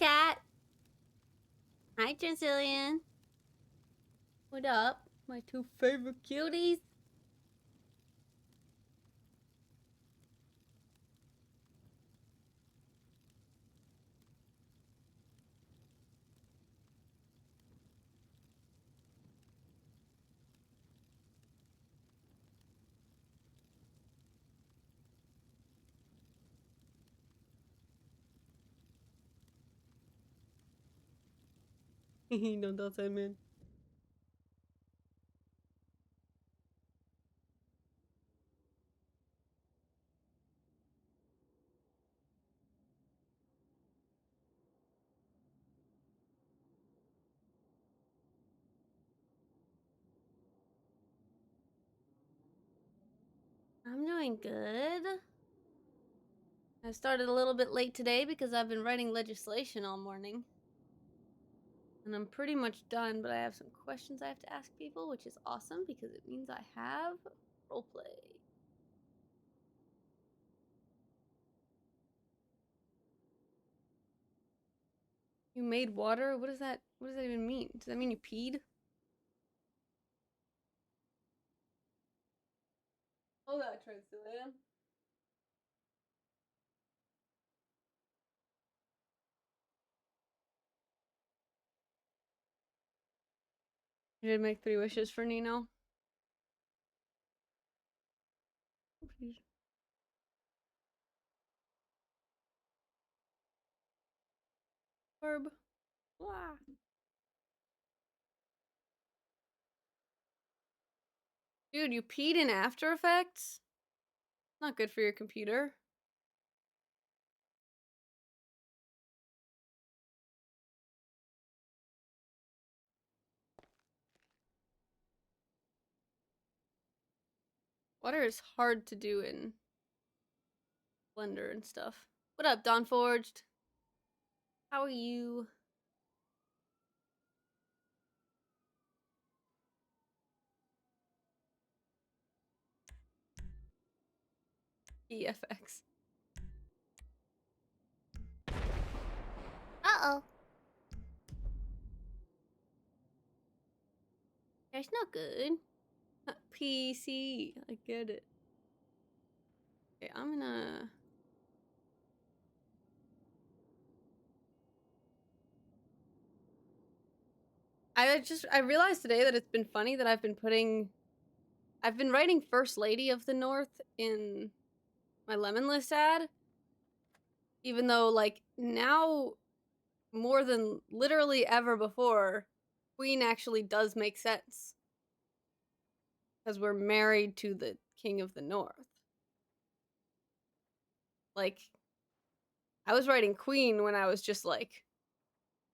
cat. Hi, Transilian. What up? My two favorite cuties. Don't outside, man. I'm doing good. I started a little bit late today because I've been writing legislation all morning. And I'm pretty much done, but I have some questions I have to ask people, which is awesome because it means I have roleplay. You made water? What does that even mean? Does that mean you peed? Hold on, Transilian. You did make 3 wishes for Nino. Please. Orb. Blah. Dude, you peed in After Effects? Not good for your computer. Water is hard to do in Blender and stuff. What up, Dawn Forged? How are you? EFX. Uh-oh. That's not good. PC. I get it. Okay, I'm gonna... I realized today that it's been funny that I've been writing First Lady of the North in my Lemon List ad. Even though, like, now, more than literally ever before, Queen actually does make sense. Because we're married to the King of the North. Like, I was writing Queen when I was just, like,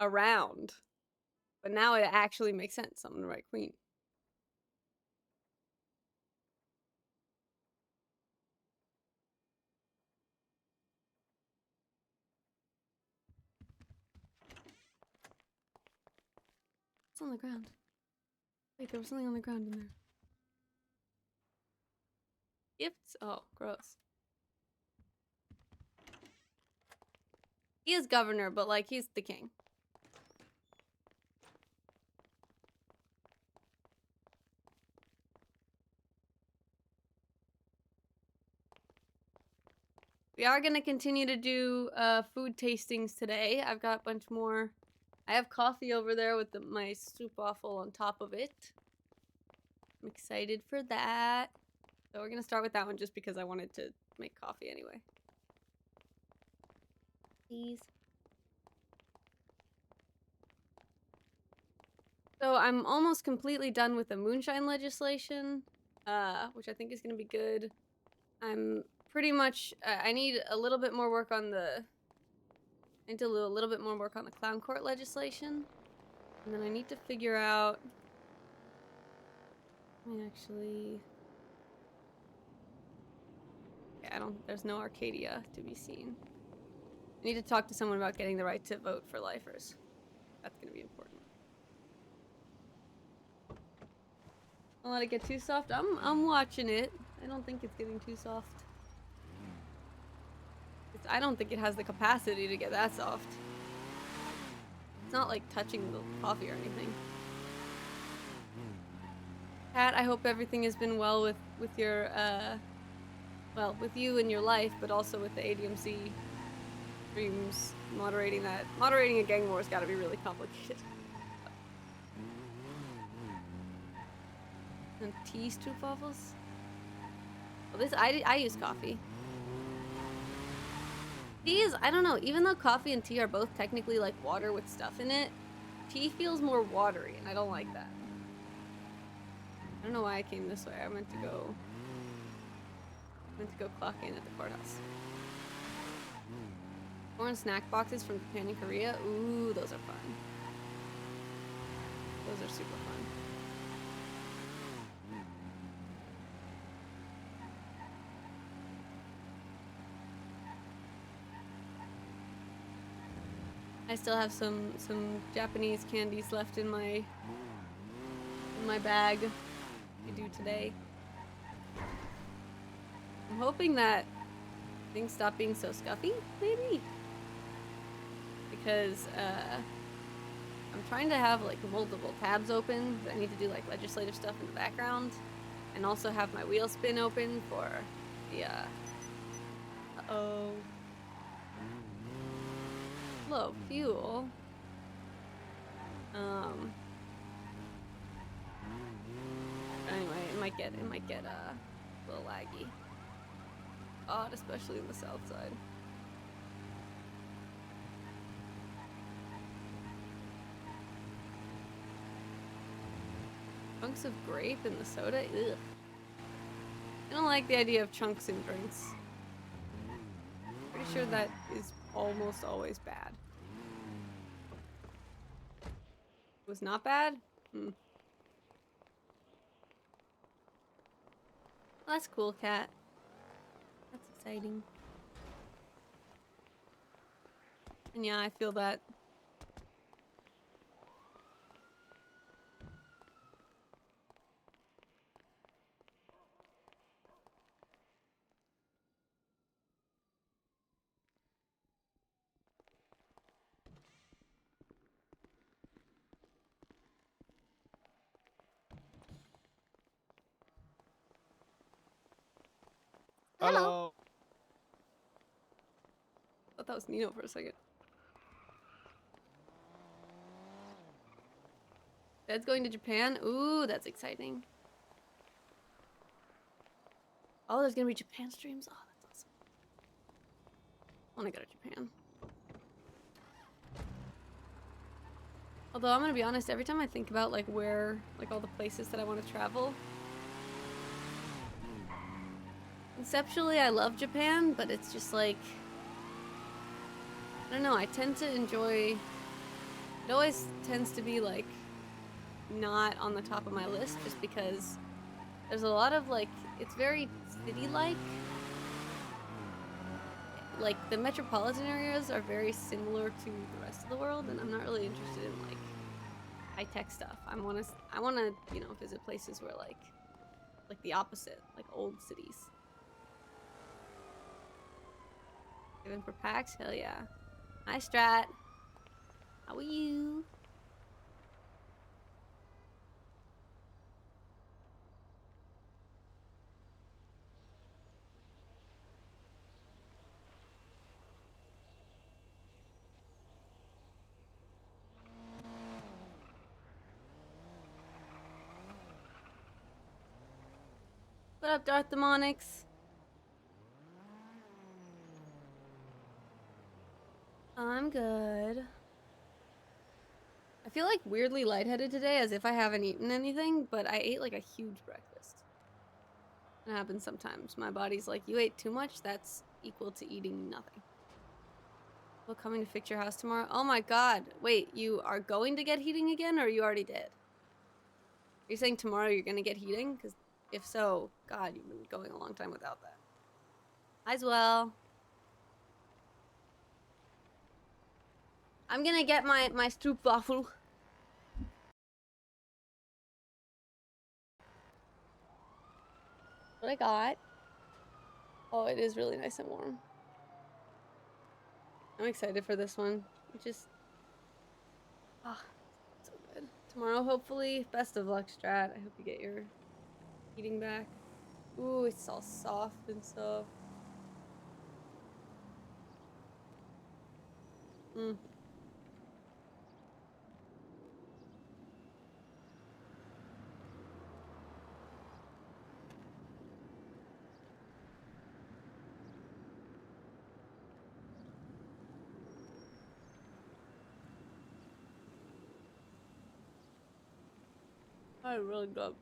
around. But now it actually makes sense. I'm gonna write Queen. What's on the ground? Wait, there was something on the ground in there. Gifts? Oh, gross. He is governor, but, like, he's the king. We are gonna continue to do food tastings today. I've got a bunch more. I have coffee over there with my soup waffle on top of it. I'm excited for that. So we're gonna start with that one just because I wanted to make coffee anyway. Please. So I'm almost completely done with the moonshine legislation, which I think is gonna be good. I'm pretty much, I need a little bit more work on the, I need to do a little bit more work on the clown court legislation. And then I need to figure out, actually, yeah, there's no Arcadia to be seen. I need to talk to someone about getting the right to vote for lifers. That's gonna be important. Don't let it get too soft. I'm watching it. I don't think it's getting too soft. I don't think it has the capacity to get that soft. It's not like touching the coffee or anything. Pat, I hope everything has been well with your well, with you and your life, but also with the ADMC streams. Moderating a gang war has got to be really complicated. And tea stroopwafels. Well, this I use coffee. Tea is, I don't know, even though coffee and tea are both technically like water with stuff in it, tea feels more watery, and I don't like that. I don't know why I came this way. I meant to go clock in at the courthouse. Foreign snack boxes from Japan and Korea. Ooh, those are fun. Those are super fun. I still have some Japanese candies left in my bag to do today. I'm hoping that things stop being so scuffy, maybe? Because I'm trying to have like multiple tabs open. I need to do like legislative stuff in the background, and also have my wheel spin open for the uh-oh. Low fuel. Anyway, it might get a little laggy. Odd, especially in the south side. Chunks of grape in the soda? Ugh. I don't like the idea of chunks in drinks. Pretty sure that is almost always bad. It was not bad? Hmm. Well, that's cool, Cat. That's exciting. And yeah, I feel that. Hello. I thought that was Nino for a second. Dad's going to Japan? Ooh, that's exciting. Oh, there's gonna be Japan streams? Oh, that's awesome. I wanna go to Japan. Although, I'm gonna be honest, every time I think about, like, where, like, all the places that I want to travel, conceptually, I love Japan, but it's just, like, I don't know, I tend to enjoy, it always tends to be, like, not on the top of my list, just because there's a lot of, like, it's very city-like. Like, the metropolitan areas are very similar to the rest of the world, and I'm not really interested in, like, high-tech stuff. I wanna, you know, visit places where, like the opposite, like old cities. Given for packs? Hell yeah. Hi, Strat. How are you? What up, Darth Demonics? I'm good. I feel like weirdly lightheaded today, as if I haven't eaten anything, but I ate like a huge breakfast. It happens sometimes. My body's like, you ate too much, that's equal to eating nothing. Well, coming to fix your house tomorrow? Oh my god. Wait, you are going to get heating again, or you already did? Are you saying tomorrow you're gonna get heating? Because if so, god, you've been going a long time without that. As well. I'm gonna get my stroopwafel. What I got. Oh, it is really nice and warm. I'm excited for this one. Ah, so good. Tomorrow, hopefully, best of luck, Strat. I hope you get your heating back. Ooh, it's all soft and stuff. Mm. I really good.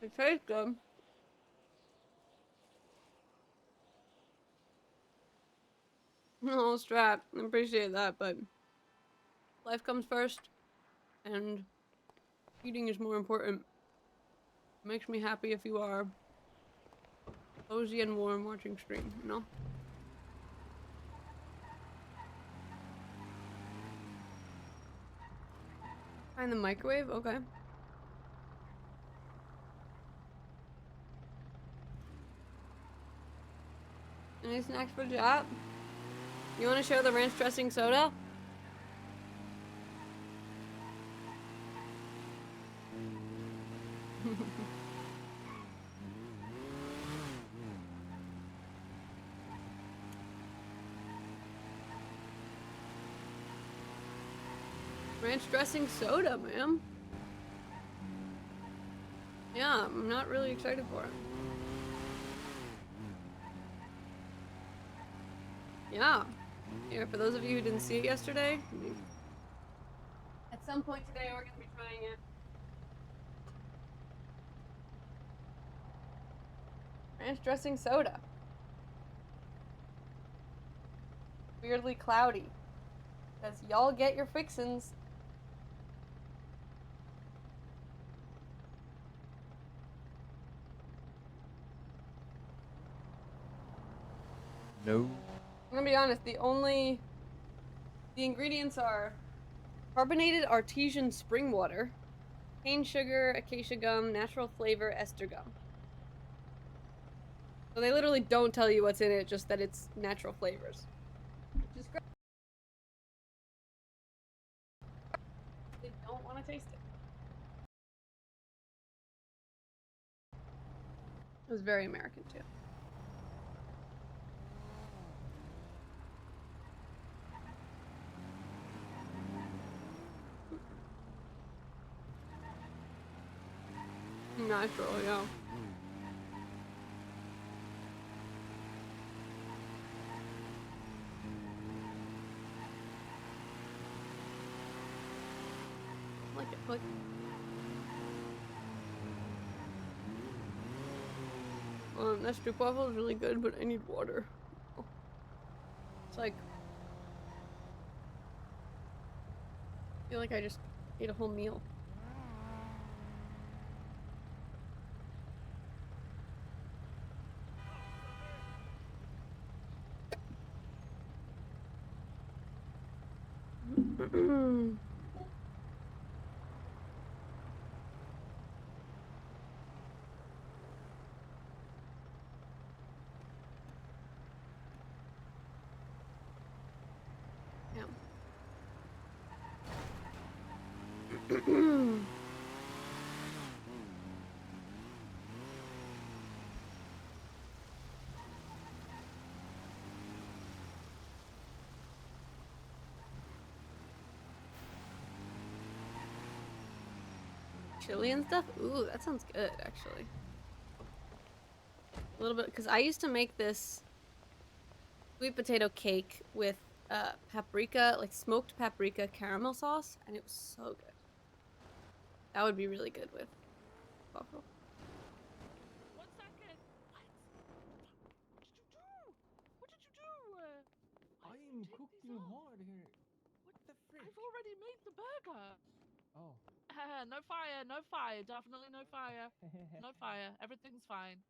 It tastes good. No, Strat, I appreciate that, but life comes first, and eating is more important. It makes me happy if you are cozy and warm watching stream, you know? Find the microwave? Okay. Any snacks for Jap? You want to share the ranch dressing soda? Ranch dressing soda, ma'am. Yeah, I'm not really excited for it. Yeah. Here, for those of you who didn't see it yesterday, at some point today we're gonna be trying it. Ranch dressing soda. Weirdly cloudy. Because y'all get your fixins. No. I'm gonna be honest, the ingredients are carbonated artesian spring water, cane sugar, acacia gum, natural flavor, ester gum. So they literally don't tell you what's in it, just that it's natural flavors. Which is great. They don't want to taste it. It was very American too. Natural, yeah. Like it, like. That stroop waffle is really good, but I need water. It's like, I feel like I just ate a whole meal. Yeah. Chili and stuff? Ooh, that sounds good, actually. A little bit, because I used to make this sweet potato cake with paprika, like smoked paprika caramel sauce, and it was so good. That would be really good with waffle. 1 second. What did you do? What did you do? I'm cooking hard here. What the frick? I've already made the burger. Oh. No fire, no fire. Definitely no fire. No fire. Everything's fine.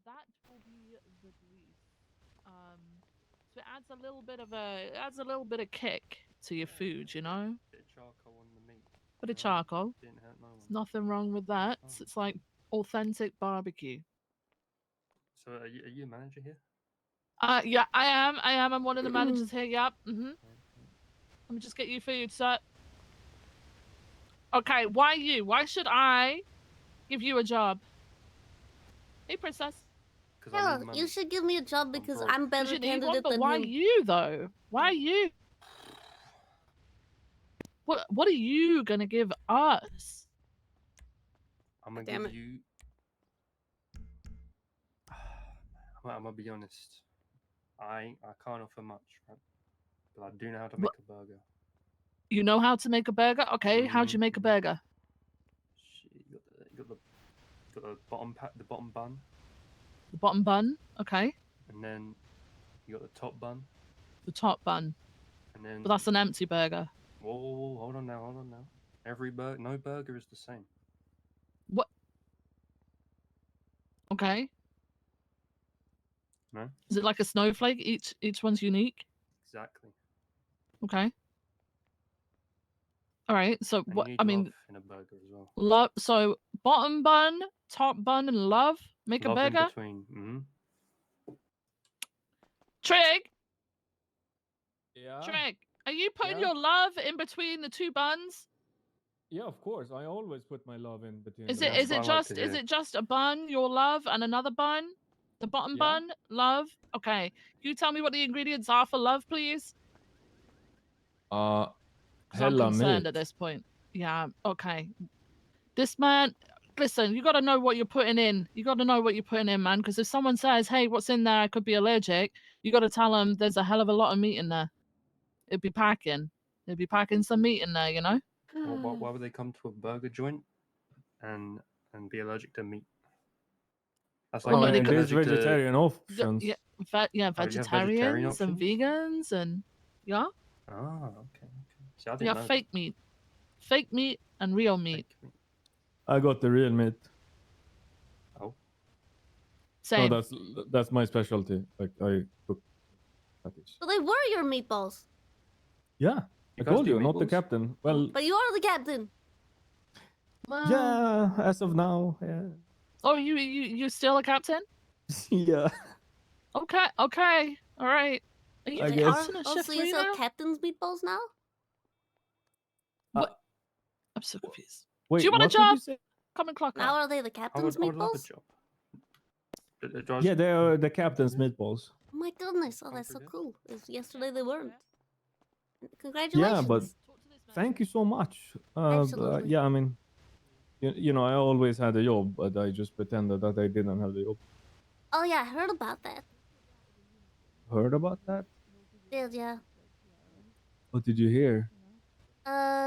That will be the grease. So it adds a little bit of kick to your food, you know? Bit of charcoal on the meat. Bit of No, charcoal. didn't hurt no one. There's nothing wrong with that. Oh. It's like authentic barbecue. So are you a manager here? Yeah, I am. I'm one of the managers here. Yep. Let me just get you food, sir. Okay, why you? Why should I give you a job? Hey, princess. Because I Hell, need money. you should give me a job because broke. I'm better You need one, candidate but than why him. you though? Why you? What are you gonna give us? I'm gonna Damn give it. you. I'm gonna be honest. I can't offer much, right? But I do know how to make a burger. You know how to make a burger? Okay, how'd you make a burger? You got the bottom the bottom bun, The bottom bun, okay. and then you got the top bun, The top bun. and then. But that's an empty burger. Whoa, hold on now. No burger is the same. What? Okay. No. Is it like a snowflake? Each one's unique. Exactly. Okay. All right. So And what? you need I love mean, in a burger as well. love. So bottom bun, top bun, and love make Love a in burger. between. Trig, Ah. Yeah. Trig, are you putting Yeah. your love in between the two buns? Yeah, of course. I always put my love in between. Is the it That's is what it I like just to hear. a bun, your love, and another bun? The bottom Yeah. bun, love. Okay. Can you tell me what the ingredients are for love, please? Uh, 'Cause I'm hella concerned meat. at this point. Yeah. Okay. This man. Listen, you got to know what you're putting in. You got to know what you're putting in, man. Because if someone says, "Hey, what's in there? I could be allergic," you got to tell them there's a hell of a lot of meat in there. It'd be packing. It'd be packing some meat in there, you know. Well, why would they come to a burger joint and be allergic to meat? That's like Well, no, they being could- there's allergic to. vegetarian options. Yeah, Oh, you have vegetarian vegetarians and options? vegans and yeah, Oh, okay. See, I didn't yeah, know fake meat and real that. meat. Fake meat. I got the real meat. Oh, No, Same. that's my specialty. Like I cook patties. So they were your meatballs. Yeah, You I guys told do you, not the meatballs? captain. Well, But you are the captain. Well, yeah, as of now, yeah. Oh, you still a captain? Yeah. Okay, all right. Are you I the guess. captain of Oh, Chef so you sell Reno? captain's meatballs now? What? I'm so confused. Wait, you want a what did job? you say? Come and clock Now up. are they the I captain's would love a meatballs? job. Yeah, they are the captain's meatballs. Oh my goodness! Oh, Come that's so through here. cool. Yesterday they weren't. Yeah, Congratulations. but Talk to this man. thank you so much. Absolutely. Yeah, I mean, you know, I always had a job, but I just pretended that I didn't have the job. Oh yeah, I heard about that. Heard about that? Yeah. What did you hear?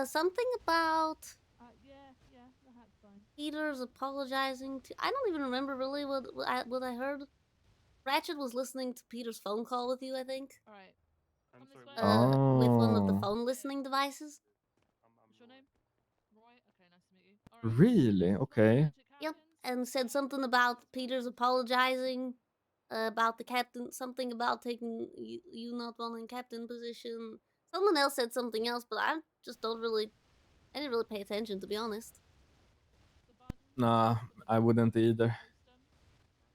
Something about Yeah, that's fine. Peter's apologizing to. I don't even remember really what I heard. Ratchet was listening to Peter's phone call with you, I think. All right. I'm Come this sorry, way. With one of the Oh. phone listening devices. What's your name? Roy. Okay, nice to meet you. All right. Really? Okay. Yep, and said something about Peter's apologizing about the captain, something about taking you not wanting captain position. Someone else said something else, but I just I didn't really pay attention, to be honest. Nah, I wouldn't either.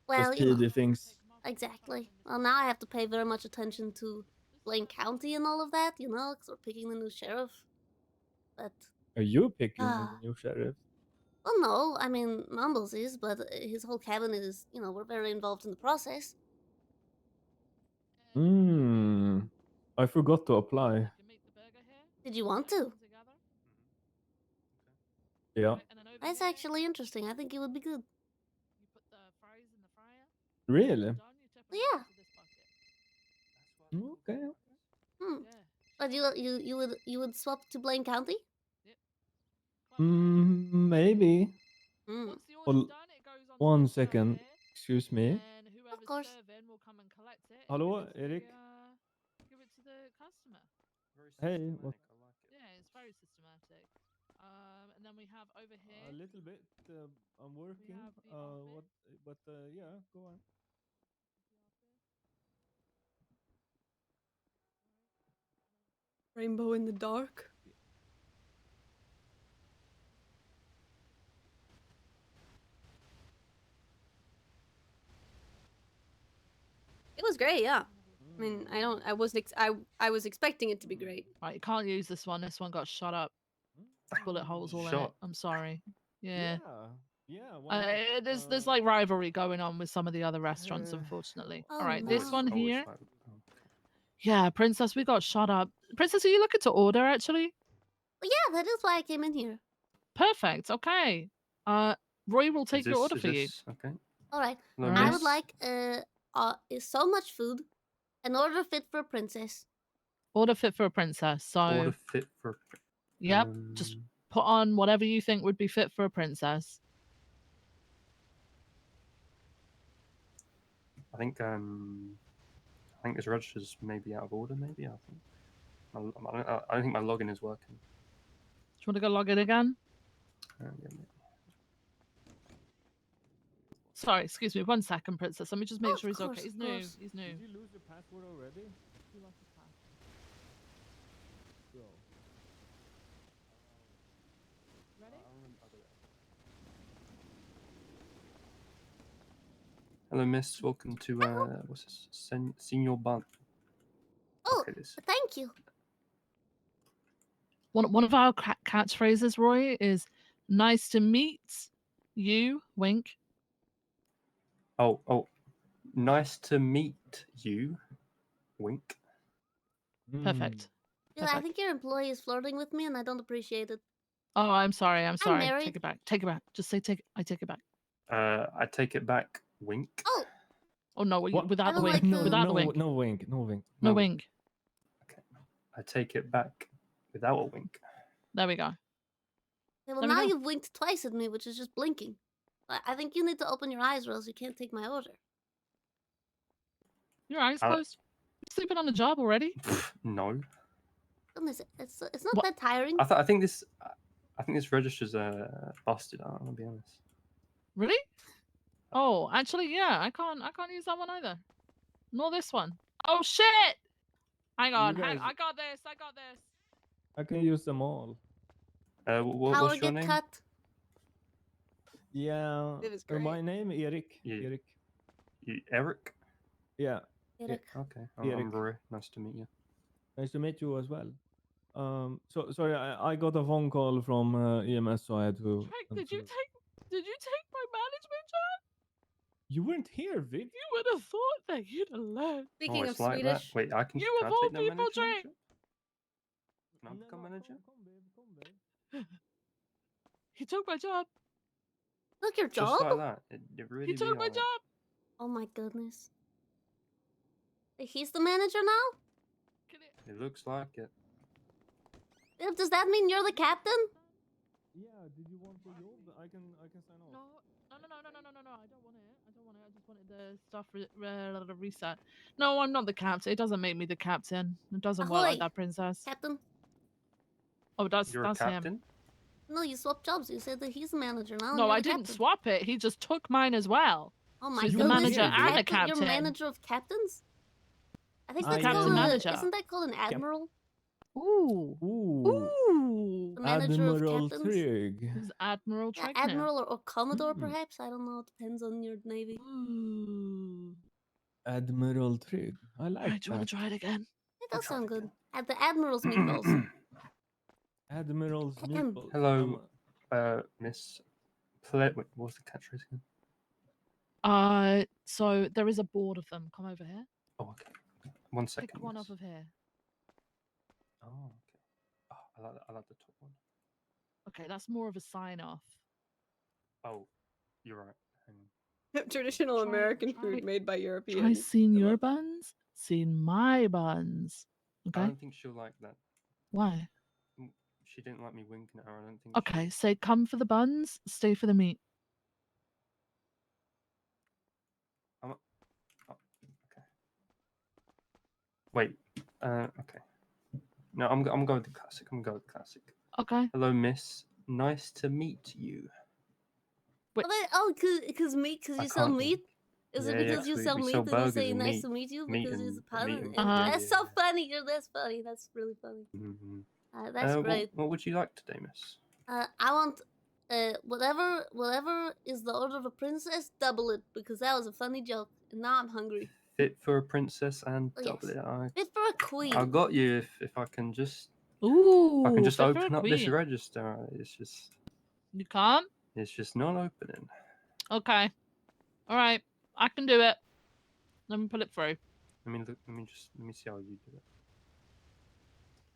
Well, Just you know, PD things. exactly. Well, now I have to pay very much attention to Blaine County and all of that, you know, because we're picking the new sheriff. But, Are you picking the new sheriff? well, no, I mean, Mumbles is, but his whole cabinet is, you know, we're very involved in the process. I forgot to apply. Did you want to? Yeah. That's actually interesting. I think it would be good. You put the fries in the fryer. Really? Done, you tip it Yeah. into this bucket. Okay. Hmm. Yeah. But you would swap to Blaine County? Maybe. Hmm. Once the order's Well, done, it goes on to one this guy second. here, Excuse me. and whoever's course. serving will come and collect it. and Hello, give it to Eric? give it to the customer. Hey, what? Yeah, it's very systematic. And then we have over here. A little bit. I'm working. have the office. But yeah, go on. Rainbow in the dark. It was great, yeah. I mean, I was expecting it to be great. Right, you can't use this one. This one got shot up. Bullet holes all in it. Shot. I'm sorry. Yeah. Yeah. Why not? There's like rivalry going on with some of the other restaurants, unfortunately. Oh, All right, no. this one Always here. like- Yeah, Princess, we got shot up. Princess, are you looking to order actually? Well, yeah, that is why I came in here. Perfect. Okay. Roy will take Is your this- order is for you. this- Okay. All right. Hello, Alright. I would miss. like is so much food, an order fit for a princess. Order fit for a princess. So, Order fit for. yep, just put on whatever you think would be fit for a princess. I think this register's maybe out of order. Maybe I think. I don't think my login is working. Do you want to go log in again? Yeah, Sorry, excuse me. 1 second, princess. Let me just make Of sure he's course, okay. He's of new. course. He's new. Did you lose your password already? Bro. Hello, miss. Welcome to what's this? Senior Bun. Oh, Okay, this. thank you. One of our catchphrases, Roy, is "Nice to meet you." Wink. Oh, nice to meet you. Wink. Perfect. Yeah, I Perfect. think your employee is flirting with me, and I don't appreciate it. Oh, I'm sorry. I'm sorry. married. Take it back. Take it back. Just say take. I take it back. I take it back. Wink. Oh, Oh no, What? without I the don't wink. like No, the- Without the no, wink. no wink. No wink. No No. wink. Okay. I take it back without a wink. There we go. okay, well There we now go. you've winked twice at me, which is just blinking. I think you need to open your eyes, or else you can't take my order. Your eyes I- closed. You sleeping on the job already? No. Goodness, it's not What? that tiring. I think this register's busted. I'll be honest. Really? Oh, actually, yeah. I can't use that one either. Nor this one. Oh shit! Hang on. guys- I got this. I got this. I can use them all. Power What's your get name? cut. Yeah. It was My great. name Erik. Yeah. Erik. Eric. Yeah. Eric. Okay. Erik. I'm Rory. Nice to meet you. Nice to meet you as well. So sorry, I got a phone call from EMS, so I had to. Frank, did you answer. take my management job? You weren't here, Vic. You would have thought that you'd have learned. Speaking of it's like Swedish, that. Wait, I can. You can of I all take that people management drink. job? Can I become manager? Come, babe. Come, babe. He took my job. look your Just job. like that. It really He be took my like that. job. Oh my goodness. He's the manager now. It looks like it. Does that mean you're the captain? Yeah. Did you want the job? I can sign off. No. I don't want it. I just wanted the stuff reset. No, I'm not the captain. It doesn't make me the captain. It doesn't work Ahoy, like that, princess. Captain. Oh, that's You're a him. captain. No, you swapped jobs. You said that he's the manager now. and No, you're I the didn't captain. swap it. He just took mine as well. Oh my he's the goodness. manager you're and the You're captain. manager of captains. I think I that's am- called Captain a, manager. Isn't that called an admiral? Ooh. Ooh. Ooh. The manager of Admiral captains. Trigg. This is Admiral Yeah, Trick now. admiral or commodore, Mm. perhaps. I don't know. It depends on your navy. Ooh. Admiral Trigg. I like Alright, do you want that. to try it again? It does try sound it good. again. At the admiral's meatballs. Admiral's meatballs. Hello, Miss. Wait, what was the catchphrase again? So there is a board of them. Come over here. Oh, okay. 1 second. Pick one miss. off of here. Oh, okay. Oh, I like the top one. Okay, that's more of a sign off. Oh, you're right. Hang on. Traditional Try- American try- food made by Try Europeans. seen I your love that. buns, seen my buns. I Okay, don't think she'll like that. why? She didn't like me winking at her. I don't think. Okay, say come for the buns, stay for the meat. Oh, okay. Wait. Okay. No, I'm going with the classic. I'm going with the classic. Okay. Hello, Miss. Nice to meet you. Wait. Oh, because meat, because I you sell can't meat? Is it Yeah, because you we sell meat sell and you burgers say and nice meat. to meet you meat because it's a and- pun? meat and Uh-huh. That's so funny. That's funny. That's really funny. Mhm. That's great. What would you like today, miss? I want whatever is the order of a princess, double it because that was a funny joke. And now I'm hungry. Fit for a princess and Oh, double yes. it. Fit for a queen. I got you if I can just Ooh, just fit for a open up this queen. register. You can't? It's just not opening. Okay. All right. I can do it. Let me pull it through. Let me see how you do it.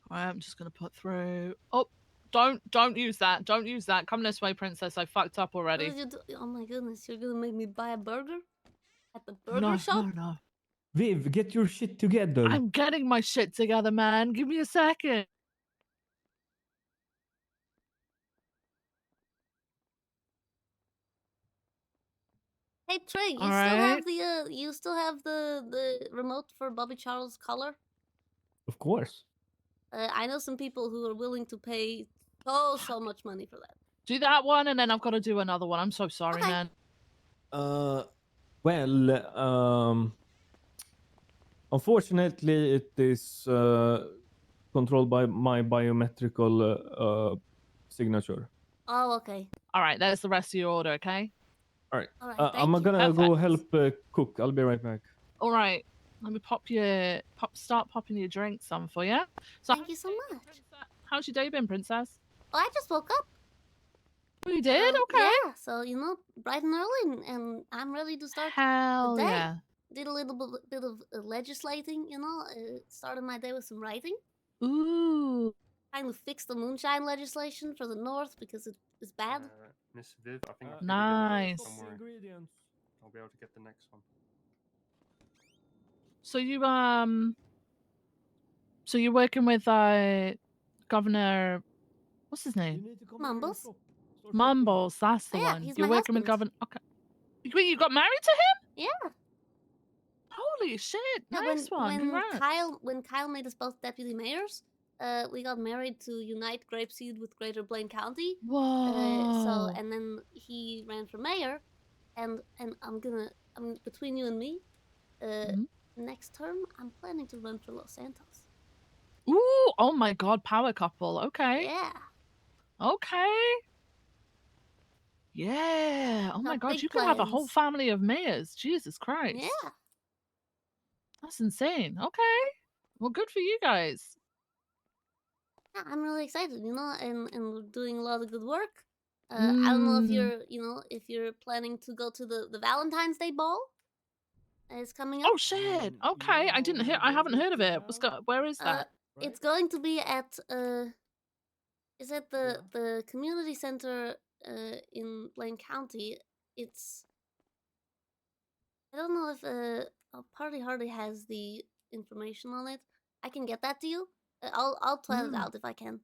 All right, I'm just gonna put through. Oh, don't use that. Don't use that. Come this way, princess. I fucked up What already. did you do? Oh my goodness, you're gonna make me buy a burger at the burger No, shop? no. Viv, get your shit together. I'm getting my shit together, man. Give me a second. Hey Trey, you All still right. have the remote for Bobby Charles' color? Of course. I know some people who are willing to pay so much money for that. Do that one, and then I've got to do another one. I'm so sorry, Okay. man. Well, unfortunately, it is controlled by my biometrical signature. Oh, okay. All right, there's the rest of your order, okay? All right. All right. I'm Thank you. gonna go Perfect. help cook. I'll be right back. All right. Let me start popping your drinks on for you. So Thank you so much. How's your day been, princess? Oh, I just woke up. Oh, you did? So, Okay. Yeah, so bright and early, and I'm ready to start Hell the day. yeah. Did a little bit of legislating, started my day with some writing. Ooh. Trying to fix the moonshine legislation for the north because it is bad. Miss Viv, I think I figured it out. Nice. Don't worry. Ingredients. I'll be able to get the next one. So you're working with Governor, what's his You name? need to come Mumbles? here and start shopping. Mumbles, that's the Oh, yeah, one. he's You're my working with husband. Governor. Okay. Wait, you got married to him? Yeah. Holy shit! Yeah, Nice one. Congrats. when Kyle made us both deputy mayors, we got married to unite Grapeseed with Greater Blaine County. Whoa. And then he ran for mayor, and between you and me, Mhm. next term I'm planning to run for Los Santos. Ooh, oh my god, power couple. Okay. Yeah. Okay. Yeah. Oh my Got god, big you could have a whole plans. family of mayors. Jesus Christ. Yeah. That's insane. Okay. Well, good for you guys. Yeah, I'm really excited, and we're doing a lot of good work. I don't know if you're planning to go to the Valentine's Day ball. It's coming up. Oh shit. Okay. I haven't heard of it. Where is that? It's going to be at is at the community center in Blaine County. It's I don't know if Party Hardy has the information on it. I can get that to you. I'll plan it out if I can.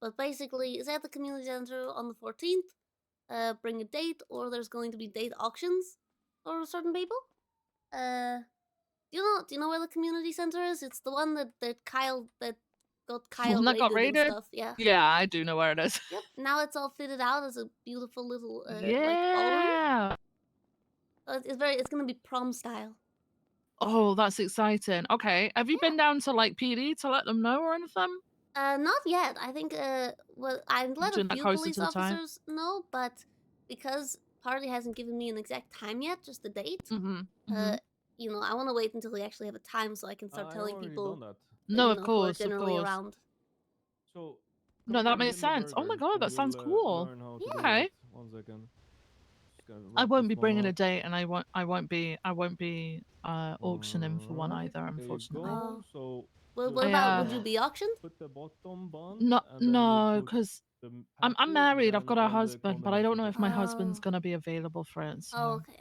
But basically, it's at the community center on the 14th. Bring a date, or there's going to be date auctions for certain people. Do you know where the community center is? It's the one that got Kyle One that got raided and raided? stuff. Yeah. Yeah, I do know where it is. Yep. Now it's all fitted out as a beautiful little ballroom. Yeah. So it's gonna be prom style. Oh, that's exciting. Okay. Have you been down to like PD to let them know or anything? Not yet. I think I've let a Doing that few closer police to the time? officers know, but because Party hasn't given me an exact time yet, just the date. Mm-hmm. I want to wait until we actually have a time so I can start telling people Done that. No, of who are course, of generally course. around. So No, come that and makes get the sense. Oh my burger, god, and that sounds we'll, cool. learn how to do Okay. it. 1 second. Just gonna I wrap won't this be one bringing a up. date, and I won't be auctioning for one Alright, either, there you unfortunately. go. Oh. So Well, just what about would Yeah. you be auctioned? put the bottom bun. No, and then you no, put because the I'm patty, married. and I've got then a all the husband, but I don't know if my condiments husband's Oh. gonna be available for it. So Oh, okay.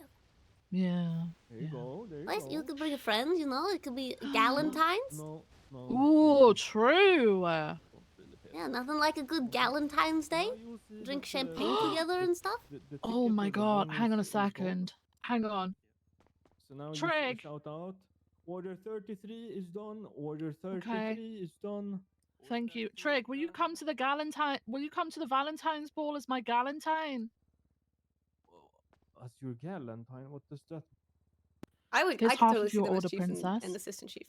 yeah. on top. There you Yeah. go. There you Well, you go. could bring a friend. It could be Galentine's. No. Ooh, true. Don't really pay Yeah, attention. nothing like a good Galentine's So Day. now you'll see Drink that, champagne together and stuff. the Oh ticket my or the god, bun hang on a is done. second. Hang on. So now you Trig. shout out. Order 33 is done. Order Okay. 33 is done. Thank you. Trig, will you come to the Valentine's ball as my Galentine? As your Galentine, what does that I Here's could half totally of see your them as order, chief and princess. assistant chief.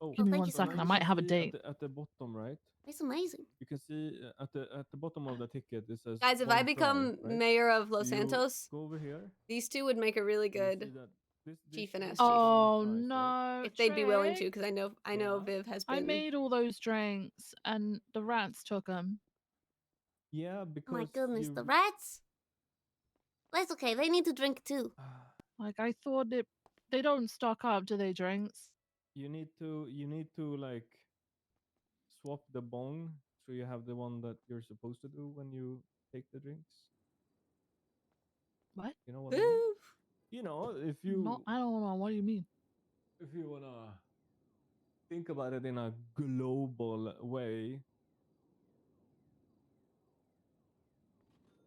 Oh, Give me thank one you so second. I much. might have a see date. at the bottom, right? It's amazing. You can see at the bottom of the ticket it says. Guys, if I Von become Fry, right? mayor of Los You Santos, go over here. these two would make a really You see good that this chief and this S is chief. Oh Von Fry's, right? no. if they'd be willing to, Trick. because I know Yeah. Viv has I been. made all those drinks and the rats took them. Yeah, Oh because my goodness, you. the rats. That's okay. They need to drink too. Like I thought they don't stock up, do they, drinks? You need to like swap the bong so you have the one that you're supposed to do when you take the drinks. What? You know what I mean? Viv. You know, No, I don't know. What do you mean? if you wanna think about it in a global way.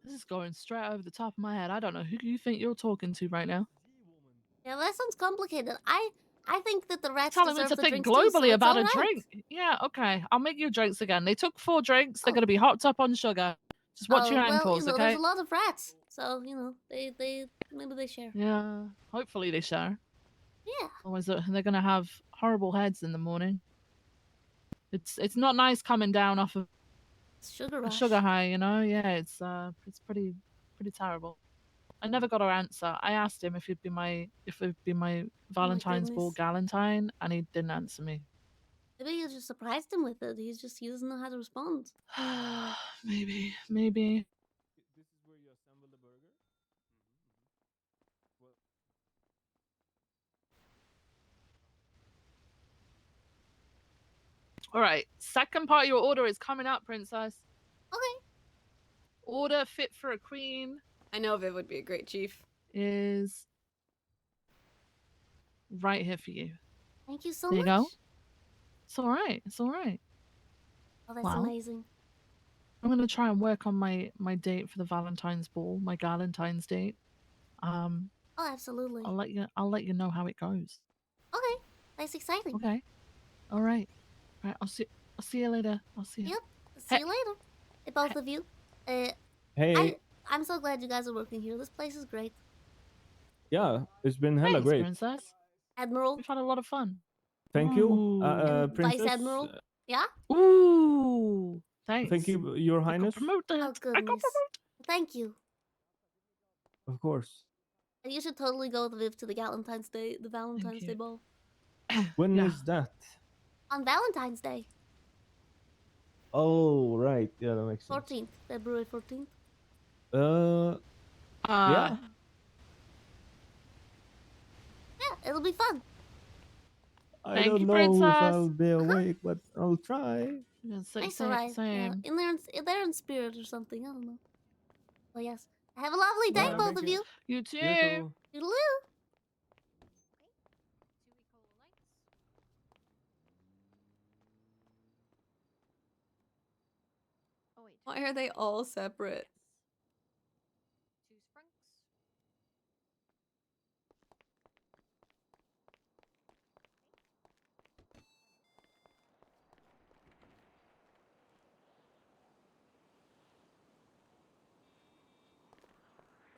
This is going straight over the top of my head. I don't know who you think you're talking to right now. Yeah, that sounds complicated. I think that the rats Tell him deserve to the think drinks too, so globally it's about a all right. drink. Yeah, okay. I'll make you drinks again. They took 4 drinks. They're Oh. gonna be hopped up on sugar. Just watch your well, ankles, there's okay? a lot of rats, so they maybe they share. Yeah. Hopefully they share. Yeah. Otherwise they're gonna have horrible heads in the morning. It's not nice coming down off of Sugar a rush. sugar high, you know? Yeah, it's pretty terrible. I never got her answer. I asked him if it'd be my Valentine's Ball goodness. galentine, and he didn't answer me. Maybe you just surprised him with it. He doesn't know how to respond. Maybe. This is where you assemble the burger. Well, All right. Second part of your order is coming up, princess. Okay. Order fit for a queen I know Viv would be a great chief. is right here for you. Thank you so There you much. go. It's all right. It's all right. Oh, that's Wow. amazing. I'm gonna try and work on my date for the Valentine's Ball, my Galentine's date. Oh, absolutely. I'll let you know how it goes. Okay. That's exciting. Okay. All right. All right. I'll see you later. I'll see you. Yep. See you later. Hey, both of you. hey, I'm so glad you guys are working here. This place is great. yeah, it's been hella Thanks, great. princess. Admiral, We've had a lot of fun. Thank you, Ooh. And Princess. Vice Admiral. Yeah? Ooh. Thanks. Thank you, Your I got Highness. promoted. Oh, I got goodness. promoted. Thank you. Of course. And you should totally go with Viv to the Valentine's Day you. ball. When Yeah. is that? On Valentine's Day, Oh, right. Yeah, that makes sense. 14th, February 14th. Yeah. Yeah, it'll be fun. I Thank don't you, know if princess. I'll be awake, but I'll try. Yeah, It's alright. Yeah. Same. They're in spirit or something. I don't know. Well, yes. Have a lovely day, Yeah, both thank of you. you. You too. You too. Toodaloo. Oh wait. Why are they all separate?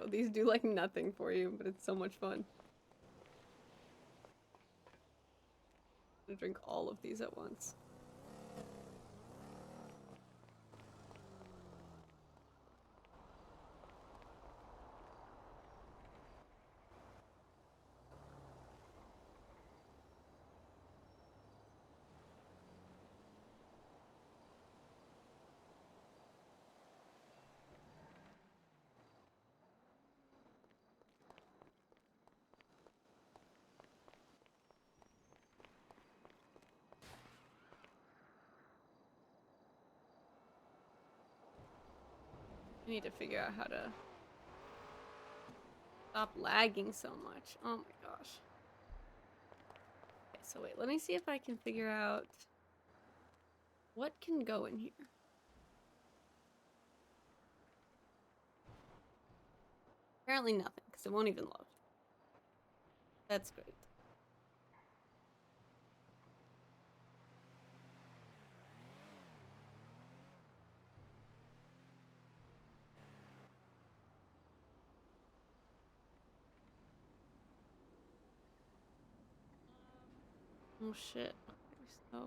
Oh, these do like nothing for you, but it's so much fun. I'm gonna drink all of these at once. I need to figure out how to stop lagging so much. Oh my gosh. Okay, so wait, let me see if I can figure out what can go in here. Apparently nothing, because it won't even load. That's great. Oh shit. Okay, so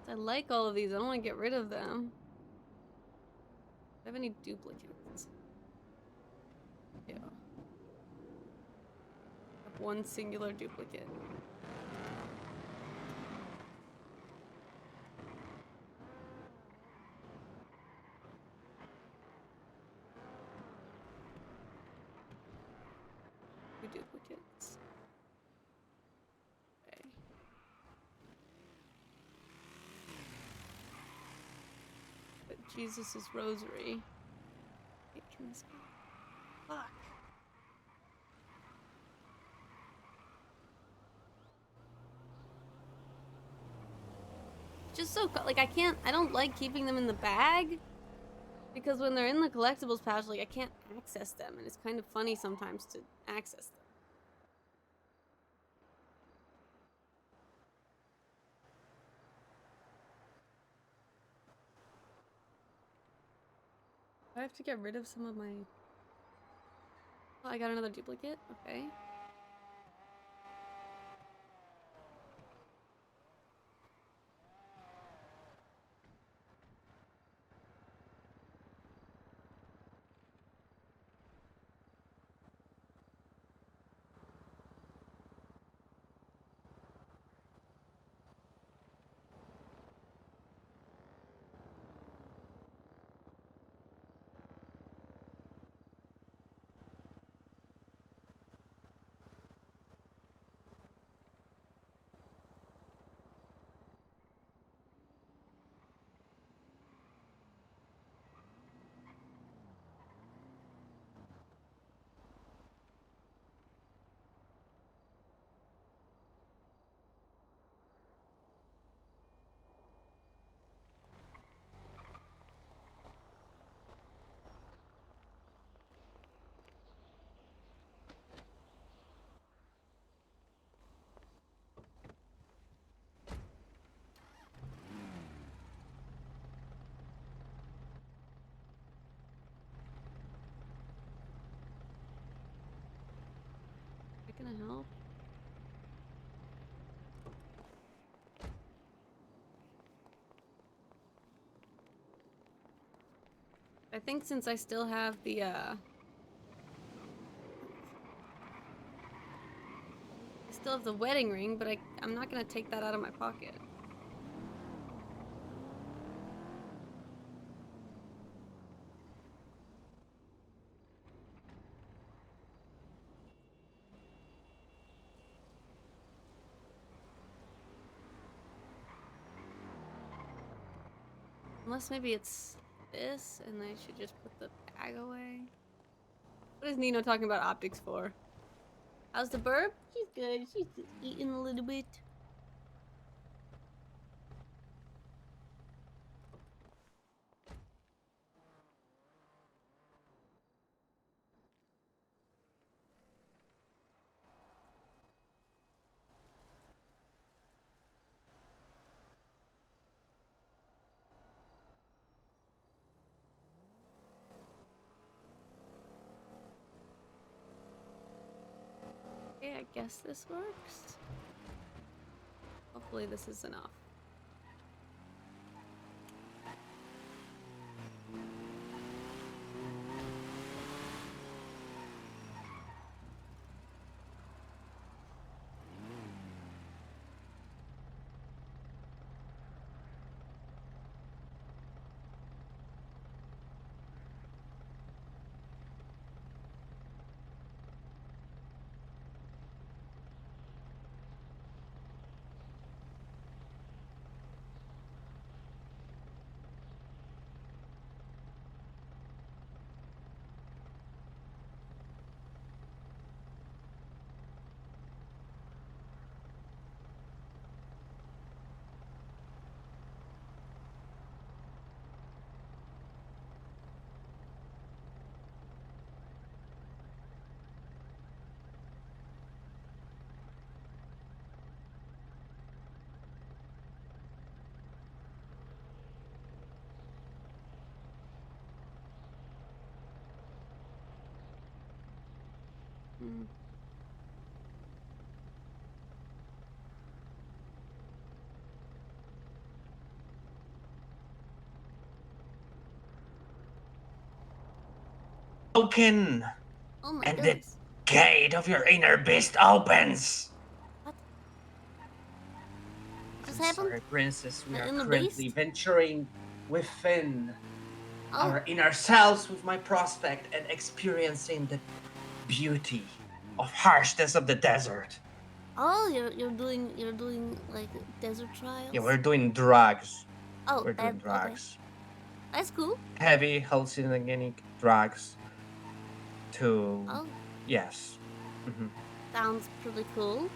I like all of these. I don't want to get rid of them. Do I have any duplicates? Yeah. I have one singular duplicate. Two duplicates. Okay. But Jesus' rosary. Wait, can this go? Fuck. Just so like I don't like keeping them in the bag because when they're in the collectibles pouch, like I can't access them, and it's kind of funny sometimes to access them. I have to get rid of some of my. Oh, I got another duplicate. Okay. Is that gonna help? I think since I still have the I still have the wedding ring, but I'm not gonna take that out of my pocket. Unless maybe it's this, and I should just put the bag away. What is Nino talking about optics for? How's the burp? She's good. She's just eating a little bit. Okay, I guess this works. Hopefully this is enough. Mm. Broken, Oh my and the goodness. gate of your inner beast opens. What I'm just happened? sorry, Princess. We My are inner currently beast? venturing within Oh, our inner selves with my prospect and experiencing the beauty of harshness of the desert. oh, you're doing like desert trials. Yeah, we're doing drugs. Oh, We're doing that okay. drugs. That's cool. Heavy hallucinogenic drugs to Oh, yes. Mhm. sounds pretty cool.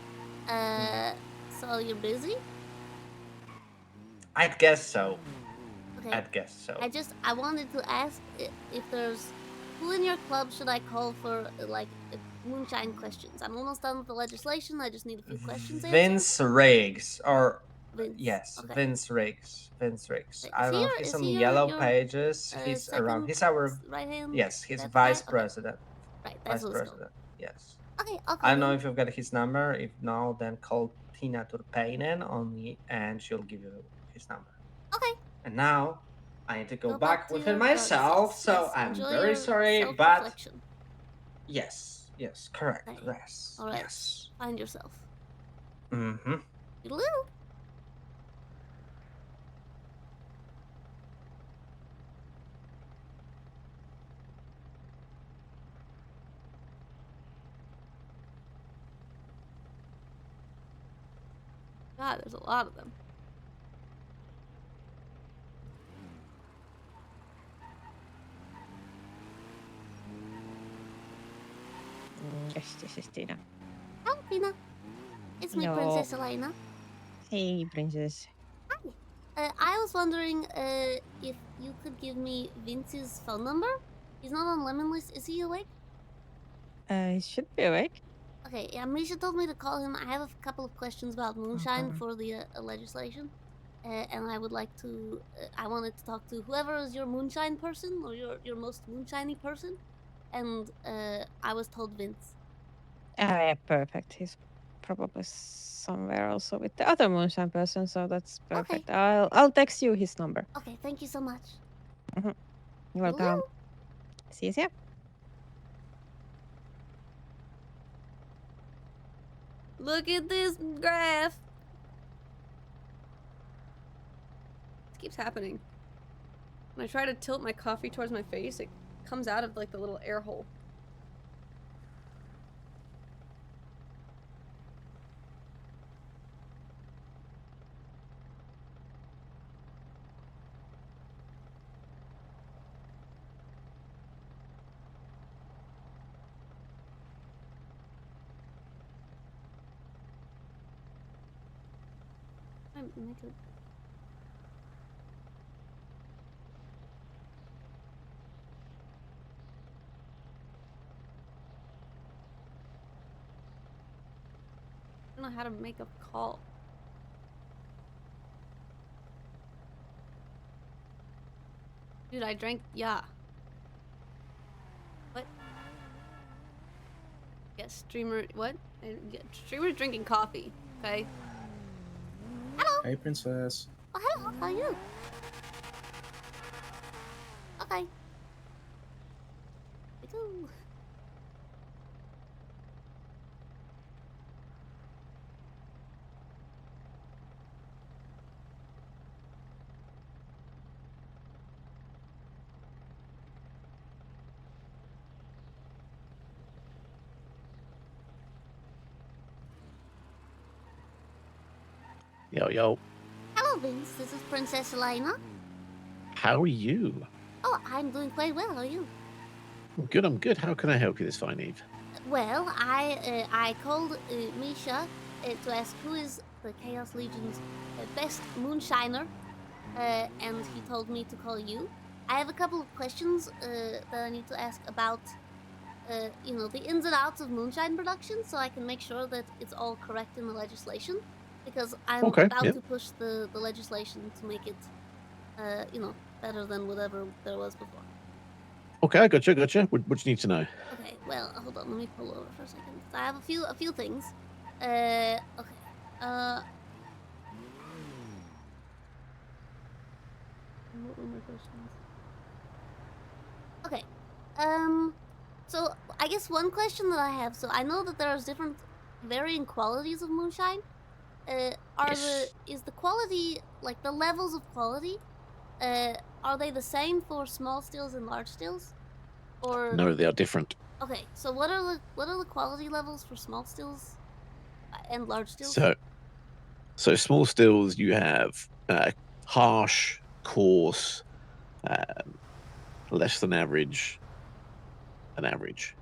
So you're busy? I'd guess so. Okay. I'd guess so. I wanted to ask if there's who in your club should I call for like moonshine questions? I'm almost done with the legislation. I just need a few questions answered. Vince Riggs, or Vince. yes, Okay. Vince Riggs. Vince Riggs. Okay, I is don't he know if your- he's is on he the your- yellow your, pages. He's around. He's our right hand. yes. He's that vice guy? Okay. president. Right, that's Vice what it's called. president. Yes. Okay, I'll I call don't know him. if you've got his number. If no, then call Tina Turpainen on the and she'll give you his number. Okay. And now I need to go Go back to within your drugs, myself, yes, so yes. I'm Enjoy very your sorry, but self-reflection. yes, correct, Okay. yes, All right. yes. Find yourself. Mm-hmm. Toodaloo. God, there's a lot of them. Yes, this is Tina. Hello, Tina. It's me, Hello. Princess Elena. Hey, princess. Hi. I was wondering if you could give me Vince's phone number. He's not on Lemon List. Is he awake? He should be awake. Okay, yeah, Misha told me to call him. I have a couple of questions about moonshine Okay. for the legislation. And I would like to, I wanted to talk to whoever is your moonshine person or your most moonshiny person. And I was told Vince. Yeah, perfect. He's probably somewhere also with the other moonshine person, so that's Okay. perfect. I'll text you his number. Okay, thank you so much. You're welcome. See you soon. Look at this graph. This keeps happening. When I try to tilt my coffee towards my face, it comes out of like the little air hole. I make it. I don't know how to make a call. Dude, I drank. Yeah. What? Yeah, streamer. What? Streamer drinking coffee. Okay. Hello. Hey, princess. Oh, hello. How are you? Okay. We go. Yo, yo. Hello, Vince. This is Princess Elena. How are you? Oh, I'm doing quite well. How are you? I'm good, I'm good. How can I help you this fine eve? Well, I called Misha to ask who is the Chaos Legion's best moonshiner, and he told me to call you. I have a couple of questions that I need to ask about, the ins and outs of moonshine production, so I can make sure that it's all correct in the legislation. Because I'm about to push the legislation to make it, better than whatever there was before. Okay, I gotcha. What do you need to know? Okay, well, hold on. Let me pull over for a second. I have a few things. Okay. What were my questions? Okay. So I guess one question that I have. So I know that there's different, varying qualities of moonshine. Is the quality, like the levels of quality, are they the same for small stills and large stills? Or No, they are different. okay, so what are the quality levels for small stills and large stills? So small stills you have harsh, coarse, less than average, and average.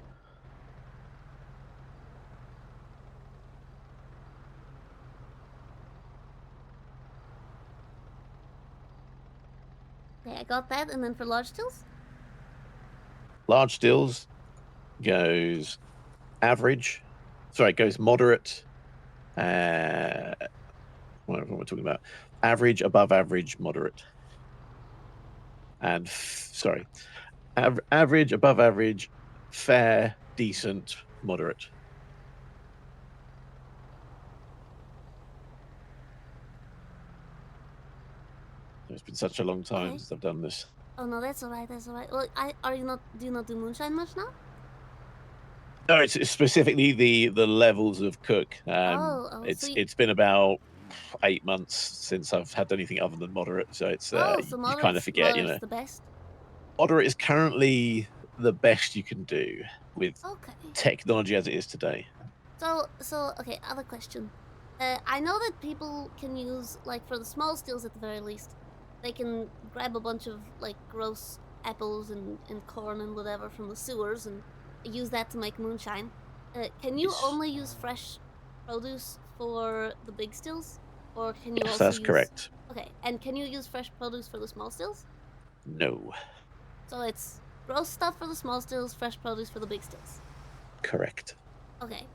Okay, I got that. And then for large stills? Large stills goes average. Sorry, goes moderate. What am I talking about? Average, above average, moderate. And average, above average, fair, decent, moderate. It's been such a long time Okay. since I've done this. Oh no, that's alright. That's alright. Well, do you not do moonshine much now? No, it's specifically the levels of cook. So It's been about 8 months since I've had anything other than moderate, so it's so you kind of forget, moderate's the best. Moderate is currently the best you can do with Okay. technology as it is today. So okay, other question. I know that people can use, like, for the small stills at the very least, they can grab a bunch of like gross apples and corn and whatever from the sewers and use that to make moonshine. Can you Yes. only use fresh produce for the big stills, or can you Yes, also that's use? correct. Okay, and can you use fresh produce for the small stills? No, So it's gross stuff for the small stills, fresh produce for the big stills. correct. Okay.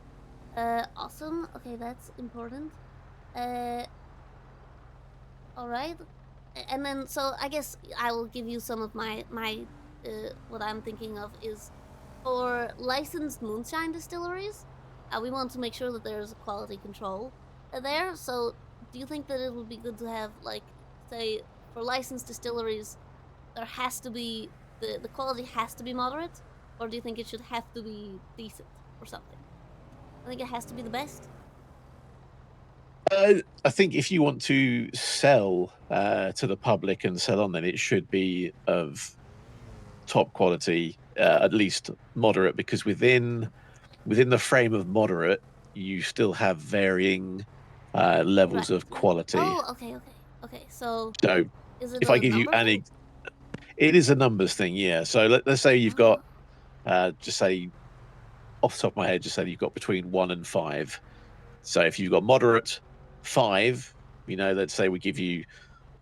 Awesome. Okay, that's important. Alright. And then, so I guess I will give you some of my what I'm thinking of is for licensed moonshine distilleries, we want to make sure that there's quality control there. So do you think that it would be good to have, like, say, for licensed distilleries, there has to be, the quality has to be moderate? Or do you think it should have to be decent or something? I think it has to be the best. I think if you want to sell to the public and sell on, then it should be of top quality, at least moderate, because within the frame of moderate, you still have varying levels Right. of quality. Oh, okay. So So is it if a I give you number thing? it is a numbers thing, yeah. So let's say you've got, just say off the top of my head, just say you've got between 1 and 5. So if you've got moderate 5, let's say we give you,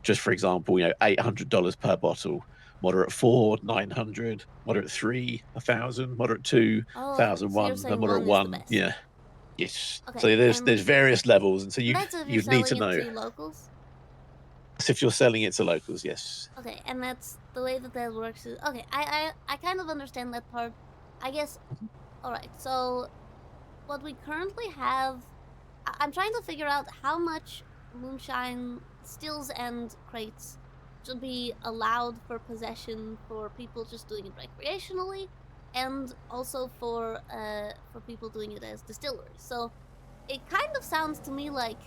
just for example, $800 per bottle. Moderate 4, 900. Moderate 3, 1,000. Moderate 2, Oh, okay. So 1,001. you're And saying moderate one is the 1, best. yeah, yes. Okay, So there's various levels, and so that's if you're you'd need to selling know. it to locals. So if you're selling it to locals, yes. Okay, and that's the way that works. Okay, I kind of understand that part. I guess. All right. So what we currently have, I'm trying to figure out how much moonshine stills and crates should be allowed for possession for people just doing it recreationally, and also for people doing it as distilleries. So it kind of sounds to me like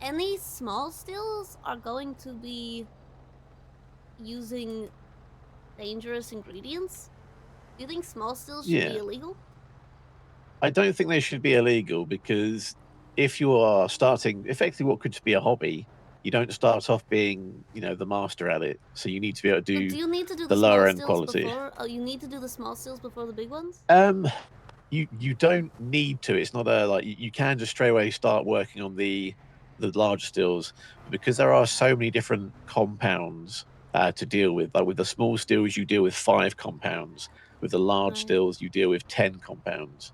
any small stills are going to be using dangerous ingredients. Do you think small stills should be illegal? I don't think they should be illegal, because if you are starting effectively what could be a hobby, you don't start off being, the master at it. So you need to be able to do, do you need to do the small lower end stills quality. before? Oh, you need to do the small stills before the big ones? You don't need to. It's not you can just straight away start working on the large stills, because there are so many different compounds to deal with. Like with the small stills, you deal with 5 compounds. With the large Right. stills, you deal with 10 compounds.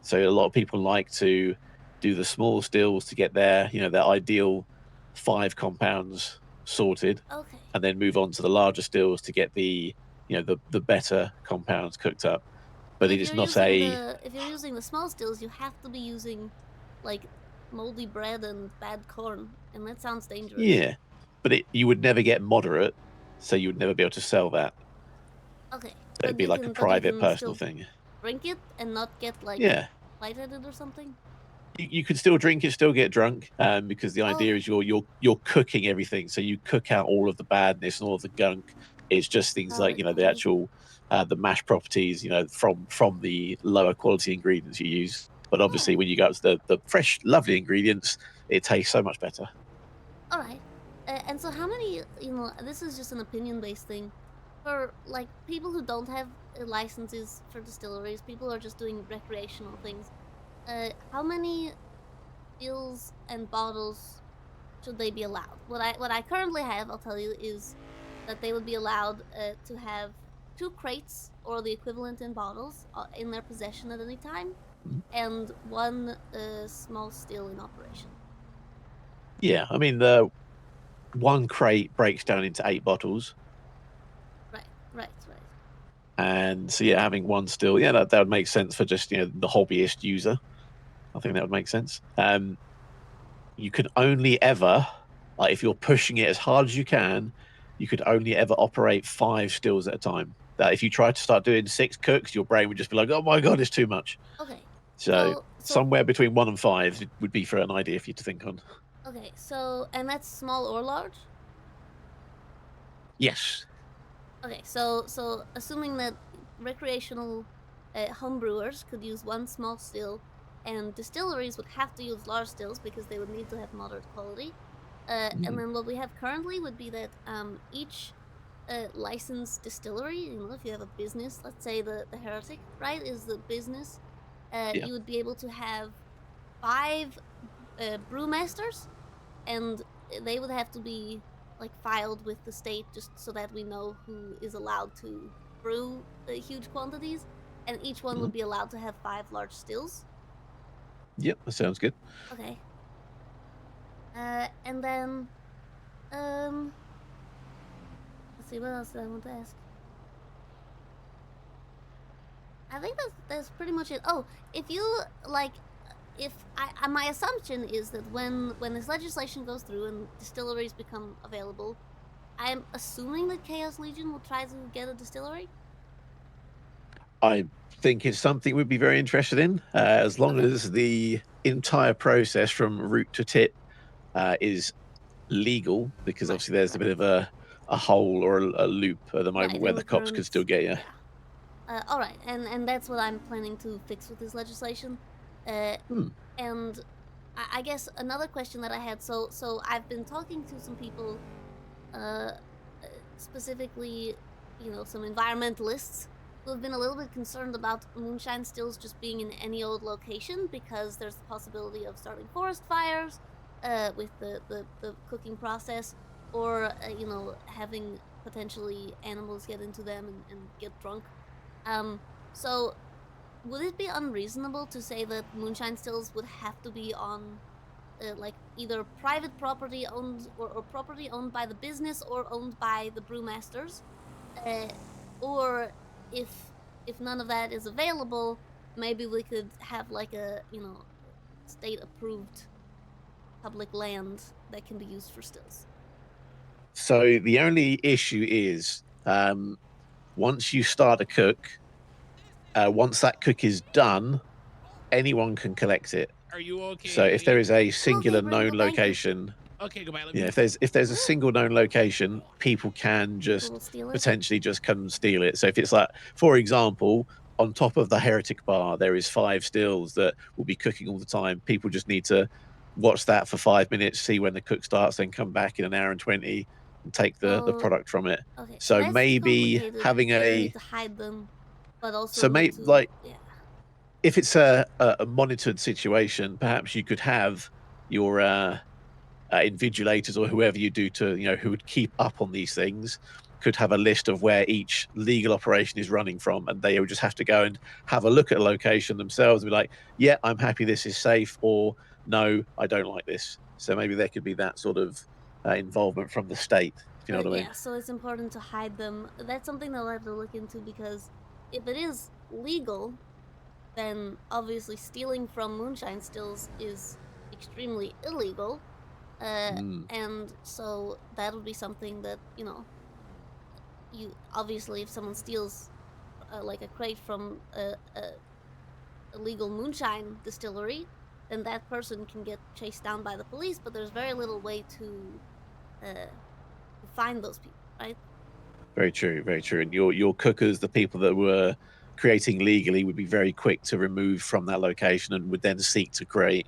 So a lot of people like to do the small stills to get their ideal 5 compounds sorted, Okay. and then move on to the larger stills to get the the better compounds cooked up. But it is not if you're using the small stills, you have to be using like moldy bread and bad corn, and that sounds dangerous. Yeah, but you would never get moderate, so you would never be able to sell that. Okay. So it'd be like a private personal thing. Drink it and not get like lightheaded or something. You could still drink it, still get drunk, because the idea is you're cooking everything, so you cook out all of the badness and all of the gunk. It's just things like the actual the mash properties, from the lower quality ingredients you use. But obviously, when you go to the fresh, lovely ingredients, it tastes so much better. All right. And so, how many? This is just an opinion-based thing. For like people who don't have licenses for distilleries, people are just doing recreational things. How many stills and bottles should they be allowed? What I currently have, I'll tell you, is that they would be allowed to have 2 crates or the equivalent in bottles in their possession at any time, and 1 small still in operation. Yeah, I mean the 1 crate breaks down into 8 bottles. Right. And so having 1 still, that would make sense for just the hobbyist user. I think that would make sense. You can only ever, like, if you're pushing it as hard as you can, you could only ever operate 5 stills at a time. That if you try to start doing 6 cooks, your brain would just be like, oh my god, it's too much. Okay. So somewhere between 1 and 5 would be for an idea for you to think on. Okay, so and that's small or large? Yes. Okay, so assuming that recreational homebrewers could use 1 small still, and distilleries would have to use large stills because they would need to have moderate quality. And then what we have currently would be that each licensed distillery, if you have a business, let's say the Heretic, right, is the business, you would be able to have 5 brewmasters, and they would have to be like filed with the state just so that we know who is allowed to brew huge quantities, and each one would be allowed to have 5 large stills. Yep, that sounds good. Okay. And then let's see, what else did I want to ask? I think that's pretty much it. Oh, if you like, my assumption is that when this legislation goes through and distilleries become available, I'm assuming that Chaos Legion will try to get a distillery. I think it's something we'd be very interested in, as long as the entire process from root to tip is legal, because obviously there's a bit of a hole or a loop at the moment where the cops could still get you. All right, and that's what I'm planning to fix with this legislation. And I guess another question that I had, so I've been talking to some people, specifically, some environmentalists, who have been a little bit concerned about moonshine stills just being in any old location, because there's the possibility of starting forest fires with the cooking process, or having potentially animals get into them and get drunk. So would it be unreasonable to say that moonshine stills would have to be on like either private property owned or property owned by the business or owned by the brewmasters, or if none of that is available, maybe we could have like a state approved public land that can be used for stills? So the only issue is once you start a cook, once that cook is done, anyone can collect it. Are you okay? So if there is a singular known location, goodbye. if there's a single known location, people can just potentially just come and steal it. So if it's like, for example, on top of the Heretic bar, there is 5 stills that will be cooking all the time. People just need to watch that for 5 minutes, see when the cook starts, then come back in an hour and 20 and take the product from it. Okay, so maybe having need to hide them, but also so maybe if it's a monitored situation, perhaps you could have your invigilators or whoever you do to who would keep up on these things could have a list of where each legal operation is running from, and they would just have to go and have a look at a location themselves and be like, yeah, I'm happy this is safe, or no, I don't like this. So maybe there could be that sort of involvement from the state. You know what I mean? Yeah, so it's important to hide them. That's something that I'll have to look into, because if it is legal, then obviously stealing from moonshine stills is extremely illegal. Mm. And so that would be something that, you obviously, if someone steals like a crate from a legal moonshine distillery, then that person can get chased down by the police, but there's very little way to find those people, right? Very true, very true. And your cookers, the people that were creating legally, would be very quick to remove from that location and would then seek to create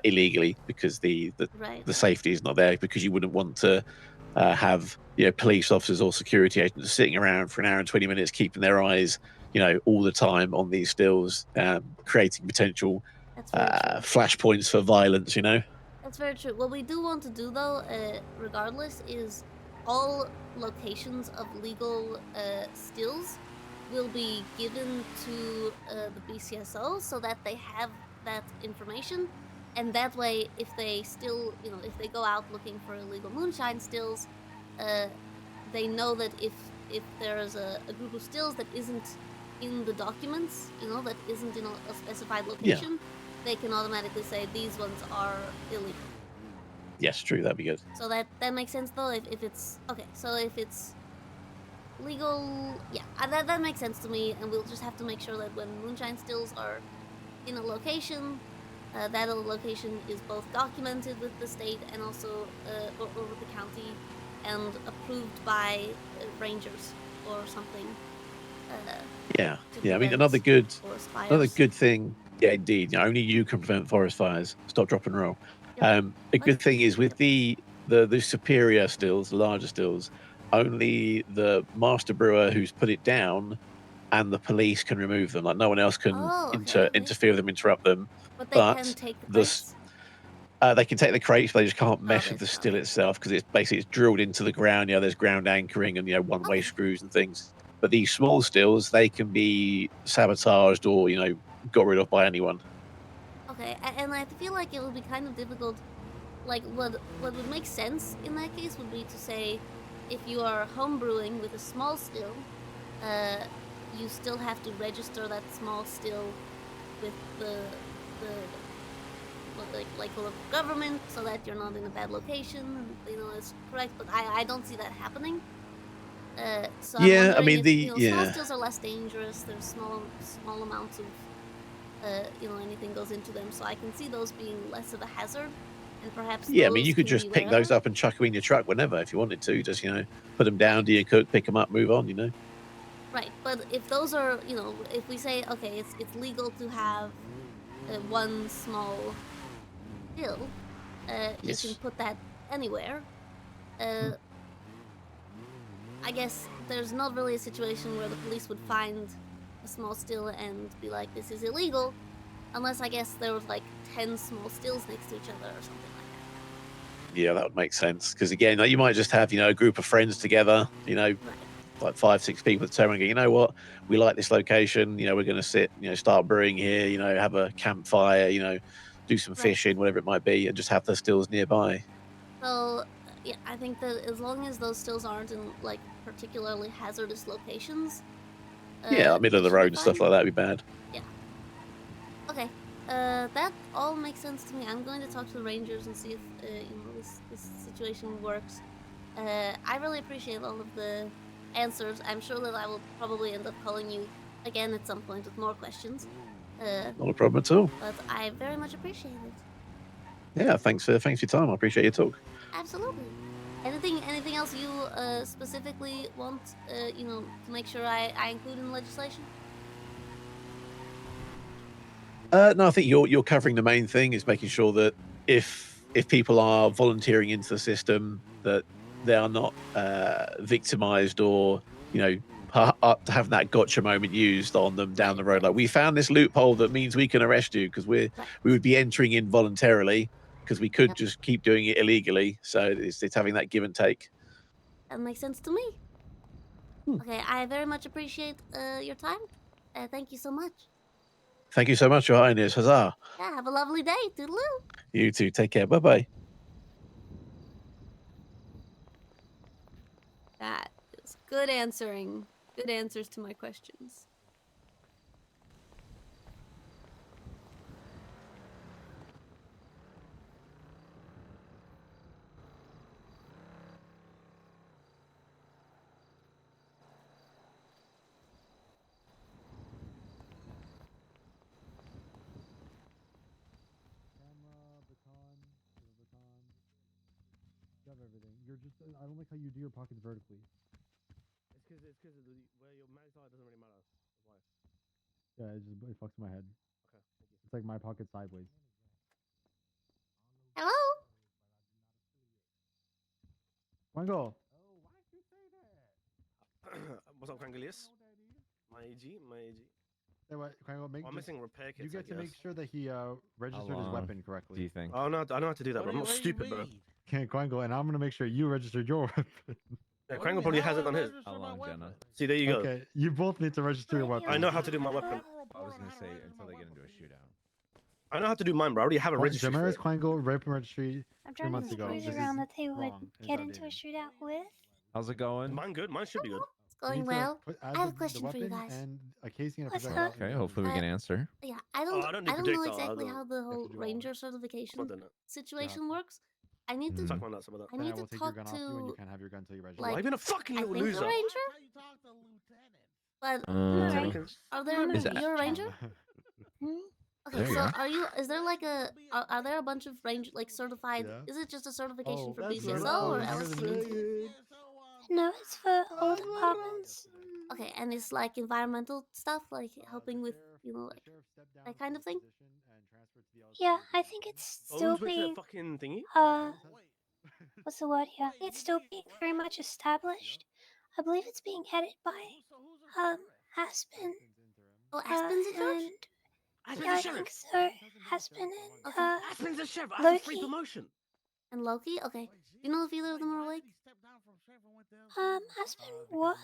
illegally, because the Right. safety is not there, because you wouldn't want to have police officers or security agents sitting around for an hour and 20 minutes keeping their eyes all the time on these stills, creating potential That's very true. flashpoints for violence. That's very true. What we do want to do, though, regardless, is all locations of legal stills will be given to the BCSO so that they have that information. And that way, if they still, if they go out looking for illegal moonshine stills, they know that if there's a group of stills that isn't in the documents, that isn't in a specified location, they can automatically say these ones are illegal. Yes, true. That'd be good. So that makes sense, though. If it's okay, so if it's legal, yeah, that makes sense to me. And we'll just have to make sure that when moonshine stills are in a location, that location is both documented with the state and also or with the county, and approved by rangers or something. Yeah. I mean, another good thing. Yeah, indeed. Only you can prevent forest fires. Stop, drop, and roll. A good thing is with the superior stills, the larger stills, only the master brewer who's put it down and the police can remove them. Like, no one else can interfere with them, interrupt them. But they can take the crates? They can take the crates, but they just can't mess with the still itself, because it's drilled into the ground. There's ground anchoring and one-way screws and things. But these small stills, they can be sabotaged or got rid of by anyone. Okay, and I feel like it would be kind of difficult. Like, what would make sense in that case would be to say, if you are homebrewing with a small still, you still have to register that small still with the government, so that you're not in a bad location. It's correct, but I don't see that happening. So yeah, I mean, small stills are less dangerous. There's small amounts of anything goes into them, so I can see those being less of a hazard, and perhaps. Yeah, I mean, you could just pick those up and chuck them in your truck whenever if you wanted to. Just put them down, do your cook, pick them up, move on. Right, but if those are if we say okay, it's legal to have one small still, you can put that anywhere. I guess there's not really a situation where the police would find a small still and be like, this is illegal, unless I guess there was like 10 small stills next to each other or something like that. Yeah, that would make sense, because again, you might just have a group of friends together, like 5-6 people that turn around and go, you know what, we like this location, we're going to sit, start brewing here, have a campfire, do some fishing, whatever it might be, and just have the stills nearby. So yeah, I think that as long as those stills aren't in like particularly hazardous locations, like middle of the road and stuff like that would be bad. Yeah. Okay. That all makes sense to me. I'm going to talk to the rangers and see if this situation works. I really appreciate all of the answers. I'm sure that I will probably end up calling you again at some point with more questions. Not a problem at all. But I very much appreciate it. Yeah, thanks for your time. I appreciate your talk. Absolutely. Anything else you specifically want to make sure I include in the legislation? No, I think you're covering the main thing, is making sure that if people are volunteering into the system, that they are not victimized or having that gotcha moment used on them down the road. Like, we found this loophole that means we can arrest you, because we would be entering in voluntarily, because we could just keep doing it illegally. So it's having that give and take. That makes sense to me. Okay, I very much appreciate your time. Thank you so much. Thank you so much, Your Highness. Huzzah. Yeah, have a lovely day. Toodaloo. You too. Take care. Bye-bye. That is good answering. Good answers to my questions. Camera, baton, you have a baton. You have everything. You're just. I don't like how you do your pockets vertically. It's because where your mags are doesn't really matter. That's why. Yeah, it fucks my head. Okay, thank you. It's like my pocket sideways. Hello? Quango. What's up, Krangelius? My AG, my AG. Hey, what? Quango, make Oh, I'm just, missing repair kits. you get I to make guess. sure that he registered his long weapon do correctly. you think? Oh no, I know how to do that, bro. I'm not stupid, bro. Okay, Quango, and I'm gonna make sure you registered your weapon. Yeah, Krangle probably has it on his. How long, Jenna? See, there you go. Okay, you both need to register your weapon. I know how to do my weapon. I was gonna say until they get into a shootout. I know how to do mine, bro. I already have a registry. for Jamara's it. Quango weapon registry I'm 3 trying months to ago. think This who's around is that they would wrong. It's get into a outdated. shootout with. How's it going? Mine good. Mine should be good. It's going well. Add I have a the question for you weapon guys. and a casing and a What's projectile. up? Okay, hopefully we can answer. Yeah, I don't I don't know do projectile, exactly I how don't- the whole do all of ranger it. certification I'm not doing that. situation works. I need to Suck my nuts about that. I Then need I will to take your talk gun off you, and you to can't have your gun until you register. like, Why have you been a fucking I little think loser? a ranger. But Alright. are there? Is that- You're a ranger. Hmm? Okay, There you so go. are you? Is there like a? Are there a bunch of range like certified? Yeah. Is it just a certification Oh, for that's BCSO or younger else than community? No, it's for all departments. Okay, and it's like environmental stuff, like helping with like that kind of thing. Yeah, I think it's still Owns with being that fucking thingy. what's the word here? It's still being very much established. I believe it's being headed by Aspen. Oh, Aspen's in charge. And Aspen's yeah, a I sheriff. think so. Aspen and Aspen's a sheriff. That's a free Loki. promotion. And Loki. Okay, do you know if either of them are awake? Aspen was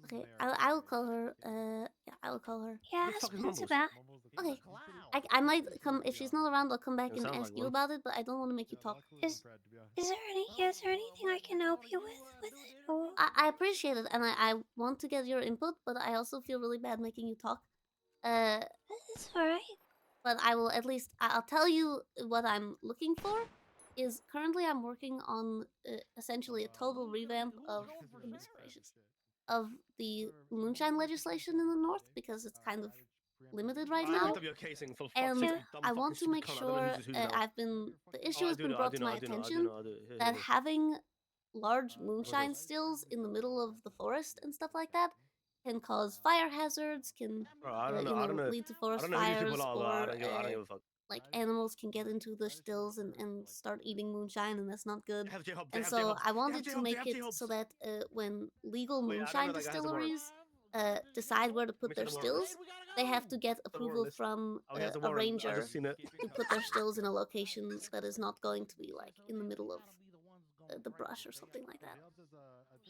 Okay, I will call her. Yeah, I will call her. yeah, Who the fuck is Aspen's Mumbles? about. Okay, I might come if she's not around. I'll come back It and sounds ask like you one. about it, but I don't want to make you talk. Is there anything I can help you with it? Or I appreciate it, and I want to get your input, but I also feel really bad making you talk. it's alright. But I will at least I'll tell you what I'm looking for. Is currently I'm working on essentially a total revamp of goodness gracious, of the moonshine legislation in the north because it's kind of limited right I now. picked up your casing for fuck's And sake, you dumb I fucking want to stupid make cunt. I don't know sure who's who now. I've been the issue Oh, I has do been know, I brought do to know, my I do know, I do attention know, I do. Here, that here. having large moonshine stills in the middle of the forest and stuff like that can cause fire hazards, can Bro, I don't know. I don't know. lead to I forest don't know who these fires, people are. Though. I or don't give a fuck. like animals can get into the stills and start eating moonshine, and that's not good. They have J-Hubs, they And have so J-Hubs, I they wanted have to J-Hubs, make they have it J-Hubs. so that when legal Wait, I don't moonshine know that guy has a warrant. distilleries decide where to put me their check the warrant stills, list. they have to get The warrant approval list. from Oh, he has a a warrant. I ranger just seen it. to put their stills in a location that is not going to be like in the middle of the brush or something like that.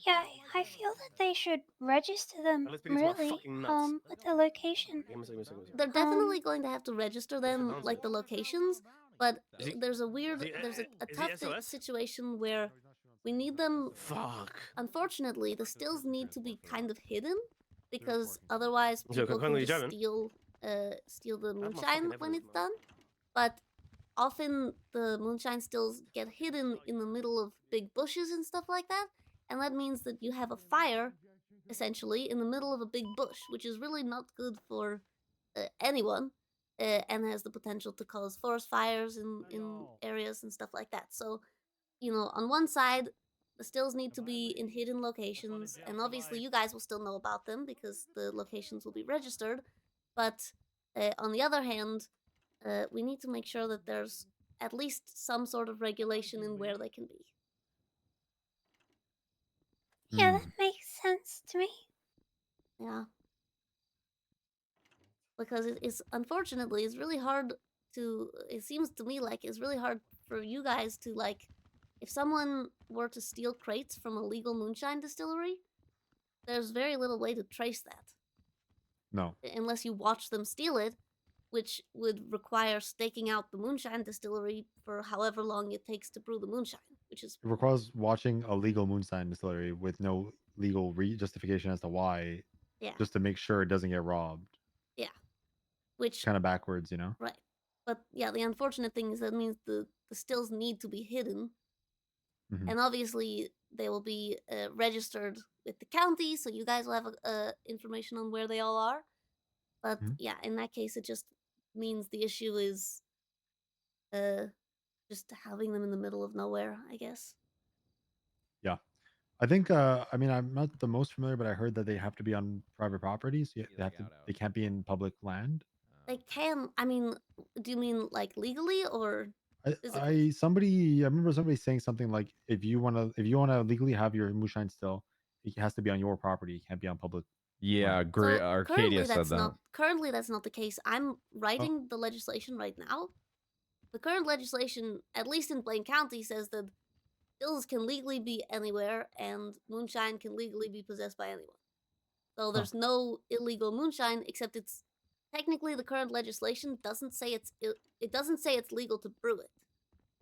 Yeah, I feel that they should register them Let's begin to my really fucking nuts. with the location. Give me a second, give me a second. They're definitely going to have to register them, sounds like good. the locations, but Is he- there's a weird, is he- there's a is he tough SOS? situation where we need them. Fuck. Unfortunately, the stills need to be kind of hidden because otherwise Is it people okay, can you just jamming? steal the my moonshine fucking when evidence, it's man. done. But often the moonshine stills get hidden in the middle of big bushes and stuff like that, and that means that you have a fire essentially in the middle of a big bush, which is really not good for anyone, and has the potential to cause forest fires in areas and stuff like that. So, on one side, the stills need to be in hidden locations, and obviously you guys will still know about them because the locations will be registered. But on the other hand, we need to make sure that there's at least some sort of regulation in where they can be. Yeah, that makes sense to me. Yeah. Because it's unfortunately it's really hard to. It seems to me like it's really hard for you guys to like. If someone were to steal crates from a legal moonshine distillery, there's very little way to trace that. No. Unless you watch them steal it, which would require staking out the moonshine distillery for however long it takes to brew the moonshine. which is It requires watching a legal moonshine distillery with no legal justification as to why, yeah, just to make sure it doesn't get robbed. yeah, which Kind of backwards, you know? right. But yeah, the unfortunate thing is that means the stills need to be hidden, Mhm. and obviously they will be registered with the county, so you guys will have information on where they all are. But Mhm. yeah, in that case, it just means the issue is uh just having them in the middle of nowhere, I guess. Yeah. I think I mean I'm not the most familiar, but I heard that they have to be on private properties. Yeah, Be they like have to out. they can't be in public land. They can. I mean, do you mean like legally or physically? I remember somebody saying something like if you wanna legally have your moonshine still, it has to be on your property. It can't be on public Yeah, land. great. So Arcadia said that. currently that's not the case. I'm Oh, writing the legislation right now. The current legislation, at least in Blaine County, says that stills can legally be anywhere and moonshine can legally be possessed by anyone. So huh. there's no illegal moonshine, except it's technically the current legislation doesn't say it doesn't say it's legal to brew it,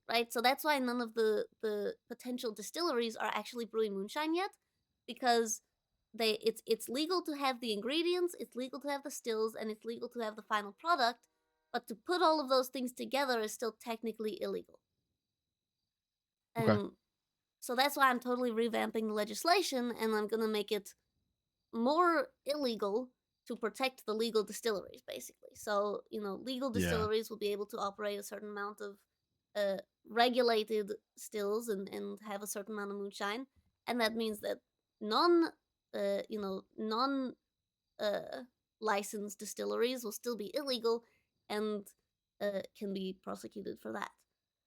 right? So that's why none of the potential distilleries are actually brewing moonshine yet, because it's legal to have the ingredients, it's legal to have the stills, and it's legal to have the final product, but to put all of those things together is still technically illegal. Okay. And so that's why I'm totally revamping the legislation, and I'm gonna make it more illegal to protect the legal distilleries, basically. So, legal Yeah. distilleries will be able to operate a certain amount of regulated stills and have a certain amount of moonshine. And that means that non, non licensed distilleries will still be illegal and can be prosecuted for that.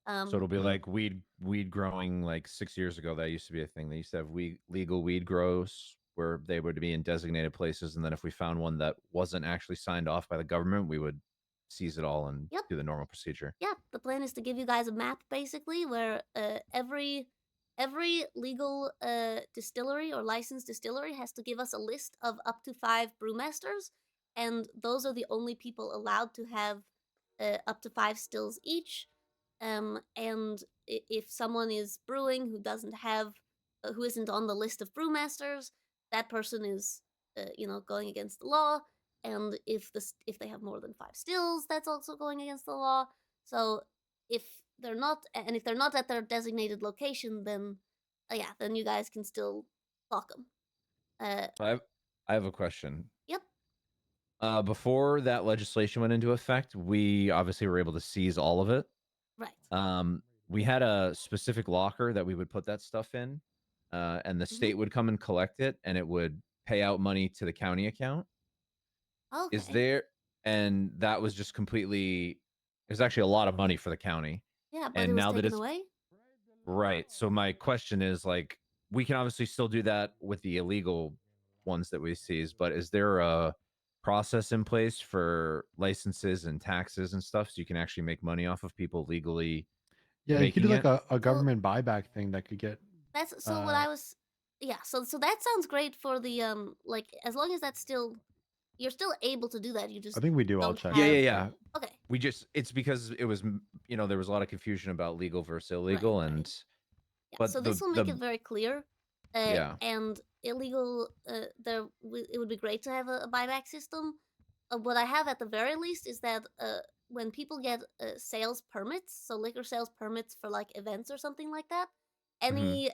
So it'll be Mhm. like weed growing like 6 years ago. That used to be a thing. They used to have legal weed grows where they would be in designated places, and then if we found one that wasn't actually signed off by the government, we would seize it all and Yep. do the normal procedure. Yeah, the plan is to give you guys a map basically where every legal distillery or licensed distillery has to give us a list of up to 5 brewmasters, and those are the only people allowed to have up to 5 stills each. And if someone is brewing who doesn't have who isn't on the list of brewmasters, that person is going against the law. And if they have more than 5 stills, that's also going against the law. So if they're not at their designated location, then then you guys can still block them. I have a question. Yep. Before that legislation went into effect, we obviously were able to seize all of it. Right. We had a specific locker that we would put that stuff in, and the state would come and collect it, and it would pay out money to the county account. Okay. Is there, and that was just completely, it was actually a lot of money for the county. Yeah, but And it was now that taken it's away. right. So my question is like, we can obviously still do that with the illegal ones that we seize, but is there a process in place for licenses and taxes and stuff so you can actually make money off of people legally Yeah, you could do making like it? a government buyback thing that could get That's so what I was. Yeah, so that sounds great for the like as long as that's still you're still able to do that. You just I think we do. I'll don't check. Yeah, have. yeah. Okay. We just, it's because it was, there was a lot of confusion about legal versus illegal, Right. and Yeah, but so this will make the it very clear. yeah. And illegal. It would be great to have a buyback system. What I have at the very least is that when people get sales permits, so liquor sales permits for like events or something like that, any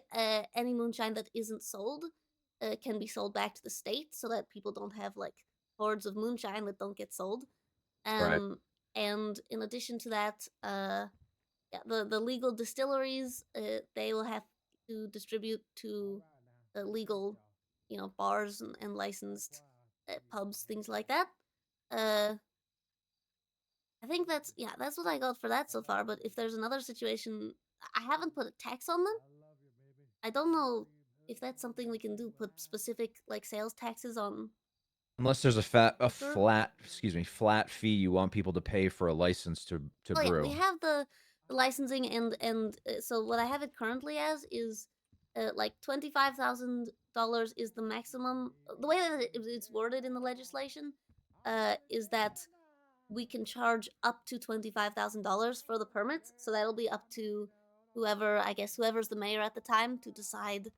moonshine that isn't sold can be sold back to the state, so that people don't have like hordes of moonshine that don't get sold. Right. And in addition to that, yeah, the legal distilleries, they will have to distribute to the legal, bars and licensed pubs, things like that. Uh, I think that's what I got for that so far. But if there's another situation, I haven't put a tax on them. I don't know if that's something we can do. Put specific like sales taxes on. Unless there's a flat fee you want people to pay for a license to Oh yeah, brew. we have the licensing and so what I have it currently as is like $25,000 is the maximum. The way that it's worded in the legislation is that we can charge up to $25,000 for the permits, so that'll be up to whoever's the mayor at the time to decide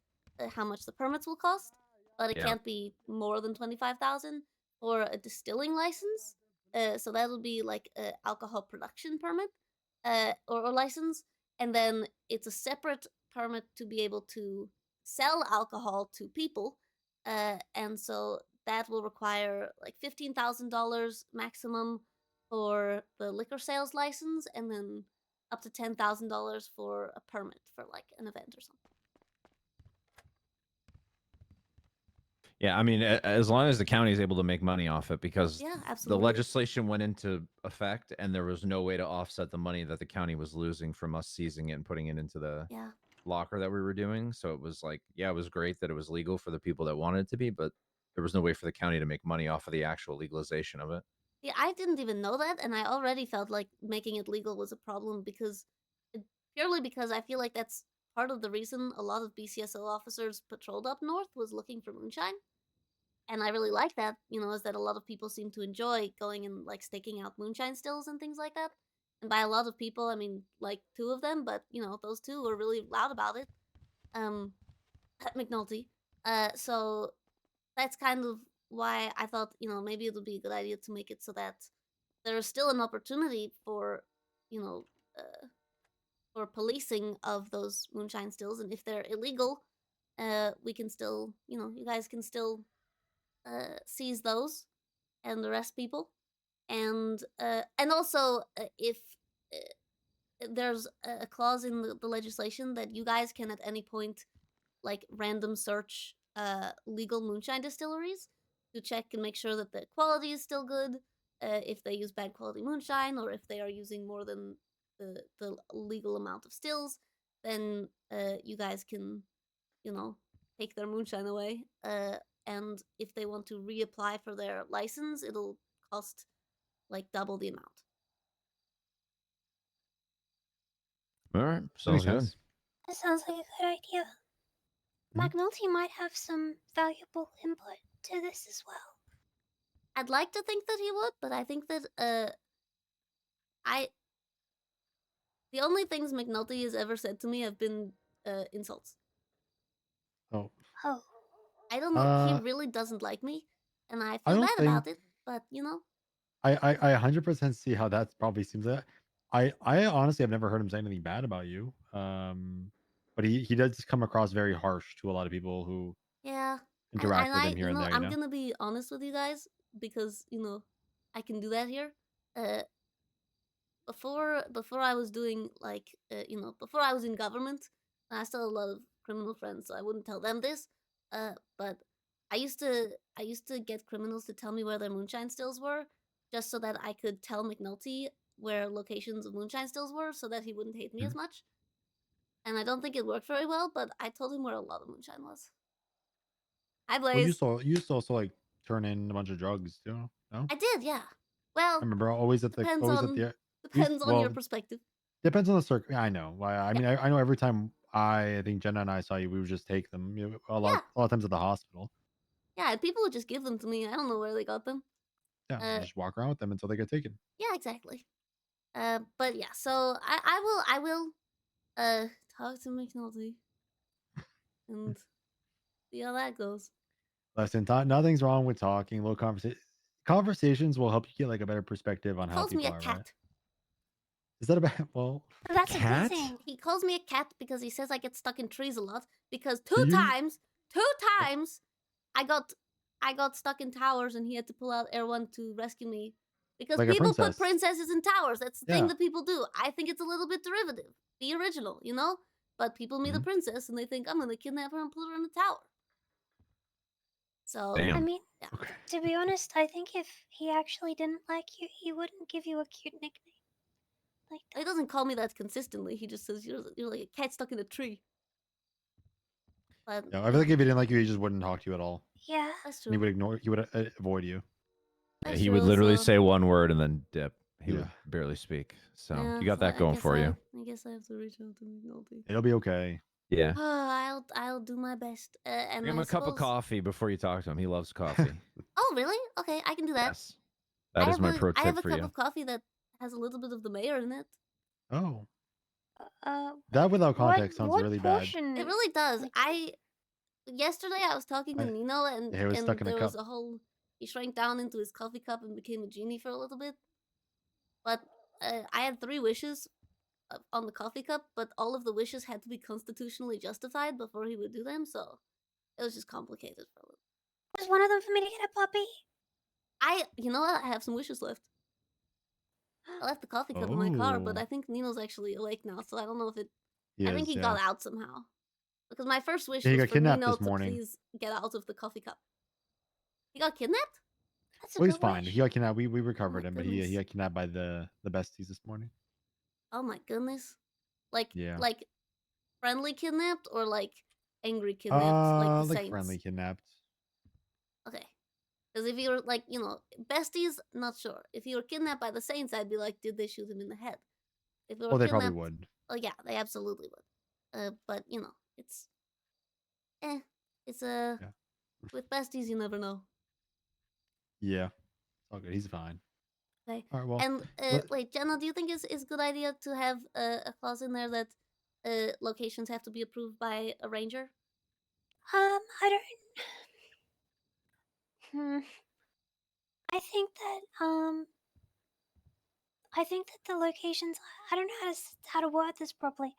how much the permits will cost. But it Yeah. can't be more than 25,000 for a distilling license. So that'll be like an alcohol production permit or license, and then it's a separate permit to be able to sell alcohol to people, and so that will require like $15,000 maximum for the liquor sales license, and then up to $10,000 for a permit for like an event or something. Yeah, I mean, as long as the county is able to make money off it, because Yeah, the absolutely. legislation went into effect and there was no way to offset the money that the county was losing from us seizing it and putting it into the Yeah. locker that we were doing. So it was like, yeah, it was great that it was legal for the people that wanted it to be, but there was no way for the county to make money off of the actual legalization of it. Yeah, I didn't even know that, and I already felt like making it legal was a problem purely because I feel like that's part of the reason a lot of BCSO officers patrolled up north was looking for moonshine. And I really like that, is that a lot of people seem to enjoy going and like staking out moonshine stills and things like that. And by a lot of people, I mean like 2 of them, but those 2 were really loud about it. At McNulty. So that's kind of why I thought, maybe it would be a good idea to make it so that there is still an opportunity for, for policing of those moonshine stills, and if they're illegal, we can still, you guys can still seize those and arrest people, and also if there's a clause in the legislation that you guys can at any point like random search legal moonshine distilleries to check and make sure that the quality is still good, if they use bad quality moonshine or if they are using more than the legal amount of stills, then you guys can take their moonshine away, and if they want to reapply for their license, it'll cost like double the amount. All right, That sounds makes good. sense. That sounds like a good idea. McNulty might have some valuable input to this as well. I'd like to think that he would, but I think that the only things McNulty has ever said to me have been insults. Oh. Oh. I don't know. He really doesn't like me, and I feel don't bad think- about it. But I 100% see how that probably seems like. I honestly have never heard him say anything bad about you. But he does come across very harsh to a lot of people who yeah. interact And with I, him here and there. I'm gonna be honest with you guys because I can do that here. Before I was doing like before I was in government, I still had a lot of criminal friends, so I wouldn't tell them this. But I used to get criminals to tell me where their moonshine stills were, just so that I could tell McNulty where locations of moonshine stills were, so that he wouldn't hate me as much. And I don't think it worked very well, but I told him where a lot of moonshine was. Hi, Blaze. Well, you used to also like turn in a bunch of drugs too. No, I did, yeah. Well, I remember always at the depends on your perspective. Depends on the circle. Yeah, I know. I mean, I know every time I think Jenna and I saw you, we would just take them. A lot of times at the hospital. Yeah, and people would just give them to me. I don't know where they got them. Yeah, you just walk around with them until they get taken. Yeah, exactly. But yeah, so I will talk to McNulty and see how that goes. Listen, nothing's wrong with talking. Little conversations will help you get like a better perspective on how Calls me people a are. cat. Right? Is that a bad? Well, that's a good thing. He calls me a cat because he says I get stuck in trees a lot. Because Do two you? times, I got stuck in towers and he had to pull out Air One to rescue me. Because Like a people put princess. princesses in towers. That's the thing Yeah. that people do. I think it's a little bit derivative. The original, But people meet a princess and they think, I'm gonna kidnap her and put her in a tower. So Damn. I mean, to be honest, I think if he actually didn't like you, he wouldn't give you a cute nickname. Like that. He doesn't call me that consistently. He just says you're like a cat stuck in a tree. But No, I feel like if he didn't like you, he just wouldn't talk to you at all. Yeah. that's And he true. would ignore. He would avoid you. Yeah, That's he would true, literally so- say one word and then dip. He would Yeah. barely speak. So Yeah, you got so that I going guess for you. I guess I have to reach out to McNulty. It'll be okay. Yeah. I'll do my best. And Give him I a cup of suppose- coffee before you talk to him. He loves coffee. Oh, really? Okay, I can do that. Yes. That is my pro I have tip a for cup you. of coffee that has a little bit of the mayor in it. Oh. That without context sounds what really bad. portion? It really does. Like- Yesterday I was talking to Nino and It was stuck in a there was cup. a whole he shrank down into his coffee cup and became a genie for a little bit. But I had 3 wishes on the coffee cup, but all of the wishes had to be constitutionally justified before he would do them, so it was just complicated for a little. Was one of them for me to get a puppy? You know what? I have some wishes left. I left the coffee cup in my car, but Oh. I think Nino's actually awake now, so I don't know if it. He I think is, he yeah. got out somehow. Because my first wish Yeah, he was got for kidnapped Nino this to morning. please get out of the coffee cup. He got kidnapped? That's a Well, he's good fine. wish. He got kidnapped. We recovered my him, but he goodness. got kidnapped by the besties this morning. Oh my goodness. Like Yeah. like friendly kidnapped or like angry kidnapped like the Like Saints? friendly kidnapped. Okay. Because if you were like, besties, not sure. If you were kidnapped by the Saints, I'd be like, did they shoot him in the head? If they were Well, they kidnapped, probably would. oh yeah, they absolutely would. But it's it's Yeah. with besties you never know. Yeah. It's all good. He's fine. Okay. All right. Well, And let- wait, Jenna, do you think it's a good idea to have a clause in there that locations have to be approved by a ranger? I don't. I think that the locations. I don't know how to word this properly.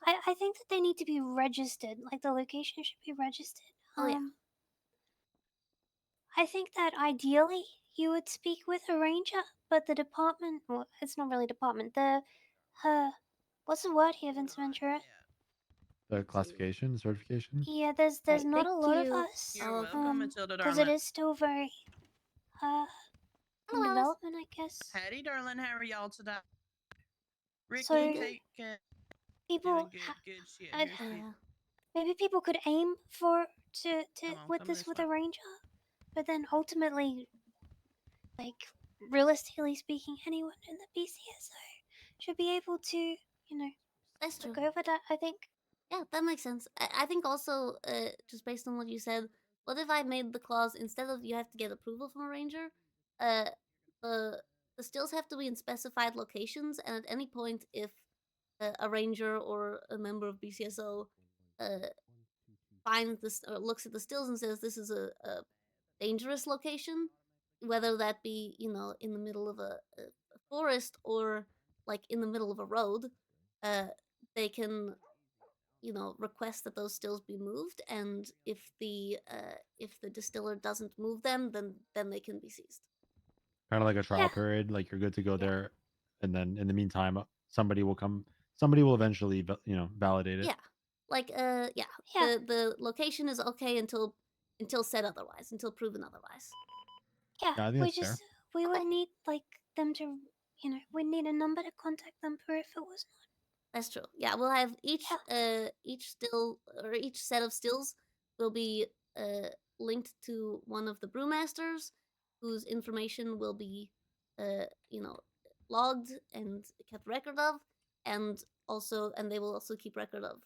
I think that they need to be registered. Like the location should be registered. Oh yeah. I think that ideally you would speak with a ranger, but the department. Well, it's not really department. What's the word here, Vince Ventura? the classification, certification. Yeah, there's Right, not a thank lot of you. us. You're welcome, Matilda, because it darling. is still very in Hello, Alice. development, I guess. Howdy, darling. How are y'all today? Ricky, So- Kate, People, doing good shit. I'd- Here's Pete. maybe people could aim for to Come on, with come this this with way. a ranger, but then ultimately, like realistically speaking, anyone in the BCSO should be able to, That's true. go over that. I think. Yeah, that makes sense. I think also, just based on what you said, what if I made the clause instead of you have to get approval from a ranger, the stills have to be in specified locations, and at any point, if a ranger or a member of BCSO finds this or looks at the stills and says this is a dangerous location, whether that be in the middle of a forest or like in the middle of a road, they can request that those stills be moved, and if the distiller doesn't move them, then they can be seized. Kind of like a trial period. Like you're good to go there, and then in the meantime, somebody will come. Somebody will eventually, validate it. Yeah, like the location is okay until said otherwise, until proven otherwise. Yeah, Yeah, I think we that's fair. just we would need like them to, we need a number to contact them for if it was not. That's true. Yeah, we'll have each still or each set of stills will be linked to one of the brewmasters, whose information will be logged and kept record of, and they will also keep record of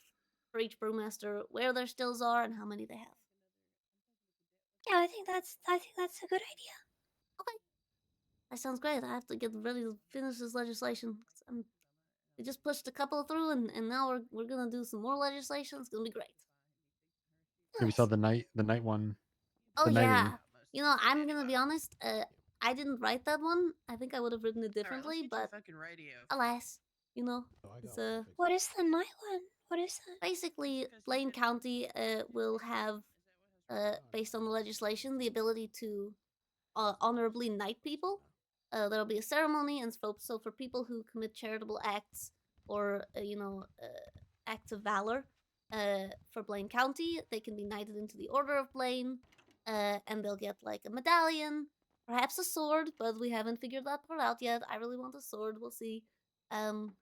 for each brewmaster where their stills are and how many they have. Yeah, I think that's a good idea. Okay, that sounds great. I have to get ready to finish this legislation. We just pushed a couple through, and now we're gonna do some more legislation. It's gonna be great. Yeah, we saw the night one. Oh the night yeah. one. I'm gonna be honest. I didn't write that one. I think I would have written it differently, but alas, it's What is the night one? What is that? basically Blaine County will have, based on the legislation, the ability to honorably knight people. There'll be a ceremony, and so for people who commit charitable acts or acts of valor for Blaine County, they can be knighted into the Order of Blaine, and they'll get like a medallion, perhaps a sword, but we haven't figured that part out yet. I really want a sword. We'll see. And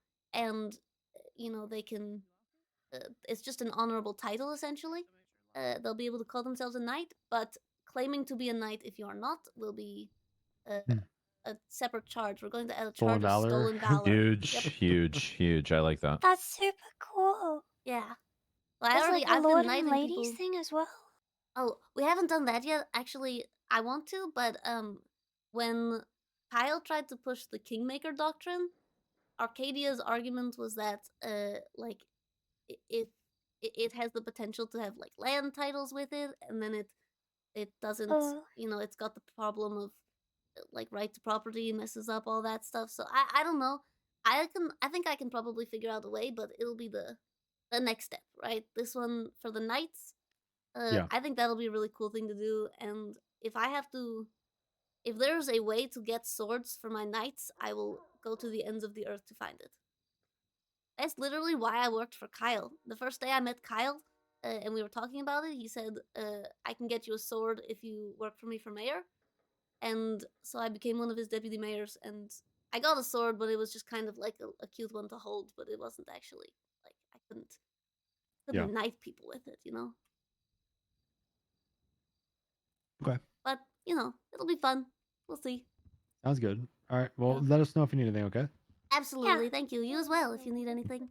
they can. It's just an honorable title essentially. They'll be able to call themselves a knight, but claiming to be a knight if you are not will be a separate charge. We're going to add a Stolen charge of valor. stolen valor. Huge, Yep. huge. I like that. That's super cool. Yeah. Well, There's like a I've Lord been and knighting Ladies people. thing as well. Oh, we haven't done that yet. Actually, I want to, but when Kyle tried to push the Kingmaker doctrine, Arcadia's argument was that like it has the potential to have like land titles with it, and then it doesn't. You know, it's got the problem of like right to property messes up all that stuff. So I don't know. I think I can probably figure out a way, but it'll be the next step, right? This one for the knights. Yeah. I think that'll be a really cool thing to do. And if there's a way to get swords for my knights, I will go to the ends of the earth to find it. That's literally why I worked for Kyle. The first day I met Kyle, and we were talking about it, he said, I can get you a sword if you work for me for mayor. And so I became one of his deputy mayors, and I got a sword, but it was just kind of like a cute one to hold, but it wasn't actually, like, I couldn't Yeah. knife people with it, you know? Okay. But, you know, it'll be fun. We'll see. Sounds good. All right. Well, let us know if you need anything, okay? Absolutely. Thank you. You as well, if you need anything.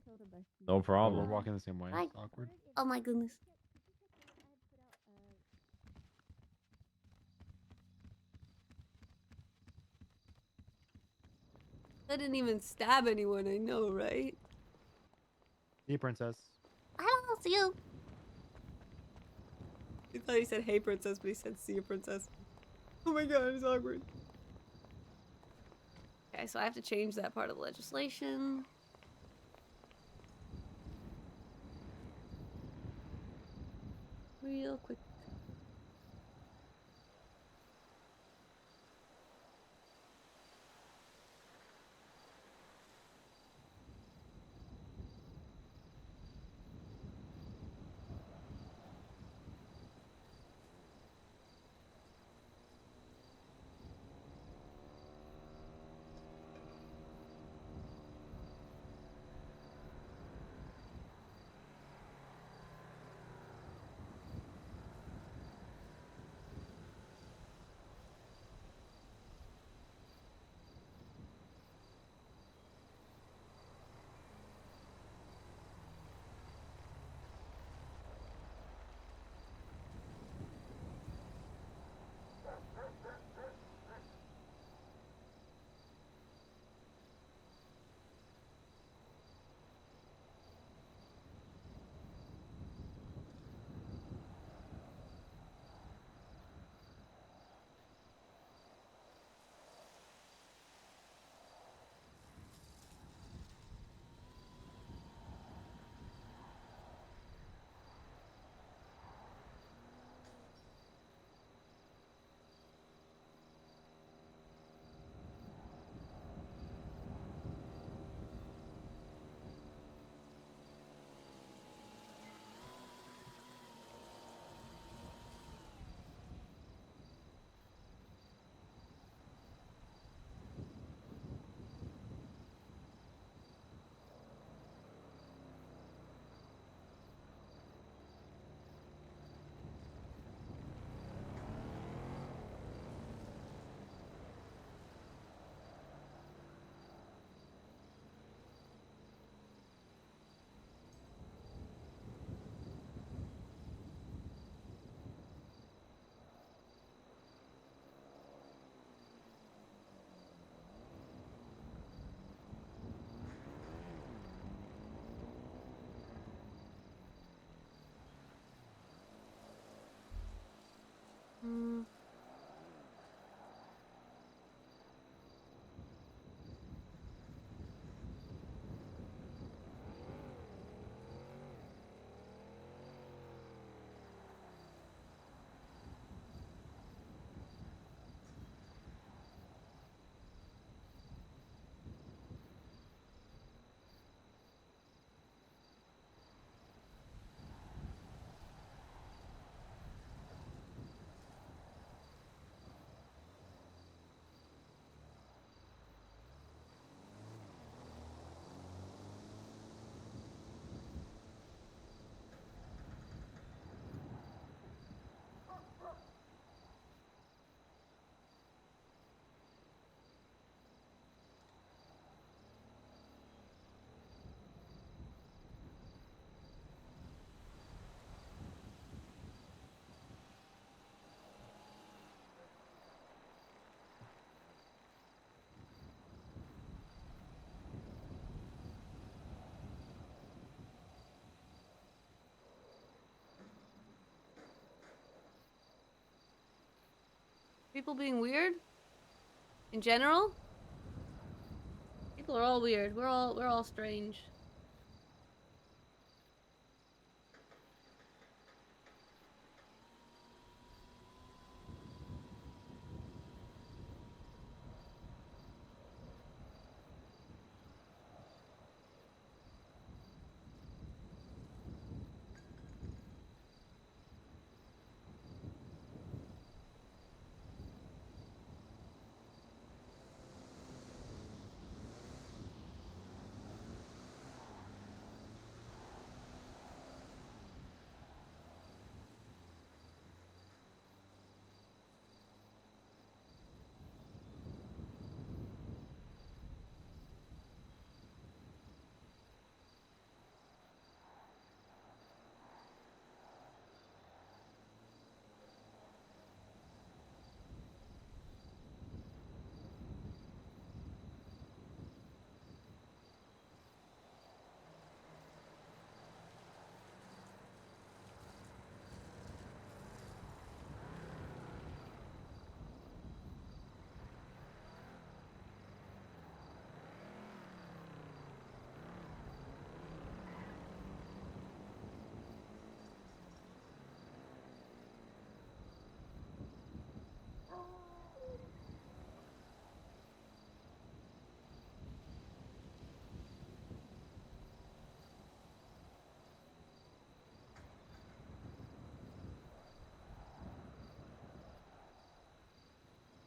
No We're problem. walking the same way. Right. It's awkward. Oh my goodness. I didn't even stab anyone, I know, right? Hey, princess. Hello, see you. I thought he said hey princess, but he said see you princess. Oh my god, it's awkward. Okay, so I have to change that part of the legislation. Real quick. People being weird? In general? People are all weird. We're all strange.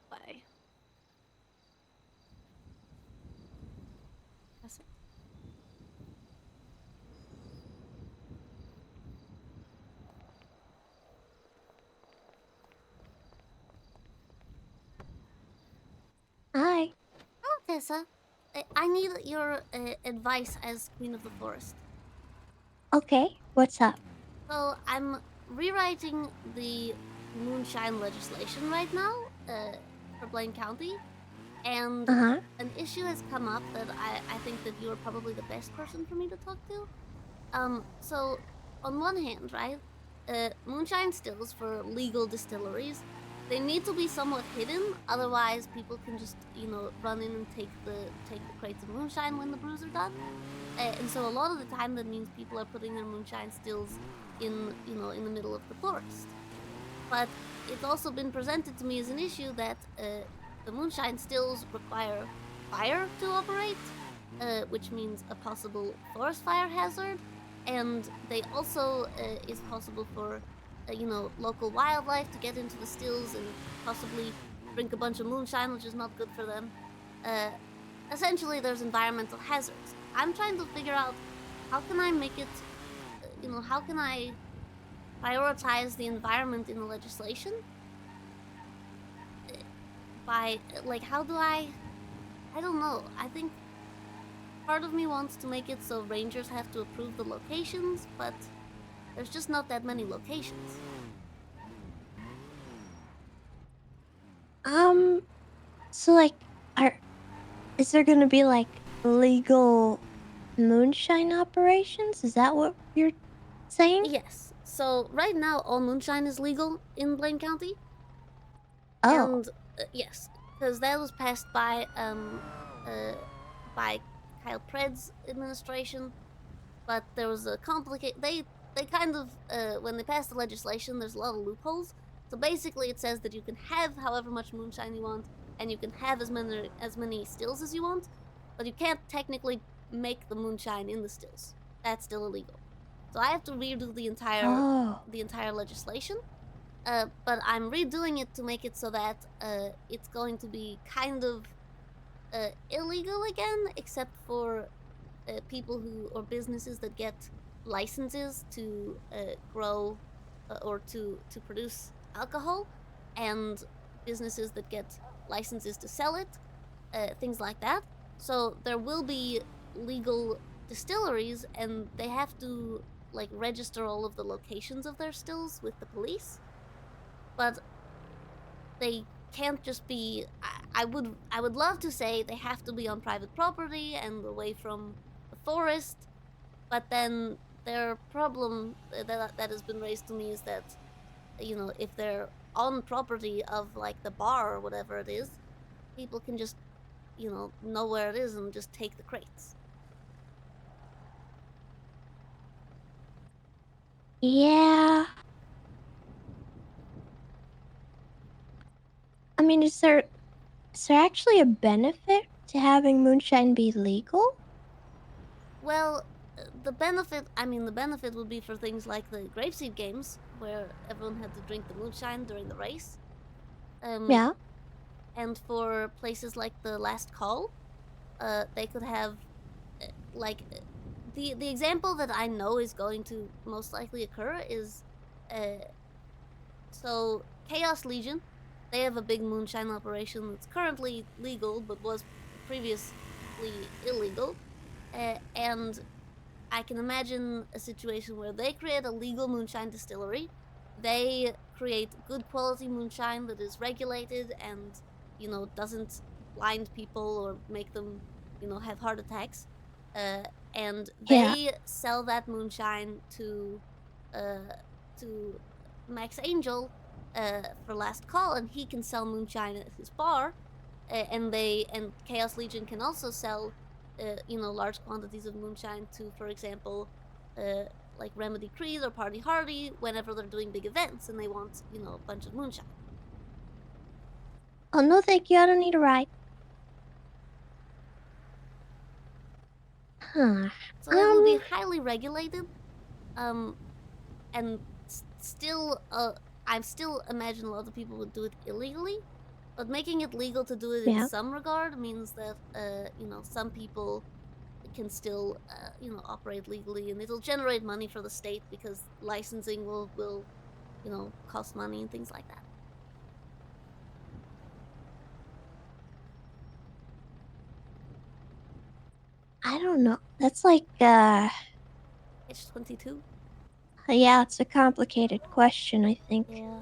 Play. That's it. Hi. Oh, Tessa. I need your advice as Queen of the Forest. Okay, what's up? So I'm rewriting the moonshine legislation right now for Blaine County, and Uh-huh. an issue has come up that I think that you are probably the best person for me to talk to. So on one hand, right, moonshine stills for legal distilleries, they need to be somewhat hidden, otherwise people can just, run in and take the crates of moonshine when the brews are done. And so a lot of the time that means people are putting their moonshine stills in the middle of the forest. But it's also been presented to me as an issue that the moonshine stills require fire to operate, which means a possible forest fire hazard, and they also is possible for local wildlife to get into the stills and possibly drink a bunch of moonshine, which is not good for them. Essentially, there's environmental hazards. I'm trying to figure out how can I make it, how can I prioritize the environment in the legislation by, how do I don't know. I think part of me wants to make it so rangers have to approve the locations, but there's just not that many locations. So is there gonna be legal moonshine operations? Is that what you're saying? Yes. So right now, all moonshine is legal in Blaine County. Oh. And yes, because that was passed by Kyle Pred's administration, but there was a they kind of when they passed the legislation, there's a lot of loopholes. So basically, it says that you can have however much moonshine you want, and you can have as many stills as you want, but you can't technically make the moonshine in the stills. That's still illegal. So I have to redo the entire legislation. But I'm redoing it to make it so that it's going to be kind of illegal again, except for people or businesses that get licenses to grow or to produce alcohol, and businesses that get licenses to sell it, things like that. So there will be legal distilleries, and they have to register all of the locations of their stills with the police. But they can't just be. I would love to say they have to be on private property and away from the forest, but then their problem that has been raised to me is that if they're on property of like the bar or whatever it is, people can just, know where it is and just take the crates. Yeah. I mean, is there actually a benefit to having moonshine be legal? Well, the benefit would be for things like the grapeseed games, where everyone had to drink the moonshine during the race. Yeah. And for places like the Last Call, they could have, the example that I know is going to most likely occur is, so Chaos Legion, they have a big moonshine operation that's currently legal but was previously illegal, and I can imagine a situation where they create a legal moonshine distillery. They create good quality moonshine that is regulated and, doesn't blind people or make them, have heart attacks. And they sell that moonshine to Max Angel for Last Call, and he can sell moonshine at his bar. And Chaos Legion can also sell large quantities of moonshine to, for example, like Remedy Creed or Party Hardy whenever they're doing big events and they want, a bunch of moonshine. Oh, no thank you, I don't need a ride. Huh. So it will be highly regulated, and still, I still imagine a lot of people would do it illegally, but making it legal to do it in some regard means that, some people can still, operate legally, and it'll generate money for the state because licensing will, cost money and things like that. I don't know. That's like, It's 22. Yeah, it's a complicated question, I think. Yeah.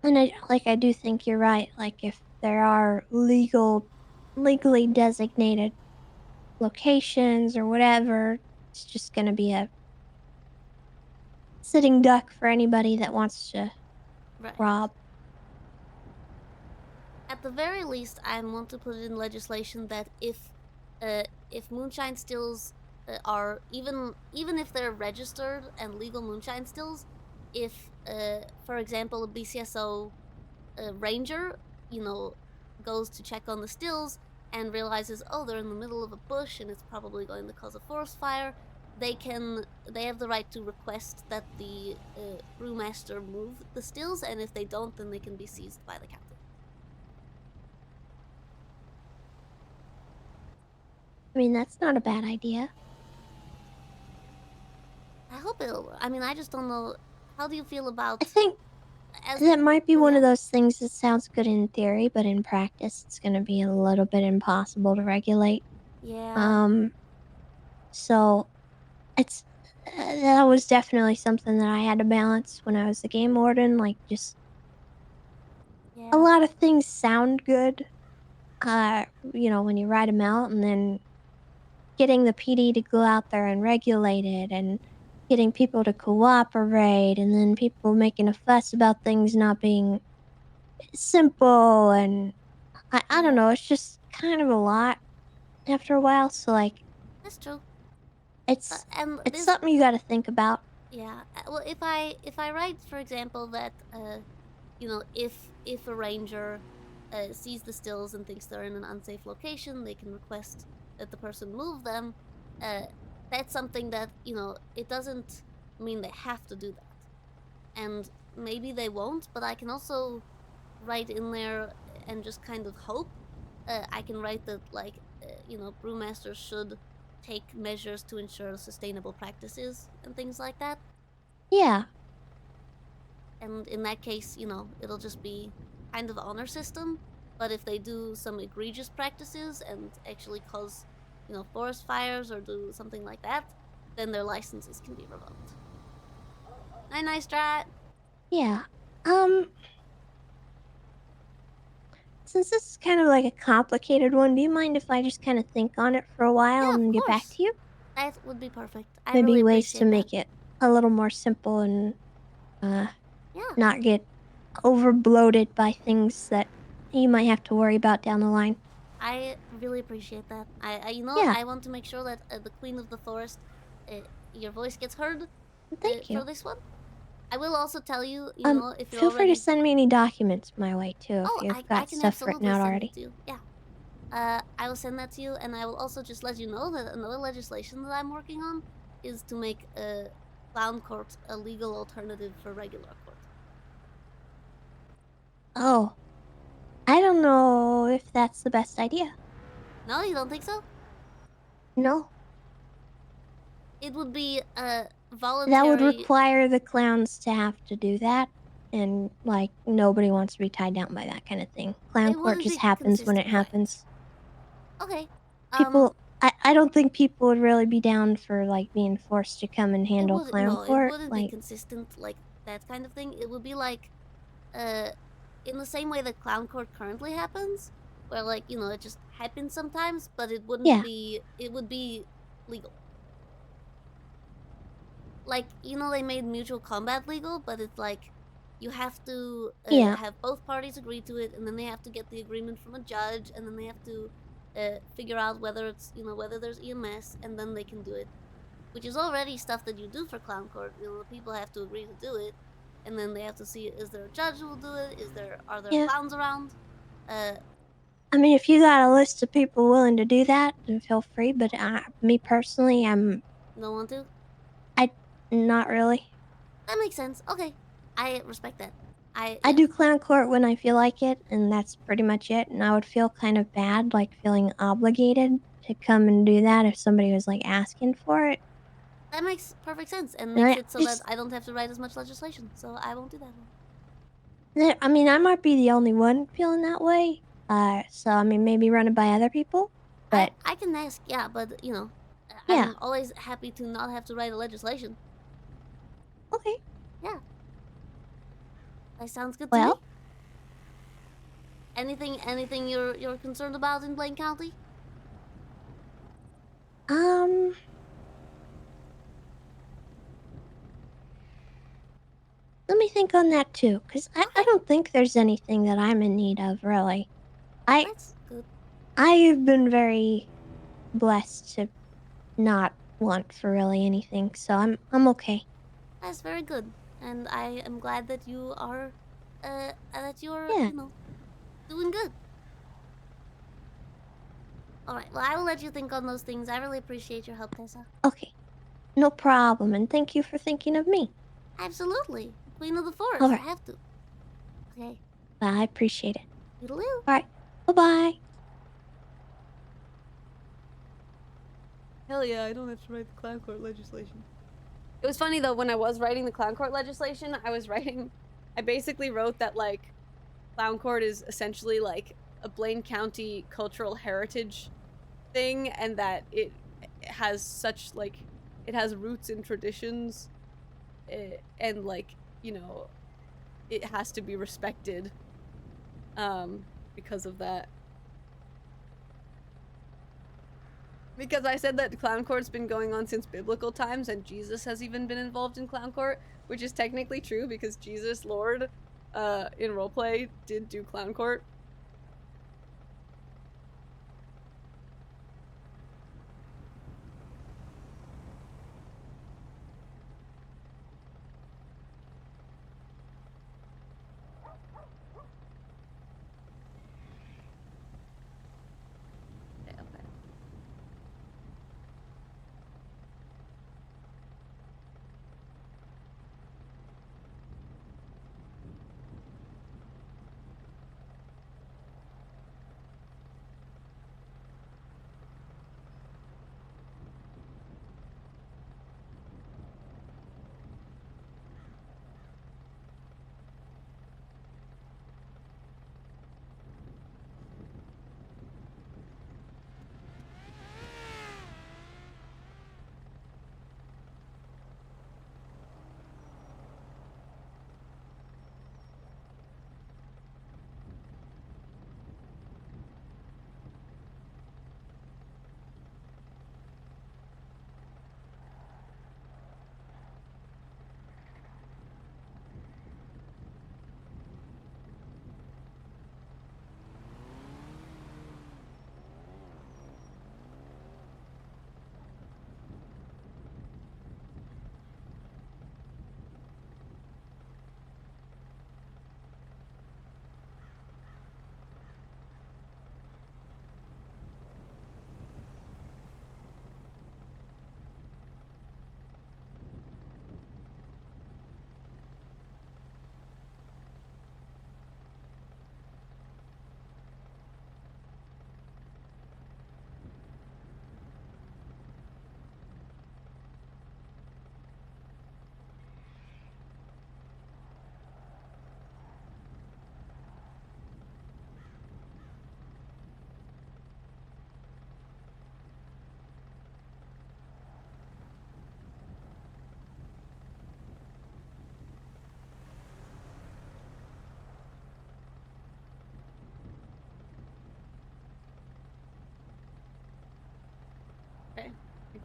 And I do think you're right. Like, if there are legally designated locations or whatever, it's just gonna be a sitting duck for anybody that wants to rob. At the very least, I want to put in legislation that if moonshine stills are even if they're registered and legal moonshine stills, if for example a BCSO ranger, goes to check on the stills and realizes, oh, they're in the middle of a bush and it's probably going to cause a forest fire, they have the right to request that the brewmaster move the stills, and if they don't, then they can be seized by the county. I mean, that's not a bad idea. I hope it'll. I mean, I just don't know. How do you feel about? I think that might be one of those things that sounds good in theory, but in practice, it's going to be a little bit impossible to regulate. Yeah. So it's that was definitely something that I had to balance when I was the game warden. Like, just a lot of things sound good, when you write them out, and then getting the PD to go out there and regulate it, and getting people to cooperate, and then people making a fuss about things not being simple, and I don't know, it's just kind of a lot after a while, so, like, That's true. it's something you gotta think about. Yeah. Well, if I write, for example, that if a ranger sees the stills and thinks they're in an unsafe location, they can request that the person move them. That's something that, it doesn't mean they have to do that, and maybe they won't. But I can also write in there and just kind of hope. I can write that, like, brewmasters should take measures to ensure sustainable practices and things like that. Yeah. And in that case, it'll just be kind of honor system. But if they do some egregious practices and actually cause, forest fires or do something like that, then their licenses can be revoked. Nice try. Yeah. Since this is kind of like a complicated one, do you mind if I just kind of think on it for a while and then get back to you? That would be perfect. I Maybe really ways to appreciate make it a little more simple and Yeah. not get overbloated by things that you might have to worry about down the line. I really appreciate that. You know, Yeah. I want to make sure that the Queen of the Forest, your voice gets heard. Thank you. For this one. I will also tell you, if you're Feel free already. to send me any documents my way too if Oh, you've I got can stuff written absolutely out send already. it to you. Yeah. I will send that to you, and I will also just let you know that another legislation that I'm working on is to make clown court a legal alternative for regular court. Oh. I don't know if that's the best idea. No, you don't think so? No. It would be voluntary. That would require the clowns to have to do that. And, like, nobody wants to be tied down by that kind of thing. Clown It court wouldn't just be happens when it consistent, right. happens. Okay. People, I don't think people would really be down for, like, being forced to come and handle clown It court. wouldn't be consistent like that kind of thing. It would be like, in the same way that clown court currently happens, where like it just happens sometimes, but it wouldn't Yeah. be. It would be legal. Like they made mutual combat legal, but it's like you have to Yeah. have both parties agree to it, and then they have to get the agreement from a judge, and then they have to figure out whether it's whether there's EMS, and then they can do it. Which is already stuff that you do for clown court. The people have to agree to do it, and then they have to see is there a judge who will do it? Are there Yeah. clowns around? I mean, if you got a list of people willing to do that, then feel free. But me personally, Don't want to. Not really. That makes sense. Okay, I respect that. I do clown court when I feel like it, and that's pretty much it. And I would feel kind of bad, like feeling obligated to come and do that if somebody was like asking for it. That makes perfect sense, and And makes I it so just- that I don't have to write as much legislation. So I won't do that one. I mean, I might be the only one feeling that way. So I mean, maybe run it by other people. But I can ask, yeah, but Yeah. I'm always happy to not have to write a legislation. Okay. Yeah. That sounds good to me. Well- Anything you're concerned about in Blaine County? Let me think on that too, because I don't think there's anything that I'm in need of, really. That's good. I've been very blessed to not want for really anything, so I'm okay. That's very good, and I am glad that you are, Yeah. doing good. All right. Well, I will let you think on those things. I really appreciate your help, Tessa. Okay. No problem, and thank you for thinking of me. Absolutely, Queen of the Forest. All right. I have to. Okay. I appreciate it. Toodaloo. All right. Bye-bye. Hell yeah, I don't have to write the clown court legislation. It was funny though, when I was writing the clown court legislation, I basically wrote that like clown court is essentially like a Blaine County cultural heritage thing, and that it has such like, it has roots and traditions, and like, it has to be respected because of that. Because I said that clown court's been going on since biblical times, and Jesus has even been involved in clown court, which is technically true because Jesus, Lord, in roleplay, did do clown court. Okay.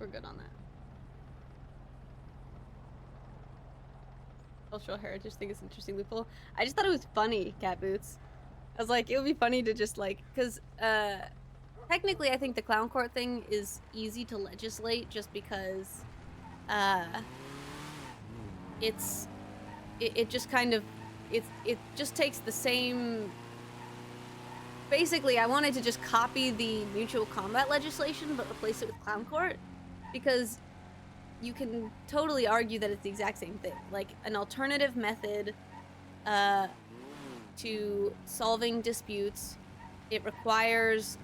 we're good on that. Cultural heritage thing is interesting loophole. I just thought it was funny, Cat Boots. I was like, it would be funny to just like, cause technically I think the clown court thing is easy to legislate just because it just kind of it just takes the same. Basically, I wanted to just copy the mutual combat legislation but replace it with clown court, because you can totally argue that it's the exact same thing, like an alternative method to solving disputes. It requires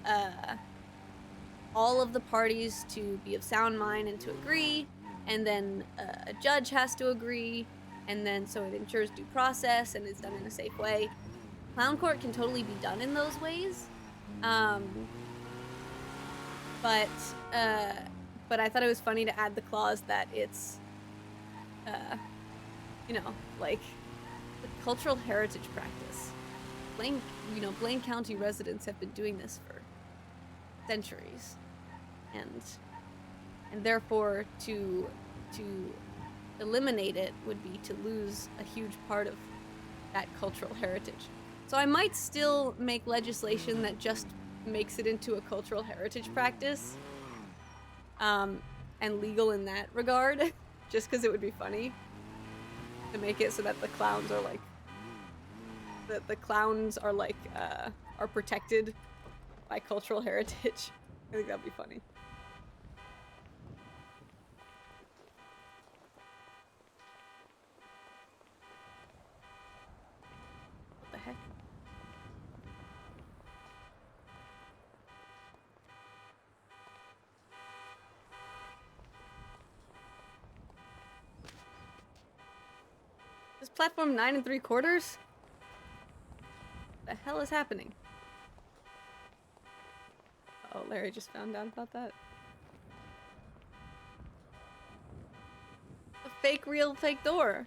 all of the parties to be of sound mind and to agree, and then a judge has to agree, and then so it ensures due process and is done in a safe way. Clown court can totally be done in those ways, but I thought it was funny to add the clause that it's, you know, like the cultural heritage practice. Blaine County residents have been doing this for centuries, and therefore to eliminate it would be to lose a huge part of that cultural heritage. So I might still make legislation that just makes it into a cultural heritage practice, and legal in that regard, just because it would be funny to make it so that the clowns are like, are protected by cultural heritage. I think that'd be funny. What the heck? This platform 9 3/4? The hell is happening? Oh, Larry just found out about that. A fake door.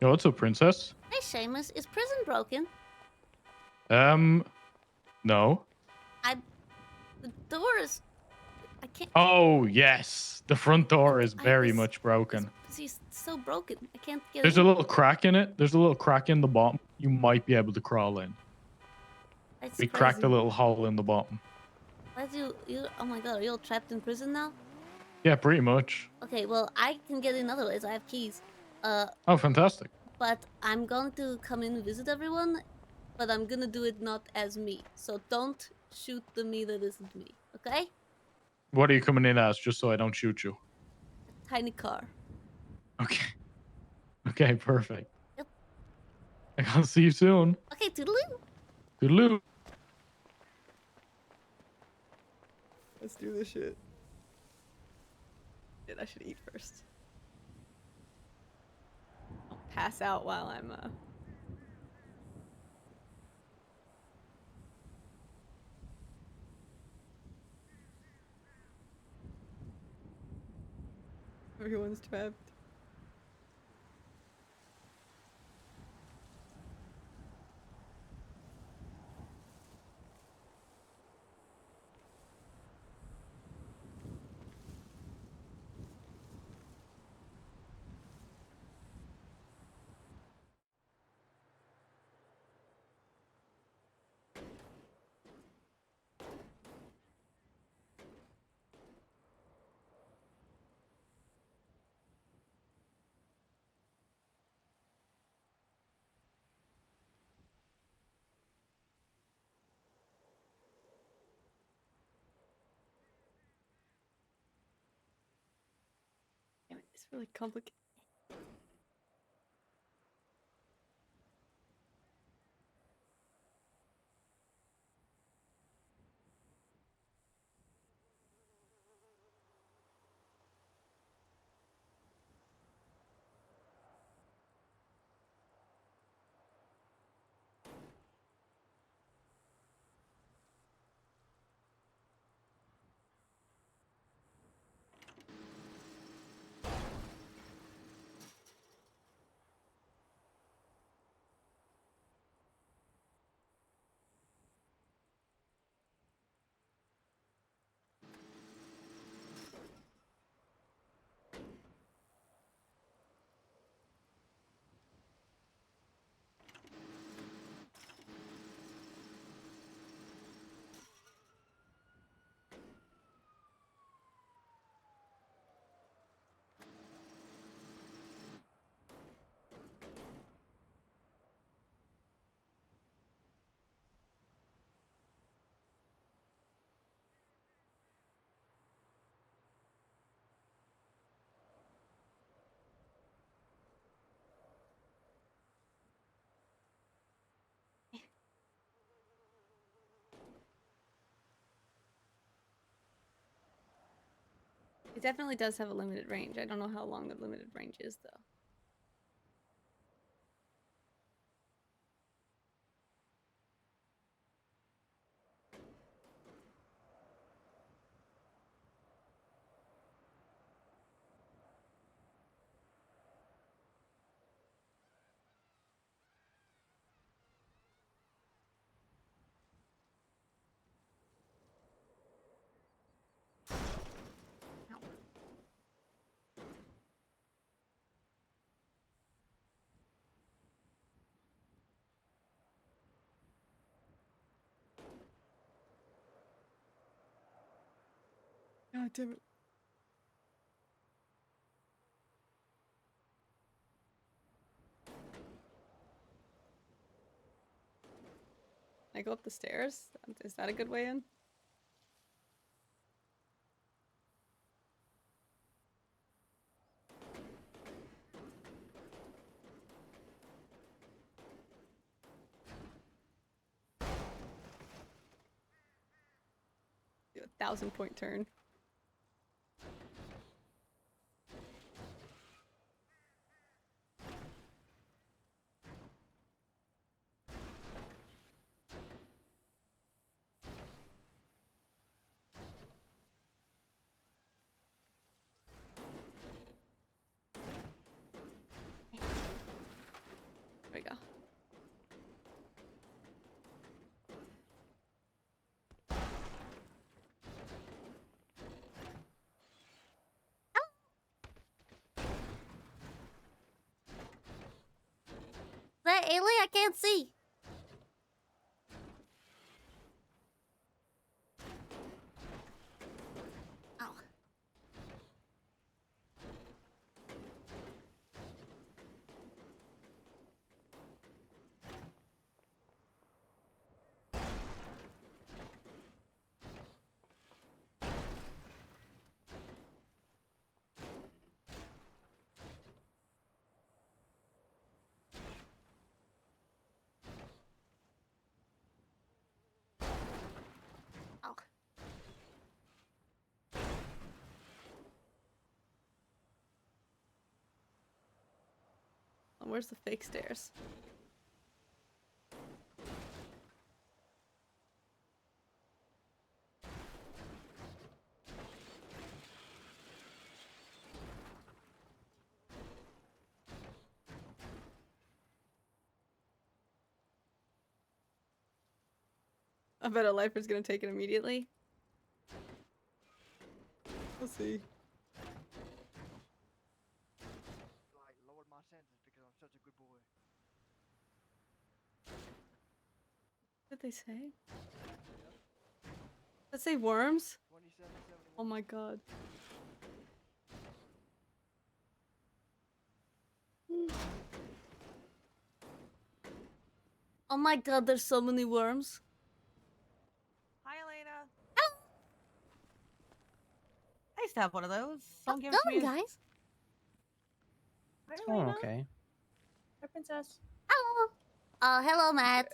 Yo, what's up, princess? Hey, Seamus, is prison broken? No. The door is... I can't... Oh, yes. The front door is very much broken. It's so broken. I can't get There's in. a little crack in it. There's a little crack in the bottom. You might be able to crawl in. That's We crazy. cracked a little hole in the bottom. Why do you... Oh my god, are you all trapped in prison now? Yeah, pretty much. Okay, well, I can get in other ways. I have keys. Oh, fantastic. But I'm going to come in and visit everyone, but I'm gonna do it not as me. So don't shoot the me that isn't me, okay? What are you coming in as, just so I don't shoot you? A tiny car. Okay. Okay, perfect. Yep. I'll see you soon. Okay, toodaloo. Toodaloo. Let's do this shit. Shit, I should eat first. I'll pass out while I'm Everyone's trapped. Damn it, it's really complicated. It definitely does have a limited range. I don't know how long the limited range is, though. God damn it. Can I go up the stairs? Is that a good way in? Do a 1,000-point turn. There we go. Is that Ailey? I can't see. Ow. Ow. Oh, where's the fake stairs? I bet a lifer's gonna take it immediately. We'll see. Like, lowered my sentence because I'm such a good boy. What did they say? Did they say worms? 2771. Oh my god. Oh my god, there's so many worms. Hi, Elena. I used to have one of those. How's Don't it give it to going, me. guys? Hi, Oh, Elena. okay. Hi, princess. Hello. Hello, Matt.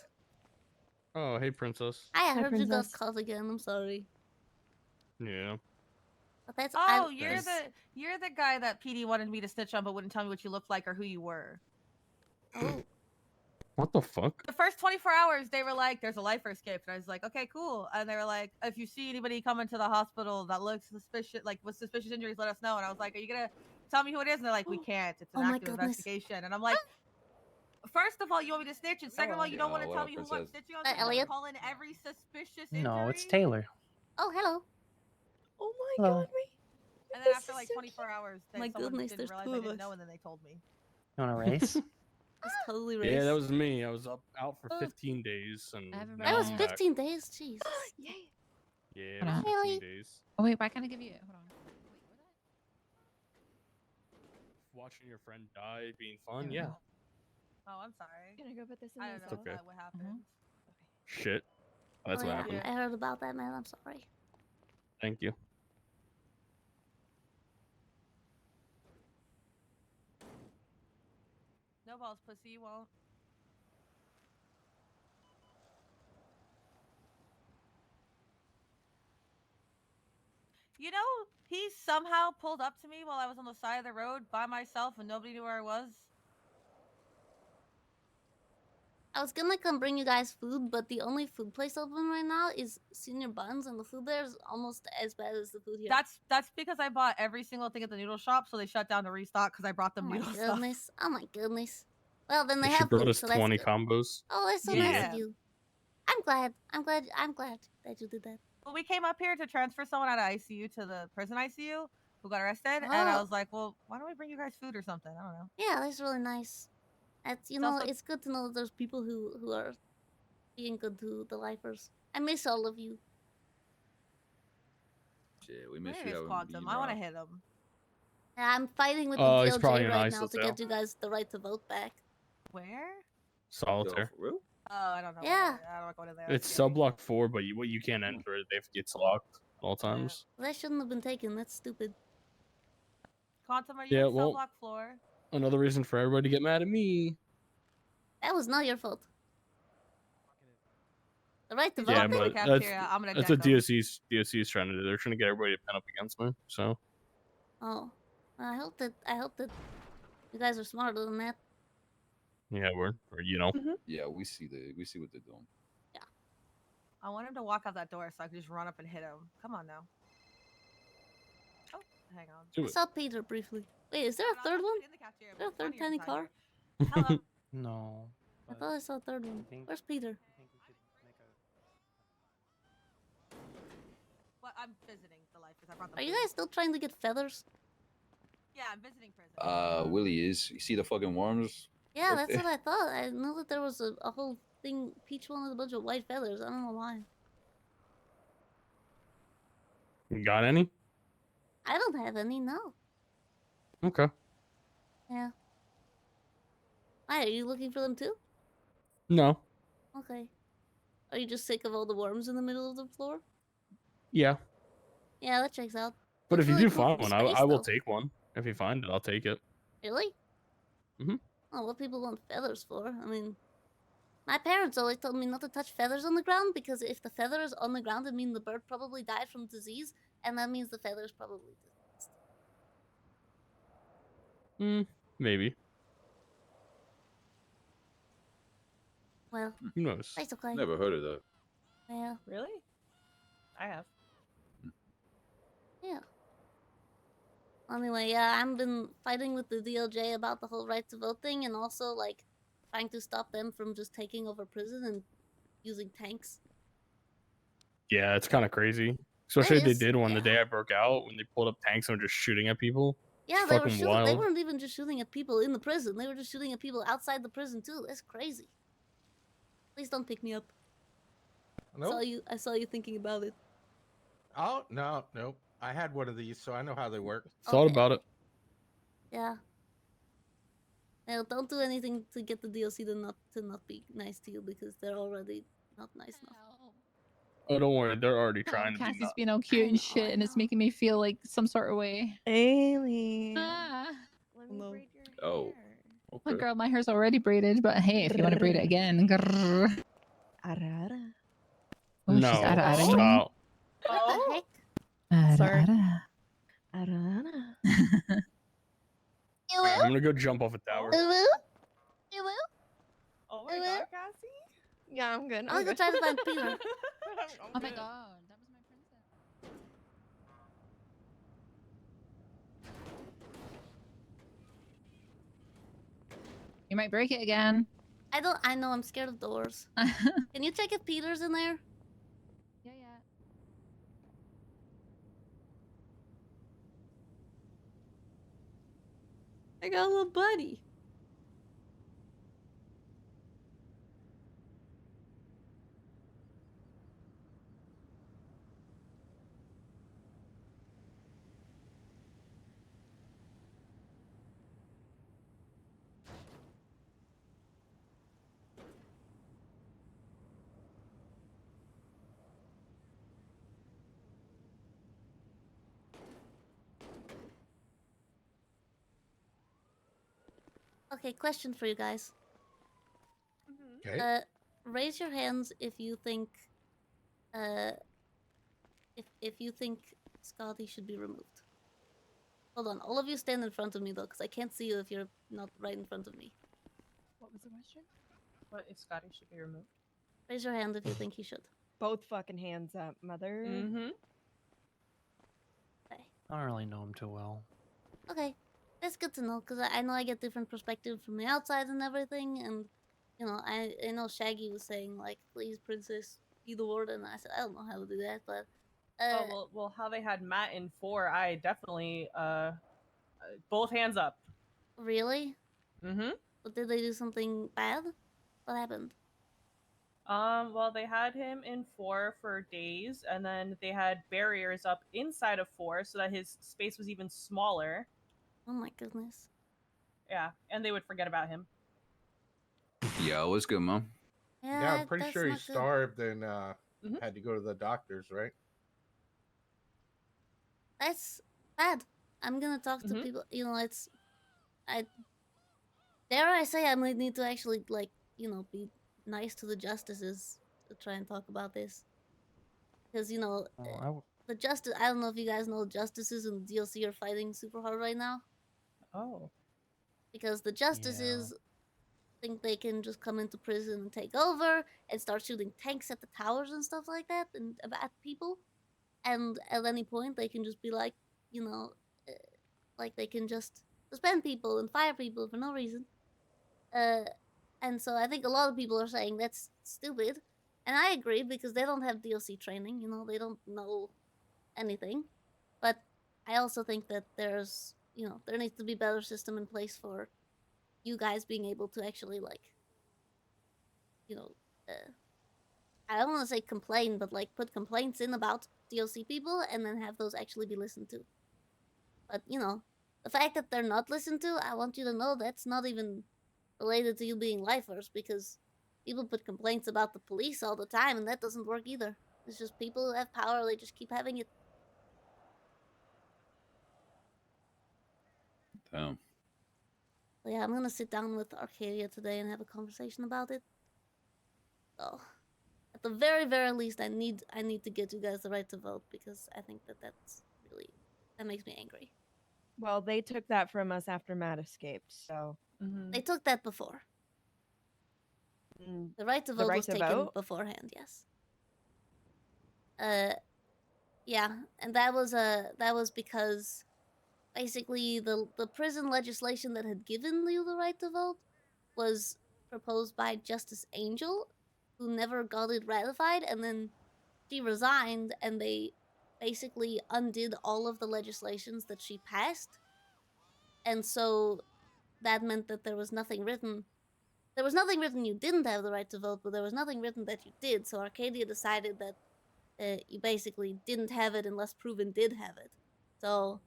Oh, hey, princess. I Hi, heard you guys princess. calls again. I'm sorry. Yeah. But that's Oh, you're the guy that PD wanted me to snitch on, but wouldn't tell me what you looked like or who you were. Oh. What the fuck? The first 24 hours, they were like, "There's a lifer escaped," and I was like, "Okay, cool." And they were like, "If you see anybody coming to the hospital that looks suspicious, like with suspicious injuries, let us know." And I was like, "Are you gonna tell me who it is?" And they're like, "We can't. It's an Oh my active goodness. investigation." And I'm like, first of all, you want me to snitch, and second of all, you don't want to what tell up, me who I'm princess? snitching on. So you Elliot? call in every suspicious injury. No, it's Taylor. Oh, hello. Oh my Hello. god, wait. And then This after is like so 24 hours, then My someone goodness, didn't there's realize two I of didn't us. know, and then they told me. You want a race? It's totally Yeah, race. that was me. I was out for Oh. 15 days, and I have a now That was I'm Yeah. back. 15 days. Jeez. Yay. Yeah, it Hold was on. 15 Really? days. Oh wait, why can't I give you? Hold on. Wait, what was that? Watching your friend die being fun, There we yeah. go. Oh, I'm sorry. Gonna go put this in I this don't know It's okay. what happened. Shit. That's Oh, what yeah. happened. I heard about that, man. I'm sorry. Thank you. No balls, pussy. You won't. You know, He somehow pulled up to me while I was on the side of the road by myself and nobody knew where I was. I was gonna come bring you guys food, but the only food place open right now is Senior Buns, and the food there is almost as bad as the food here. That's because I bought every single thing at the noodle shop, so they shut down to restock because I brought them Oh my noodle stuff. goodness. Oh my goodness. Well, then they She have brought food, us so that's 20 good. combos. Oh, that's so nice of you. I'm glad that you did that. Well, we came up here to transfer someone out of ICU to the prison ICU who got arrested, and I Oh. was like, well, why don't we bring you guys food or something? I don't know. Yeah, that's really nice. That's It's also- it's good to know that there's people who are being good to the lifers. I miss all of you. Shit, we miss Where you. is having Quantum? been I want to robbed. hit him. I'm fighting with the Oh, he's probably DOJ in right now ISO to get you guys the right to vote back. Where? Solitaire. For real? Oh, I don't know. Yeah. I don't go to there. It's sub block 4, but you can't enter it if it gets locked at all times. That shouldn't have been taken. That's stupid. Quantum, are you Yeah, on cell well- block floor? Another reason for everybody to get mad at me. That was not your fault. The right to vote. Yeah, in the but cafeteria, I'm gonna that's deck what 'em. DOC's trying to do. They're trying to get everybody to pen up against me. So Oh, I hope that you guys are smarter than that. yeah, or you know. Yeah, we see what they're doing. I want him to walk out that door so I can just run up and hit him. Come on now. Oh, hang on. Do I it. saw Peter briefly. Wait, is there a third one? In the cafeteria, Is there a but it's third funnier tiny beside car? her. Hello. No. I thought I saw a third one. Where's Peter? Well, I'm visiting the lifers. I brought them Are you food. guys still trying to get feathers? Yeah, I'm visiting prison. Willie is. You see the fucking worms? Yeah, right that's there? what I thought. I know that there was a whole thing. Peach wanted a bunch of white feathers. I don't know why. You got any? I don't have any. No. Okay. Yeah. Why, are you looking for them too? No. Okay. Are you just sick of all the worms in the middle of the floor? Yeah. Yeah, that checks out. But Looks if you really do cool find from one, I space, will though. take one. If you find it, I'll take it. Really? Mhm. Oh, what people want feathers for? I mean, my parents always told me not to touch feathers on the ground because if the feather is on the ground, it means the bird probably died from disease, and that means the feather is probably diseased. Maybe. Well, Who knows? that's okay. Never heard of that. Yeah. Really? I have. Yeah. Anyway, yeah, I've been fighting with the DOJ about the whole right to vote thing, and also like trying to stop them from just taking over prison and using tanks. Yeah, it's kind of crazy. Especially if they is, did one the day I broke out when they pulled up tanks and were just shooting at people. Yeah, It's they were fucking shooting. They wild. weren't even just shooting at people in the prison. They were just shooting at people outside the prison too. That's crazy. Please don't pick me up. Nope. I saw you thinking about it. Oh no, nope. I had one of these, so I know how they work. Thought Okay. about it. Yeah. Well, don't do anything to get the DLC to not be nice to you because they're already not nice enough. Oh, don't worry. They're already Oh, trying to be Cassie's nuts. being all cute and shit, and it's making me feel like some sort of way. Alien. Ah. Let me braid your Oh. Oh, girl, my hair's already braided, but hey, if you want to braid it again. grrr. Arara. Oh, she's No, ara ara. stop. What the heck? Ara Sorry. ara. Arara. I'm gonna go jump off a tower. Hello? Oh my god, Cassie? Yeah, I'm good. I'll go try to find Peter. I'm Oh my good. god, that was my princess. You might break it again. I know I'm scared of doors. Can you check if Peter's in there? Yeah, yeah. I got a little buddy. Okay, question for you guys. Okay. Raise your hands if you think, if you think Scotty should be removed. Hold on, all of you stand in front of me though, because I can't see you if you're not right in front of me. What was the question? What if Scotty should be removed? Raise your hand if you think he should. Both fucking hands up, mother. Mm-hmm. Okay. I don't really know him too well. Okay, that's good to know, because I know I get different perspective from the outside and everything, and, you know, I know Shaggy was saying, like, please, princess, be the warden, and I said, I don't know how to do that, but... well, how they had Matt in 4, I definitely, both hands up. Really? Mm-hmm. But did they do something bad? What happened? Well, they had him in 4 for days, and then they had barriers up inside of 4 so that his space was even smaller. Oh my goodness. Yeah, and they would forget about him. Yo, what's good, Mom? Yeah, I'm pretty that's sure he not good. starved and had to go to the doctors, right? That's bad. I'm gonna talk to people, you know, dare I say I might need to actually, like, you know, be nice to the justices to try and talk about this. Because, you know, the justice, I don't know if you guys know, justices and the DLC are fighting super hard right now. Oh. Because the justices think they can just come into prison and take over and start shooting tanks at the towers and stuff like that and at people. And at any point, they can just be like, you know, like they can just suspend people and fire people for no reason. And so I think a lot of people are saying that's stupid. And I agree because they don't have DLC training, you know, they don't know anything. But I also think that there's, you know, there needs to be better system in place for you guys being able to actually, like, you know, I don't want to say complain, but like put complaints in about DLC people and then have those actually be listened to. But, you know, the fact that they're not listened to, I want you to know that's not even related to you being lifers, because people put complaints about the police all the time and that doesn't work either. It's just people who have power, they just keep having it. Damn. So yeah, I'm gonna sit down with Arcadia today and have a conversation about it. So, at the very, very least, I need to get you guys the right to vote, because I think that's really, that makes me angry. Well, they took that from us after Matt escaped, so. They took that before. The right to The vote right was to taken vote? beforehand, yes. Yeah, and that was because basically the prison legislation that had given you the right to vote was proposed by Justice Angel, who never got it ratified, and then she resigned, and they basically undid all of the legislations that she passed. And so that meant that there was nothing written. There was nothing written you didn't have the right to vote, but there was nothing written that you did. So Arcadia decided that you basically didn't have it unless proven did have it. So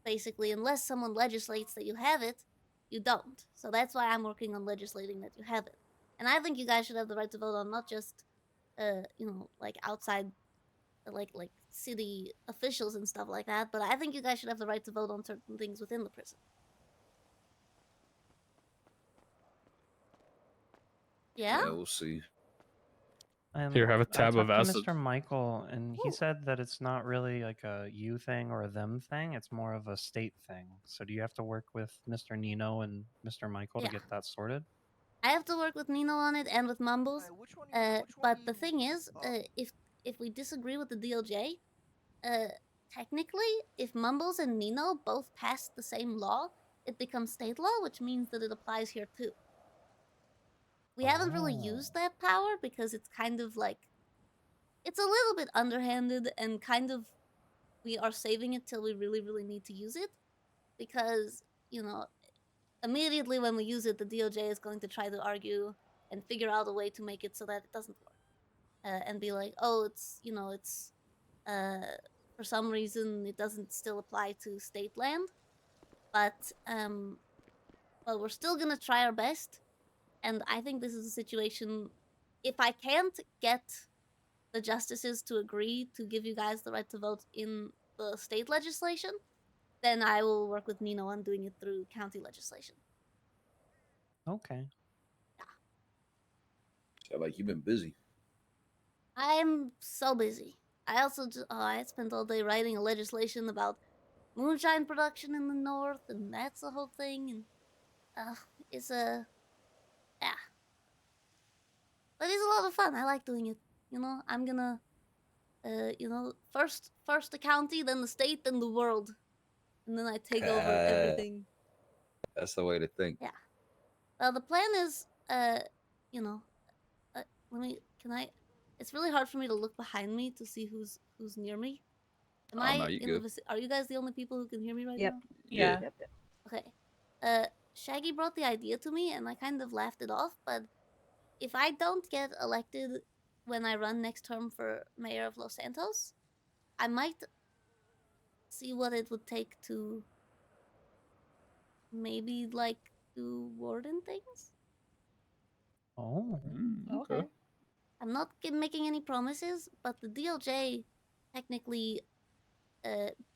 basically, unless someone legislates that you have it, you don't. So that's why I'm working on legislating that you have it. And I think you guys should have the right to vote on not just, you know, like outside, like city officials and stuff like that, but I think you guys should have the right to vote on certain things within the prison. Yeah? Yeah, we'll see. And Here, have a I tab of talked to acid. Mr. Michael, and he said that it's not really like a you thing or a them thing. It's more of a state thing. So do you have to work with Mr. Nino and Mr. Michael to Yeah. get that sorted? I have to work with Nino on it and with Mumbles. But the thing is, if we disagree with the DOJ, technically, if Mumbles and Nino both pass the same law, it becomes state law, which means that it applies here too. We haven't really used that power because it's kind of like, it's a little bit underhanded and kind of, we are saving it till we really, really need to use it. Because, you know, immediately when we use it, the DOJ is going to try to argue and figure out a way to make it so that it doesn't work. And be like, oh, it's, you know, it's, for some reason it doesn't still apply to state land. But, well, we're still gonna try our best. And I think this is a situation, if I can't get the justices to agree to give you guys the right to vote in the state legislation, then I will work with Nino on doing it through county legislation. Okay. Sound like you've been busy. I'm so busy. I also I spent all day writing a legislation about moonshine production in the north, and that's the whole thing. And it's a yeah, but it's a lot of fun. I like doing it. You know, I'm gonna first the county, then the state, then the world, and then I take over everything. That's the way to think. Yeah. Well, the plan is, you know, let me. Can I? It's really hard for me to look behind me to see who's near me. Am Oh, I no, you in the good. Are you guys the only people who can hear me right Yep. now? Yeah. Yep. Okay. Shaggy brought the idea to me, and I kind of laughed it off. But if I don't get elected when I run next term for mayor of Los Santos, I might see what it would take to maybe like do warden things. Oh. Okay. I'm not making any promises, but the DOJ technically,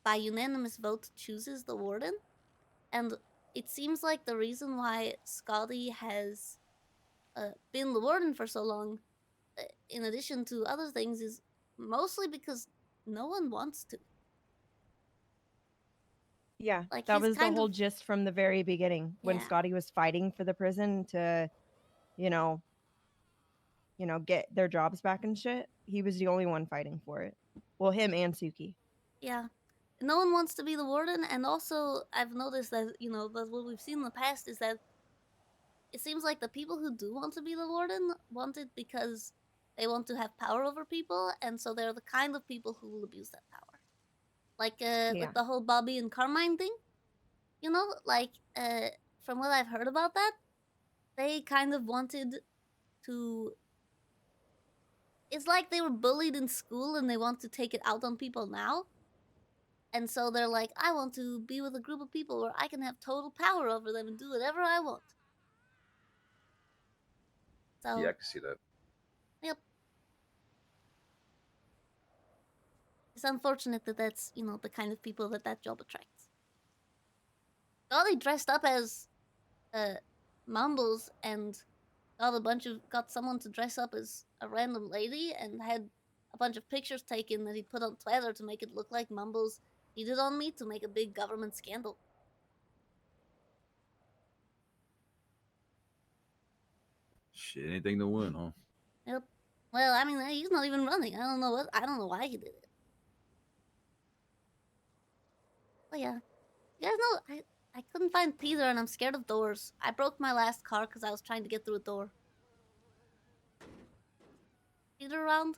by unanimous vote, chooses the warden, and it seems like the reason why Scotty has been the warden for so long, in addition to other things, is mostly because no one wants to. Yeah, Like, that he's was the kind whole of gist from the very beginning when Yeah. Scotty was fighting for the prison to, you know, get their jobs back and shit. He was the only one fighting for it. Well, him and Suki. Yeah. No one wants to be the warden, and also I've noticed that, that what we've seen in the past is that it seems like the people who do want to be the warden want it because they want to have power over people, and so they're the kind of people who will abuse that power. Like Yeah. the whole Bobby and Carmine thing. From what I've heard about that, they kind of wanted to. It's like they were bullied in school and they want to take it out on people now. And so they're like, I want to be with a group of people where I can have total power over them and do whatever I want. So, Yeah, I can see that. yep. It's unfortunate that that's, the kind of people that job attracts. Golly dressed up as Mumbles and got someone to dress up as a random lady and had a bunch of pictures taken that he put on Twitter to make it look like Mumbles cheated on me to make a big government scandal. Shit, anything to win, huh? Yep. Well, I mean, he's not even running. I don't know why he did it. But yeah. You guys know, I couldn't find Peter and I'm scared of doors. I broke my last car because I was trying to get through a door. Peter around?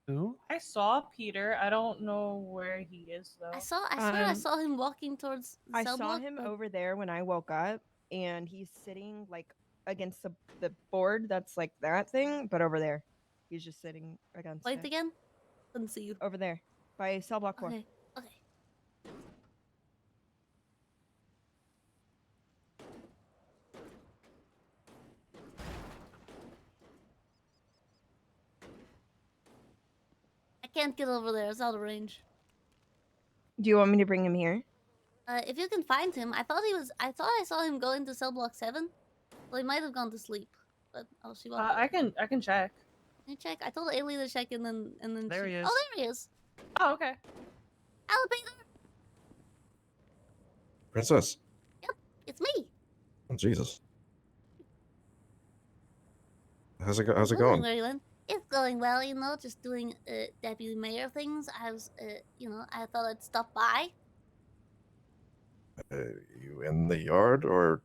Who? I saw Peter. I don't know where he is though. I swear I saw him walking towards the I cell saw block, him but over there when I woke up, and he's sitting like against the board that's like that thing, but over there. He's just sitting against wait it. again? Couldn't see you. Over there by cell block 4. Okay. I can't get over there. It's out of range. Do you want me to bring him here? If you can find him, I thought I saw him go into cell block 7. Well, he might have gone to sleep. But she walked I can check. Can you check? I told Ailey to check and then There he is. Oh, there he is. Oh, okay. Hello, Peter. Princess. Yep, it's me. Oh, Jesus. How's it Moving going? very well. It's going well, just doing deputy mayor things. I was, I thought I'd stop by. You in the yard or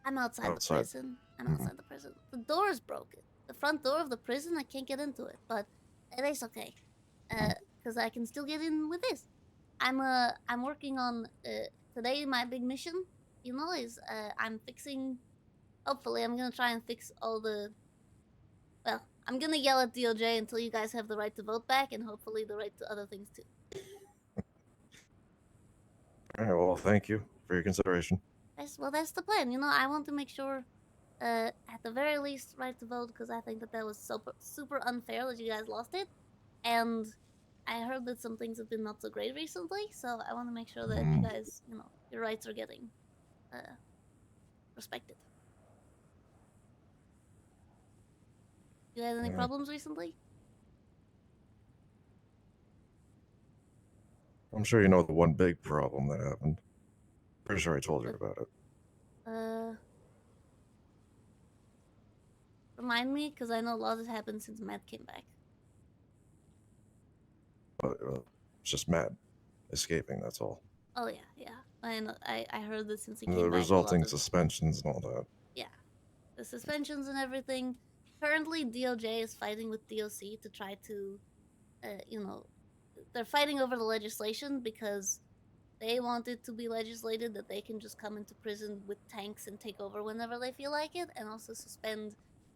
I'm outside the outside? prison. I'm outside the prison. The door is broken. The front door of the prison, I can't get into it, but it is okay. Because I can still get in with this. I'm working on, today my big mission, is, I'm fixing, hopefully I'm gonna try and fix all the, well, I'm gonna yell at DOJ until you guys have the right to vote back and hopefully the right to other things too. All right, well, thank you for your consideration. That's the plan. I want to make sure, at the very least, right to vote, because I think that was super unfair that you guys lost it. And I heard that some things have been not so great recently, so I want to make sure that you guys, your rights are getting respected. You had any problems recently? I'm sure you know the one big problem that happened. Pretty sure I told you about it. Remind me, because I know a lot has happened since Matt came back. But it's just Matt escaping, that's all. Oh yeah, yeah. I know. I heard that since he And came the back. resulting suspensions and all that. Yeah, the suspensions and everything. Currently, DOJ is fighting with DOC to try to, they're fighting over the legislation because they want it to be legislated that they can just come into prison with tanks and take over whenever they feel like it, and also suspend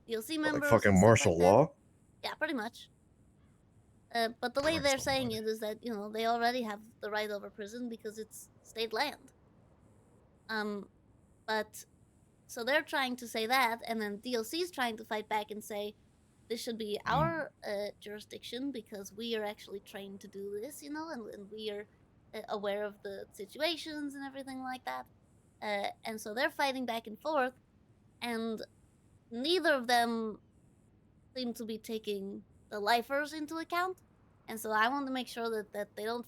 DOC members. Like fucking and stuff martial like that. law? Yeah, pretty much. But the way they're saying it is that they already have the right over prison because it's state land. But so they're trying to say that, and then DLC is trying to fight back and say this should be our jurisdiction because we are actually trained to do this, and we are aware of the situations and everything like that. And so they're fighting back and forth, and neither of them seem to be taking the lifers into account. And so I want to make sure that they don't,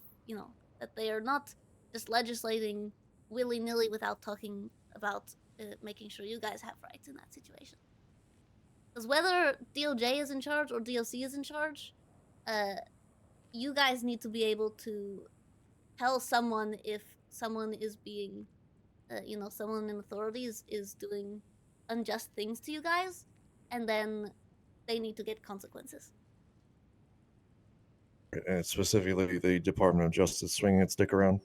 that they are not just legislating willy-nilly without talking about making sure you guys have rights in that situation. Because whether DOJ is in charge or DLC is in charge, you guys need to be able to tell someone if someone is being, someone in authority is doing unjust things to you guys, and then they need to get consequences. And specifically the Department of Justice swinging its dick around.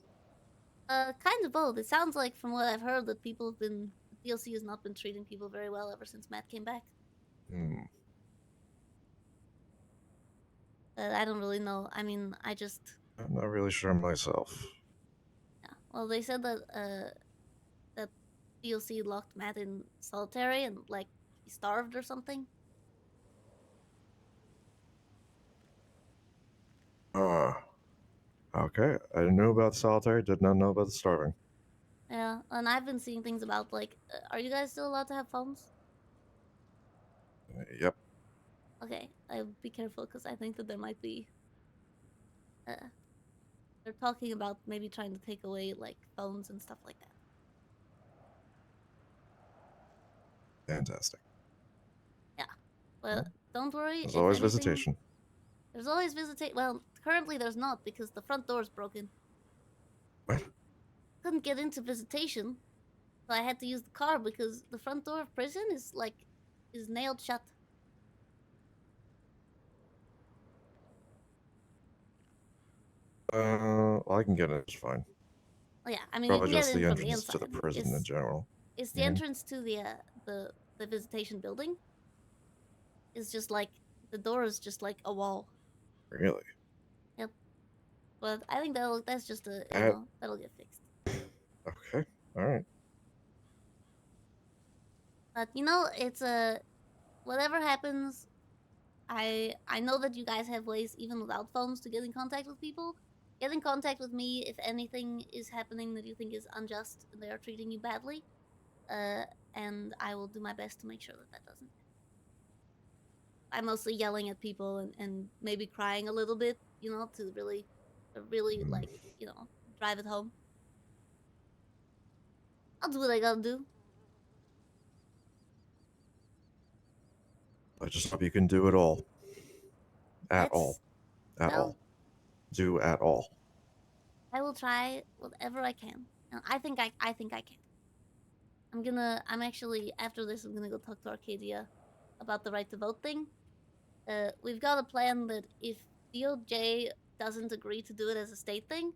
Kind of both. It sounds like, from what I've heard, that DLC has not been treating people very well ever since Matt came back. Hmm. But I don't really know. I mean, I'm not really sure myself. Yeah. Well, they said that that DLC locked Matt in solitary and like he starved or something. Okay. I knew about the solitary, did not know about the starving. Yeah, and I've been seeing things about like, are you guys still allowed to have phones? Yep. Okay, I'll be careful because I think that there might be. They're talking about maybe trying to take away like phones and stuff like that. Fantastic. Yeah, but don't worry. There's if always anything, visitation. There's always visitation. Well, currently there's not because the front door is broken. What? Couldn't get into visitation, so I had to use the car because the front door of prison is nailed shut. I can get it. It's fine. Oh yeah, I mean Probably you can just get in the from the entrance inside. to the prison in general. It's the entrance to the visitation building. It's just like the door is just like a wall. Really? Yep. But I think that's just that'll get fixed. Okay. All right. But it's whatever happens, I know that you guys have ways even without phones to get in contact with people. Get in contact with me if anything is happening that you think is unjust and they are treating you badly. And I will do my best to make sure that doesn't happen. I'm mostly yelling at people and maybe crying a little bit, to really like, drive it home. I'll do what I gotta do. I just hope you can do it all. At all. At well- all. Do at all. I will try whatever I can. And I think I can. I'm actually, after this, I'm gonna go talk to Arcadia about the right to vote thing. We've got a plan that if DOJ doesn't agree to do it as a state thing,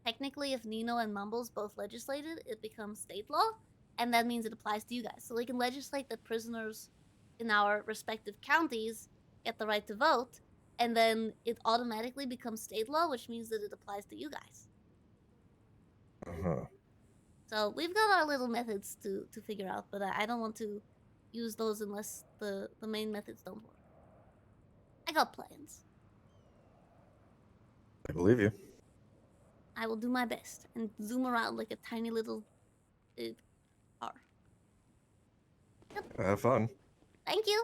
technically if Nino and Mumbles both legislated, it becomes state law, and that means it applies to you guys. So we can legislate that prisoners in our respective counties get the right to vote, and then it automatically becomes state law, which means that it applies to you guys. Uh-huh. So we've got our little methods to figure out, but I don't want to use those unless the main methods don't work. I got plans. I believe you. I will do my best and zoom around like a tiny little car. Yep. Have fun. Thank you.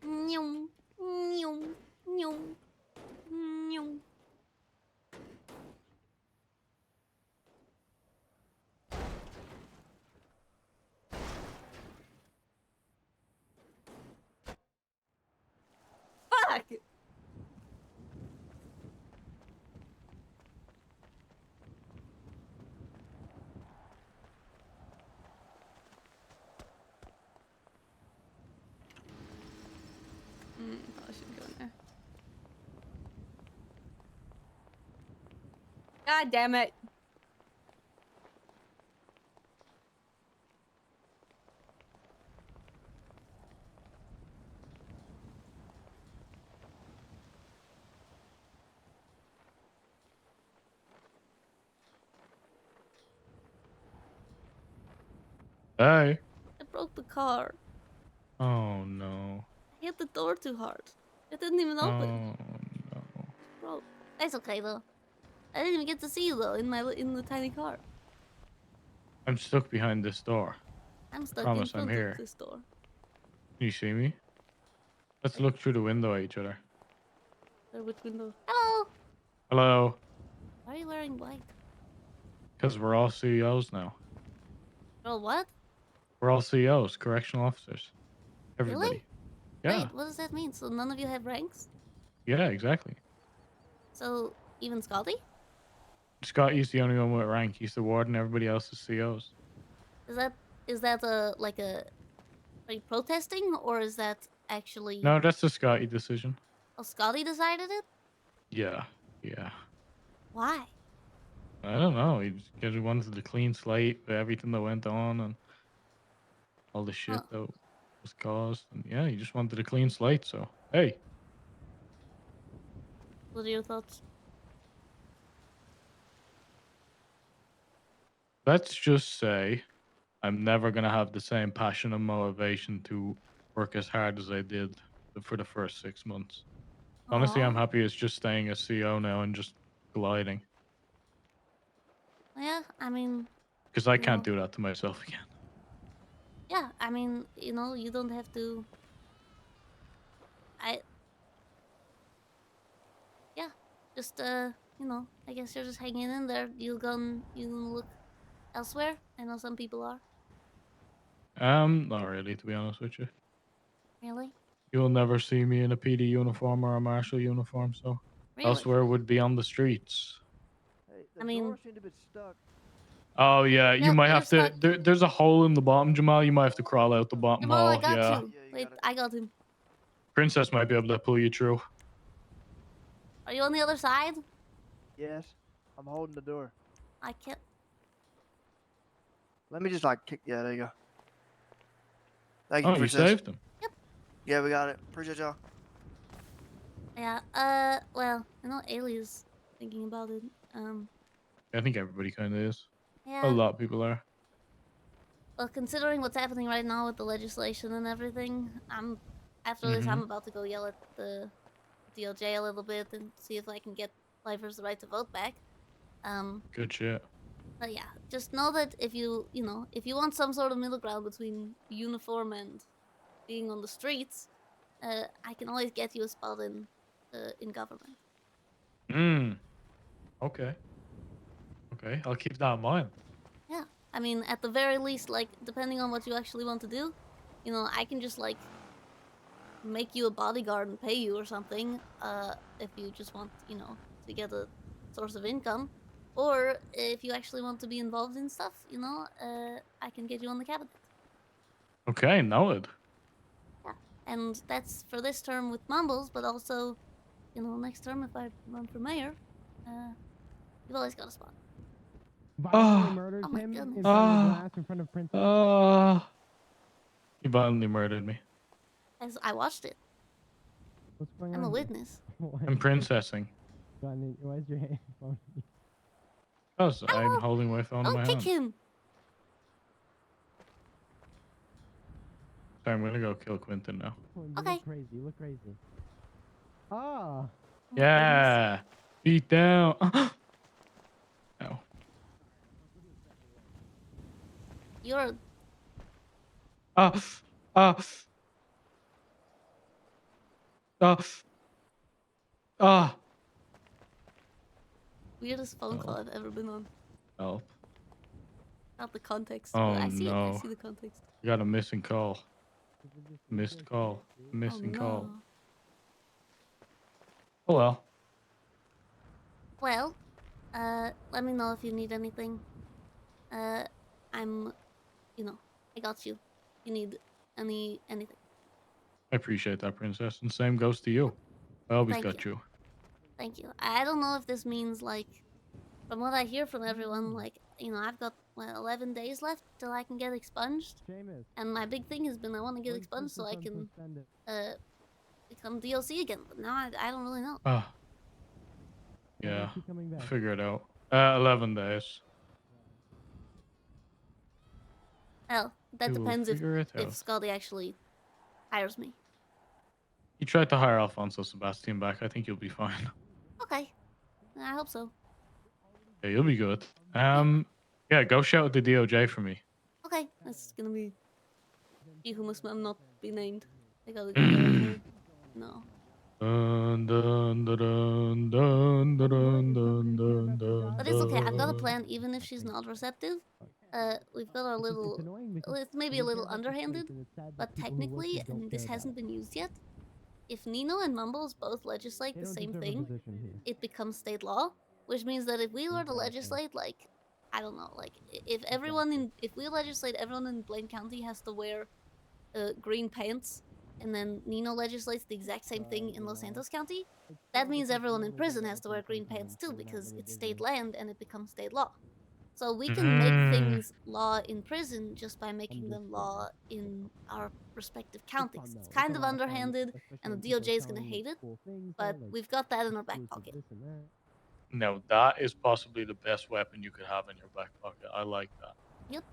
Nyum, nyum, nyum, nyum. back. Probably shouldn't go in there. God damn it. Hey. I broke the car. Oh no. I hit the door too hard. It didn't even open. Oh no. Bro, that's okay though. I didn't even get to see you though in the tiny car. I'm stuck behind this door. I'm stuck Promise in front I'm here. of this door. Can you see me? Let's look through the window at each other. Which window? Hello. Hello. Why are you wearing white? Because we're all CEOs now. Bro, what? We're all CEOs, correctional officers. Everybody. Really? Yeah. Wait, what does that mean? So none of you have ranks? Yeah, exactly. So even Scotty? Scotty's the only one with rank. He's the warden. Everybody else is CEOs. Is that are you protesting or is that actually? No, that's a Scotty decision. Oh, Scotty decided it? Yeah. Yeah. Why? I don't know. He wanted a clean slate with everything that went on and all the shit that was caused. And yeah, he just wanted a clean slate. So, hey. What are your thoughts? Let's just say I'm never going to have the same passion and motivation to work as hard as I did for the first 6 months. Honestly, I'm happy it's just staying as CEO now and just gliding. Yeah, I mean. Because I can't do that to myself again. Yeah, I mean, you don't have to. Yeah, just I guess you're just hanging in there. You gonna look elsewhere? I know some people are. Not really, to be honest with you. Really? You'll never see me in a PD uniform or a marshal uniform, so Really? elsewhere would be on the streets. Hey, I mean, door seemed to be stuck. Oh yeah, you Yep, might you're have to. stuck. There's a hole in the bottom, Jamal. You might have to crawl out the bottom Jamal, I hole. got Yeah, you. Wait, I got him. Princess might be able to pull you through. Are you on the other side? Yes, I'm holding the door. I can't. Let me just like kick. Yeah, there you go. Thank Oh, you, you Princess. saved him. Yeah, we got it. Appreciate y'all. Yeah. Well, Ailey's thinking about it. I think everybody kind of is. Yeah. A lot of people are. Well, considering what's happening right now with the legislation and everything, after this, I'm about to go yell at the DOJ a little bit and see if I can get lifers the right to vote back. Good shit. But yeah, just know that if you want some sort of middle ground between uniform and being on the streets, I can always get you a spot in government. Okay. Okay, I'll keep that in mind. Yeah, I mean, at the very least, like, depending on what you actually want to do, I can just, like, make you a bodyguard and pay you or something, if you just want, to get a source of income. Or if you actually want to be involved in stuff, I can get you on the cabinet. Okay, noted. Yeah, and that's for this term with Mumbles, but also, next term if I run for mayor, you've always got a spot. Violently murdered my him goodness. in front of the glass in front of Princess. He violently murdered me. As I watched it. What's going I'm on? a witness. I'm princessing. Where's your hand? Because I'm holding my phone in my Don't kick hand. him. So I'm gonna go kill Quentin now. You Okay. look crazy. You look crazy. Ah. Yeah. Beat down. No. You're weirdest phone call I've ever been on. Help. Not the context, Oh, but I see it. I no. see the context. You got a missing call. Missed call. Missing call. Oh well. Well, let me know if you need anything. I'm, I got you. You need anything. I appreciate that, princess, and same goes to you. I always Thank got you. you. Thank you. I don't know if this means like, from what I hear from everyone, like, I've got 11 days left till I can get expunged. And my big thing has been I want to get expunged so I can become DLC again. But now I don't really know. Ah, yeah. Figure it out. 11 days. Well, that We will depends figure it if out. Scotty actually hires me. You tried to hire Alfonso Sebastian back. I think you'll be fine. Okay, I hope so. Yeah, you'll be good. Yeah, go shout at the DOJ for me. Okay, that's gonna be he who must not be named. I gotta go there anyway. No. Dun, dun, dun, dun, dun, dun, dun, dun, dun, But it's okay. I've got a dun. plan, even if she's not receptive. We've got our little. It's maybe a little underhanded, but technically, and this hasn't been used yet. If Nino and Mumbles both legislate the same thing, it becomes state law, which means that if we were to legislate, like, I don't know, like if we legislate everyone in Blaine County has to wear green pants, and then Nino legislates the exact same thing in Los Santos County, that means everyone in prison has to wear green pants too, because it's state land and it becomes state law. So we can make things law in prison just by making them law in our respective counties. It's kind of underhanded, and the DOJ is going to hate it, but we've got that in our back pocket. No, that is possibly the best weapon you could have in your back pocket. I like that. Yep.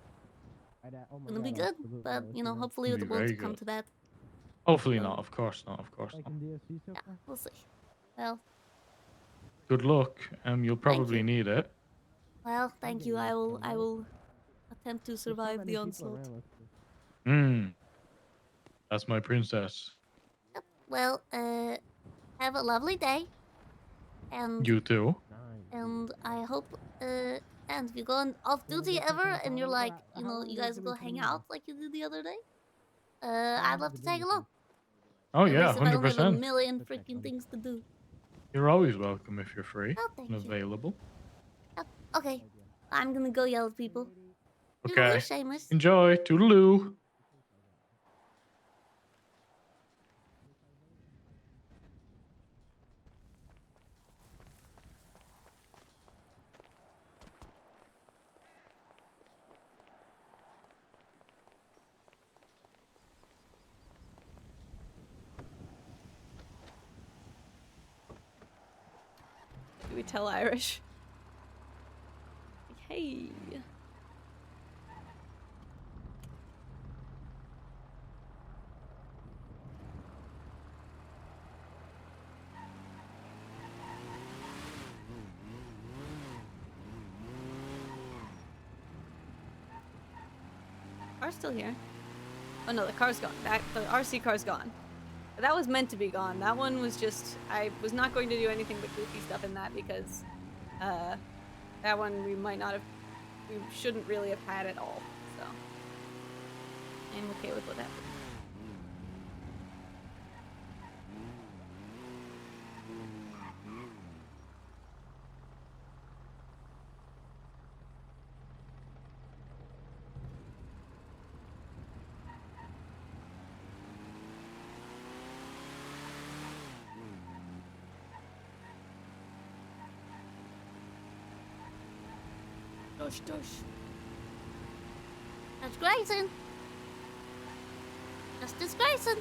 It'll be good, but, hopefully It'll it be won't very come good. to that. Hopefully not. Of course not. Of course not. Yeah, we'll see. Well, Good luck. You'll probably need it. well, thank you. I will attempt to survive the onslaught. That's my princess. Yep. Well, have a lovely day. And You too. And I hope, and if you go off duty ever, and you're like, you guys go hang out like you did the other day, I'd love to tag along. Oh At yeah, least if I don't have a 100%. million freaking things to do. You're always welcome if you're free Oh, thank and you. available. Okay, I'm gonna go yell at people. Okay. Toodaloo, Seamus. Enjoy. Toodaloo. Do we tell Irish? Hey. Car's still here. Oh no, the car's gone. The RC car's gone. But that was meant to be gone. That one was just, I was not going to do anything but goofy stuff in that because that one we shouldn't really have had at all. So I'm okay with what happened. Dush, dush. That's Grayson. Justice Grayson.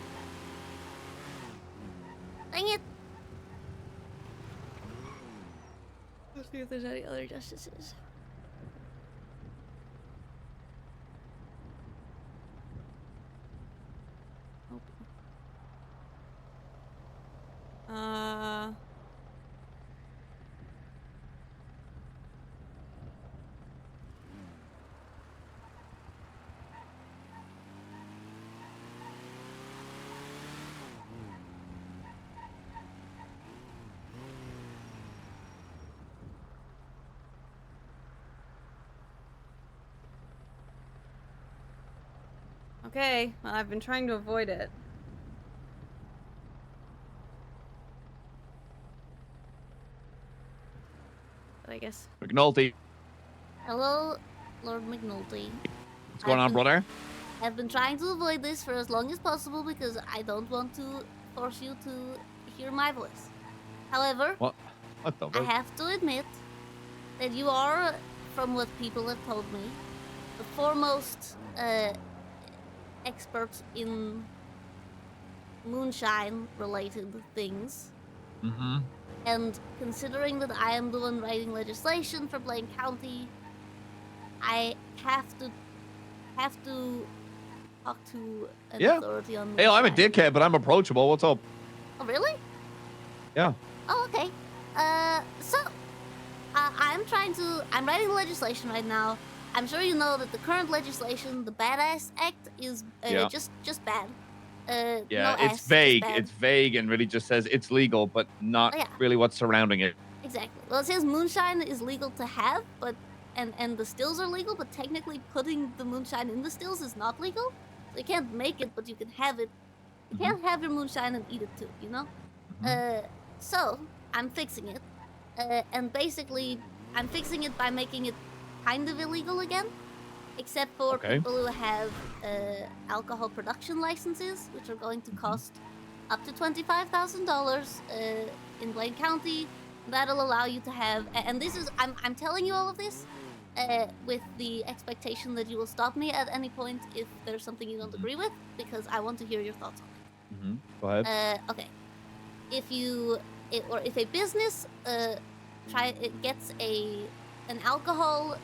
Dang it. Let's see if there's any other justices. Nope. Okay, well, I've been trying to avoid it. But I guess. McNulty, Hello, Lord McNulty. what's going on, brother? I've been trying to avoid this for as long as possible because I don't want to force you to hear my voice. However, What the I fuck? have to admit that you are, from what people have told me, the foremost expert in moonshine-related things. Mm-hmm. And considering that I am the one writing legislation for Blaine County, I have to talk to an Yeah. authority on Hey, I'm a moonshine. dickhead, but I'm approachable. What's up? Oh, really? Yeah. Oh, okay. I'm writing legislation right now. I'm sure you know that the current legislation, the Badass Act, is Yeah. just bad. Yeah, no it's ass, just vague. bad. It's vague and really just says it's legal, but not Oh, yeah. really what's surrounding it. Exactly. Well, it says moonshine is legal to have, but and the stills are legal, but technically putting the moonshine in the stills is not legal. So you can't make it, but you can have it. You can't have your moonshine and eat it too, you know? So I'm fixing it. And basically I'm fixing it by making it kind of illegal again. Except for Okay. people who have alcohol production licenses, which are going to cost up to $25,000 in Blaine County. That'll allow you to have, and this is, I'm telling you all of this with the expectation that you will stop me at any point if there's something you don't agree with, because I want to hear your thoughts on it. Mm-hmm. Go ahead. Okay. If a business gets an alcohol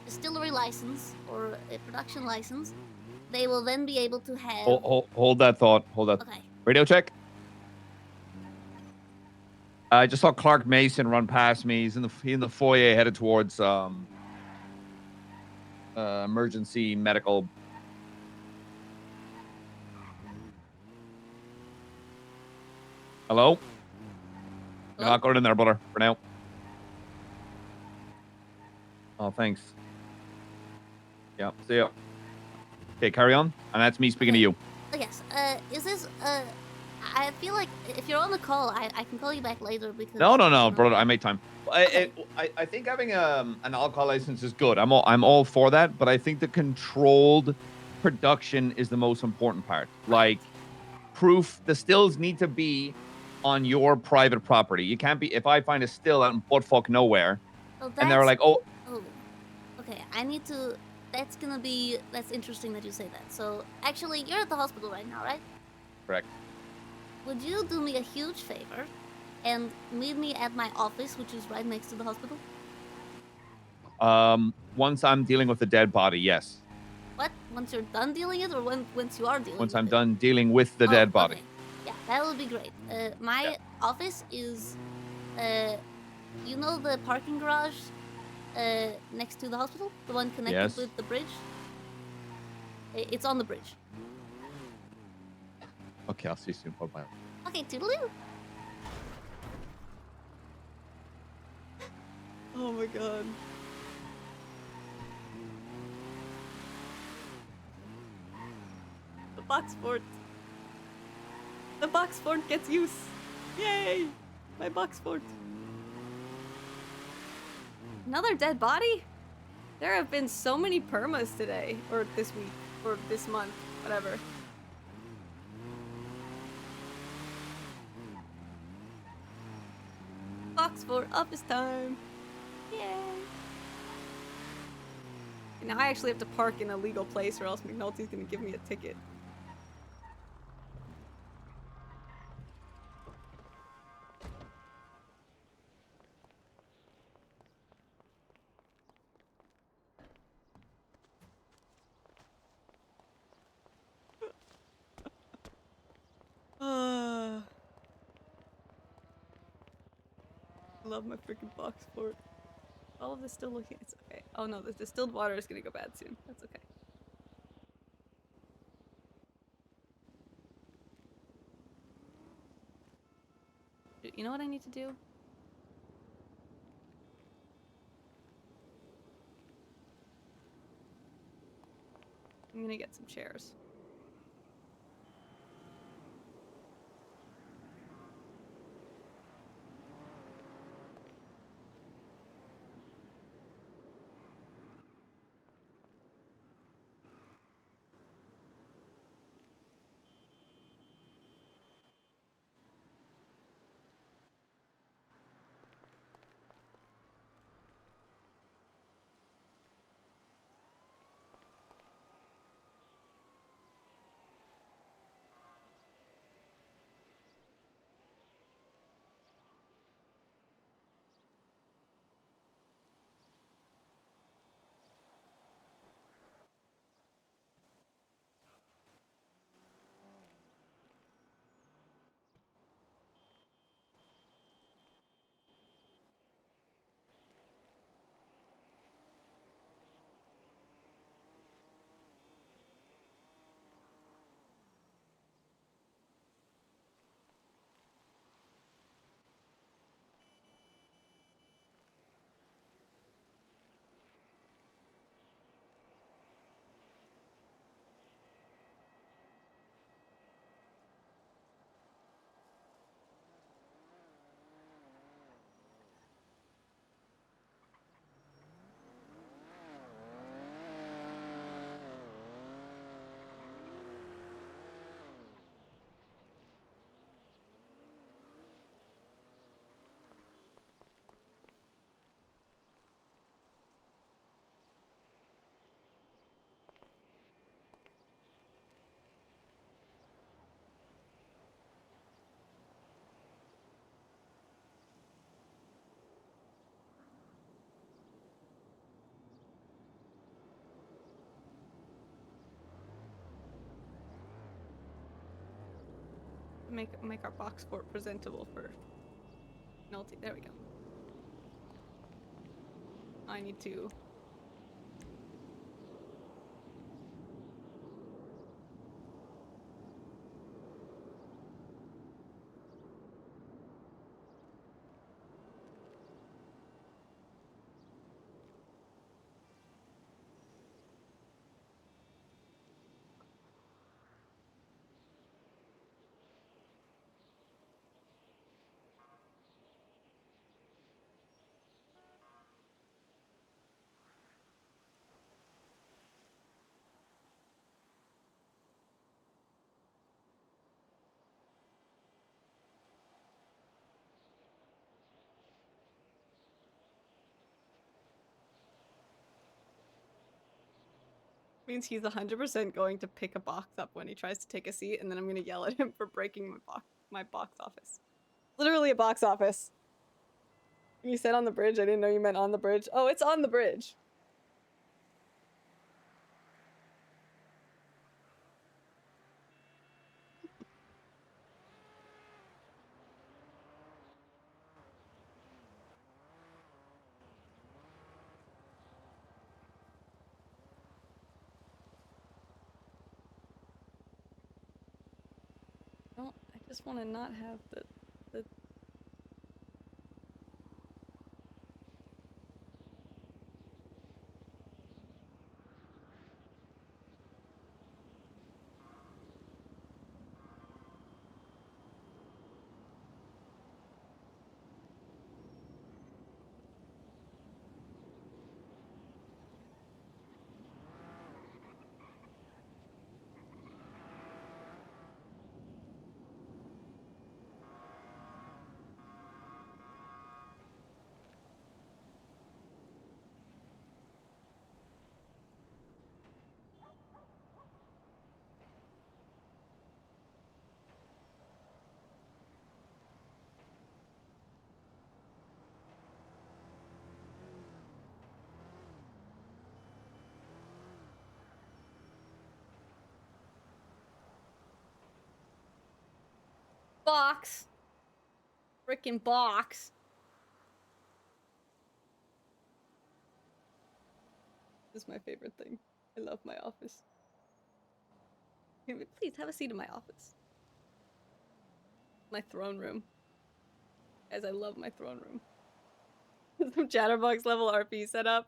distillery license or a production license, they will then be able to have. Hold that thought. Hold that. Okay. Radio check. I just saw Clark Mason run past me. He's in the foyer headed towards emergency medical. Hello? You're not going in there, brother, for now. Oh, thanks. Yeah, see ya. Okay, carry on. And that's me speaking to you. Yes. Is this I feel like if you're on the call, I can call you back later because. No, brother. I made time. I think having an alcohol license is good. I'm all for that, but I think the controlled production is the most important part. Like, proof the stills need to be on your private property. You can't be if I find a still out in buttfuck nowhere, Well, and they're like, Oh, okay. I need to. That's interesting that you say that. So actually, you're at the hospital right now, right? correct. Would you do me a huge favor and meet me at my office, which is right next to the hospital? Once I'm dealing with the dead body, yes. What? Once you're done dealing it, or once you are dealing Once with I'm it? done dealing with the dead body. Okay. Yeah, that would be great. My office is, you know the parking garage next to the hospital? The one connected Yes. with the bridge? It's on the bridge. Okay, I'll see you soon. Bye-bye. Okay, toodaloo. Oh my god. The box fort. The box fort gets use. Yay! My box fort. Another dead body? There have been so many permas today, or this week, or this month, whatever. Box fort office time. Yay! Now I actually have to park in a legal place or else McNulty's gonna give me a ticket. I love my freaking box fort. All of this still looking. It's okay. Oh no, the distilled water is gonna go bad soon. That's okay. You know what I need to do? I'm gonna get some chairs. make our box fort presentable for Nulty. There we go. I need to. Means he's 100% going to pick a box up when he tries to take a seat, and then I'm gonna yell at him for breaking my box office. Literally a box office. You said on the bridge. I didn't know you meant on the bridge. Oh, it's on the bridge. No, I just want to not have the box. Frickin' box. This is my favorite thing. I love my office. Please have a seat in my office. My throne room. Guys, I love my throne room. Some Chatterbox level RP setup.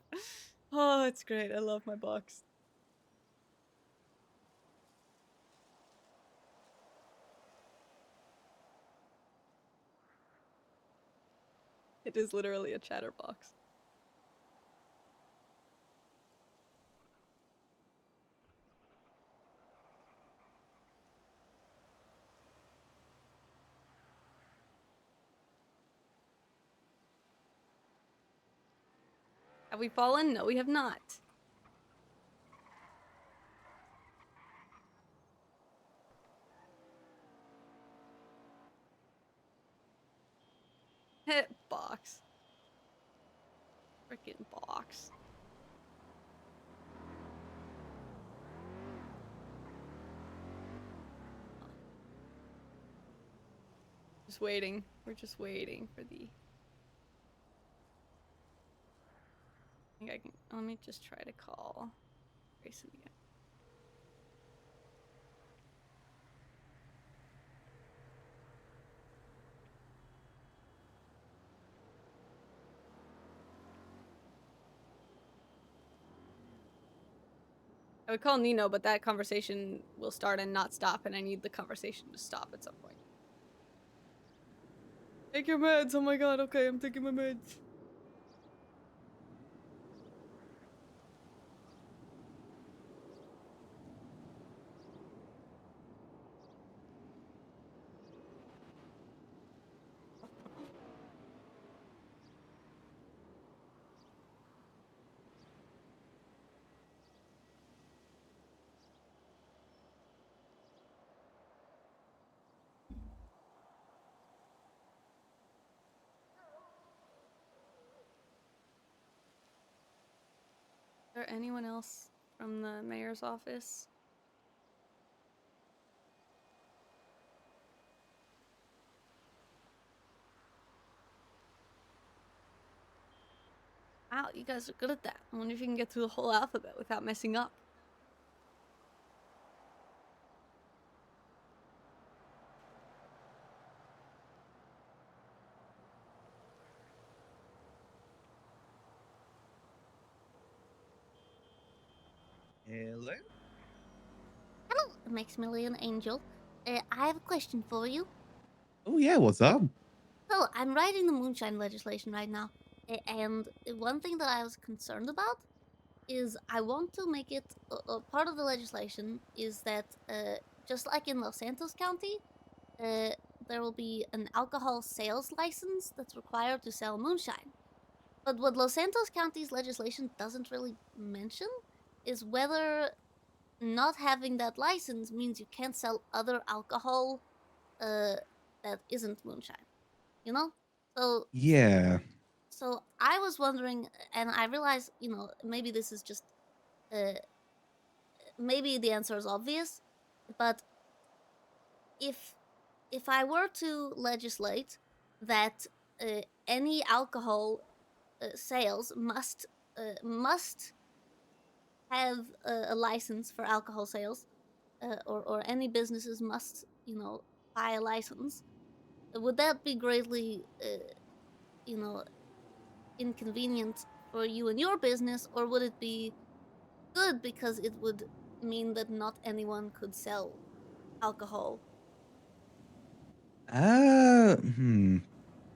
Oh, it's great. I love my box. It is literally a chatterbox. Have we fallen? No, we have not. Hit box. Frickin' box. Just waiting. We're just waiting for the... I think I can... Let me just try to call Grayson again. I would call Nino, but that conversation will start and not stop, and I need the conversation to stop at some point. Take your meds! Oh my god, okay, I'm taking my meds. Is there anyone else from the mayor's office? Wow, you guys are good at that. I wonder if you can get through the whole alphabet without messing up. Hello? Hello, Maximilian Angel. I have a question for you. Oh yeah, what's up? So, I'm writing the moonshine legislation right now, and one thing that I was concerned about is I want to make it part of the legislation is that just like in Los Santos County, there will be an alcohol sales license that's required to sell moonshine. But what Los Santos County's legislation doesn't really mention is whether not having that license means you can't sell other alcohol that isn't moonshine. You know? So Yeah. so I was wondering, and I realized, maybe this is just maybe the answer is obvious, but if I were to legislate that any alcohol sales must have a license for alcohol sales, or any businesses must buy a license, would that be greatly you know inconvenient for you and your business, or would it be good because it would mean that not anyone could sell alcohol?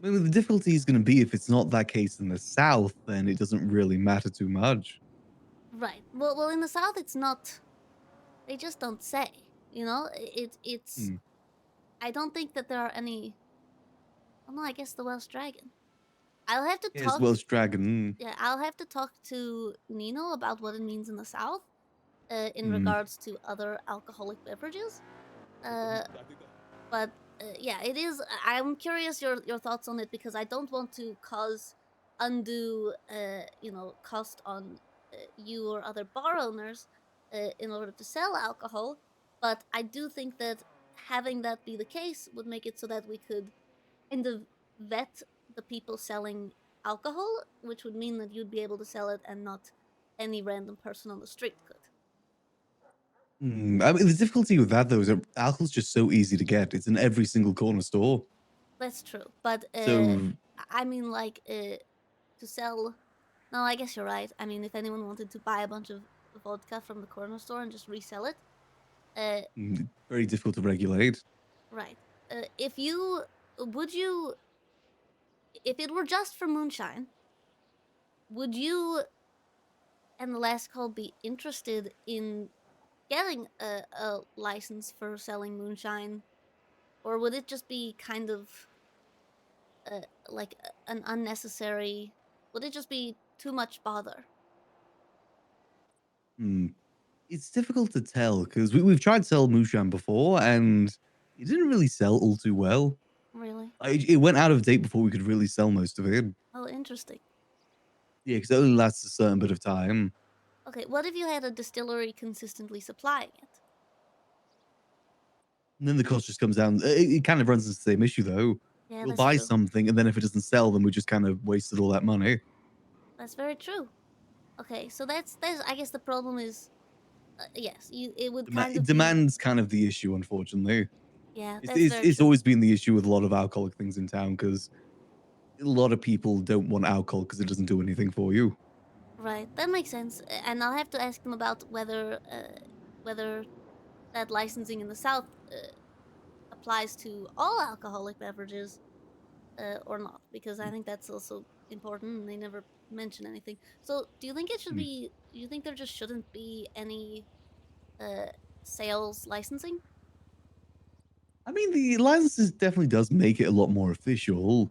Well, the difficulty is going to be if it's not that case in the South, then it doesn't really matter too much. Right. Well, in the South, it's not. They just don't say. It's. Hmm. I don't think that there are any. Oh no, I guess the Welsh Dragon. I'll have to Yes, talk. Welsh Dragon. Yeah, I'll have to talk to Nino about what it means in the South, in Hmm. regards to other alcoholic beverages. But yeah, it is. I'm curious your thoughts on it because I don't want to cause undue, cost on you or other bar owners in order to sell alcohol. But I do think that having that be the case would make it so that we could kind of vet the people selling alcohol, which would mean that you'd be able to sell it and not any random person on the street could. I mean, the difficulty with that though is that alcohol's just so easy to get. It's in every single corner store. That's true, but So I mean, like, to sell. No, I guess you're right. I mean, if anyone wanted to buy a bunch of vodka from the corner store and just resell it, very difficult to regulate. right? If you would you, if it were just for moonshine, would you and the last call be interested in getting a license for selling moonshine, or would it just be kind of like an unnecessary? Would it just be too much bother? It's difficult to tell because we've tried to sell Mushan before and it didn't really sell all too well. Really? It went out of date before we could really sell most of it. Oh, interesting. Yeah, because it only lasts a certain bit of time. Okay, what if you had a distillery consistently supplying it? And then the cost just comes down. It kind of runs into the same issue though. Yeah, We'll that's buy true. something and then if it doesn't sell, then we just kind of wasted all that money. That's very true. Okay, so that's I guess the problem is, yes, it would kind of be. Demand's kind of the issue, unfortunately. Yeah, It's, that's it's, very it's true. always been the issue with a lot of alcoholic things in town because a lot of people don't want alcohol because it doesn't do anything for you. Right, that makes sense. And I'll have to ask them about whether that licensing in the South applies to all alcoholic beverages or not, because I think that's also important, and they never mention anything. So, do you think it should be? Do you think there just shouldn't be any sales licensing? I mean, the licenses definitely does make it a lot more official.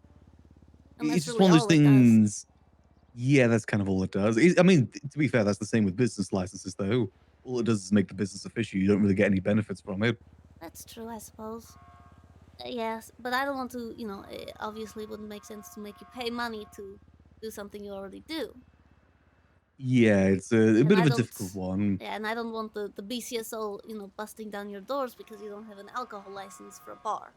And It's that's just really one of those all it does. things. Yeah, that's kind of all it does. I mean, to be fair, that's the same with business licenses, though. All it does is make the business official. You don't really get any benefits from it. That's true, I suppose. Yes, but I don't want to, obviously it wouldn't make sense to make you pay money to do something you already do. Yeah, it's a And bit I of a don't- difficult one. Yeah, and I don't want the BCSO, busting down your doors because you don't have an alcohol license for a bar.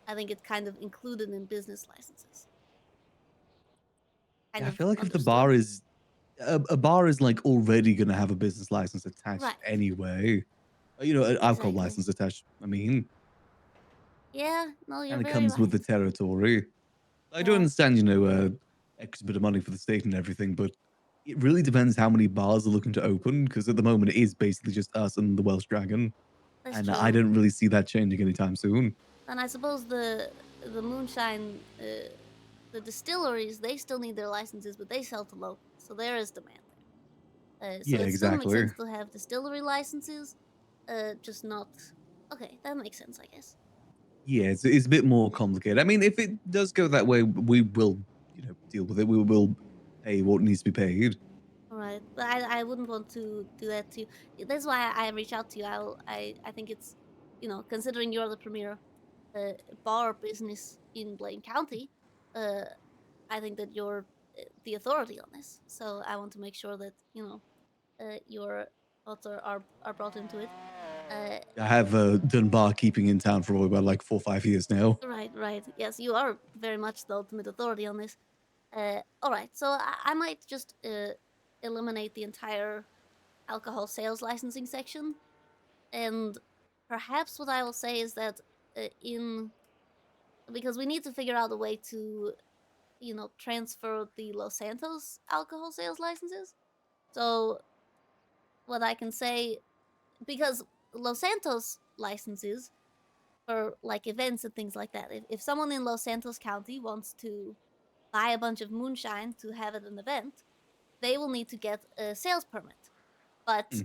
I think it's kind of included in business licenses. kind I of feel like if the understood. bar is a bar is like already gonna have a business license attached Right. anyway. You know, an alcohol Exactly. license attached. I mean, Yeah, no, you're and it very comes right. with the territory. I do Yeah. understand, you know, extra bit of money for the state and everything, but it really depends how many bars are looking to open. Because at the moment, it is basically just us and the Welsh Dragon, That's and true. I don't really see that changing anytime soon. And I suppose the moonshine, the distilleries, they still need their licenses, but they sell to locals, so there is demand there. So Yeah, it still makes exactly. sense to have distillery licenses, just not. Okay, that makes sense, I guess. Yeah, it's a bit more complicated. I mean, if it does go that way, we will, you know, deal with it. We will pay what needs to be paid. All right, but I wouldn't want to do that to you. That's why I reach out to you. I think it's, you know, considering you're the premier bar business in Blaine County, I think that you're the authority on this. So I want to make sure that, you know, your thoughts are brought into it. I have done barkeeping in town for about like 4 or 5 years now. Right, right. Yes, you are very much the ultimate authority on this. All right, so I might just eliminate the entire alcohol sales licensing section, and perhaps what I will say is that because we need to figure out a way to, you know, transfer the Los Santos alcohol sales licenses. So what I can say, because Los Santos licenses for like events and things like that, if someone in Los Santos County wants to buy a bunch of moonshine to have at an event, they will need to get a sales permit. But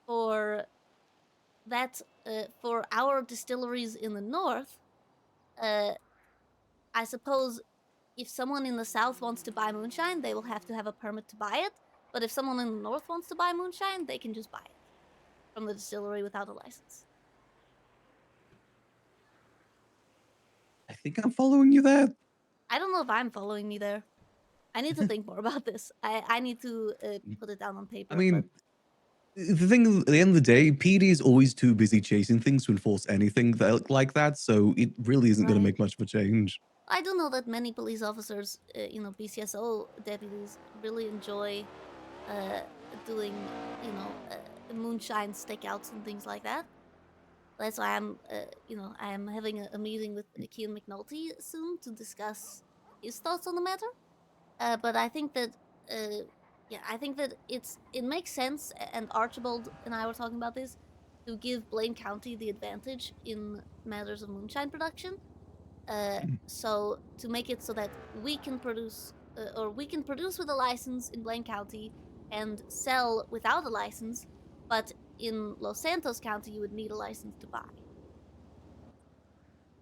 for that, for our distilleries in the north, I suppose if someone in the south wants to buy moonshine, they will have to have a permit to buy it. But if someone in the north wants to buy moonshine, they can just buy it from the distillery without a license. I think I'm following you there. I don't know if I'm following me there. I need to think more about this. I need to put it down on paper. I mean, the thing at the end of the day, PD is always too busy chasing things to enforce anything like that, so it really isn't going to Right. make much of a change. I do know that many police officers, you know, BCSO deputies, really enjoy doing, you know, moonshine stakeouts and things like that. That's why I'm, you know, I am having a meeting with Kean McNulty soon to discuss his thoughts on the matter. But I think that, yeah, I think that it makes sense, and Archibald and I were talking about this, to give Blaine County the advantage in matters of moonshine production. So to make it so that we can produce, or we can produce with a license in Blaine County and sell without a license, but in Los Santos County you would need a license to buy.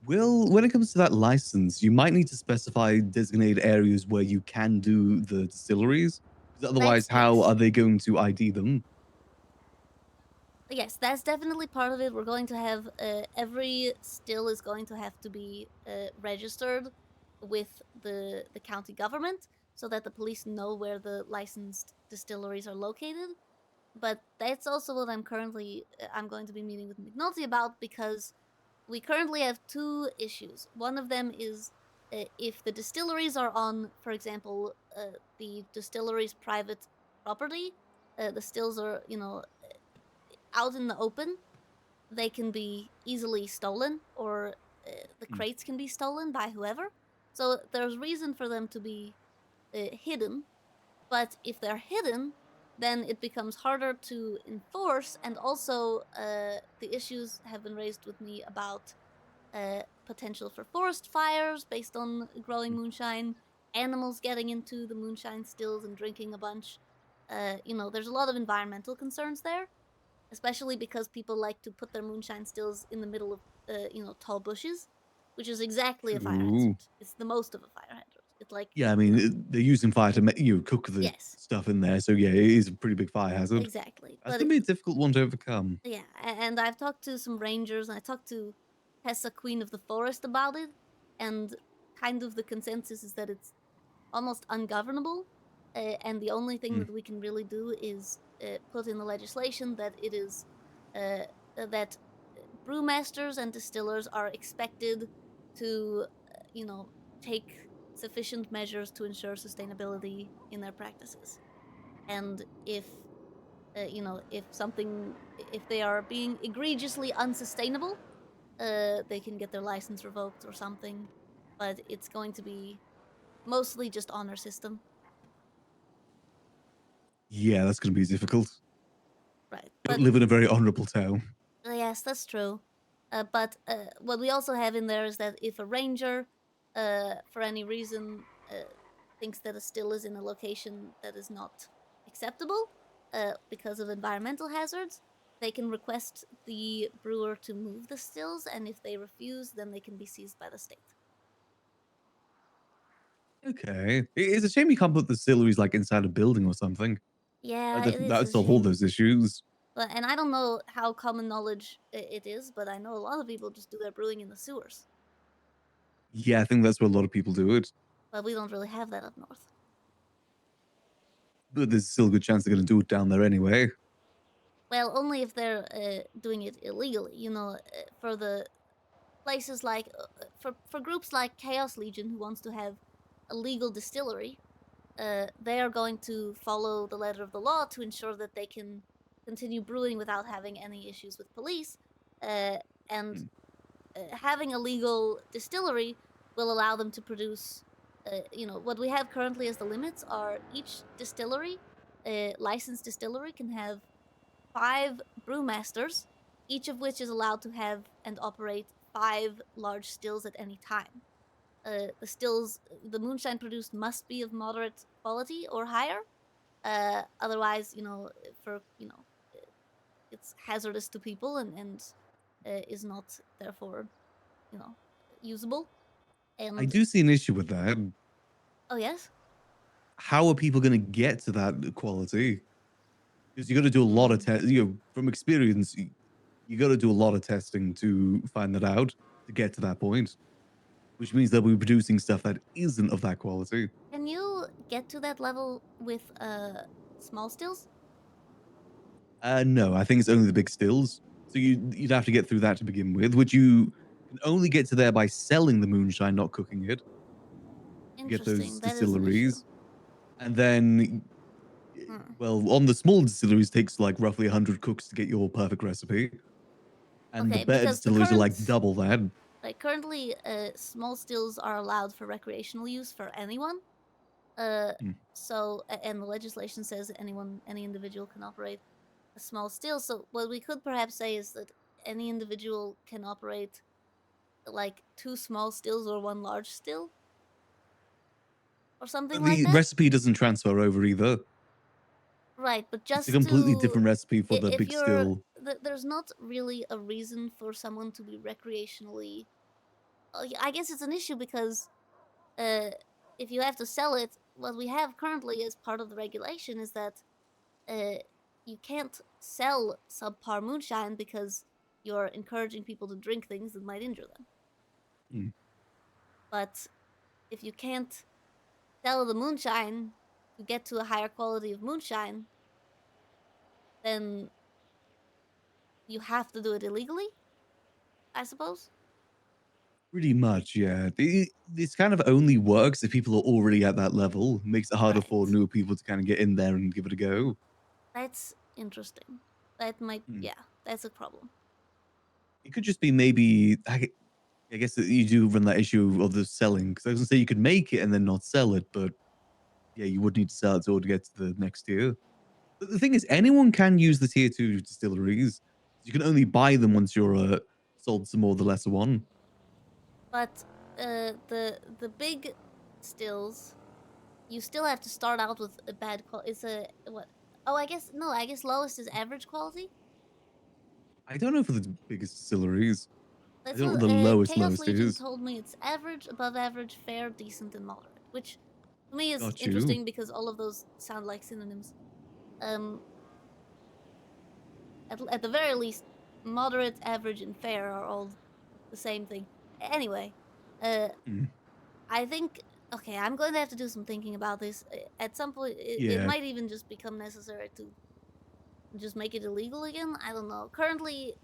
Well, when it comes to that license, you might need to specify designated areas where you can do the distilleries. 'Cause otherwise, how are they going to ID them? Yes, that's definitely part of it. We're going to have every still is going to have to be registered with the county government so that the police know where the licensed distilleries are located. But that's also what I'm going to be meeting with McNulty about, because we currently have two issues. One of them is if the distilleries are on, for example, the distillery's private property, the stills are, you know, out in the open, they can be easily stolen, or the crates can be stolen by whoever. So there's reason for them to be hidden. But if they're hidden, then it becomes harder to enforce. And also, the issues have been raised with me about potential for forest fires based on growing moonshine, animals getting into the moonshine stills and drinking a bunch. You know, there's a lot of environmental concerns there, especially because people like to put their moonshine stills in the middle of, you know, tall bushes, which is exactly a fire True. hazard. It's the most of a fire hazard. It's like, Yeah, I mean, they're using fire to cook the Yes. stuff in there, so yeah, it is a pretty big fire hazard. Exactly. That's But gonna be a difficult one to overcome. yeah, and I've talked to some rangers, and I talked to Tessa, Queen of the Forest, about it, and kind of the consensus is that it's almost ungovernable, and the only thing that we can really do is put in the legislation that it is that brewmasters and distillers are expected to, you know, take sufficient measures to ensure sustainability in their practices. And if if they are being egregiously unsustainable, they can get their license revoked or something. But it's going to be mostly just honor system. Yeah, that's going to be difficult. Right. Don't live in a very honourable town. Yes, that's true. But what we also have in there is that if a ranger, for any reason, thinks that a still is in a location that is not acceptable because of environmental hazards, they can request the brewer to move the stills, and if they refuse, then they can be seized by the state. Okay. It's a shame you can't put the distilleries like inside a building or something. Yeah, That it is would a solve all shame. those issues. And I don't know how common knowledge it is, but I know a lot of people just do their brewing in the sewers. Yeah, I think that's where a lot of people do it. But we don't really have that up north. But there's still a good chance they're going to do it down there anyway. Well, only if they're doing it illegally. You know, for the places like for groups like Chaos Legion who wants to have a legal distillery, they are going to follow the letter of the law to ensure that they can continue brewing without having any issues with police. And having a legal distillery will allow them to produce. What we have currently as the limits are each distillery, licensed distillery, can have 5 brewmasters, each of which is allowed to have and operate 5 large stills at any time. The moonshine produced must be of moderate quality or higher. Otherwise, it's hazardous to people and is not therefore, usable. And I do see an issue with that. oh yes, How are people going to get to that quality? Because you got to do a lot of from experience, you got to do a lot of testing to find that out to get to that point, which means they'll be producing stuff that isn't of that quality. can you get to that level with small stills? No, I think it's only the big stills. So you'd have to get through that to begin with, which you can only get to there by selling the moonshine, not cooking it. To get those Interesting. That is an issue. distilleries, and then, well, on the small distilleries, takes like roughly 100 cooks to get your perfect recipe, and Okay, the better because the distilleries are like current- double that. Like currently, small stills are allowed for recreational use for anyone. So and the legislation says that any individual can operate a small still. So what we could perhaps say is that any individual can operate like 2 small stills or 1 large still, or something like The that. recipe doesn't transfer over either. Right, but just It's a completely to- different recipe for the if big you're- still. There's not really a reason for someone to be recreationally. I guess it's an issue because if you have to sell it, what we have currently as part of the regulation is that you can't sell subpar moonshine because you're encouraging people to drink things that might injure them. But if you can't sell the moonshine to get to a higher quality of moonshine, then you have to do it illegally, I suppose. Pretty much, yeah. This kind of only works if people are already at that level. Makes it harder for newer people to kind of get in there and give it a go. That's interesting. That might, yeah, that's a problem. It could just be maybe, I guess that you do run that issue of the selling. Because I was going to say you could make it and then not sell it, but yeah, you would need to sell it to get to the next tier. But the thing is, anyone can use the tier 2 distilleries. You can only buy them once you're sold some more of the lesser one. But the big stills, you still have to start out with a bad quality. It's a what? Oh, I guess no. I guess lowest is average quality. I don't know for the biggest distilleries. I That's don't know what what the lowest Chaos Legion is. told me. It's average, above average, fair, decent, and moderate. Which to me is Got you. interesting because all of those sound like synonyms. At the very least, moderate, average, and fair are all the same thing. Anyway, I think okay, I'm going to have to do some thinking about this. At some point, it Yeah. might even just become necessary to just make it illegal again. I don't know. Currently,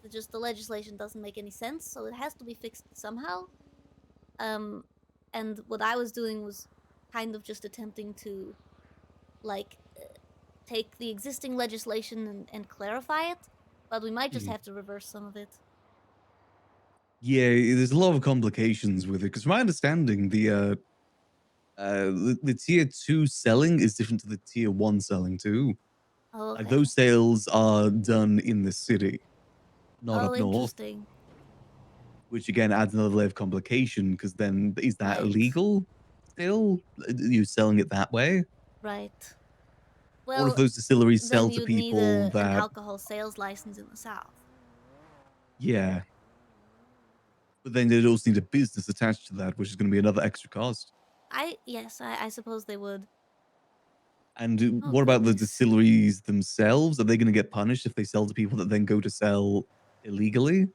just the legislation doesn't make any sense, so it has to be fixed somehow. and what I was doing was kind of just attempting to, like, take the existing legislation and clarify it, but we might just Mhm. have to reverse some of it. Yeah, there's a lot of complications with it because, my understanding, the tier 2 selling is different to the tier 1 selling too. Oh, Like, okay. those sales are done in the city, not Oh, up north, interesting. which again adds another layer of complication because then is that Right. illegal still? You selling it that way? Right. Or if Well, those distilleries then sell to you'd need people an that, alcohol sales license in the South. yeah. But then they'd also need a business attached to that, which is going to be another extra cost. Yes, I suppose they would. And Oh, what about the goodness. distilleries themselves? Are they going to get punished if they sell to people that then go to sell illegally?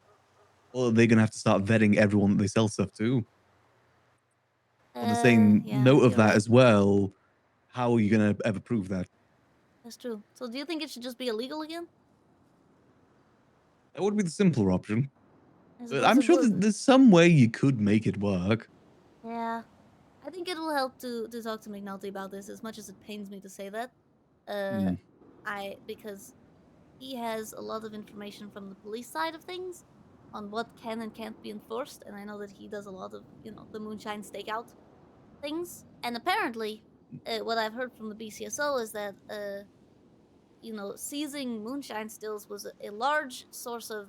Or are they going to have to start vetting everyone that they sell stuff to? On the same Yeah, note of you're that right. as well, how are you going to ever prove that? That's true. So do you think it should just be illegal again? That would be the simpler option. I But suppose I'm it sure would. there's some way you could make it work. Yeah. I think it will help to talk to McNulty about this, as much as it pains me to say that. Mm. Because he has a lot of information from the police side of things on what can and can't be enforced, and I know that he does a lot of, the moonshine stakeout things. And apparently, what I've heard from the BCSO is that, seizing moonshine stills was a large source of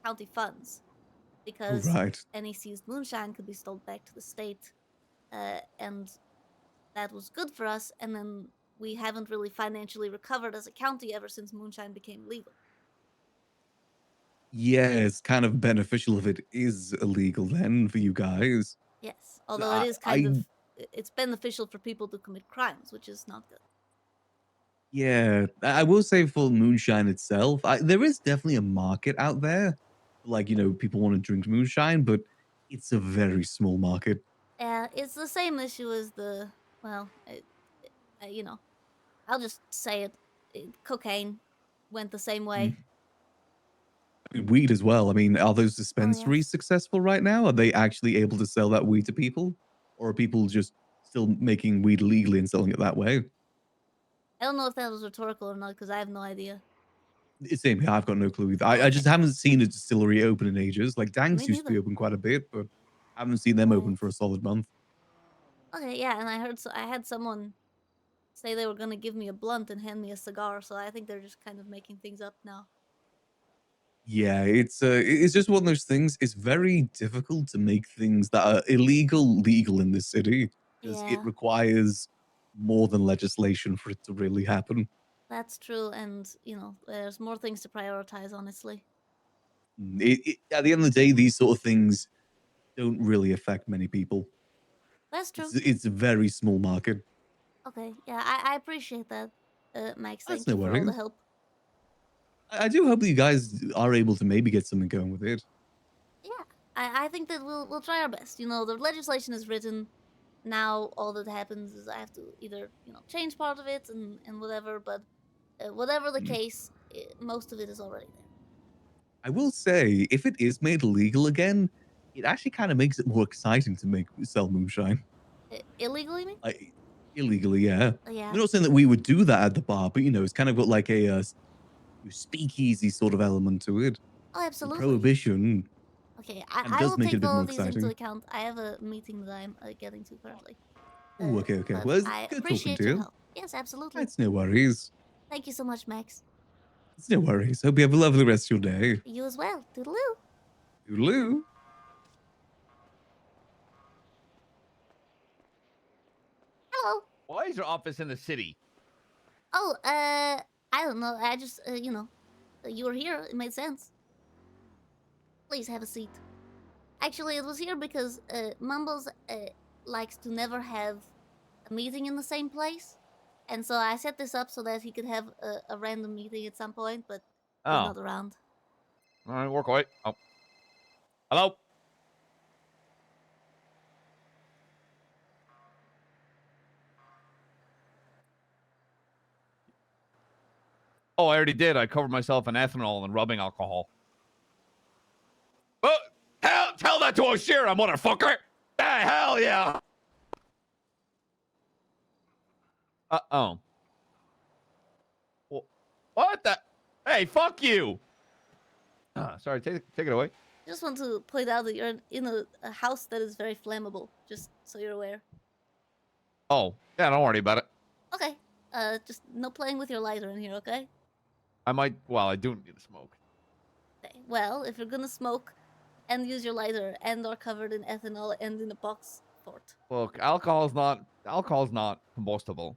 county funds, Oh, because right. any seized moonshine could be sold back to the state, and that was good for us. And then we haven't really financially recovered as a county ever since moonshine became legal. Yeah, it's kind of beneficial if it is illegal then for you guys. Yes, although it I, is I it's beneficial for people to commit crimes, which is not good. Yeah, I will say for moonshine itself, there is definitely a market out there. Like, people want to drink moonshine, but it's a very small market. Yeah, it's the same issue as I'll just say it. Cocaine went the same way. I mean, weed as well. I mean, are those Oh, dispensaries yes. successful right now? Are they actually able to sell that weed to people? Or are people just still making weed legally and selling it that way? I don't know if that was rhetorical or not, because I have no idea. Same here. I've got no clue either. I Okay. just haven't seen a distillery open in ages. Like, Danks Me used to be neither. open quite a bit, but I haven't seen them open Right. for a solid month. Okay, yeah, and I had someone say they were gonna give me a blunt and hand me a cigar, so I think they're just kind of making things up now. Yeah, it's just one of those things. It's very difficult to make things that are illegal legal in this city because it Yeah. requires more than legislation for it to really happen. That's true, and there's more things to prioritize, honestly. At the end of the day, these sort of things don't really affect many people. That's true. It's a very small market. Okay, yeah, I appreciate that, Max. That's Thank no you for all the worries. help. I do hope that you guys are able to maybe get something going with it. Yeah, I think that we'll try our best. The legislation is written. Now all that happens is I have to either change part of it and whatever. But whatever the case, most of it is already there. I will say, if it is made illegal again, it actually kind of makes it more exciting to sell moonshine. Illegally, you mean? Illegally, yeah. Yeah. I'm not saying that we would do that at the bar, but it's kind of got like a speakeasy sort of element to it. Oh, absolutely. Prohibition. Okay, And I does will make it a take bit all more of these into exciting. account. I have a meeting that I'm getting to currently. Ooh, okay. But Well, it's I good talking appreciate to your you. help. Yes, absolutely. It's no worries. Thank you so much, Max. It's no worries. Hope you have a lovely rest of your day. You as well. Toodaloo. Toodaloo. Hello. Why is your office in the city? Oh, I don't know. I just, you were here. It made sense. Please have a seat. Actually, it was here because Mumbles likes to never have a meeting in the same place. And so I set this up so that he could have a random meeting at some point, but he's not around. All right, work away. Oh. Hello? Oh, I already did. I covered myself in ethanol and rubbing alcohol. Tell that to O'Shea, motherfucker! Hey, hell yeah! Oh. What the? Hey, fuck you! Sorry, take it away. Just want to point out that you're in a house that is very flammable, just so you're aware. Oh, yeah, don't worry about it. Okay. Just no playing with your lighter in here, okay? Well, I do need to smoke. Okay. Well, if you're gonna smoke and use your lighter and are covered in ethanol and in a box fort. Look, alcohol's not combustible.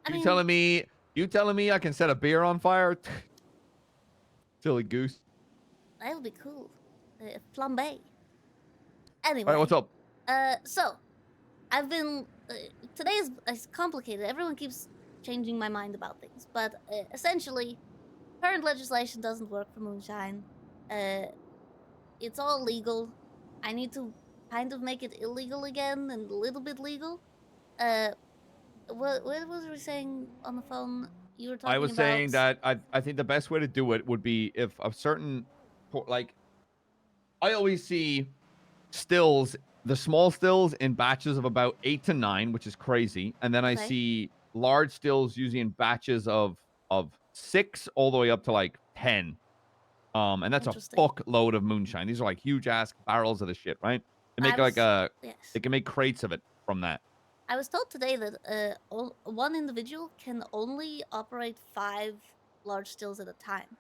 I You mean, telling me I can set a beer on fire? Silly goose. that would be cool. Flambe. Anyway. All right, what's up? So, I've been... today is complicated. Everyone keeps changing my mind about things. But, essentially, current legislation doesn't work for moonshine. It's all legal. I need to kind of make it illegal again and a little bit legal. What was we saying on the phone? You were talking about... I was saying that I think the best way to do it would be if a certain, like, I always see stills, the small stills in batches of about 8 to 9, which is crazy, and then I see large stills usually in batches of 6 all the way up to like 10. And that's a fuckload of moonshine. These are like huge ass barrels of the shit, right? They make they can make crates of it from that. I was told today that one individual can only operate 5 large stills at a time.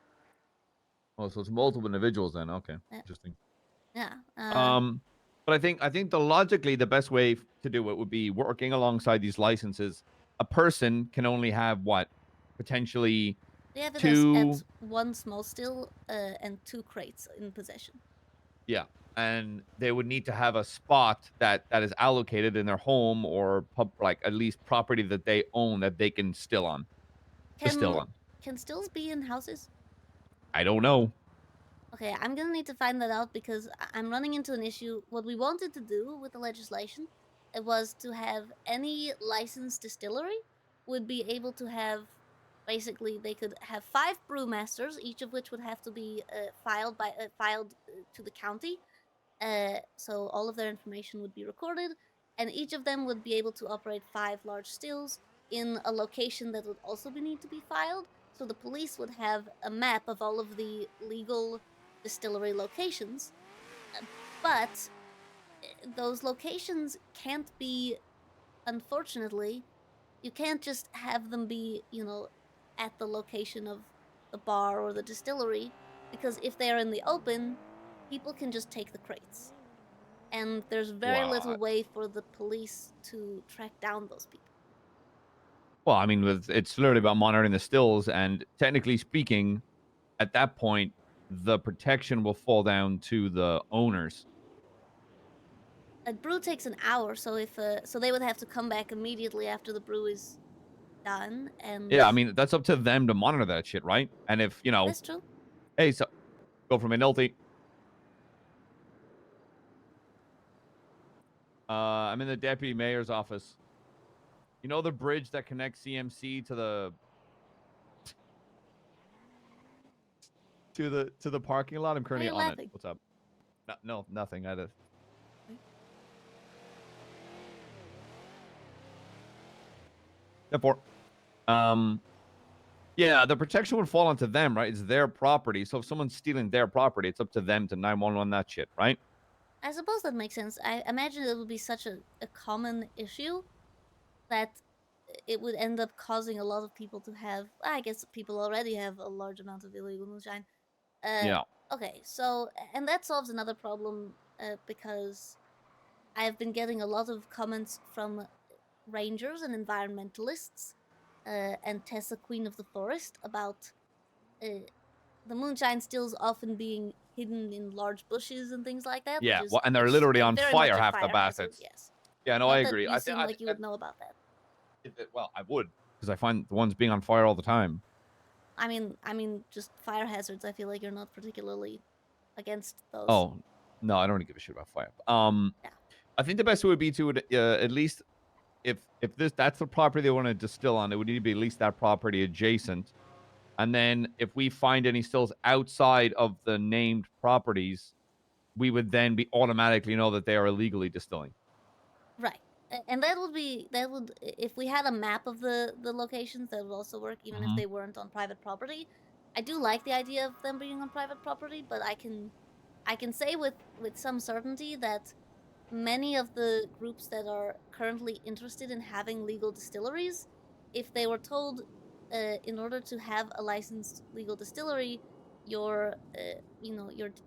Oh, so it's multiple individuals then. Okay, interesting. Yeah. But I think logically the best way to do it would be working alongside these licenses. A person can only have what, potentially They have it 2. as 1 small still and 2 crates in possession. Yeah, and they would need to have a spot that is allocated in their home or like at least property that they own that they can still on. Can stills be in houses? I don't know. Okay, I'm gonna need to find that out because I'm running into an issue. What we wanted to do with the legislation, it was to have any licensed distillery would be able to have, basically, they could have 5 brewmasters, each of which would have to be filed to the county. So all of their information would be recorded, and each of them would be able to operate 5 large stills in a location that would also need to be filed. So the police would have a map of all of the legal distillery locations, but those locations can't be, unfortunately, you can't just have them be, at the location of the bar or the distillery, because if they're in the open, people can just take the crates. And there's very little way for the police to track down those people. Well, I mean, it's literally about monitoring the stills, and technically speaking, at that point, the protection will fall down to the owners. A brew takes an hour, so so they would have to come back immediately after the brew is done. And yeah, I mean, that's up to them to monitor that shit, right? And if that's true. Hey, so go for McNulty. I'm in the deputy mayor's office. You know the bridge that connects CMC to the parking lot? I'm currently on it. What's up? No, nothing. I just... Therefore, yeah, the protection would fall onto them, right? It's their property. So if someone's stealing their property, it's up to them to 911 that shit, right? I suppose that makes sense. I imagine it would be such a common issue that it would end up causing a lot of people to have... I guess people already have a large amount of illegal moonshine. Yeah. Okay, so... And that solves another problem because I've been getting a lot of comments from rangers and environmentalists and Tessa, Queen of the Forest, about the moonshine stills often being hidden in large bushes and things like that. Yeah, and they're literally on fire half the bastards. Yes. Yeah, no, Not I that agree. You seem like you would know about that. Well, I would, because I find the ones being on fire all the time. I mean, just fire hazards. I feel like you're not particularly against those. Oh, no, I don't really give a shit about fire. I think the best way would be to at least, if that's the property they want to distill on, it would need to be at least that property adjacent. And then if we find any stills outside of the named properties, we would then be automatically know that they are illegally distilling. Right. And that would if we had a map of the locations, that would also work even if Mhm. they weren't on private property. I do like the idea of them being on private property, but I can say with some certainty that many of the groups that are currently interested in having legal distilleries, if they were told in order to have a licensed legal distillery, your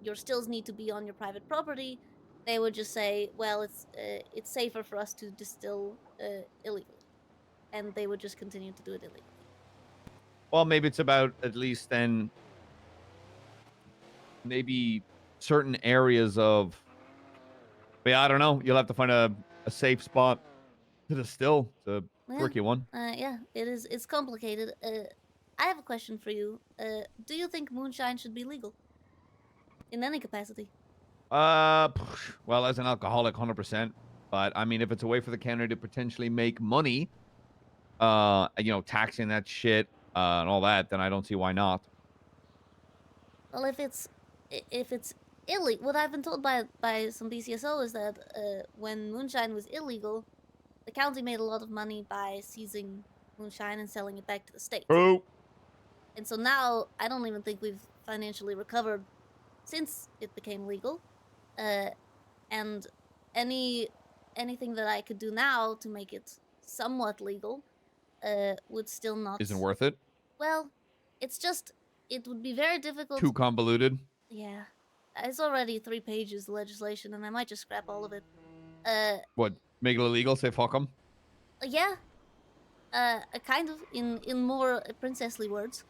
your stills need to be on your private property, they would just say, well, it's safer for us to distill illegally, and they would just continue to do it illegally. Well, maybe it's about at least then maybe certain areas of. But yeah, I don't know. You'll have to find a safe spot to distill. It's a tricky one. Yeah, it is. It's complicated. I have a question for you. Do you think moonshine should be legal in any capacity? Well, as an alcoholic, 100%. But I mean, if it's a way for the county to potentially make money, taxing that shit and all that, then I don't see why not. Well, if it's illegal, what I've been told by some BCSO is that when moonshine was illegal, the county made a lot of money by seizing moonshine and selling it back to the state. Oh. And so now I don't even think we've financially recovered since it became legal. And anything that I could do now to make it somewhat legal would still not. Isn't worth it. Well, it's just it would be very difficult. Too convoluted. Yeah, it's already 3 pages of legislation, and I might just scrap all of it. What? Make it illegal? Say fuck them? Yeah. Kind of in more princessly words,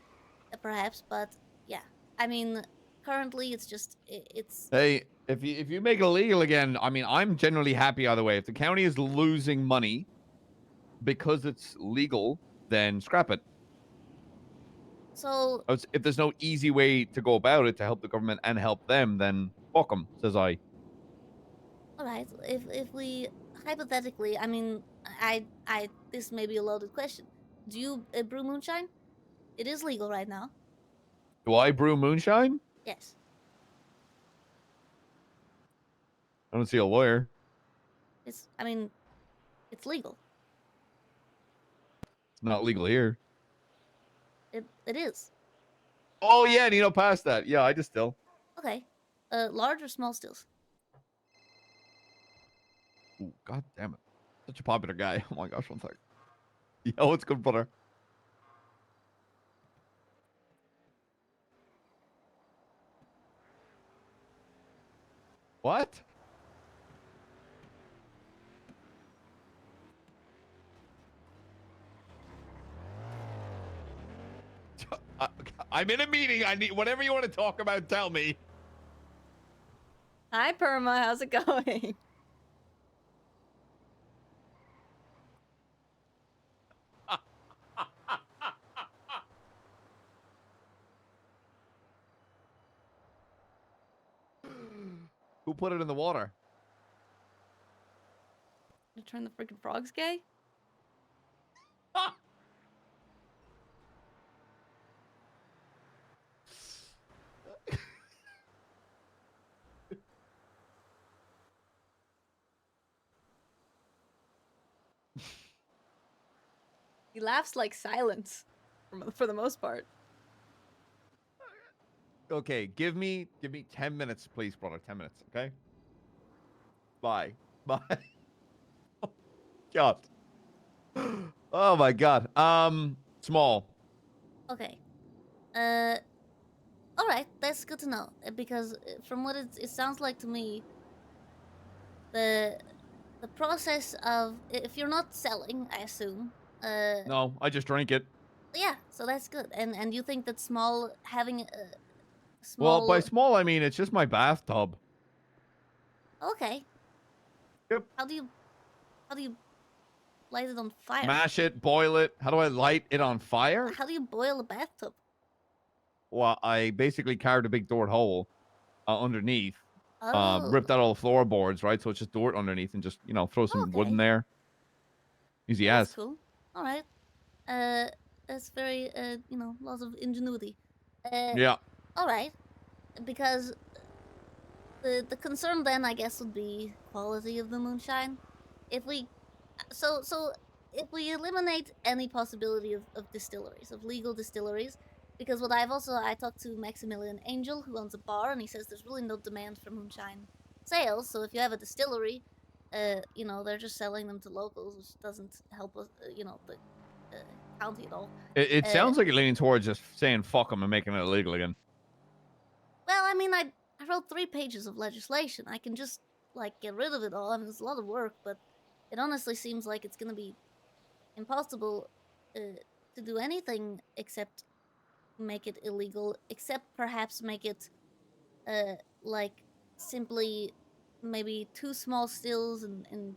perhaps, but yeah. I mean, currently it's just it's. Hey, if you make it illegal again, I mean, I'm generally happy either way. If the county is losing money because it's legal, then scrap it. So if there's no easy way to go about it to help the government and help them, then fuck them, says I. All right. If we hypothetically, I mean, I this may be a loaded question. Do you brew moonshine? It is legal right now. Do I brew moonshine? Yes. I don't see a lawyer. I mean, it's legal. It's not legal here. It is. Oh yeah, Nino passed that. Yeah, I distill. Okay. Large or small stills? Ooh, god damn it. Such a popular guy. Oh my gosh, one sec. Yo, it's good butter. What? I'm in a meeting. I need whatever you want to talk about. Tell me. Hi, Perma. How's it going? Who put it in the water? You turn the freaking frogs gay? He laughs like silence, for the most part. Okay, give me 10 minutes, please, brother. 10 minutes, okay? Bye. Bye. God. Oh my god. Small. Okay. All right. That's good to know because from what it sounds like to me, the process of if you're not selling, I assume. No, I just drank it. Yeah. So that's good. And you think that having a Well, small. by small, I mean it's just my bathtub. Okay. Yep. How do you light it on fire? Mash it, boil it. How do I light it on fire? How do you boil a bathtub? Well, I basically carved a big dirt hole underneath. Oh. Ripped out all the floorboards, right? So it's just dirt underneath and just, throw some wood in there. Easy That's as. cool. All right. That's very, lots of ingenuity. Yeah. All right. Because the concern then, I guess, would be quality of the moonshine. If we, so if we eliminate any possibility of distilleries, of legal distilleries, because what I talked to Maximilian Angel, who owns a bar, and he says there's really no demand for moonshine sales. So if you have a distillery, you know, they're just selling them to locals, which doesn't help us, you know, the county at all. It sounds like you're leaning towards just saying fuck them and making it illegal again. Well, I mean, I wrote 3 pages of legislation. I can just like get rid of it all. I mean, it's a lot of work, but it honestly seems like it's gonna be impossible to do anything except make it illegal, except perhaps make it like simply maybe 2 small stills and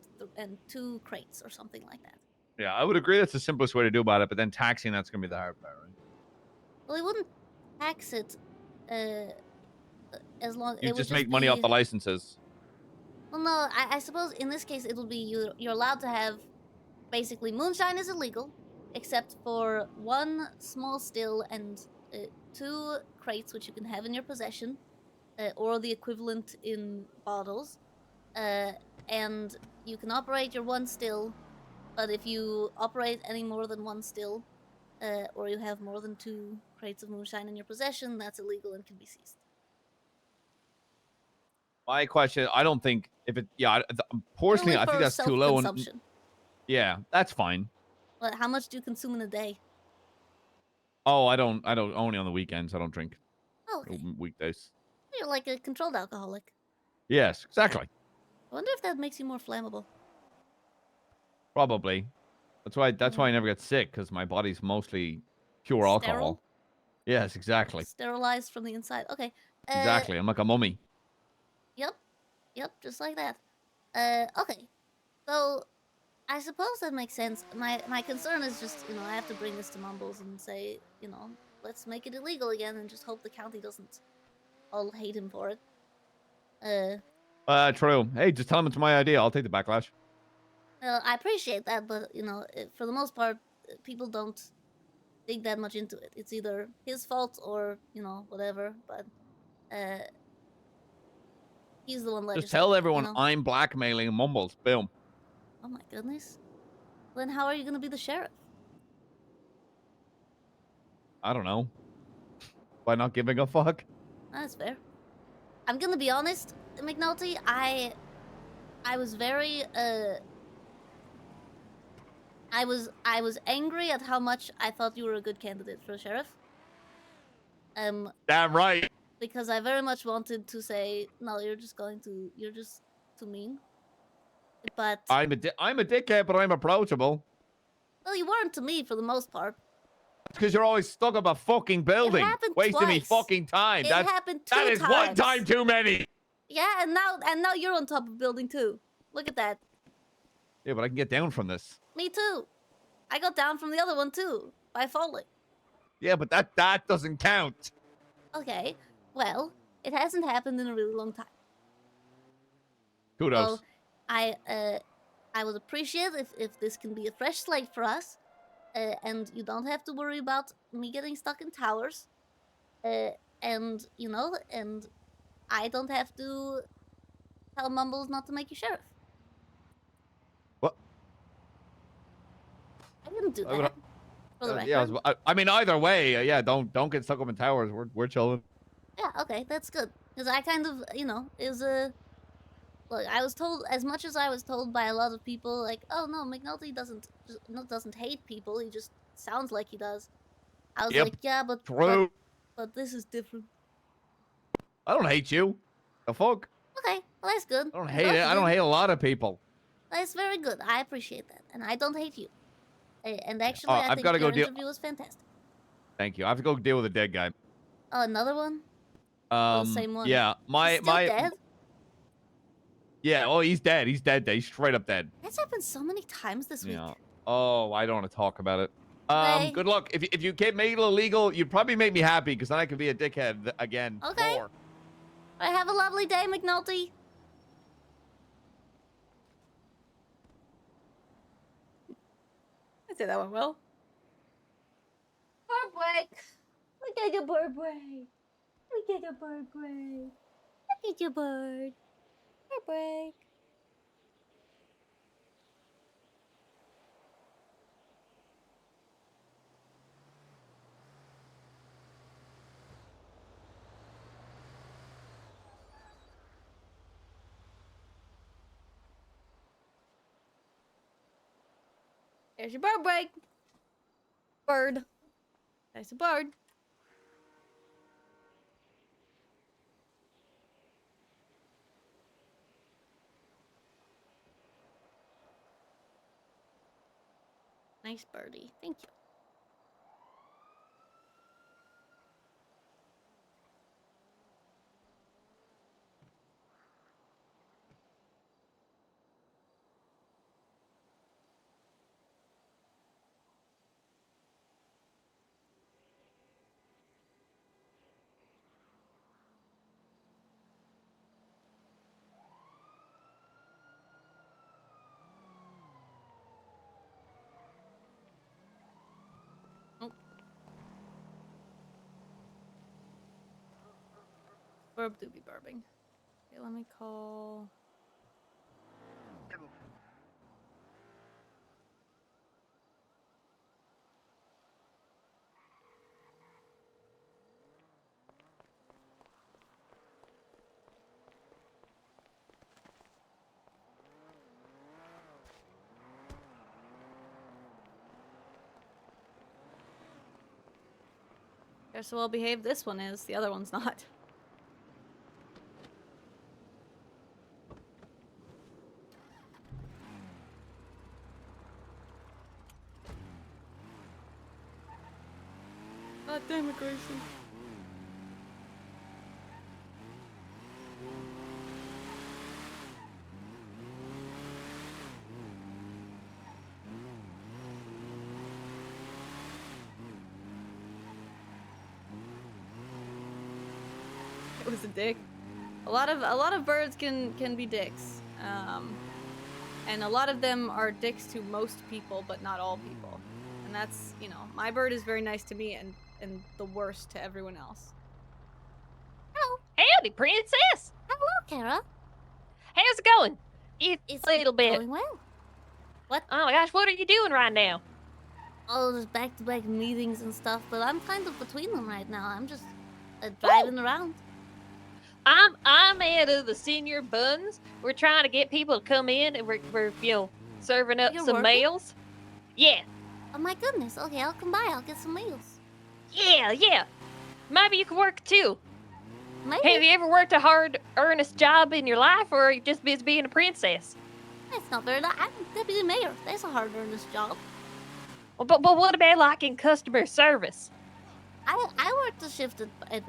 2 crates or something like that. Yeah, I would agree that's the simplest way to do about it, but then taxing, that's going to be the hard part, right? Well, we wouldn't tax it as long You it would just make money off be- the licenses. Well, no, I suppose in this case it'll be you're allowed to have basically moonshine is illegal except for 1 small still and 2 crates which you can have in your possession or the equivalent in bottles. And you can operate your 1 still, but if you operate any more than 1 still or you have more than 2 crates of moonshine in your possession, that's illegal and can be seized. My question, I don't think if it, yeah, personally, Only I think for that's too low. And self-consumption. yeah, that's fine. But how much do you consume in a day? Oh, I don't only on the weekends. I don't drink. Oh, okay. Weekdays. You're like a controlled alcoholic. Yes, exactly. I wonder if that makes you more flammable. Probably. That's why I never get sick, because my body's mostly pure alcohol. Sterile? Yes, exactly. Sterilized from the inside. Okay. Exactly. I'm like a mummy. Yep, just like that. Okay. So, I suppose that makes sense. My concern is just, you know, I have to bring this to Mumbles and say, you know, let's make it illegal again and just hope the county doesn't all hate him for it. True. Hey, just tell him it's my idea. I'll take the backlash. Well, I appreciate that, but, you know, for the most part, people don't dig that much into it. It's either his fault or, you know, whatever, but, he's the one legislating. Just tell everyone you know? I'm blackmailing Mumbles. Boom. Oh my goodness. Then how are you gonna be the sheriff? I don't know. By not giving a fuck. That's fair. I'm gonna be honest, McNulty, I was very I was angry at how much I thought you were a good candidate for sheriff. Damn right. Because I very much wanted to say, no, you're just too mean. But I'm a dickhead, but I'm approachable. well, you weren't to me for the most part. That's because you're always stuck up a fucking building, happened wasting me twice. fucking time. It That happened 2 is times. 1 time too many. Yeah, and now you're on top of building too. Look at that. Yeah, but I can get down from this. Me too. I got down from the other one too by falling. Yeah, but that doesn't count. Okay, well, it hasn't happened in a really long time. Kudos. So, I would appreciate if this can be a fresh slate for us, and you don't have to worry about me getting stuck in towers, and you know, and I don't have to tell Mumbles not to make you sheriff. What? I didn't do I would- that. For the record. yeah, I mean, either way, yeah, don't get stuck up in towers. We're chilling. Yeah, okay, that's good. Because I kind of, you know, is look, I was told, as much as I was told by a lot of people, like, oh no, McNulty doesn't hate people, he just sounds like he does. I was Yep, like, yeah, true. but this is different. I don't hate you. The fuck? Okay, well that's good. I don't hate it. I don't hate a lot of people. That's very good. I appreciate that, and I don't hate you. And actually, Oh, I I've think gotta your go deal- interview was fantastic. Thank you. I have to go deal with a dead guy. Oh, another one? Same one. Yeah, He's still dead? Yeah. Oh, he's dead. He's dead. He's straight up dead. That's happened so many times this week. Yeah. Oh, I don't want to talk about it. Okay. Good luck. If you can't make it illegal, you'd probably make me happy because then I could be a dickhead again. Okay. More. All right, have a lovely day, McNulty. I'd say that went well. Bird break. We get a bird break. We get a bird break. Look at your bird. Bird break. There's your bird break. Bird. There's a bird. Nice birdie. Thank you. Burb do be burbing. Okay, let me call. Guess how well behaved this one is. The other one's not. God damn it, Grayson. It was a dick. A lot of birds can be dicks. And a lot of them are dicks to most people, but not all people. And that's, you know, my bird is very nice to me and the worst to everyone else. Hello. Howdy, princess. Hello, Kara. How's it going? It's a little bit. going well. What? Oh my gosh, what are you doing right now? Oh, there's back-to-back meetings and stuff, but I'm kind of between them right now. I'm just driving around. I'm out of the senior buns. We're trying to get people to come in, and we're serving up You're some working? meals. Yeah. Oh my goodness. Okay, I'll come by. I'll get some meals. Yeah. Maybe you could work too. Maybe. Have you ever worked a hard, earnest job in your life, or are you just busy being a princess? That's not very. I'm deputy mayor. That's a hard earnest job. Well, but what about like in customer service? I worked a shift at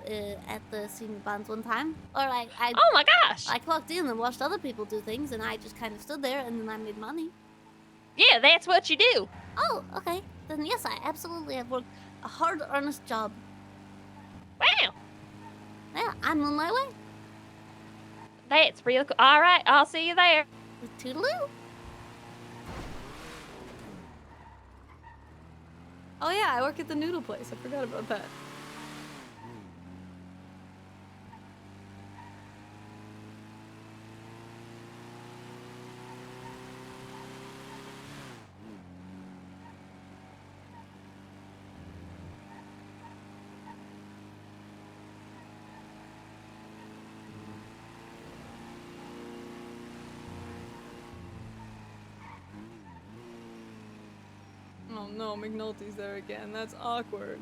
the senior bonds one time. Or I Oh my gosh! I clocked in and watched other people do things, and I just kind of stood there, and then I made money. Yeah, that's what you do. Oh, okay. Then yes, I absolutely have worked a hard, earnest job. Wow. Yeah, I'm on my way. That's real cool. All right, I'll see you there. Toodaloo. Oh yeah, I work at the noodle place. I forgot about that. Oh no, McNulty's there again. That's awkward.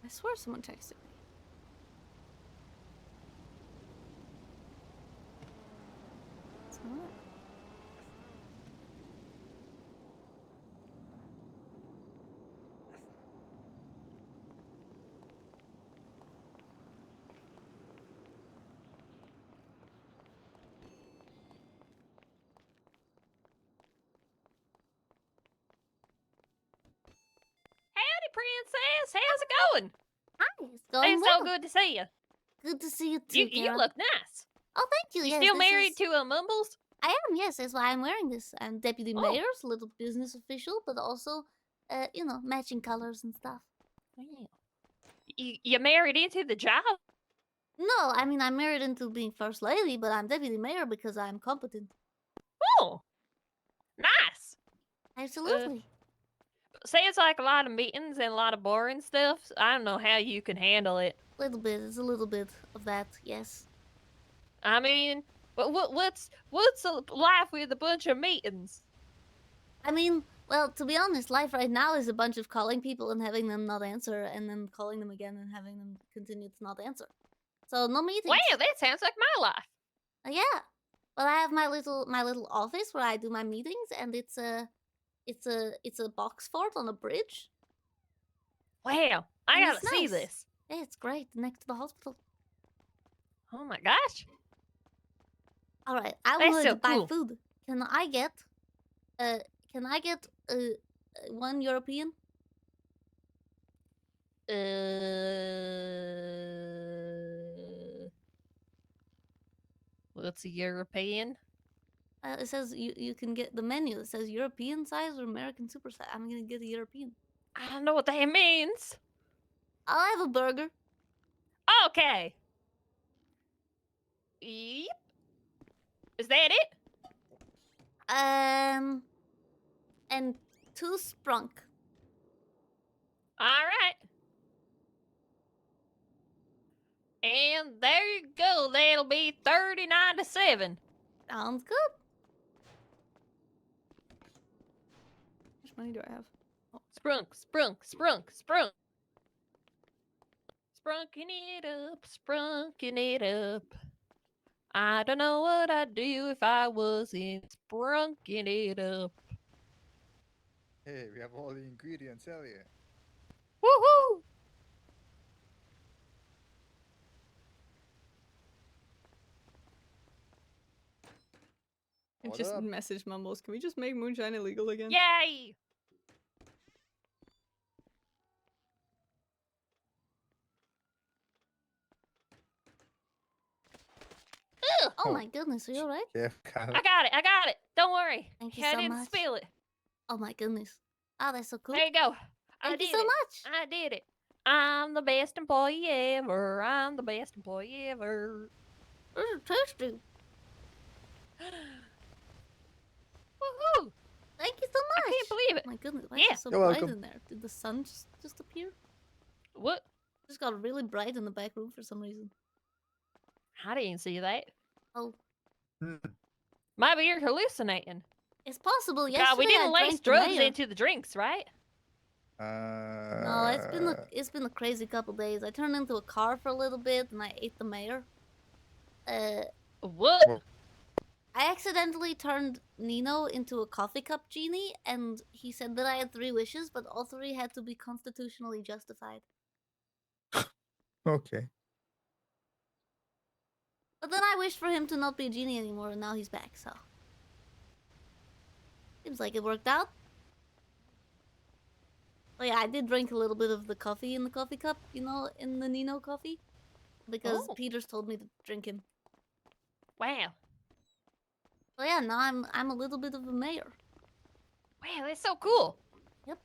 I swear someone texted me. It's not. Howdy, princess. How's it going? Hi, going It's well. so good to see you. Good to see you too, You Karen. look nice. Oh, thank you. You Yes, still this married is- to a Mumbles? I am, yes. That's why I'm wearing this. I'm deputy Oh. mayor's little business official, but also, you know, matching colors and stuff. Yeah. You married into the job? No, I mean, I'm married into being first lady, but I'm deputy mayor because I'm competent. Oh, nice. Absolutely. Sounds like a lot of meetings and a lot of boring stuff. So I don't know how you can handle it. Little bit. It's a little bit of that, yes. I mean, but what's a life with a bunch of meetings? I mean, well, to be honest, life right now is a bunch of calling people and having them not answer, and then calling them again and having them continue to not answer. So no meetings. Wow, that sounds like my life. Yeah. Well, I have my little office where I do my meetings, and it's a box fort on a bridge. Wow, I And gotta it's see nice. this. Yeah, it's great next to the hospital. Oh my gosh. All right, I That's wanted so to buy cool. food. Can I get one European? What's a European? It says you can get the menu. It says European size or American super size. I'm gonna get a European. I don't know what that means. I'll have a burger. Okay. Yep. Is that it? And 2 sprunk. All right. And there you go. That'll be 39.7. Sounds good. How much money do I have? Sprunk. Sprunking it up. I don't know what I'd do if I wasn't sprunking it up. Hey, we have all the ingredients, Elliot. Woohoo! I What just up? messaged Mumbles. Can we just make moonshine illegal again? Yay! Ugh. Oh my goodness, are you alright? Yeah, I got it. Don't worry. Thank you I so didn't much. spill it. Oh my goodness. Oh, that's so cool. There you go. Thank I you did so it. much. I did it. I'm the best employee ever. I'm the best employee ever. Tasty. Woohoo! Thank you so much. I can't believe it. Oh my goodness, why Yeah. is it so You're bright welcome. in there? Did the sun just appear? What? Just got really bright in the back room for some reason. I didn't see that. Oh, Maybe you're hallucinating. it's possible. God, Yesterday we didn't I lace drank the drugs mayor. into the drinks, right? No, it's been a crazy couple days. I turned into a car for a little bit and I ate the mayor. What? I accidentally turned Nino into a coffee cup genie, and he said that I had 3 wishes, but all 3 had to be constitutionally justified. Okay. But then I wished for him to not be a genie anymore, and now he's back, so. Seems like it worked out. Oh yeah, I did drink a little bit of the coffee in the coffee cup, you know, in the Nino coffee. Because Oh. Peters told me to drink him. Wow. So yeah, now I'm a little bit of a mayor. Wow, that's so cool. Yep.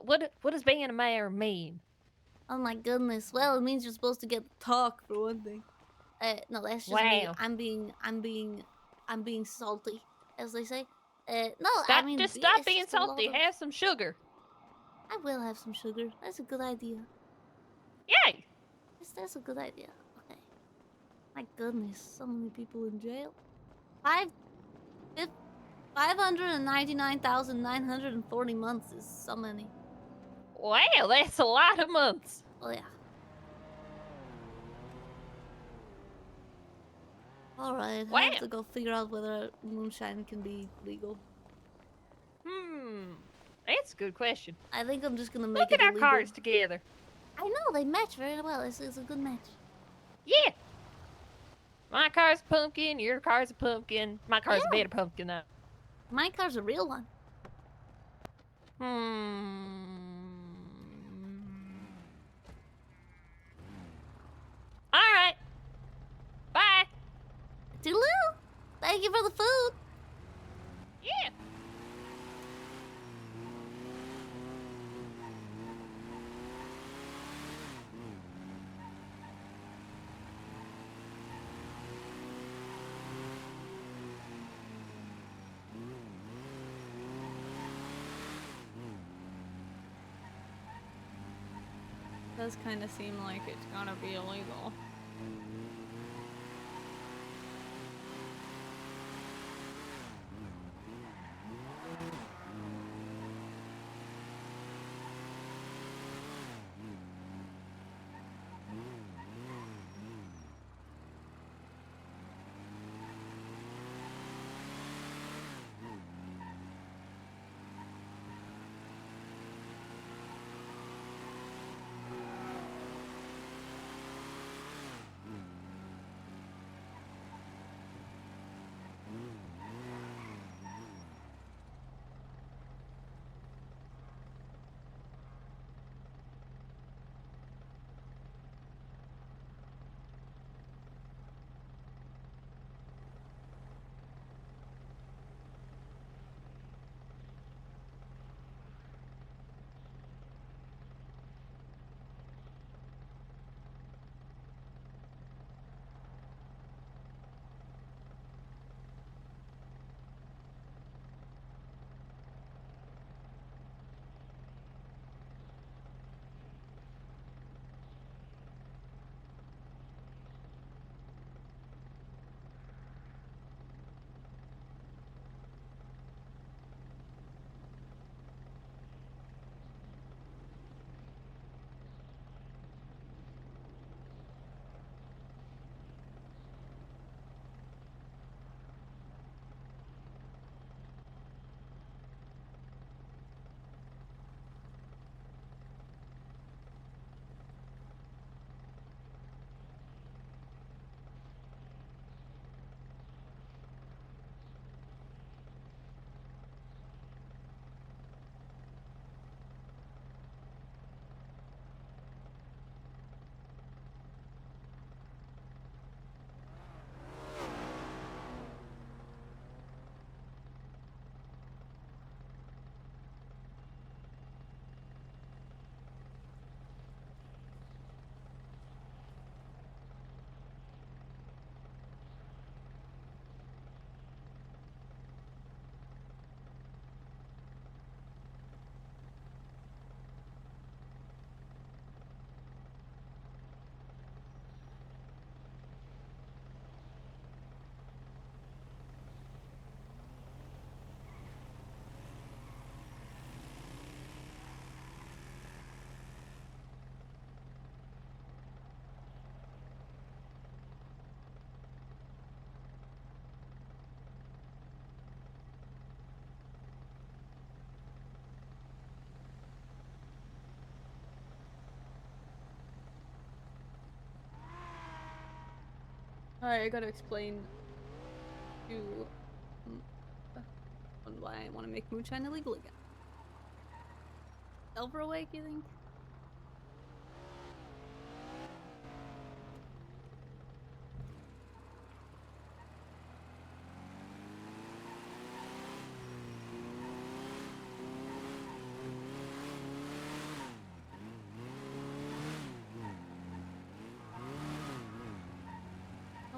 What does being a mayor mean? Oh my goodness. Well, it means you're supposed to get to talk for one thing. No, that's just me. Wow. I'm being salty, as they say. No, Stop, I mean just yeah, stop it's being just a lot salty. of- Have some sugar. I will have some sugar. That's a good idea. Yay! Yes, that's a good idea. Okay. My goodness, so many people in jail. 599,940 months is so many. Wow, that's a lot of months. Oh yeah. Alright, I Wow. have to go figure out whether moonshine can be legal. That's a good question. I think I'm just gonna make Look it at our illegal. cars together. I know, they match very well. It's a good match. Yeah. My car's a pumpkin. Your car's a pumpkin. My car's a Yeah. better pumpkin though. My car's a real one. Thank you for the food. Yeah. Does kind of seem like it's gonna be illegal. Alright, I gotta explain to on why I want to make moonshine illegal again. Delver awake, you think?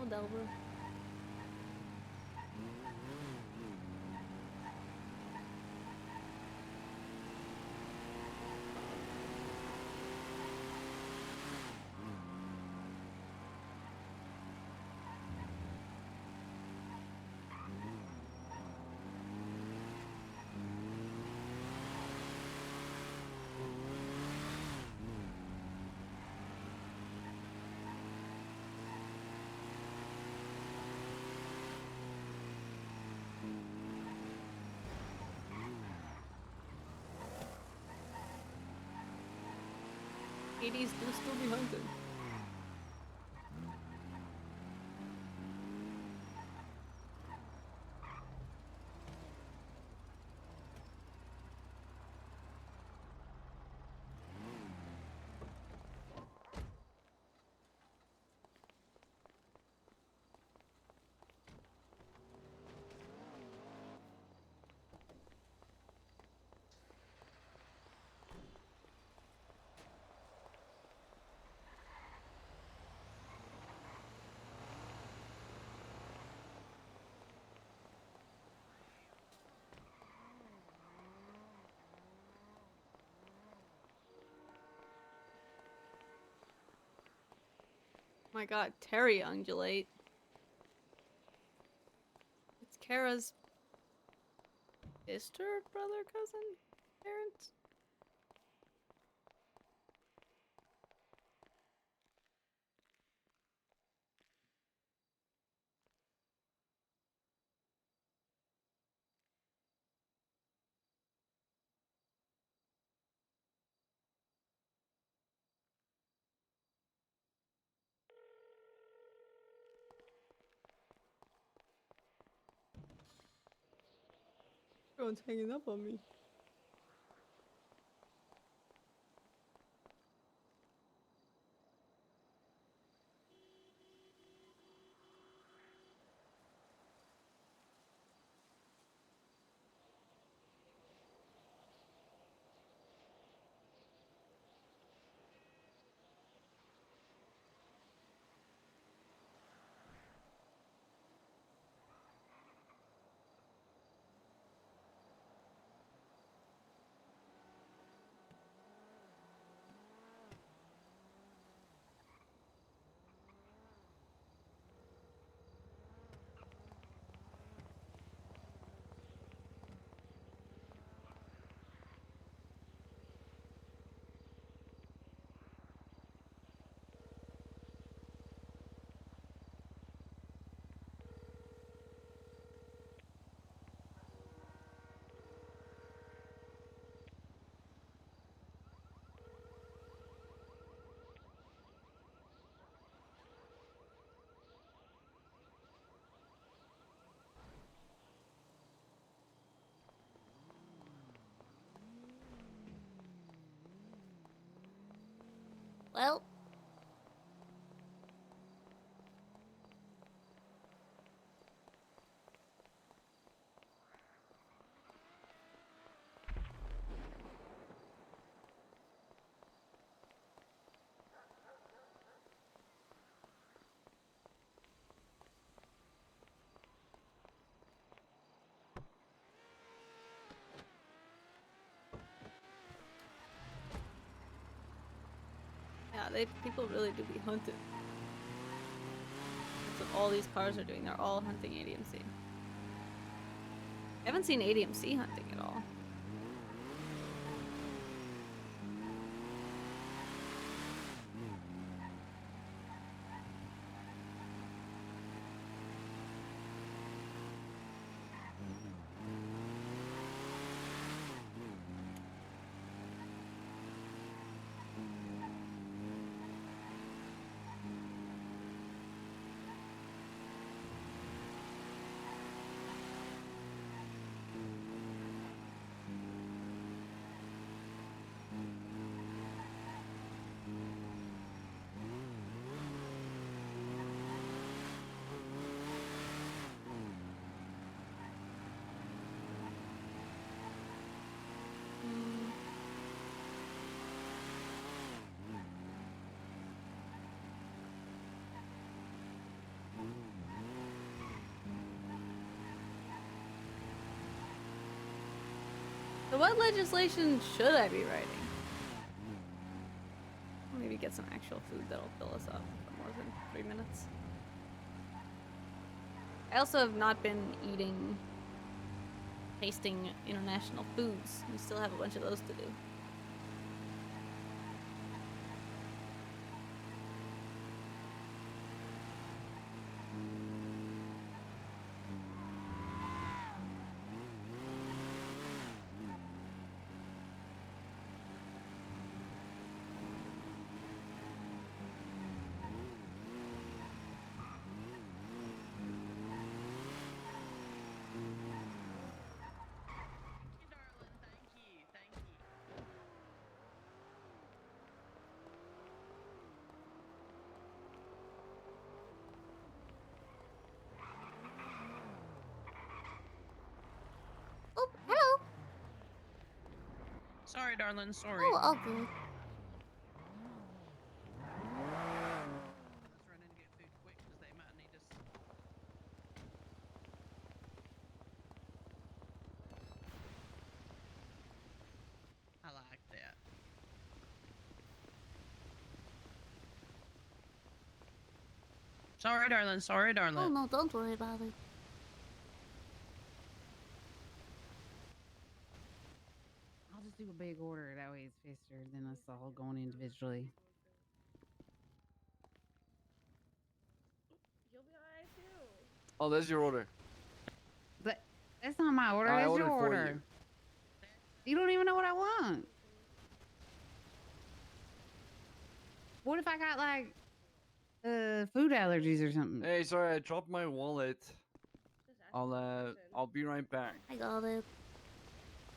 Oh, Delver. Hades do still be hunted. My god, Terry undulate. It's Kara's sister, brother, cousin, parents? Everyone's hanging up on me. Well, Yeah, people really do be hunted. That's what all these cars are doing. They're all hunting ADMC. I haven't seen ADMC hunting at all. So what legislation should I be writing? Maybe get some actual food that'll fill us up for more than 3 minutes. I also have not been tasting international foods. We still have a bunch of those to do. oh, hello. Sorry, darling. Sorry. Oh, all good. Let's run in and get food quick because they might need us. I like that. Sorry, darling. Sorry, darling. Oh no, don't worry about it. I'll just do a big order. That way it's faster than us all going individually. You'll be alright too. Oh, there's your order. But that's not my order. I That's ordered your for order. You don't even know what I want. What if I got like food allergies or something? Hey, sorry, I dropped my wallet. I'll be right back. I got it.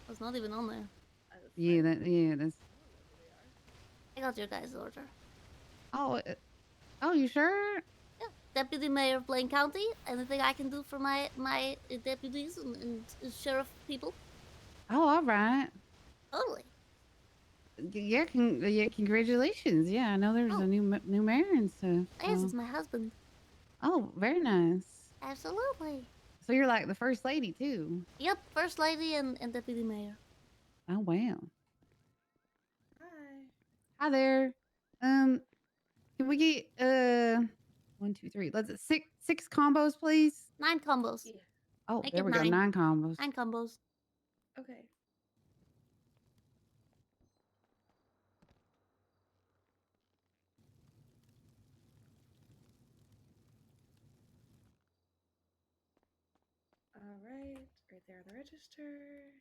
It's not even on there. Yeah, that's. I got your guys' order. Oh, you sure? Yeah. Deputy Mayor of Blaine County. Anything I can do for my deputies and sheriff people? Oh, all right. Totally. Yeah, congratulations. Yeah, I know there's a new mayor and stuff. Yes, so- it's my husband. Oh, very nice. Absolutely. So you're like the first lady too. Yep, first lady and deputy mayor. Oh wow. Hi. Hi there. Can we get 1, 2, 3? Let's six combos, please. 9 combos. Oh, Make there it we go. 9 combos. 9 combos. Okay. All right, right there on the register.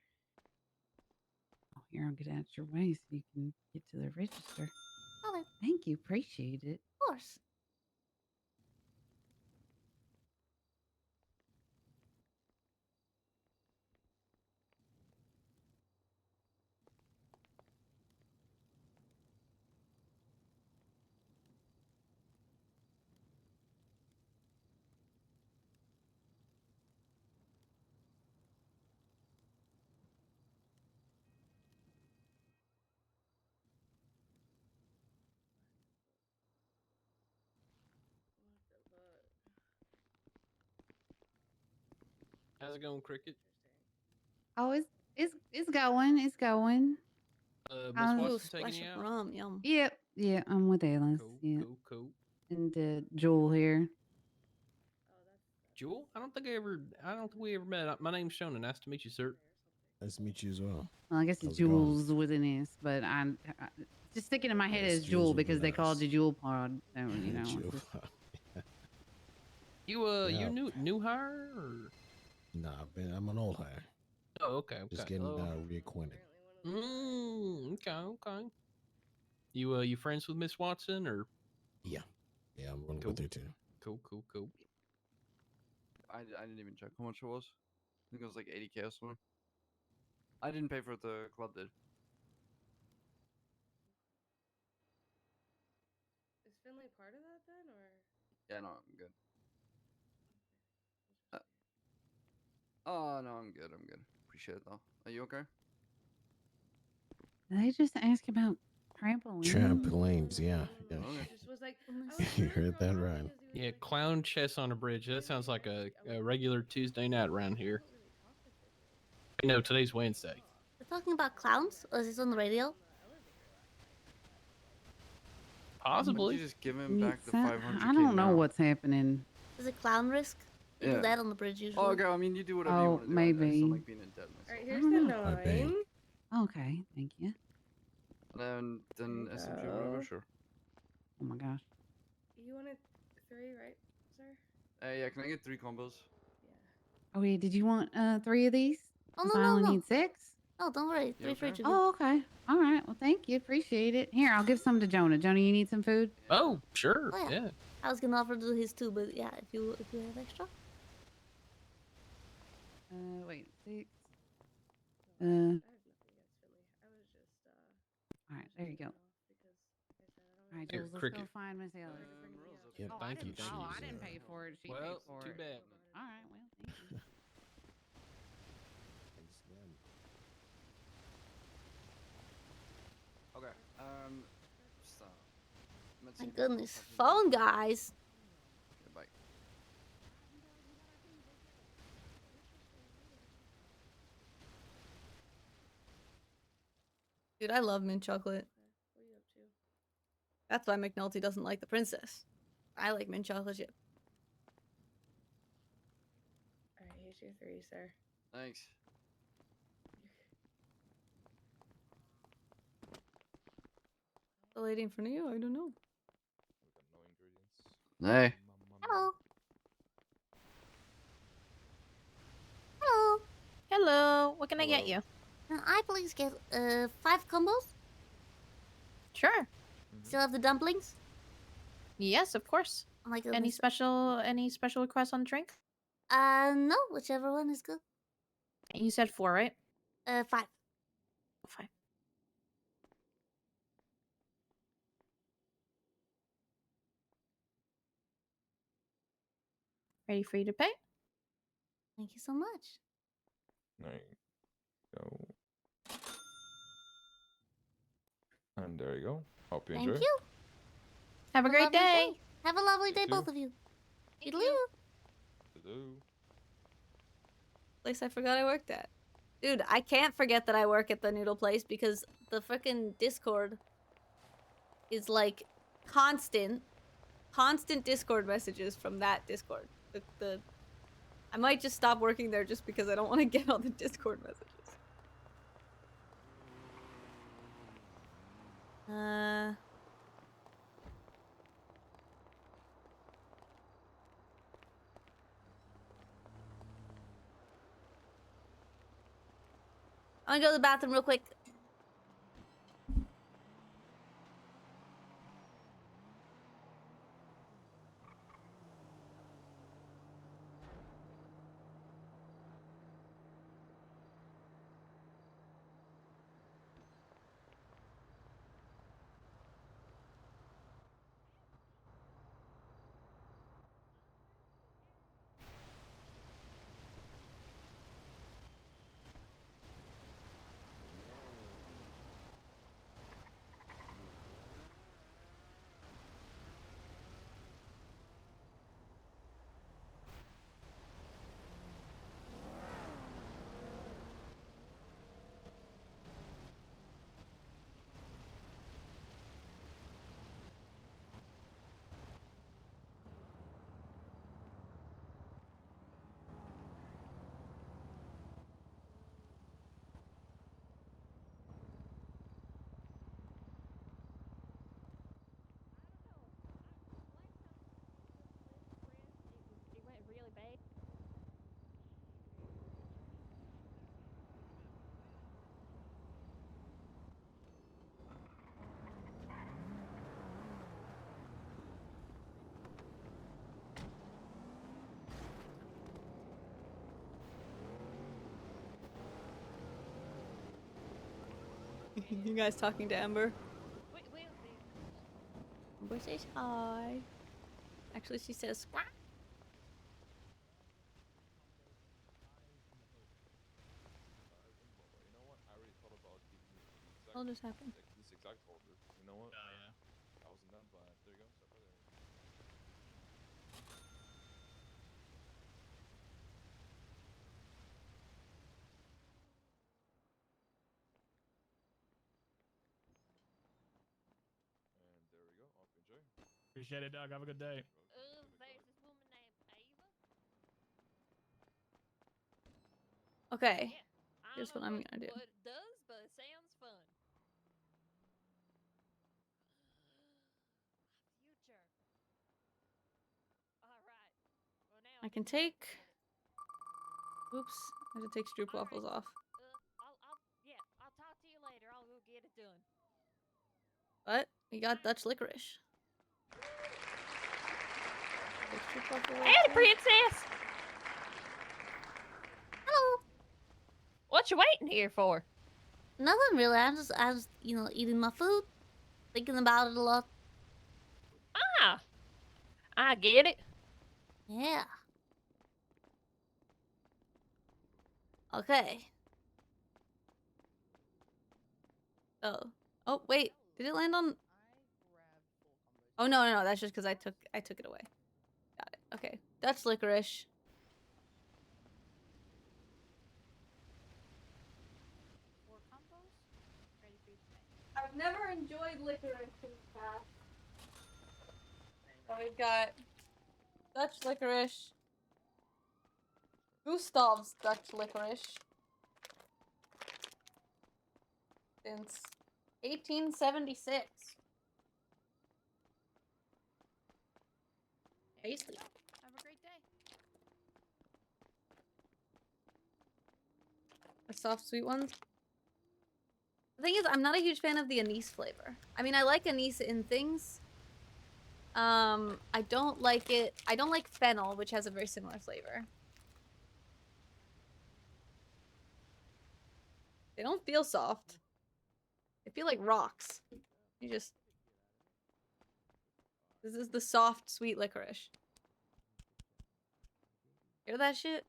Oh, here, I'll get out your way so you can get to the register. Okay. Thank you. Appreciate it. Of course. How's it going, Cricket? Oh, it's going. It's going. Miss Watson taking you out? Rum, yum. Yep. Yeah, I'm with Alice. Yeah. Cool. And Jewel here. Jewel? I don't think we ever met. My name's Shona. Nice to meet you, sir. Nice to meet you as well. Well, I guess How's it's it going? Jules with an S, but I'm just sticking in my head Yes, as Jules Jewel with because an they called S. you Jewel Pod. So, you know. Jewel. it's just- You Yeah. you new hire or? Nah, I'm an old hire. Oh, okay. Just getting reacquainted. Okay. You friends with Miss Watson or? Yeah, I'm going Cool. with her too. Cool. I didn't even check how much it was. I think it was like 80K or something. I didn't pay for it, the club did. Is Finley part of that then, or? Yeah, no, I'm good. Oh, no, I'm good. Appreciate it, though. Are you okay? Did they just ask about trampolines? Trampolines, yeah. Just was like, You heard that right. Yeah, clown chess on a bridge. That sounds like a regular Tuesday night around here. No, today's Wednesday. We're talking about clowns? Or is this on the radio? Possibly. You just give him back the 500K I don't know now. what's happening. Is it clown risk? We do Yeah. that on the bridge usually. Oh, okay, I mean, you do whatever you Oh, want to do. I just maybe. don't like being in debt myself. Alright, here's the 9. Okay, thank you. And then SMG, whatever, sure. Oh my gosh. You wanted 3, right, sir? Yeah, can I get 3 combos? Oh, yeah, did you want 3 of these? Oh, 'Cause no, I no, only no. need 6. Oh, don't worry. 3 for each of you. Oh, okay. All right. Well, thank you. Appreciate it. Here, I'll give some to Jonah. Jonah, you need some food? Oh, sure. Oh, yeah. I was gonna offer to do his too, but yeah, if you have extra. Wait, 6. I have nothing against Finley. I was just All right, there you go. All right, Here, Jules, let's Cricket. go find Miss Ellis. Yep, Oh, I thank you, didn't, thank oh, you. I didn't pay for it. She Well, paid for too it. bad. All right, well, thank you. Okay, just, let's My see. goodness, phone guys. Okay, bye. Dude, I love mint chocolate. What are you up to? That's why McNulty doesn't like the princess. I like mint chocolate chip. Here's your 3, sir. Thanks. The lady in front of you? I don't know. Hey. Hello. Hello. Hello. What can I get you? I please get 5 combos. Sure. Still have the dumplings? Yes, of course. Oh my Any goodness. special requests on drink? No, whichever one is good. You said 4, right? 5. 5. Ready for you to pay? Thank you so much. There you go. And there you go. Hope you Thank enjoy. you. Have a great lovely day. Have a lovely day, too. both of you. Toodaloo. Hello. Place I forgot I worked at. Dude, I can't forget that I work at the noodle place because the frickin' Discord is like constant Discord messages from that Discord. I might just stop working there just because I don't want to get all the Discord messages. I'm gonna go to the bathroom real quick. You guys talking to Ember? Ember says hi. Actually, she says squawk. What just happened? This exact holder. You know what? Yeah. I wasn't done, but there you go. Start right there. And there we go. Hope you enjoy. Appreciate it, Doug. Have a good day. Okay. Here's what I'm gonna do. What it does, but it sounds fun. Future. All right. Well, now I can take. Oops. I have to take Stroop Waffles off. I'll talk to you later. I'll go get it done. But we got Dutch licorice. Take Stroop Waffles off. Hey, princess. Hello. What you waiting here for? Nothing really. I was, eating my food, thinking about it a lot. Ah, I get it. Yeah. Okay. Oh, wait. Did it land on? Oh no, that's just because I took it away. Got it. Okay. Dutch licorice. I've never enjoyed licorice in the past. So we've got Dutch licorice. Gustav's Dutch licorice. Since 1876. Tasty. Have a great day. The soft sweet ones. The thing is, I'm not a huge fan of the anise flavor. I mean, I like anise in things. I don't like it. I don't like fennel, which has a very similar flavor. They don't feel soft. They feel like rocks. You just... This is the soft, sweet licorice. Hear that shit?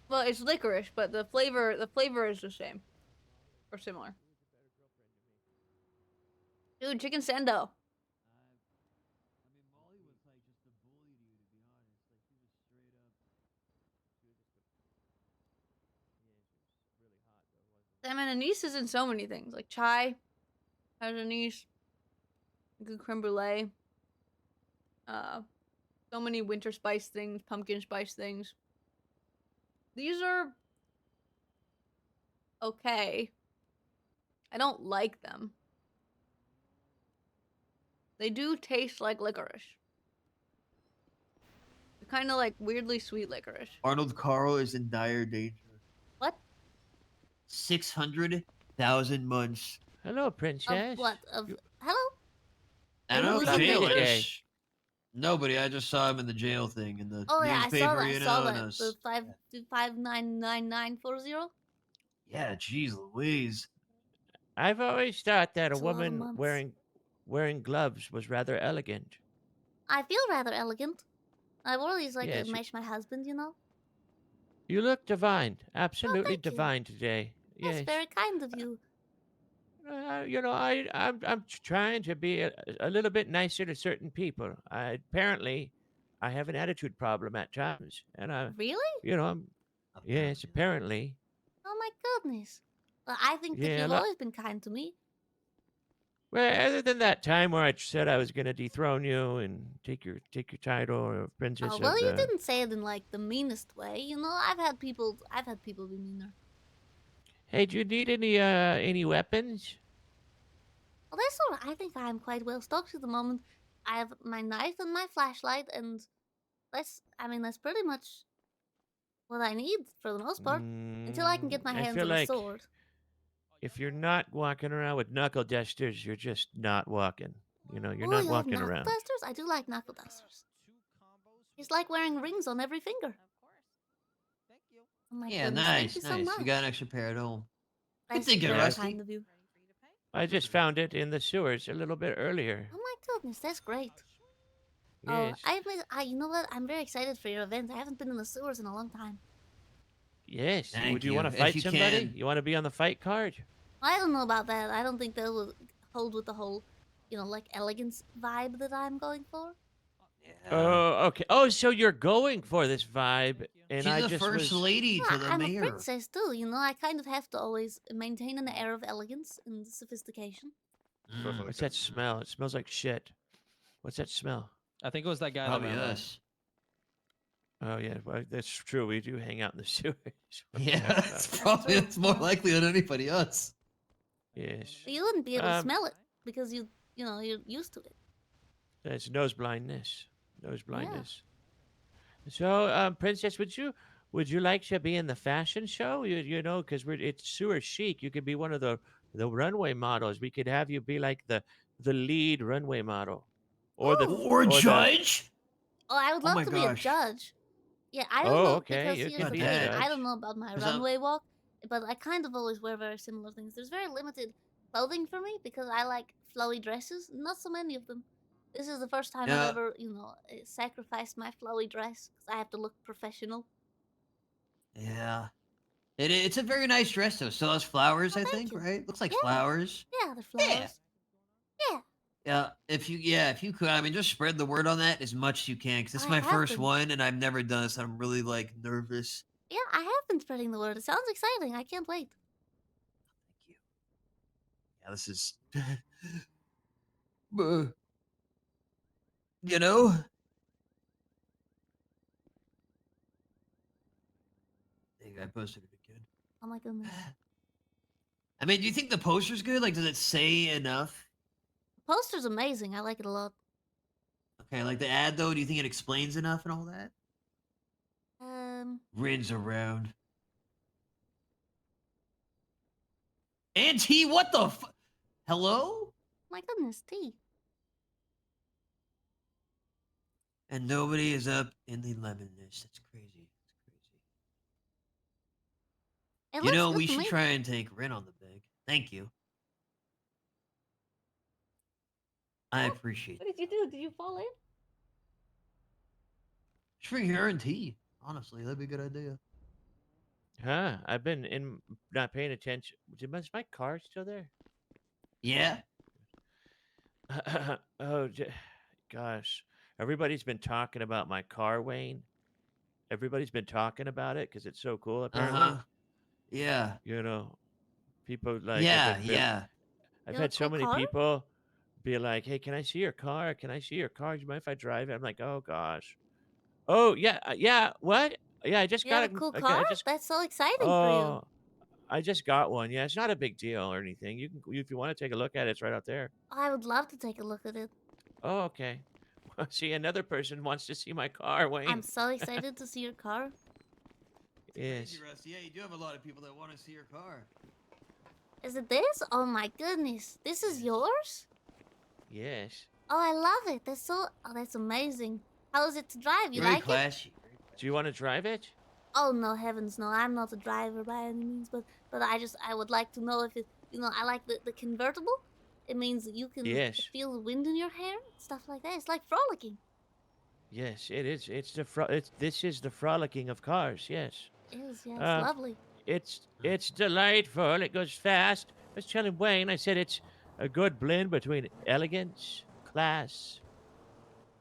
Well, it's licorice, but the flavor is the same. Or similar. Dude, chicken sendo. I mean, anise is in so many things. Like chai has anise. Good creme brulee. So many winter spice things, pumpkin spice things. These are okay. I don't like them. They do taste like licorice. They're kind of like weirdly sweet licorice. Arnold Carl is in dire danger. What? 600,000 months. Hello, princess. Of what? Of hello? I don't know Who's if in jail danger? is. Nobody. I just saw him in the jail thing in the Oh yeah, I newspaper. saw that. You I know, saw and that. The 5299940. yeah, geez, Louise. I've always thought that a It's a lot of woman months. wearing gloves was rather elegant. I feel rather elegant. I wore these like Yes, to match my husband, you know. You look divine, absolutely divine today. That's Yes. very kind of you. You know, I'm trying to be a little bit nicer to certain people. Apparently, I have an attitude problem at times, and Really? you know, yes, apparently. Oh my goodness. Well, I think that Yeah, you've lo- always been kind to me. Well, other than that time where I said I was going to dethrone you and take your title of princess Oh well, of you the. didn't say it in like the meanest way. You know, I've had people be meaner. Hey, do you need any weapons? Well, that's all right. I think I'm quite well stocked at the moment. I have my knife and my flashlight, and that's pretty much what I need for the most part. Until I can get my I hands feel on a like sword. if you're not walking around with knuckle dusters, you're just not walking. You know, you're Oh, not you like walking knuckle around. dusters? I do like knuckle dusters. It's like wearing rings on every finger. Oh my Yeah, goodness, nice, thank you so nice. much. We got an extra pair at home. Good That's thinking, very Rusty. kind of you. I just found it in the sewers a little bit earlier. Oh my goodness, that's great. Yes. You know what? I'm very excited for your event. I haven't been in the sewers in a long time. Yes. Thank Would you you. want to If fight you somebody? can. You want to be on the fight card? I don't know about that. I don't think that will hold with the whole, like elegance vibe that I'm going for. Oh, okay. Oh, so you're going for this vibe, and She's I the just first was. lady to the I'm mayor. a princess too. I kind of have to always maintain an air of elegance and sophistication. What's that smell? It smells like shit. What's that smell? I think it was that guy. Probably that ran away. us. Oh yeah, well, that's true. We do hang out in the sewers. Yeah, it's more likely than anybody else. Yes. But you wouldn't be able to Um, smell it because you're used to it. That's nose blindness. Nose blindness. So, Princess, would you like to be in the fashion show? You know, because it's sewer chic. You could be one of the runway models. We could have you be like the lead runway model, or Or judge. Oh, I would Oh love my to be a gosh. judge. Yeah, I don't Oh, know okay, because you here's could the be thing. a I judge. don't know about my 'Cause I'm- runway walk, but I kind of always wear very similar things. There's very limited clothing for me because I like flowy dresses. Not so many of them. This is the first time Yeah. I've ever, sacrificed my flowy dress because I have to look professional. Yeah. It's a very nice dress though. Still has flowers, I think, right? Looks like flowers. Yeah, the flowers. Yeah. Yeah. If you could, I mean, just spread the word on that as much as you can, because this is I my have first been. one, and I've never done this. I'm really like nervous. Yeah, I have been spreading the word. It sounds exciting. I can't wait. Yeah, this is. You know. I think I posted it again. Oh my goodness. I mean, do you think the poster's good? Like, does it say enough? The poster's amazing. I like it a lot. Okay, like the ad though, do you think it explains enough and all that? Rin's around. And T, what the hello? My goodness, T. And nobody is up in the lemon list. That's crazy. It You looks know, good we to should me. try and take Rin on the big. Thank you. I appreciate What it. did you do? Did you fall in? Sure, her and T. Honestly, that'd be a good idea. Huh? I've been in not paying attention. Is my car still there? Yeah. Oh, gosh. Everybody's been talking about my car, Wayne. Everybody's been talking about it because it's so cool, apparently. Yeah. You know, people like. Yeah, yeah. I've You have had a so cool many car? people be like, "Hey, can I see your car? Can I see your car? Do you mind if I drive it?" I'm like, "Oh gosh." Oh yeah, yeah. What? Yeah, I just You got have it. a cool I car? just. That's so exciting for you. Oh, I just got one. Yeah, it's not a big deal or anything. You can, if you want to take a look at it, it's right out there. I would love to take a look at it. Oh, okay. See, another person wants to see my car, Wayne. I'm so excited to see your car. Yes. Thank you, Rusty. Yeah, you do have a lot of people that want to see your car. Is it this? Oh my goodness. This is yours? Yes. Oh, I love it. That's so... Oh, that's amazing. How is it to drive? You Very like it? classy. Do you want to drive it? Oh, no, heavens, no. I'm not a driver by any means, but I would like to know if it... You know, I like the convertible. It means that you can Yes. feel the wind in your hair, stuff like that. It's like frolicking. Yes, it is. This is the frolicking of cars. Yes. It is, yeah, it's lovely. It's delightful. It goes fast. I was telling Wayne. I said it's a good blend between elegance, class.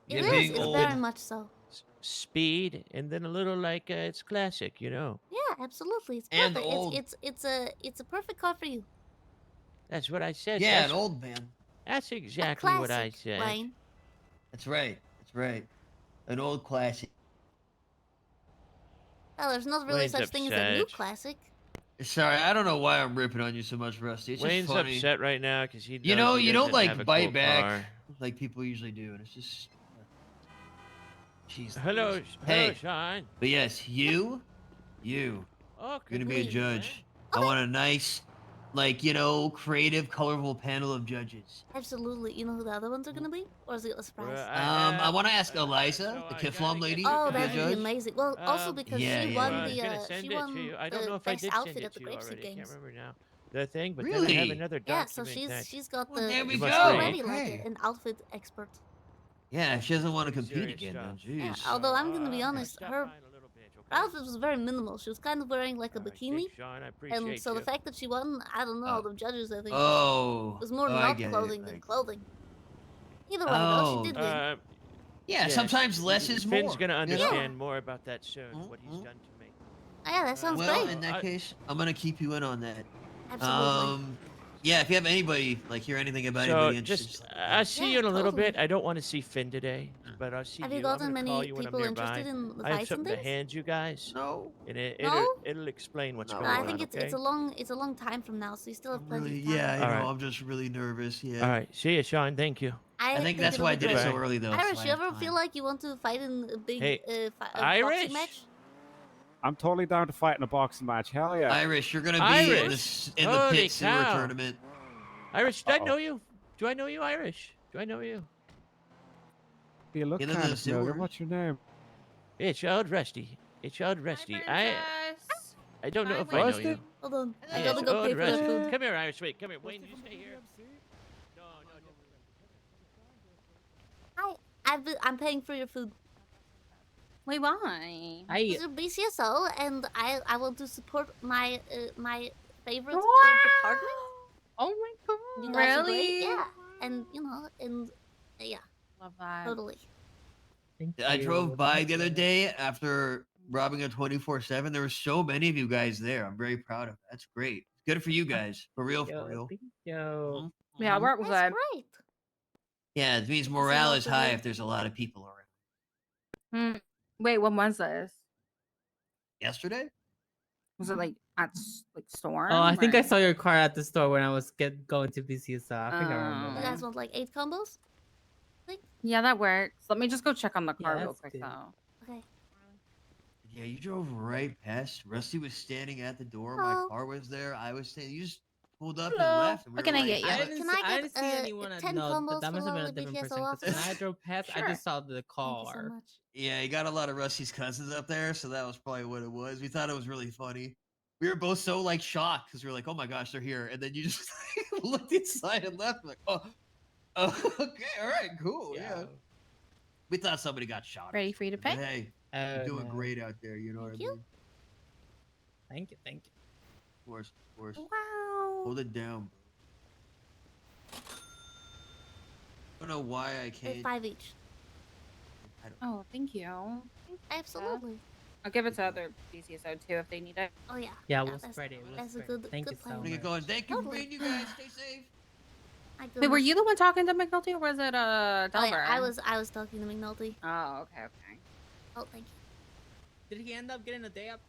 It is. It's very much so. Speed, and then a little like it's classic. You know. Yeah, absolutely. It's And perfect. old. It's a perfect car for you. That's what I said. Yeah, That's, an old man. That's A exactly what I classic, said. Wayne. That's right. That's right. An old classic. Well, there's not really Wayne's such thing as a new upset. classic. Sorry, I don't know why I'm ripping on you so much, Rusty. It's Wayne's just funny. upset right now because he. You knows know, he you don't doesn't have like a bite cool back car. like people usually do, and it's just. Jeez. Hello, Louise. hello, Hey, Sean. but yes, you're Oh, gonna be a Please, judge. I want a nice, like creative, colorful panel of judges. Absolutely. You know who the other ones are gonna be, or is it a surprise? I want to ask Eliza, the Kiflom lady, Oh, to be a that would be judge. amazing. Well, also because yeah, she yeah, won yeah. the I don't know if I best did outfit send at it the to you Grapeseed already. I can't Games. remember now. The thing, but then I have Really? another Yeah, so document that she's got Well, the there we she's go. already Okay. like an outfit expert. Yeah, she doesn't want to compete Serious again, stuff. then. Jeez. Yeah, although I'm gonna be honest, stop her by in a little bit, okay? outfit was very minimal. She was kind of wearing like a All right, bikini, thanks, Sean. I appreciate and so the you. fact that she won, I don't know, the judges I think Oh. it was more Oh, I not get it, clothing than like- clothing. Either way, though, she did win. Uh, Yeah, yes, sometimes less is more. Finn's gonna you know? understand more about that soon. What he's done to me. Oh, yeah, that sounds Well, great. in that case, I'm gonna keep you in on that. Absolutely. Yeah, if you have anybody hear anything about So anybody interested, just, I'll see you in a little totally. bit. I don't want to see Finn today, but I'll see Have you. you gotten I'm gonna call many you when I'm people nearby. interested in the I have fights and something to things? hand you guys. No. And No? it'll explain what's No, going I on. think it's okay? a long time from now, so you still have plenty really, of time. yeah, I know. All right. I'm just really nervous. Yeah. All right. See you, Sean. Thank you. I think that's it'll why I be did it great. so early, though. so Irish, I you have ever time. feel like you want to fight in a big Hey, boxing Irish? match? I'm totally down to fight in a boxing match. Hell yeah. Irish, you're gonna be Irish? in the Holy pit sewer cow. tournament. Irish, do I know you? Do I know you, Irish? Do I know you? You look Get in kind the of familiar. sewer. What's your name? It's old Rusty. It's old Rusty. I don't know if I know Rusty? you. Hold on, I Yeah, gotta it's go old pay for the Rusty. food. Come here, Irish. Wait, come here. Wayne, you stay here. Hi, I'm paying for your food. Wait, why? This is a BCSO, and I want to support my my favorite department. Oh my god! You guys are great, Really? yeah, and yeah, Love that. totally. I drove by the other day after robbing a 24/7. There were so many of you guys there. I'm very proud of it. That's great. Good for you guys. For real, for real. Yo. Yeah, we're That's glad. great. Yeah, it means Good to see morale lots is of high you. if there's a lot of people around. Wait, when was this? Yesterday? Was it like at like Storm? Oh, I think I or- saw your car at the store when I was going to BC, so I think I remember. You that. guys want like 8 combos? Yeah, that works. Let me just go check on the Yeah, car real that's quick good. though. Okay. Yeah, you drove right past. Rusty was standing at the door. My car was there. I was standing. You just pulled up and left. And we What can were I like, get you? yeah, Can I I get didn't see anyone. 10 No, combos that for must have been a all the different BTSO person. 'cause officers? when I drove past, I Sure. just saw the Thank car. you so much. Yeah, you got a lot of Rusty's cousins up there, so that was probably what it was. We thought it was really funny. We were both so like shocked because we were like, "Oh my gosh, they're here!" And then you just looked inside and left. Like, oh, okay, all right, cool, yeah. We thought somebody got shot. Ready for you to But pay? hey, you're doing great out there. You know what I mean? Thank you, thank you. Of course, of course. Wow. Hold it down, bro. I don't know why I can't. 5 each. Oh, thank you. Absolutely. I'll give it to other BCSO too if they need it. Oh yeah. Yeah, we'll that's, spread it. We'll That's spread a good. it. Thank good you so plan. much. Get going. Thank you for Totally. being you guys. Stay safe. Wait, were you the one talking to McNulty or was it Oh, Delver? yeah, I was talking to McNulty. Oh, okay, okay. Oh, thank you. Did he end up getting a day up?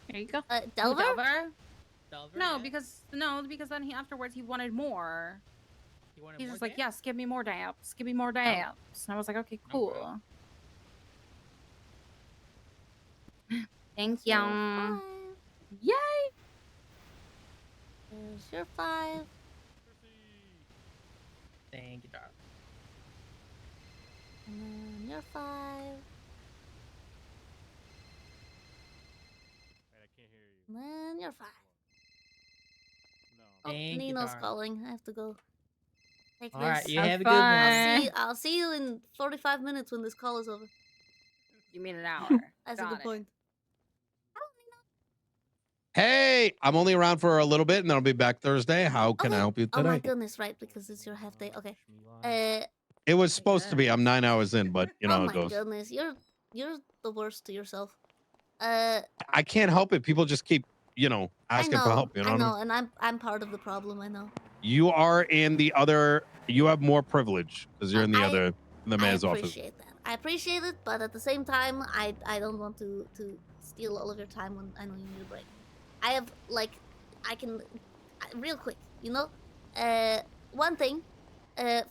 There you go. Delver? Delver, No, yeah. because then afterwards he wanted more. He wanted He's more just like, day? yes, give me more dayups. Give me more dayups. And I was like, okay, cool. Thank you. Yay! There's your 5. Thank you, darling. And then your 5. And then your 5. Oh, Thank you, Nino's darling. calling. I have to go. Take All right, this. you have a good one. I'll see you in 45 minutes when this call is over. You mean an hour? That's a Got good it. point. Hey, I'm only around for a little bit and then I'll be back Thursday. How can I help you Oh my today? goodness, right? Because it's your half day. Okay. It was supposed to be. I'm 9 hours in, but you know Oh how my it goes. goodness, you're the worst to yourself. I can't help it. People just keep, asking for help. You know I what I know, mean? and I'm part of the problem. I know. You are in the other. You have more privilege because you're in the mayor's I office. appreciate that. I appreciate it, but at the same time, I don't want to steal all of your time when I know you need a break. I have real quick, one thing. I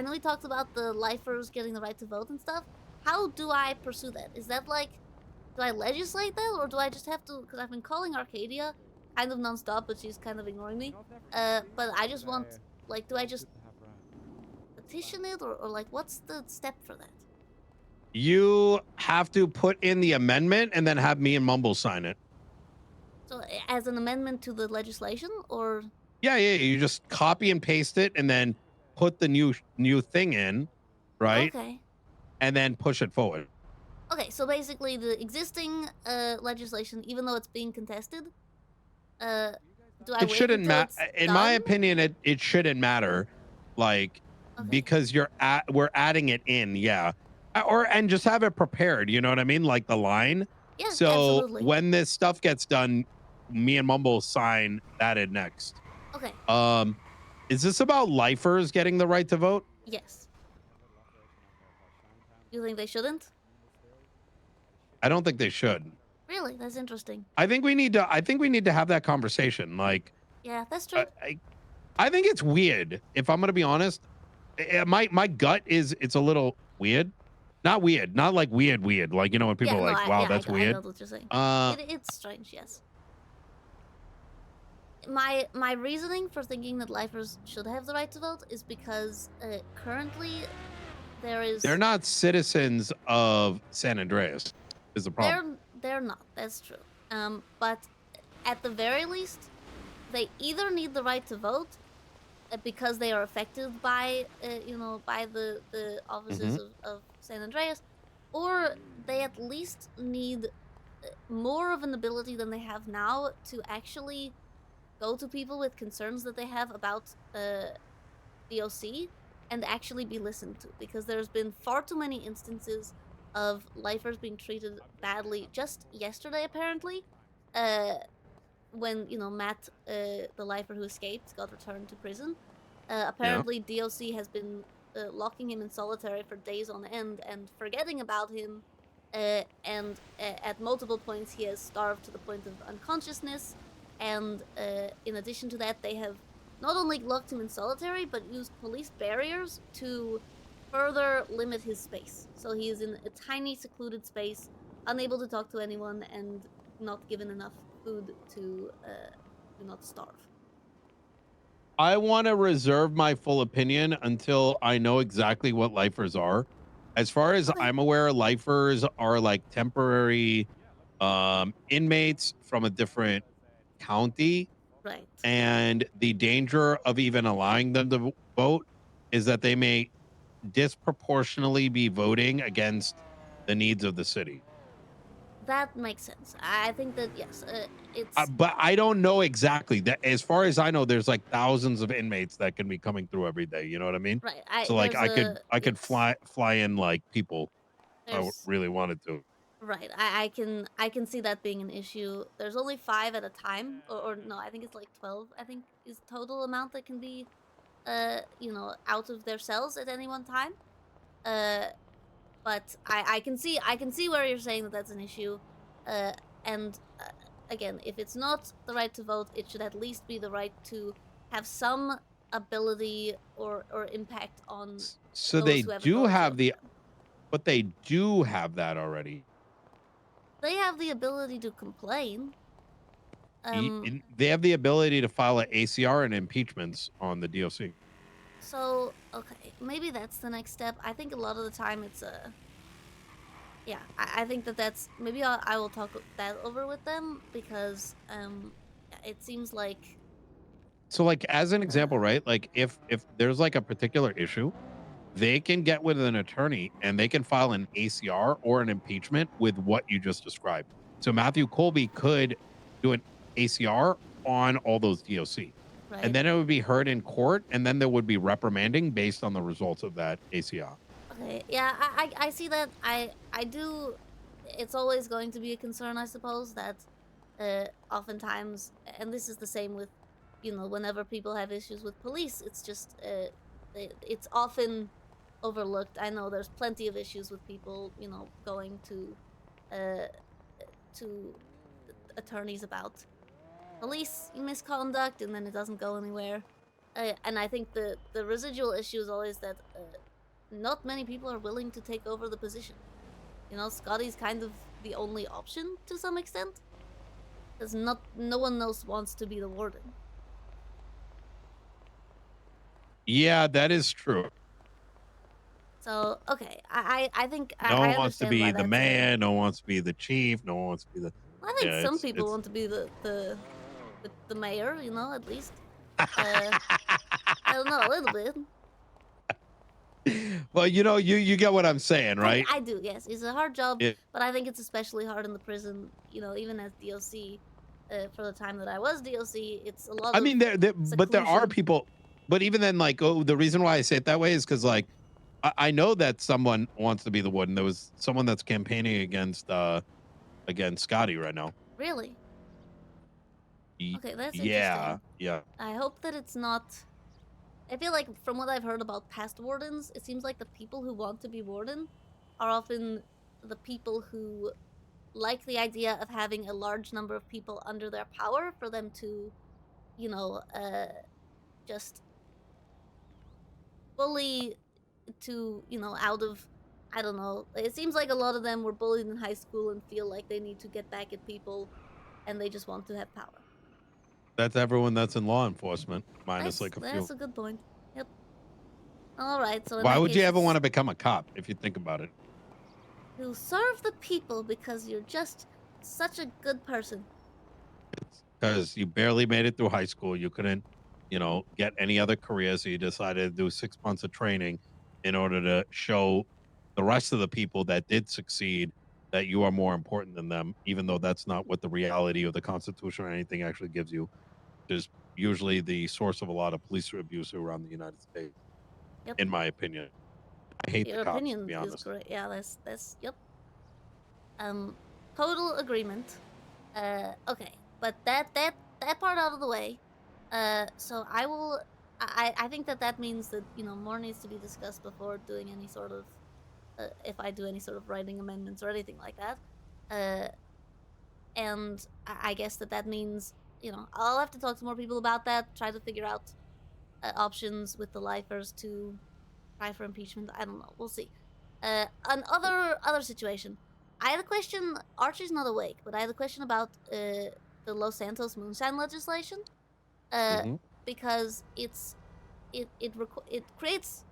know we talked about the lifers getting the right to vote and stuff. How do I pursue that? Is that like, do I legislate that, or do I just have to? Because I've been calling Arcadia, kind of nonstop, but she's kind of ignoring me. But I just want, like, do I just petition it, or like, what's the step for that? You have to put in the amendment and then have me and Mumble sign it. So as an amendment to the legislation, or? Yeah. You just copy and paste it and then put the new thing in, right? Okay. And then push it forward. Okay, so basically the existing legislation, even though it's being contested, do I It shouldn't matter. In my opinion, it shouldn't matter, like, because we're adding it in, yeah, and just have it prepared. You know what I mean? Like the line. Yeah, so absolutely. when this stuff gets done, me and Mumble sign that in next. Okay. Is this about lifers getting the right to vote? Yes. You think they shouldn't? I don't think they should. Really? That's interesting. I think we need to have that conversation. Like, Yeah, that's true. I think it's weird. If I'm gonna be honest, my gut is it's a little weird. Not weird, not like weird. Like, when people are like, wow, that's weird. I know what you're saying. It's strange, yes. My reasoning for thinking that lifers should have the right to vote is because currently They're not citizens of San Andreas. Is the problem? They're not. That's true. But at the very least, they either need the right to vote because they are affected by by the offices of San Andreas, or they at least need more of an ability than they have now to actually go to people with concerns that they have about the OC and actually be listened to, because there's been far too many instances of lifers being treated badly just yesterday, apparently. When, you know, Matt, the lifer who escaped, got returned to prison. Apparently, DOC has been locking him in solitary for days on end and forgetting about him. And at multiple points, he has starved to the point of unconsciousness. And in addition to that, they have not only locked him in solitary, but used police barriers to further limit his space. So he is in a tiny, secluded space, unable to talk to anyone, and not given enough food to not starve. I want to reserve my full opinion until I know exactly what lifers are. As far as I'm aware, lifers are like temporary inmates from a different county. Right. And the danger of even allowing them to vote is that they may disproportionately be voting against the needs of the city. That makes sense. I think that, yes, it's... But I don't know exactly that. As far as I know, there's like thousands of inmates that can be coming through every day. You know what I mean? Right. So like I could fly in like people if I There's- really wanted to. Right. I can see that being an issue. There's only 5 at a time, or no, I think it's like 12. I think is total amount that can be, you know, out of their cells at any one time. But I can see where you're saying that that's an issue. And again, if it's not the right to vote, it should at least be the right to have some ability or impact on. So those they who have do voted have for the, them. but they do have that already. They have the ability to complain. They have the ability to file an ACR and impeachments on the DOC. So, okay, maybe that's the next step. I think a lot of the time it's yeah, I think that's maybe I will talk that over with them because it seems like So like as an example, right? Like if there's like a particular issue, they can get with an attorney and they can file an ACR or an impeachment with what you just described. So Matthew Colby could do an ACR on all those DOC. Right. And then it would be heard in court, and then there would be reprimanding based on the results of that ACR. okay, yeah, I see that. I do. It's always going to be a concern, I suppose, that oftentimes, and this is the same with, you know, whenever people have issues with police, it's just it's often overlooked. I know there's plenty of issues with people, you know, going to attorneys about police misconduct, and then it doesn't go anywhere. And I think the residual issue is always that not many people are willing to take over the position. You know, Scotty's kind of the only option to some extent, because no one else wants to be the warden. Yeah, that is true. So okay, I think No I one wants to understand be why the that's mayor. No one wants to be the chief. No one wants to be the. I think Yeah, some it's- people it's- want to be the mayor, you know, at least. I don't know, a little bit. Well, you know, you get what I'm saying, right? I do, yes. It's a hard job, Yeah. but I think it's especially hard in the prison, you know, even as DOC. For the time that I was DOC, it's a lot I of mean, but there are seclusion. people. But even then, like, oh, the reason why I say it that way is because, like, I know that someone wants to be the warden. There was someone that's campaigning against Scotty right now. Really? Okay, that's Yeah, interesting. yeah. I hope that it's not... I feel like from what I've heard about past wardens, it seems like the people who want to be warden are often the people who like the idea of having a large number of people under their power for them to, you know, just bully to, you know, out of, I don't know. It seems like a lot of them were bullied in high school and feel like they need to get back at people and they just want to have power. That's everyone that's in law enforcement, minus That's, like a few. that's a good point. Yep. All right, so in Why that would you case, ever it's want to become a cop if you think about it? to serve the people because you're just such a good person. Because you barely made it through high school. You couldn't, you know, get any other career. So you decided to do 6 months of training in order to show the rest of the people that did succeed that you are more important than them, even though that's not what the reality of the Constitution or anything actually gives you. Is usually the source of a lot of police abuse around the United States, Yep. in my opinion. I hate Your the cops, to opinion be is honest. great. Yeah, that's yep. Total agreement. Okay, but that part out of the way. So I will. I think that means that more needs to be discussed before doing any sort of. If I do any sort of writing amendments or anything like that. And I guess that means I'll have to talk to more people about that. Try to figure out options with the lifers to try for impeachment. I don't know. We'll see. Another situation. I had a question. Archie's not awake, but I had a question about the Los Santos moonshine legislation. Because it creates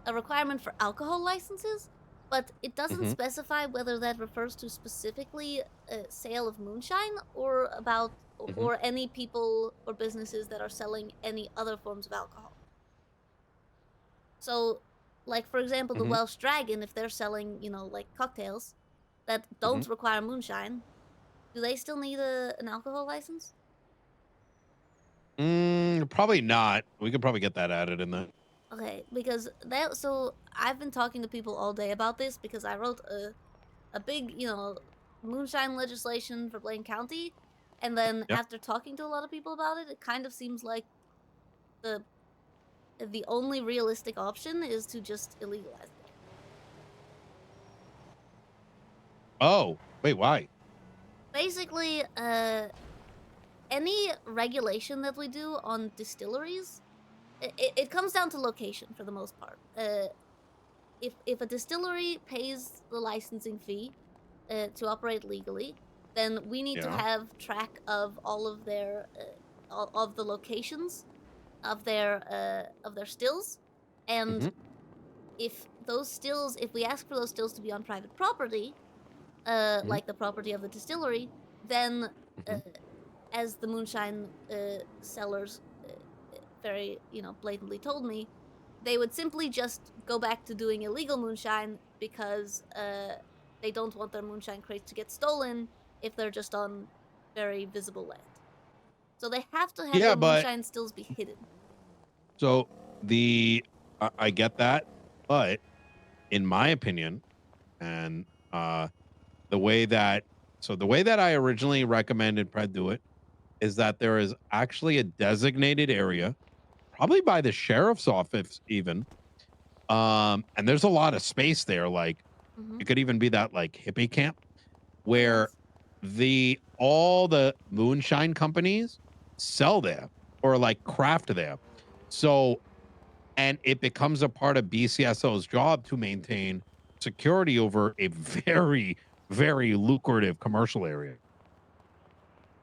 a requirement for alcohol licenses, but it doesn't specify whether that refers to specifically sale of moonshine or about or any people or businesses that are selling any other forms of alcohol. So, like for example, the Welsh Dragon, if they're selling, like cocktails that don't require moonshine, do they still need an alcohol license? Probably not. We could probably get that added in there. Okay, because so I've been talking to people all day about this because I wrote a big, moonshine legislation for Blaine County, and then after talking to a lot of people about it, it kind of seems like the only realistic option is to just illegalize it. Oh, wait, why? Basically, any regulation that we do on distilleries, it comes down to location for the most part. If a distillery pays the licensing fee to operate legally, then we need to have track of all of their of the locations of their stills, and if we ask for those stills to be on private property, like the property of the distillery, then as the moonshine sellers very blatantly told me, they would simply just go back to doing illegal moonshine because they don't want their moonshine crates to get stolen if they're just on very visible land. So they have to have their moonshine stills be hidden. So I get that, but in my opinion, and the way that I originally recommended Pred do it is that there is actually a designated area, probably by the sheriff's office even, and there's a lot of space there. Like it could even be that like hippie camp where all the moonshine companies sell there or like craft there. So, and it becomes a part of BCSO's job to maintain security over a very, very lucrative commercial area.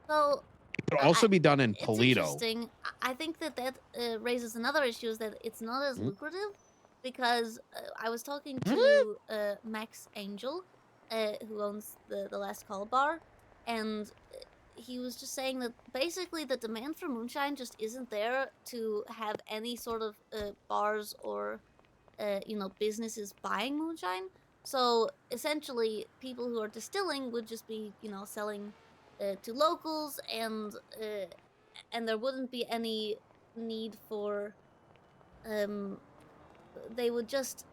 So it could also be done in it's Toledo. Interesting. I think that raises another issue, is that it's not as lucrative because I was talking to Max Angel, who owns the Last Call bar, and he was just saying that basically the demand for moonshine just isn't there to have any sort of bars or businesses buying moonshine. So essentially, people who are distilling would just be selling to locals, and there wouldn't be any need for they would just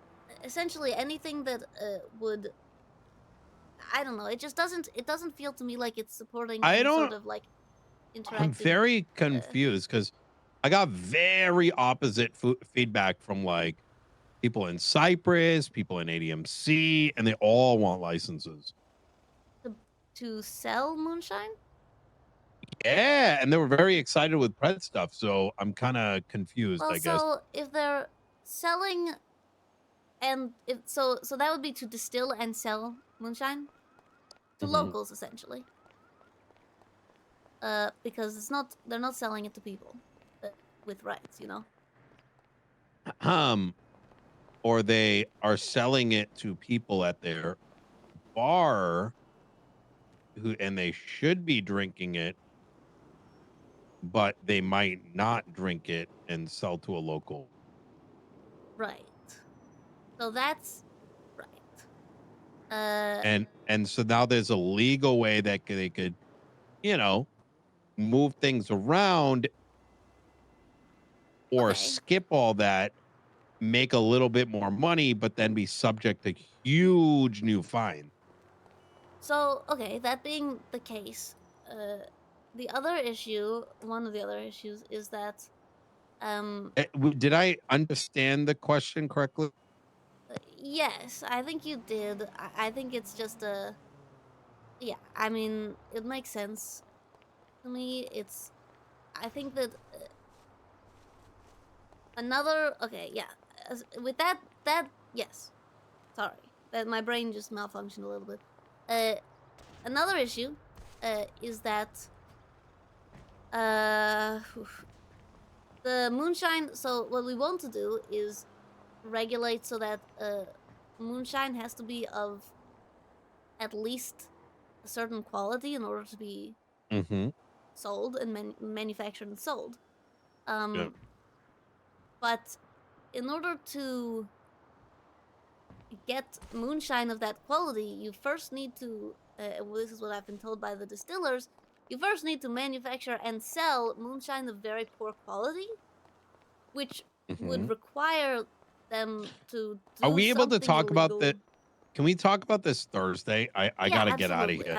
essentially anything that would, I don't know, it doesn't feel to me like it's supporting any sort of like interactive. I'm very confused because I got very opposite feedback from like people in Cyprus, people in ADMC, and they all want licenses. To sell moonshine? Yeah, and they were very excited with Pred stuff, so I'm kind of confused, Well, I guess. so if they're selling, and if so that would be to distill and sell moonshine to locals essentially. Because they're not selling it to people with rights, Or they are selling it to people at their bar and they should be drinking it, but they might not drink it and sell to a local. Right. So that's right. And so now there's a legal way that they could, move things around or skip all that, make a little bit more money, but then be subject to huge new fine. So, okay, that being the case, the other issue, one of the other issues is that, Did I understand the question correctly? yes, I think you did. I think it's just a, yeah, I mean, it makes sense to me. I think that okay, yeah, with yes, sorry, that my brain just malfunctioned a little bit. Another issue, is that, the moonshine. So what we want to do is regulate so that moonshine has to be of at least a certain quality in order to be Mm-hmm. sold and manufactured and sold. Yeah. But in order to get moonshine of that quality, you first need to, well, this is what I've been told by the distillers, you first need to manufacture and sell moonshine of very poor quality, which would Mhm. require them to Are do we able to something talk about illegal. the? Can we talk about this Thursday? I Yeah, gotta get out of absolutely, here.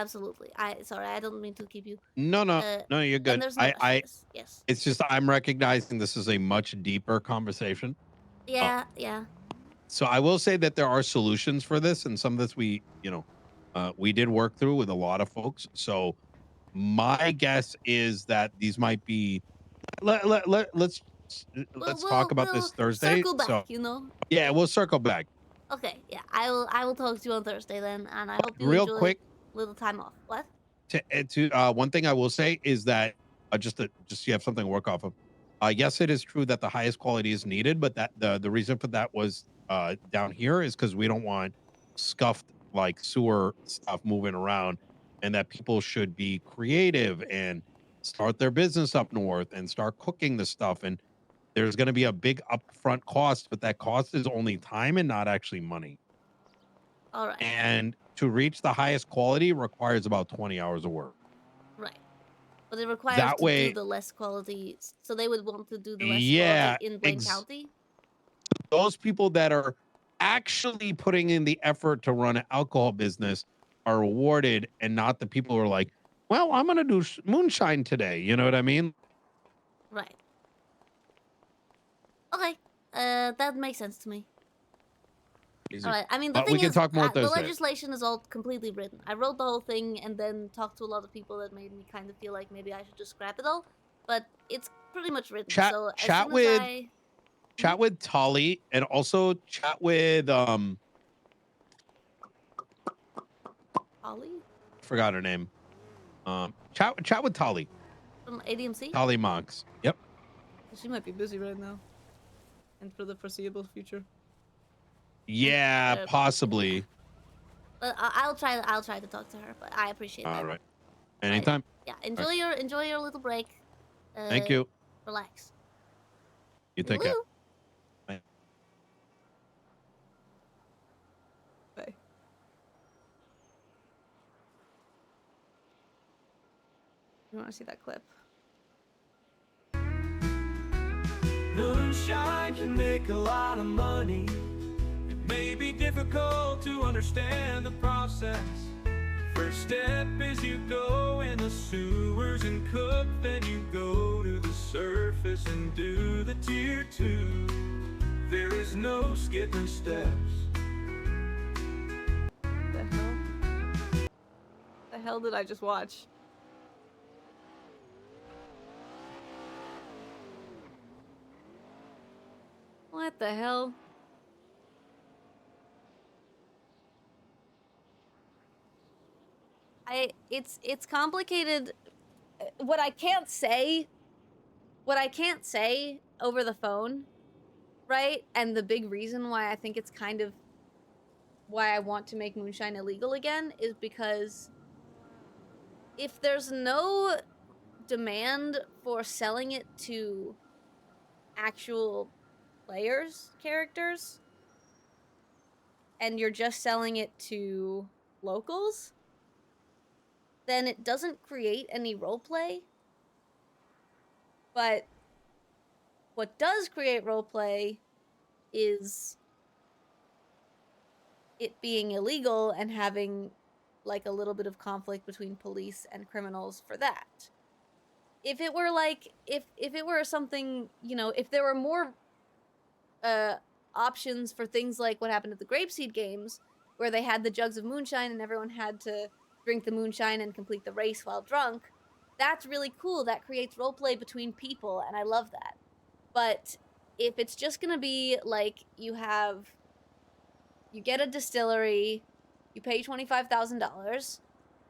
absolutely. Sorry, I don't mean to keep you. No, no, Uh, no, you're and good. there's no rush for this. Yes. It's just I'm recognizing this is a much deeper conversation. Yeah, yeah. So I will say that there are solutions for this, and some of this we did work through with a lot of folks. So my guess is that these might be. Let's talk about We'll this Thursday. circle back. So You know. yeah, we'll circle back. Okay. Yeah, I will talk to you on Thursday then, and I hope you Real enjoy quick, little time off. What? one thing I will say is that just so you have something to work off of. Yes, it is true that the highest quality is needed, but that the reason for that was down here is because we don't want scuffed like sewer stuff moving around, and that people should be creative and start their business up north and start cooking the stuff. And there's going to be a big upfront cost, but that cost is only time and not actually money. All right. And to reach the highest quality requires about 20 hours of work. Right. But it requires That to way, do the less quality. So they would want to do the less yeah, quality in Blaine County. those people that are actually putting in the effort to run an alcohol business are rewarded, and not the people who are like, well, I'm going to do moonshine today. You know what I mean? Right. Okay. That makes sense to me. Easy. All right. I mean, the But thing we can is, talk more the Thursday. legislation is all completely written. I wrote the whole thing and then talked to a lot of people that made me kind of feel like maybe I should just scrap it all. But it's pretty much written. So as Chat soon with as I chat with Tolly, and also chat with Ollie forgot her name. Chat with Tolly. from ADMC, Tolly Monks. Yep. She might be busy right now, and for the foreseeable future. Yeah, possibly. but I'll try to talk to her. But I appreciate that. All right. Anytime. Yeah. Enjoy your little break. Thank you. Relax. You take care. Woo. Bye. Bye. You want to see that clip? Moonshine can make a lot of money. It may be difficult to understand the process. First step is you go in the sewers and cook, then you go to the surface and do the tier 2. There is no skipping steps. The hell? The hell did I just watch? What the hell? It's complicated. What I can't say over the phone, right? And the big reason why I think it's kind of why I want to make moonshine illegal again is because if there's no demand for selling it to actual players, characters, and you're just selling it to locals, then it doesn't create any roleplay. But what does create roleplay is it being illegal and having like a little bit of conflict between police and criminals for that. If it were like, if it were something, you know, if there were more options for things like what happened at the Grapeseed games, where they had the jugs of moonshine and everyone had to drink the moonshine and complete the race while drunk, that's really cool. That creates roleplay between people, and I love that. But if it's just gonna be like you get a distillery, you pay $25,000,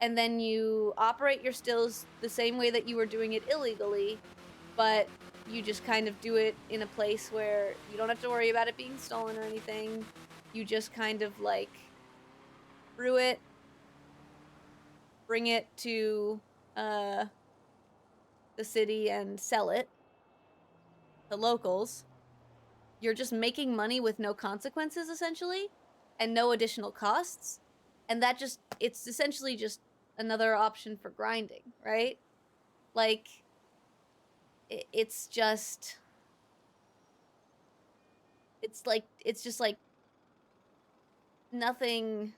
and then you operate your stills the same way that you were doing it illegally, but you just kind of do it in a place where you don't have to worry about it being stolen or anything. You just kind of like brew it, bring it to the city and sell it to locals. You're just making money with no consequences, essentially, and no additional costs. And that just, it's essentially just another option for grinding, right? Like, it's just, it's just like nothing.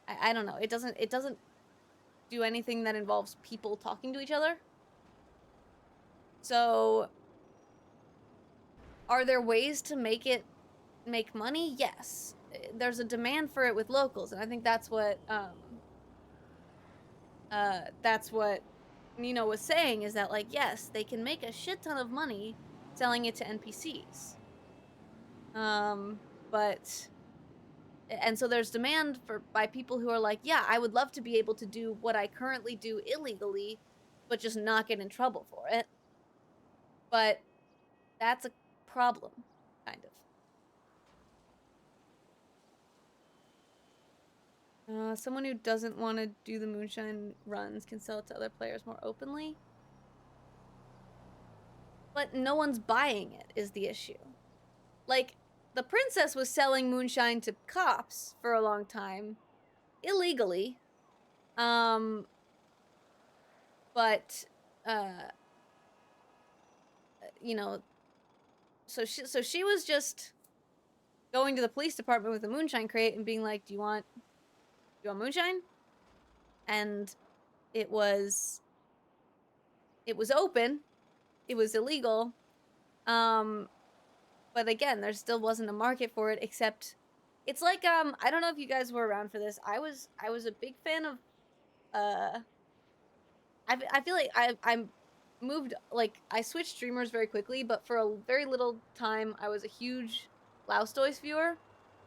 I don't know. It doesn't do anything that involves people talking to each other. So, are there ways to make money? Yes. There's a demand for it with locals, and I think that's what Nino was saying, is that, like, yes, they can make a shit ton of money selling it to NPCs. But, and so there's demand by people who are like, yeah, I would love to be able to do what I currently do illegally, but just not get in trouble for it. But that's a problem, kind of. Someone who doesn't want to do the moonshine runs can sell it to other players more openly. But no one's buying it, is the issue. Like, the princess was selling moonshine to cops for a long time, illegally. But, you know, so she was just going to the police department with a moonshine crate and being like, do you want moonshine? And it was open. It was illegal. But again, there still wasn't a market for it, except it's like, I don't know if you guys were around for this. I was a big fan of, I feel like I'm moved, like, I switched streamers very quickly, but for a very little time, I was a huge Laustois viewer,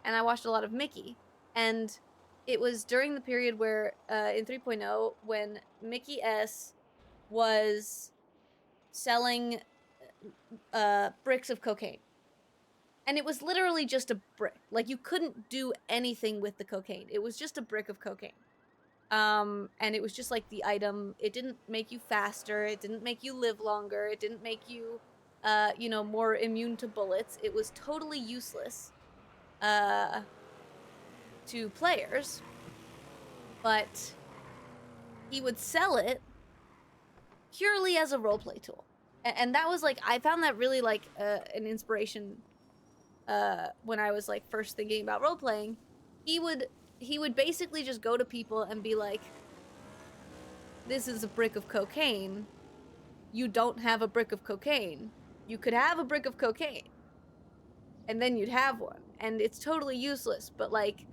and I watched a lot of Mickey. And it was during the period where, in 3.0, when Mickey S was selling bricks of cocaine. And it was literally just a brick. Like, you couldn't do anything with the cocaine. It was just a brick of cocaine. And it was just like the item. It didn't make you faster. It didn't make you live longer. It didn't make you, you know, more immune to bullets. It was totally useless to players. But he would sell it purely as a roleplay tool. And that was like, I found that really like an inspiration when I was like first thinking about role-playing. He would basically just go to people and be like, this is a brick of cocaine. You don't have a brick of cocaine. You could have a brick of cocaine. And then you'd have one. And it's totally useless, but like,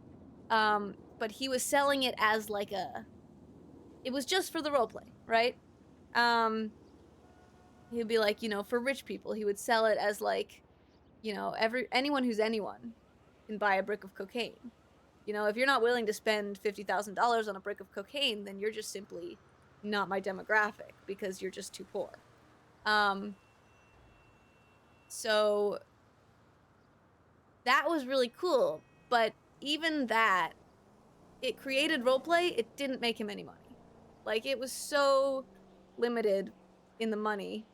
but he was selling it as like it was just for the roleplay, right? He'd be like, you know, for rich people, he would sell it as like, you know, anyone who's anyone can buy a brick of cocaine. You know, if you're not willing to spend $50,000 on a brick of cocaine, then you're just simply not my demographic because you're just too poor. So that was really cool, but even that, it created roleplay, it didn't make him any money. Like, it was so limited in the money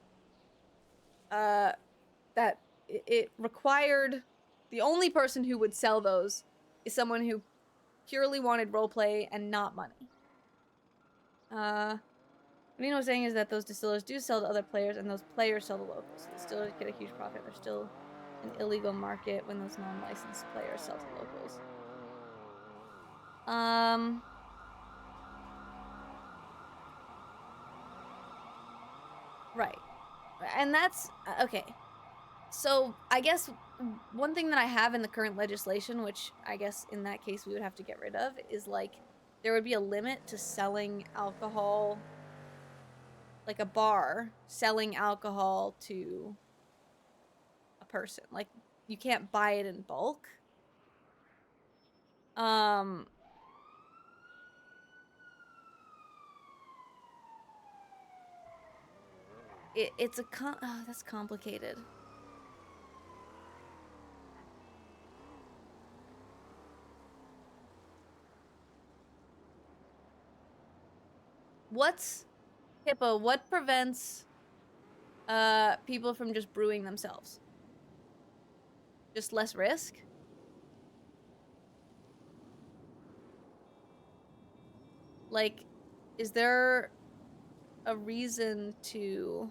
that it required, the only person who would sell those is someone who purely wanted roleplay and not money. What Nino was saying is that those distillers do sell to other players and those players sell to locals. The distillers get a huge profit. There's still an illegal market when those non-licensed players sell to locals. Right. And that's okay. So I guess one thing that I have in the current legislation, which I guess in that case we would have to get rid of, is like there would be a limit to selling alcohol, like a bar selling alcohol to a person. Like you can't buy it in bulk. It's a that's complicated. What's Hippo, what prevents people from just brewing themselves? Just less risk? Like, is there a reason to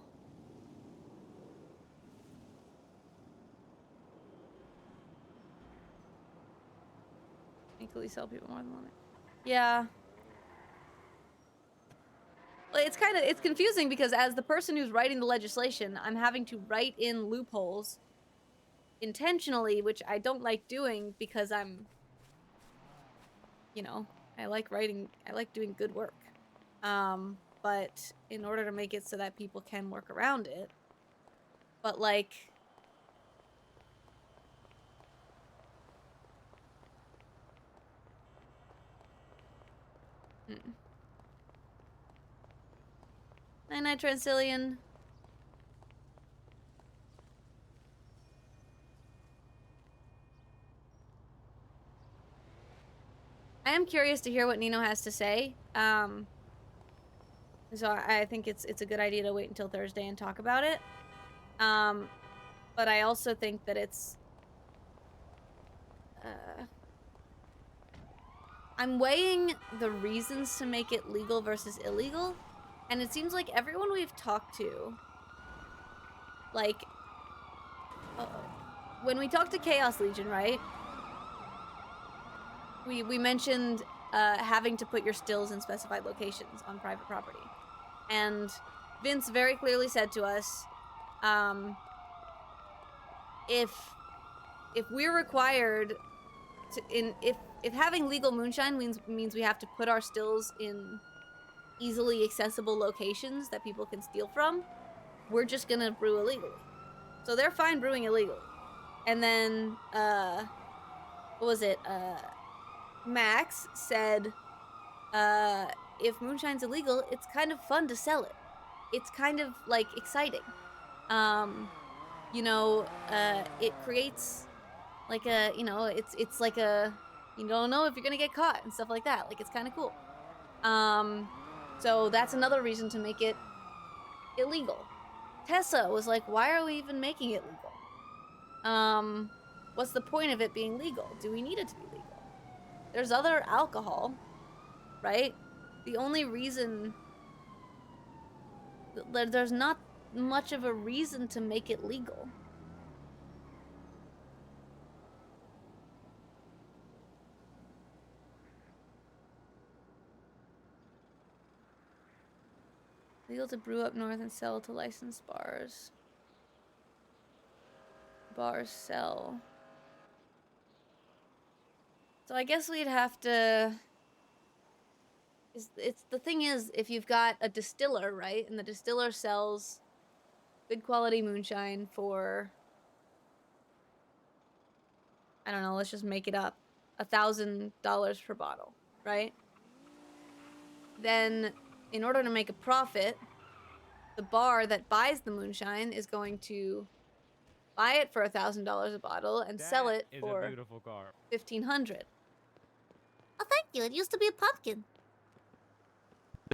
equally sell people more than one? Yeah. Well, it's confusing because as the person who's writing the legislation, I'm having to write in loopholes intentionally, which I don't like doing because I'm, you know, I like doing good work. But in order to make it so that people can work around it, but like, Night-night, Transillion. I am curious to hear what Nino has to say. So I think it's a good idea to wait until Thursday and talk about it. But I also think that it's I'm weighing the reasons to make it legal versus illegal, and it seems like everyone we've talked to, like, when we talked to Chaos Legion, right? We mentioned having to put your stills in specified locations on private property. And Vince very clearly said to us, if we're required to, if having legal moonshine means we have to put our stills in easily accessible locations that people can steal from, we're just gonna brew illegally. So they're fine brewing illegally. And then, what was it? Max said, if moonshine's illegal, it's kind of fun to sell it. It's kind of, like, exciting. You know, it creates, like a, you know, it's like a, you don't know if you're gonna get caught and stuff like that. Like, it's kind of cool. So that's another reason to make it illegal. Tessa was like, why are we even making it legal? What's the point of it being legal? Do we need it to be legal? There's other alcohol, right? The only reason... There's not much of a reason to make it legal. Legal to brew up north and sell to licensed bars. Bars sell. So I guess we'd have to... It's the thing is, if you've got a distiller, right? And the distiller sells good quality moonshine for, I don't know, let's just make it up, $1,000 per bottle, right? Then, in order to make a profit, the bar that buys the moonshine is going to buy it for $1,000 a bottle and sell it for $1,500. Oh, thank you. It used to be a pumpkin.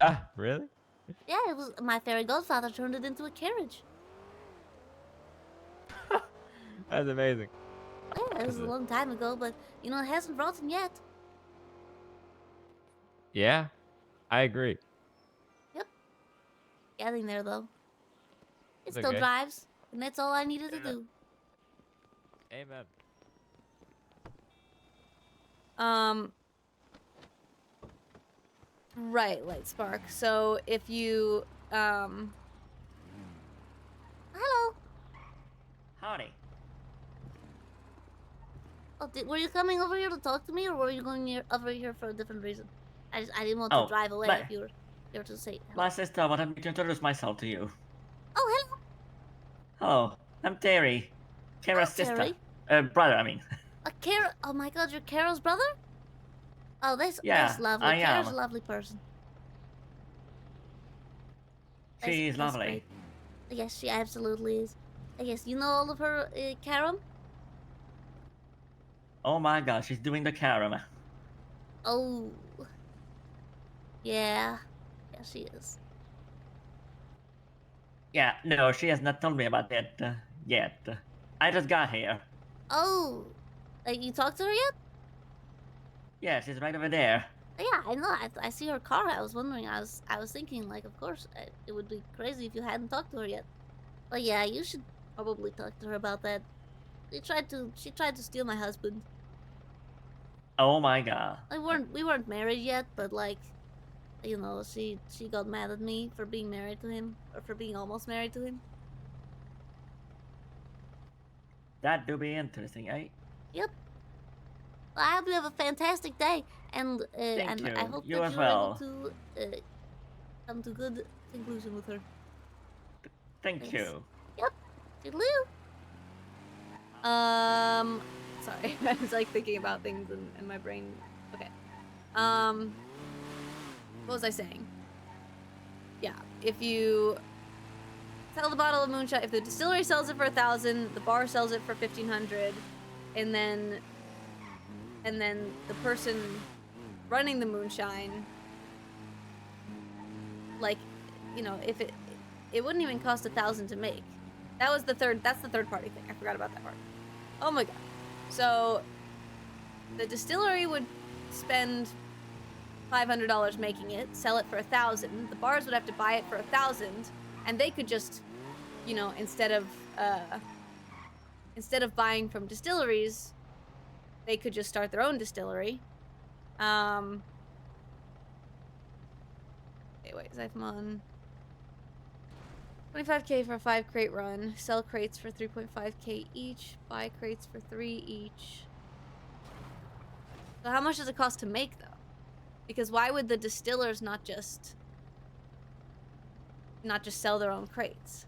Ah, really? Yeah, it was my fairy godfather turned it into a carriage. That's amazing. Yeah, it was a long time ago, but you know it hasn't rotten yet. Yeah, I agree. Yep. Getting there though. It It's still okay. drives, and that's all I needed to do. Amen. Right, light spark. So if you Hello. Howdy. Oh, were you coming over here to talk to me, or were you going over here for a different reason? I didn't want to Oh, drive away but- if you were here to say hello. My sister wanted me to introduce myself to you. Oh, hello. Hello, I'm Terry. Kara's sister. Terry. Brother, I mean. Kara. Oh my God, you're Kara's brother? Oh, that's Yeah, lovely. I Kara's am. a lovely person. She's That's lovely. great. Yes, she absolutely is. I guess you know all of her, Karen? Oh my god, she's doing the carom. Oh. Yeah. Yeah, she is. Yeah, no, she has not told me about that yet. I just got here. Oh. You talked to her yet? Yeah, she's right over there. Yeah, I know. I see her car. I was wondering. I was thinking, like, of course, it would be crazy if you hadn't talked to her yet. But yeah, you should probably talk to her about that. She tried to steal my husband. Oh my god. We weren't married yet, but like, you know, she got mad at me for being married to him, or for being almost married to him. That do be interesting, eh? Yep. Well, I hope you have a fantastic day, and Thank you. I hope You that as you're well. able to come to good conclusion with her. Thank Thanks. you. Yep. Toodaloo. Sorry, I was like thinking about things and my brain. Okay. What was I saying? Yeah, if you sell the bottle of moonshine, if the distillery sells it for 1,000, the bar sells it for 1,500, and then the person running the moonshine, like, you know, if it wouldn't even cost 1,000 to make. That's the third party thing. I forgot about that part. Oh my god. So the distillery would spend $500 making it, sell it for 1,000. The bars would have to buy it for 1,000, and they could just, you know, instead of buying from distilleries, they could just start their own distillery. Okay, wait, Zyphmon. 25k for a 5 crate run. Sell crates for 3.5k each. Buy crates for 3 each. So how much does it cost to make, though? Because why would the distillers not just sell their own crates?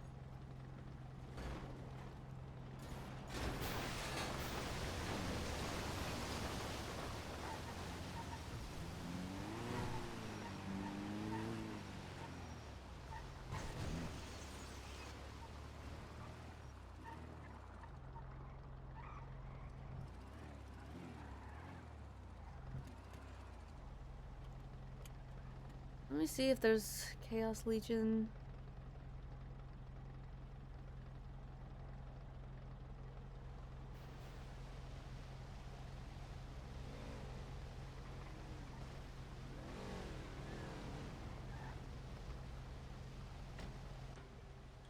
Let me see if there's Chaos Legion.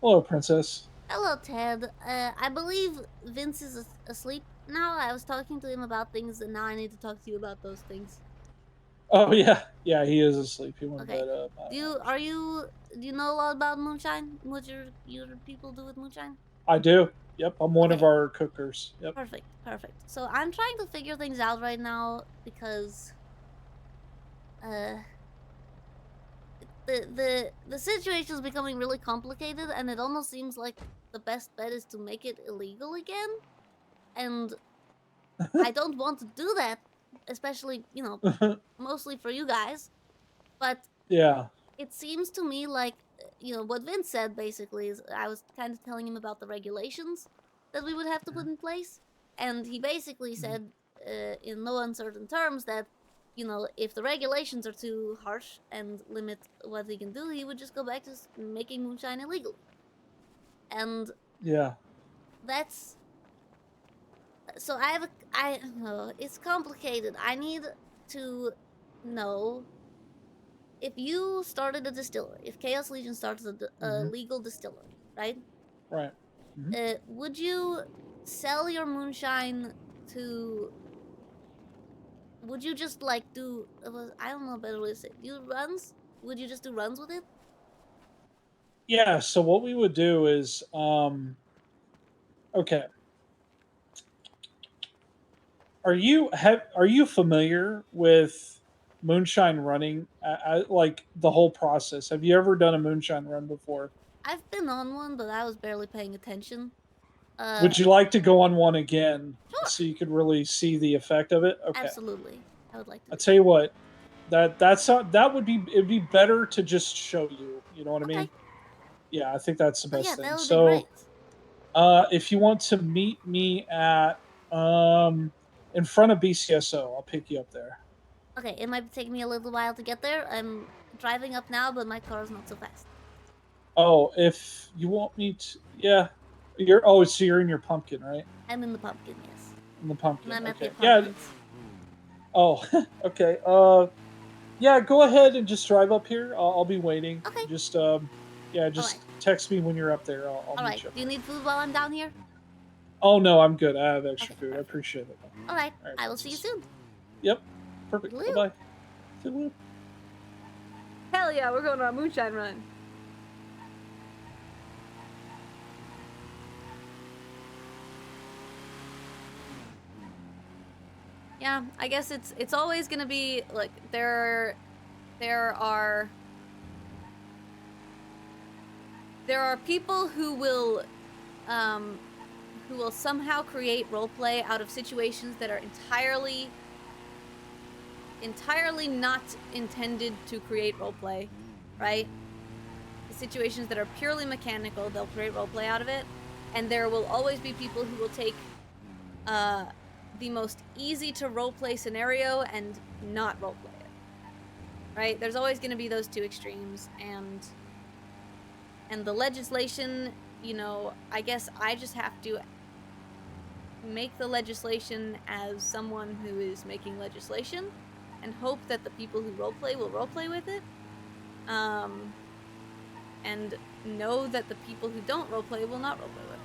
Hello, Princess. Hello, Ted. I believe Vince is asleep now. I was talking to him about things, and now I need to talk to you about those things. Oh yeah, yeah, he is asleep. He went Okay. to bed. Do you know a lot about moonshine? What your people do with moonshine? I do. Yep, I'm one of our cookers. Yep. Perfect, perfect. So I'm trying to figure things out right now because the situation is becoming really complicated, and it almost seems like the best bet is to make it illegal again. And I don't want to do that, especially, you know, mostly for you guys. But Yeah. it seems to me like, you know, what Vince said basically is I was kind of telling him about the regulations that we would have to put in place. And he basically said, in no uncertain terms, that, you know, if the regulations are too harsh and limit what he can do, he would just go back to making moonshine illegal. And Yeah. that's... So it's complicated. I need to know if you started a distillery, if Chaos Legion started a legal distillery, right? Right. Would you sell your moonshine to would you just like do? I don't know a better way to say it. Do runs? Would you just do runs with it? Yeah. So what we would do is, okay. Are you familiar with moonshine running? Like the whole process. Have you ever done a moonshine run before? I've been on one, but I was barely paying attention. Would you like to go on one again Sure. so you could really see the effect of it? Okay. Absolutely, I would like to. I'll tell you what. That would be it'd be better to just show you. You know what I mean? Yeah, I think that's the Oh, best yeah, thing. that would be So, great. if you want to meet me at in front of BCSO, I'll pick you up there. Okay, it might take me a little while to get there. I'm driving up now, but my car is not so fast. Oh, if you want me to, yeah, so you're in your pumpkin, right? I'm in the pumpkin, yes. In the pumpkin. And I'm at the Okay. Yeah. apartments. Oh, okay. Yeah, go ahead and just drive up here. I'll be waiting. Okay. Just yeah, just text me when you're up there. I'll All meet right. you. Up Do you need food while I'm down here? Oh no, I'm good. I have extra food. I appreciate it. All right. I will see you soon. Yep. Perfect. Bye bye. Hell yeah, we're going on a moonshine run. Yeah, I guess it's always gonna be like there are people who will somehow create roleplay out of situations that are entirely not intended to create roleplay, right? The situations that are purely mechanical, they'll create roleplay out of it, and there will always be people who will take the most easy to roleplay scenario and not roleplay it, right? There's always going to be those two extremes, and the legislation, you know, I guess I just have to make the legislation as someone who is making legislation and hope that the people who roleplay will roleplay with it, and know that the people who don't roleplay will not roleplay with it.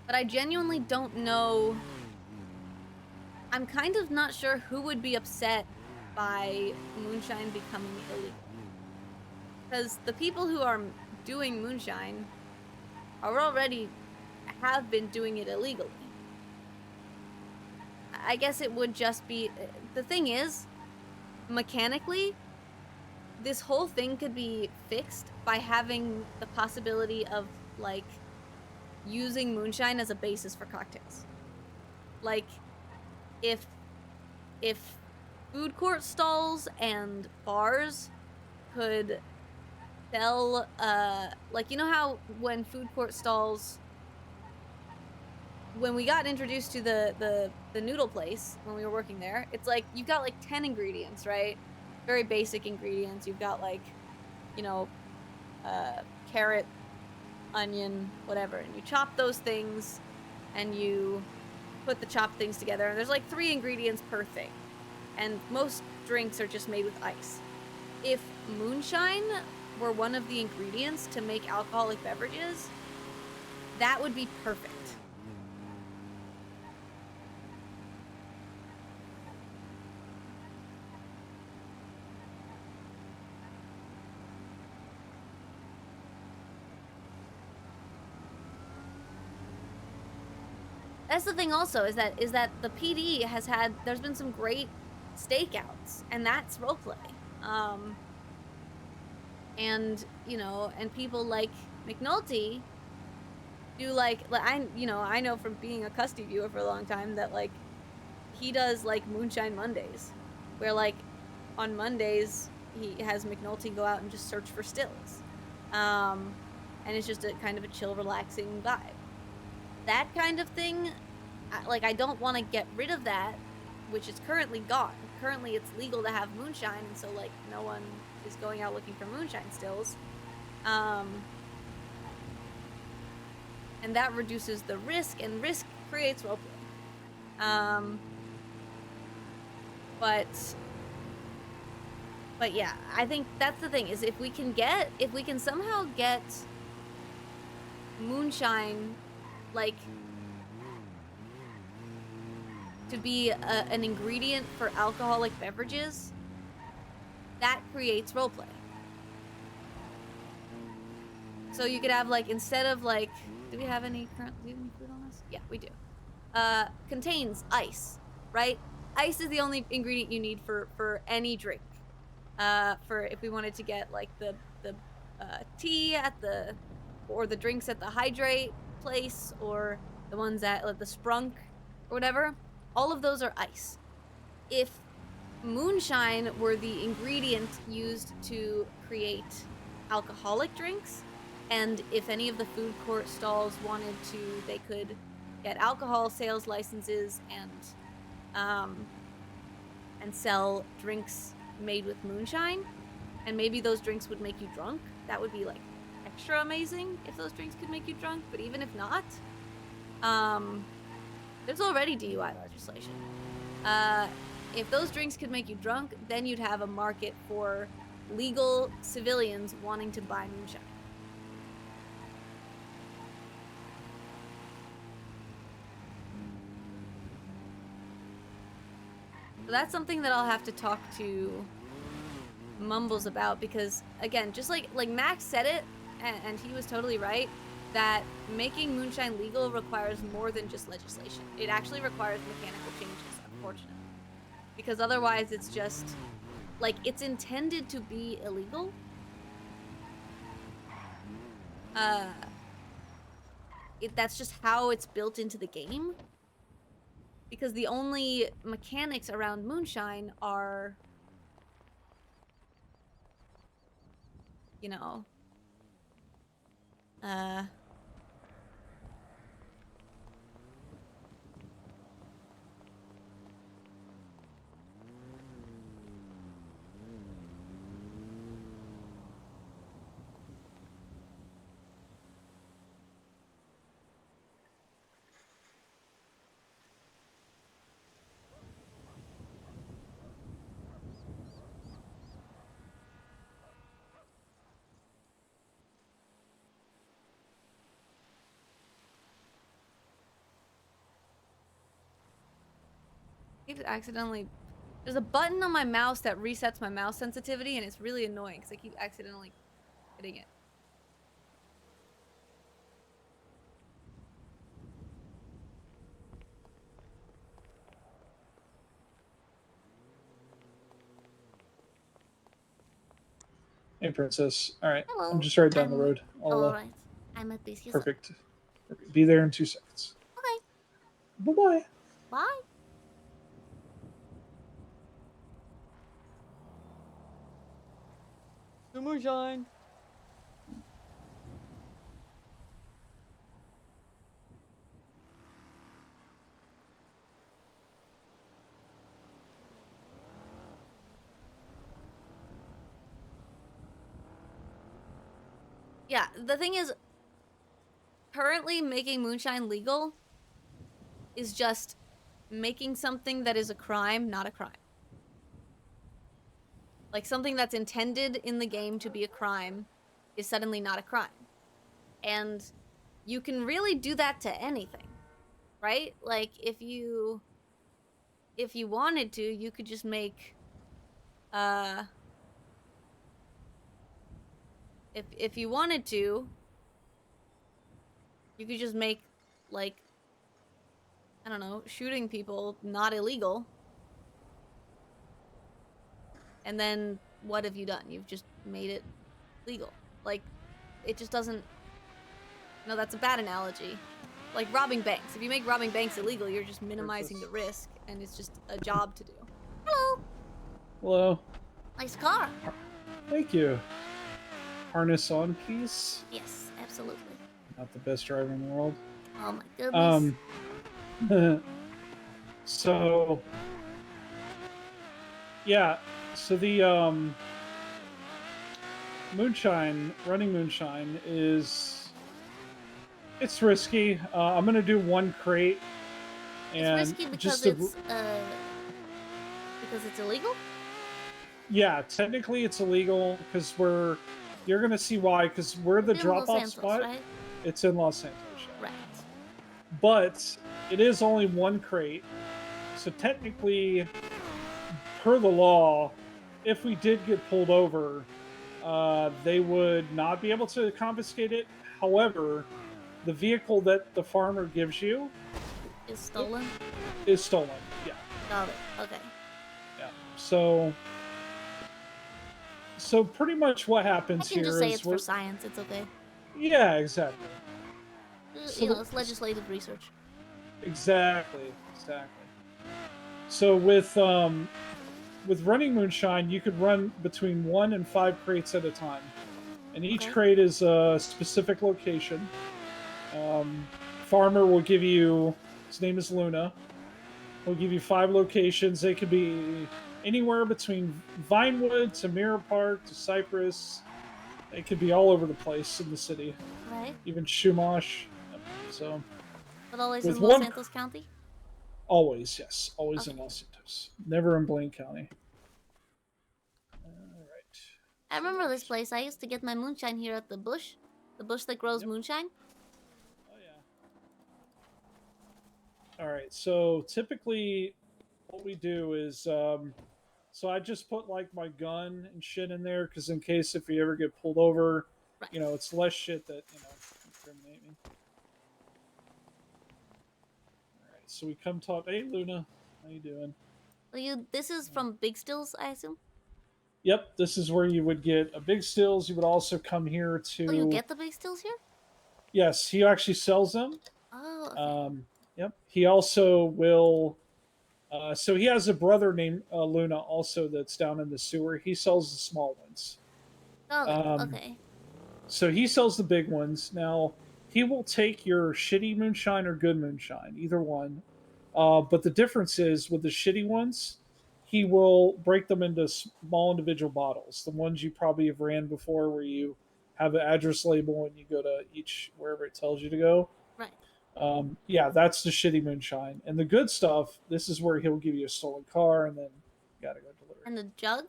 But I genuinely don't know. I'm kind of not sure who would be upset by moonshine becoming illegal. Because the people who are doing moonshine have been doing it illegally. I guess it would just be, the thing is, mechanically, this whole thing could be fixed by having the possibility of, like, using moonshine as a basis for cocktails. Like, if food court stalls and bars could sell, like, you know how when food court stalls, when we got introduced to the noodle place when we were working there, it's like you've got like 10 ingredients, right? Very basic ingredients. You've got like, you know, carrot, onion, whatever, and you chop those things and you put the chopped things together, and there's like 3 ingredients per thing, and most drinks are just made with ice. If moonshine were one of the ingredients to make alcoholic beverages, that would be perfect. That's the thing also, is that the PD has had, there's been some great stakeouts, and that's roleplay. And, you know, and people like McNulty do like I know from being a Custody viewer for a long time that like he does like Moonshine Mondays, where like on Mondays he has McNulty go out and just search for stills. And it's just a kind of a chill, relaxing vibe. That kind of thing, I don't want to get rid of that, which is currently gone. Currently it's legal to have moonshine, and so like no one is going out looking for moonshine stills. And that reduces the risk, and risk creates roleplay. But yeah, I think that's the thing, is if we can somehow get moonshine, like, to be an ingredient for alcoholic beverages, that creates roleplay. So you could have like, instead of like, do we have any food on us? Yeah, we do. Contains ice, right? Ice is the only ingredient you need for any drink. For if we wanted to get like the tea at or the drinks at the hydrate place, or the ones at like the Sprunk or whatever, all of those are ice. If moonshine were the ingredient used to create alcoholic drinks, and if any of the food court stalls wanted to, they could get alcohol sales licenses and sell drinks made with moonshine, and maybe those drinks would make you drunk. That would be like extra amazing if those drinks could make you drunk. But even if not, there's already DUI legislation. If those drinks could make you drunk, then you'd have a market for legal civilians wanting to buy moonshine. So that's something that I'll have to talk to Mumbles about, because again, just like Max said it, and he was totally right, that making moonshine legal requires more than just legislation. It actually requires mechanical changes, unfortunately. Because otherwise it's just, like, it's intended to be illegal. That's just how it's built into the game. Because the only mechanics around moonshine are, you know, accidentally, there's a button on my mouse that resets my mouse sensitivity, and it's really annoying because I keep accidentally hitting it. Hey, Princess. All right. Hello. I'm just right down the road. All right. I'm at BCS. Perfect. Be there in 2 seconds. Okay. Bye-bye. Bye. The moonshine. Yeah, the thing is, currently making moonshine legal is just making something that is a crime not a crime. Like, something that's intended in the game to be a crime is suddenly not a crime. And you can really do that to anything, right? Like, if you wanted to, you could just make, if you wanted to, you could just make, like, I don't know, shooting people not illegal. And then what have you done? You've just made it legal. Like, it just doesn't... No, that's a bad analogy. Like robbing banks. If you make robbing banks illegal, you're just minimizing the risk, and it's just a job to do. Hello. Hello. Nice car. Thank you. Harness on, please. Yes, absolutely. Not the best driver in the world. Oh my goodness. So yeah, so the moonshine, running moonshine it's risky. I'm gonna do 1 crate, and it's risky because it's illegal. Yeah, technically it's illegal because you're gonna see why, because we're the drop-off spot. Right? It's in Los Santos. Right. But it is only 1 crate, So technically, per the law, if we did get pulled over, they would not be able to confiscate it. However, the vehicle that the farmer gives you Is stolen? is stolen. Yeah. Got it. Okay. Yeah. So pretty much what I happens can here just say is it's for science. It's okay. Yeah, exactly. So You know, it's legislative research. Exactly. So with running moonshine, you could run between 1 and 5 crates at a time, and each crate is a specific location. Farmer will give you. His name is Luna. He'll give you 5 locations. They could be anywhere between Vinewood to Mirror Park to Cypress. They could be all over the place in the city. Right. Even Chumash. So. But always With in Los one- Santos County? Always, yes. Always in Los Santos. Never in Blaine County. I remember this place. I used to get my moonshine here at the bush. The bush that grows moonshine. Alright, so typically what we do is, so I just put like my gun and shit in there because in case if you ever get pulled over, you know, it's less shit that, incriminate me. Alright, so we come talk. Hey, Luna. How you doing? Well, this is from Big Stills, I assume? Yep, this is where you would get a Big Stills. You would also come here to... Oh, you get the Big Stills here? Yes, he actually sells them. Oh, okay. Yep. He also will... so he has a brother named Luna also that's down in the sewer. He sells the small ones. Oh, okay. So he sells the big ones. Now, he will take your shitty moonshine or good moonshine, either one. But the difference is with the shitty ones, he will break them into small individual bottles. The ones you probably have ran before where you have an address label and you go to each wherever it tells you to go. Right. Yeah, that's the shitty moonshine. And the good stuff, this is where he'll give you a stolen car and then you gotta go deliver. And the jug?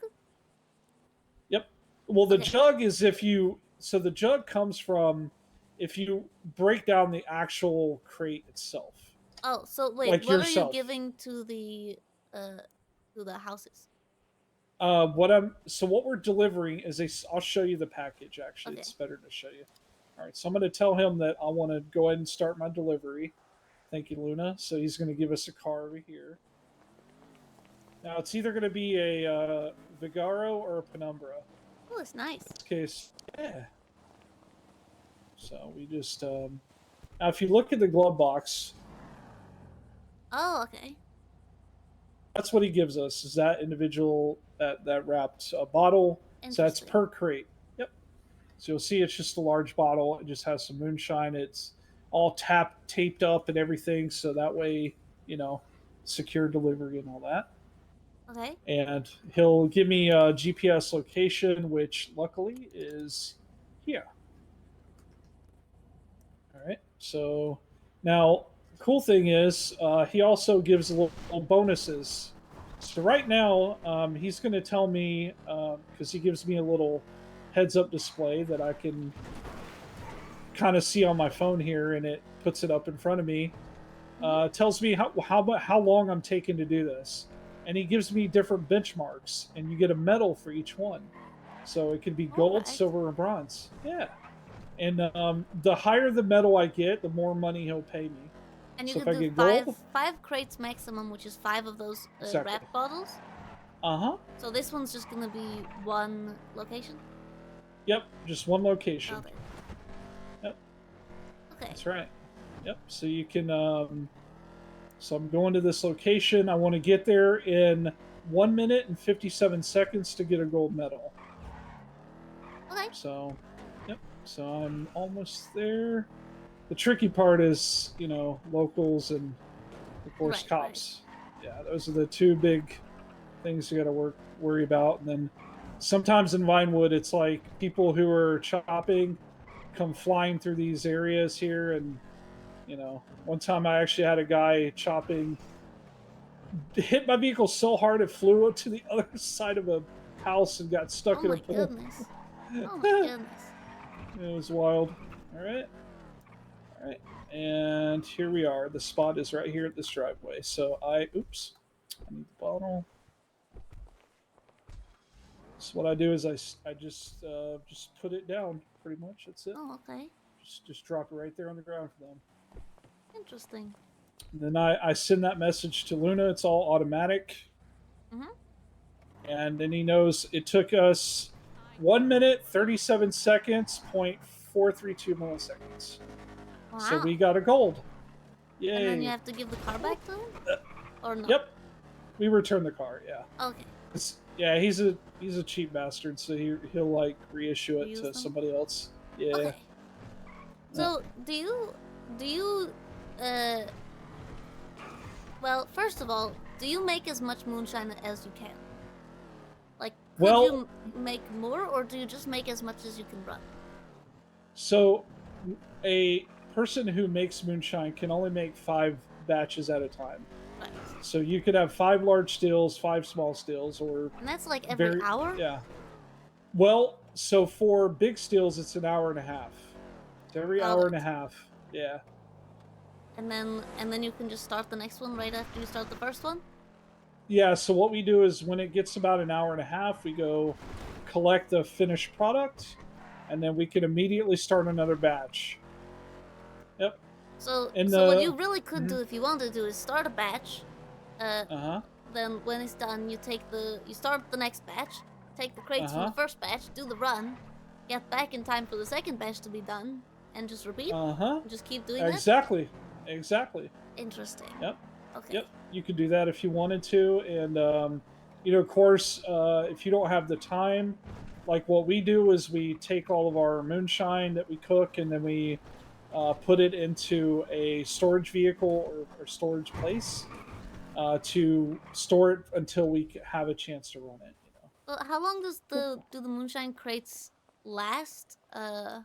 Yep. Well, the jug is if you... So the jug comes from if you break down the actual crate itself. Oh, so wait, Like what yourself. are you giving to the houses? What we're delivering is I'll show you the package actually. It's better to show you. All right, so I'm going to tell him that I want to go ahead and start my delivery. Thank you, Luna. So he's going to give us a car over here. Now it's either going to be a Vigaro or a Penumbra. Oh, it's nice. In this case, yeah. So we just now if you look at the glove box, Oh, okay. that's what he gives us. Is that individual that wrapped bottle? So that's per crate. Yep. So you'll see it's just a large bottle. It just has some moonshine. It's all taped up and everything, so that way secure delivery and all that. Okay. And he'll give me a GPS location, which luckily is here. All right. So now, cool thing is, he also gives little bonuses. So right now, he's going to tell me, because he gives me a little heads-up display that I can kind of see on my phone here, and it puts it up in front of me. Tells me how long I'm taking to do this. And he gives me different benchmarks, and you get a medal for each one. So it could be gold, silver, or bronze. Yeah. And the higher the medal I get, the more money he'll pay me. And you so if can I do get five crates maximum, which is 5 of those Exactly. wrap bottles. Uh-huh. So this one's just gonna be one location. Yep, just one location. Okay. Yep. Okay. That's right. Yep. So you can so I'm going to this location. I want to get there in 1 minute and 57 seconds to get a gold medal. Okay. So, yep. So I'm almost there. The tricky part is, locals and of course cops. Yeah, those are the two big things you got to worry about. And then sometimes in Vinewood, it's like people who are chopping come flying through these areas here, and one time I actually had a guy chopping hit my vehicle so hard it flew to the other side of a house and got stuck in a pool. Goodness. Oh my goodness. It was wild. All right. And here we are. The spot is right here at this driveway. So oops. I need the bottle. So what I do is I just put it down. Pretty much, that's it. Oh, okay. Just drop it right there on the ground for them. Interesting. Then I send that message to Luna. It's all automatic. Mhm. And then he knows it took us 1 minute 37 seconds, 0.432 milliseconds. Wow. So we got a gold. Yay! And then you have to give the car back to him, or no? Yep, we returned the car. Yeah. Okay. Yeah, he's a cheap bastard, so he'll like reissue it Reuse to them? somebody else. Yeah. Okay. So do you well, first of all, do you make as much moonshine as you can? Like, could Well- you make more, or do you just make as much as you can run? So, a person who makes moonshine can only make 5 batches at a time. Right. So you could have 5 large stills, 5 small stills, or And that's like every hour? Yeah. Well, so for big stills, it's an hour and a half. It's every Got hour it. and a half. Yeah. And then you can just start the next one right after you start the first one? Yeah, so what we do is when it gets about an hour and a half, we go collect the finished product, and then we can immediately start another batch. Yep. So, And so what the- you really could do if you wanted to is start a batch. Uh-huh. Then when it's done, you start the next batch, take the crates from Uh-huh. the first batch, do the run, get back in time for the second batch to be done, and just repeat. Uh-huh. Just keep doing that. Exactly. Exactly. Interesting. Yep. Okay. Yep. You could do that if you wanted to, and of course, if you don't have the time, like what we do is we take all of our moonshine that we cook, and then we put it into a storage vehicle or storage place to store it until we have a chance to run it. Well, how long do the moonshine crates last? When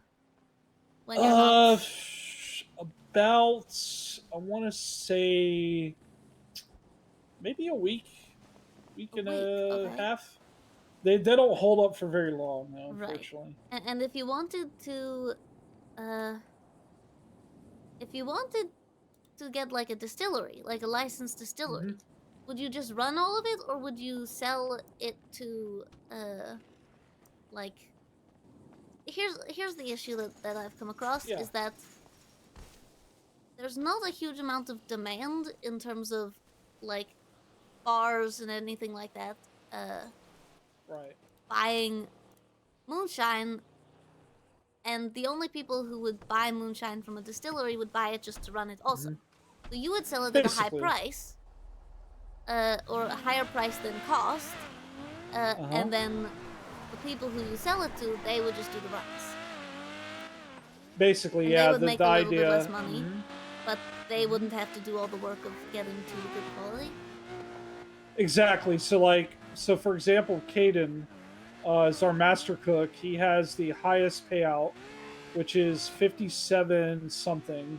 you're not. About I want to say maybe a week and a half. They don't hold up for very long, though, unfortunately. Right. And if you wanted to, get like a distillery, like a licensed distillery, would you just run all of it, or would you sell it to, like? Here's the issue that I've come across is that there's not a huge amount of demand in terms of like bars and anything like that. Right. Buying moonshine, and the only people who would buy moonshine from a distillery would buy it just to run it also. So you would sell it at a high Basically. price, or a higher price than cost, and then the people who you sell it to, they would just do the runs. Basically, And yeah. they would the make a little idea. bit less money, but they wouldn't have to do all the work of getting to good quality. Exactly. So for example, Caden is our master cook. He has the highest payout, which is 57 something,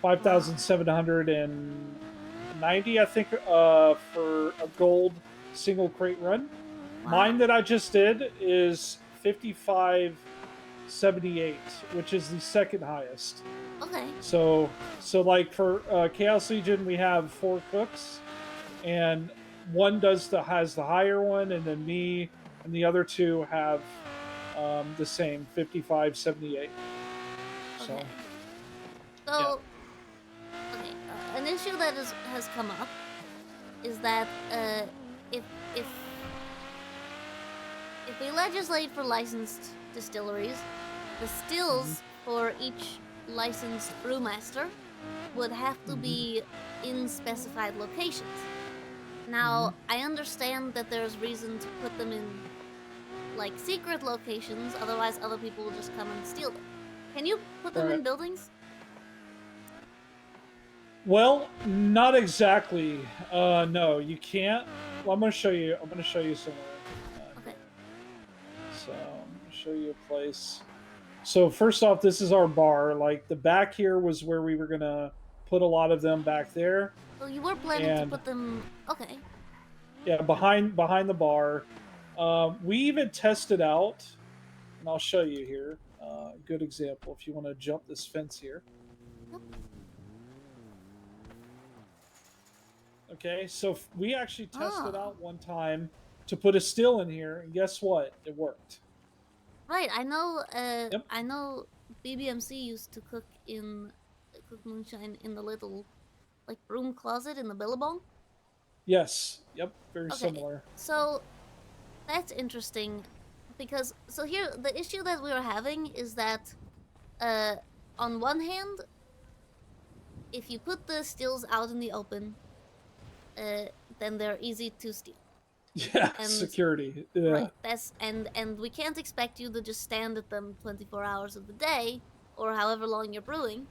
5,790, I think, for a gold single crate run. Mine that I just did is 5578, which is the second highest. Okay. So like for Chaos Legion, we have 4 cooks, and one has the higher one, and then me and the other 2 have the same 5578. So. Okay. So, okay, an issue that has come up is that if we legislate for licensed distilleries, the stills for each licensed brewmaster would have to be in specified locations. Now, I understand that there's reason to put them in like secret locations, otherwise other people will just come and steal them. Can you put them in Right. buildings? Well, not exactly. No, you can't. Well, I'm gonna show you somewhere. Okay. So I'm gonna show you a place. So first off, this is our bar. Like the back here was where we were gonna put a lot of them back there. So you were planning And- to put them. Okay. Yeah, behind the bar. We even tested out, and I'll show you here. A good example if you want to jump this fence here. Okay, so we actually tested Ah. out one time to put a still in here, and guess what? It worked. Right, I know. I know BBMC used to cook moonshine in the little like broom closet in the billabong. Yes. Yep. Very Okay, similar. so that's interesting because here the issue that we are having is that on one hand, if you put the stills out in the open, then they're easy to steal. Yeah, And security. Yeah. right, that's and we can't expect you to just stand at them 24 hours of the day or however long you're brewing.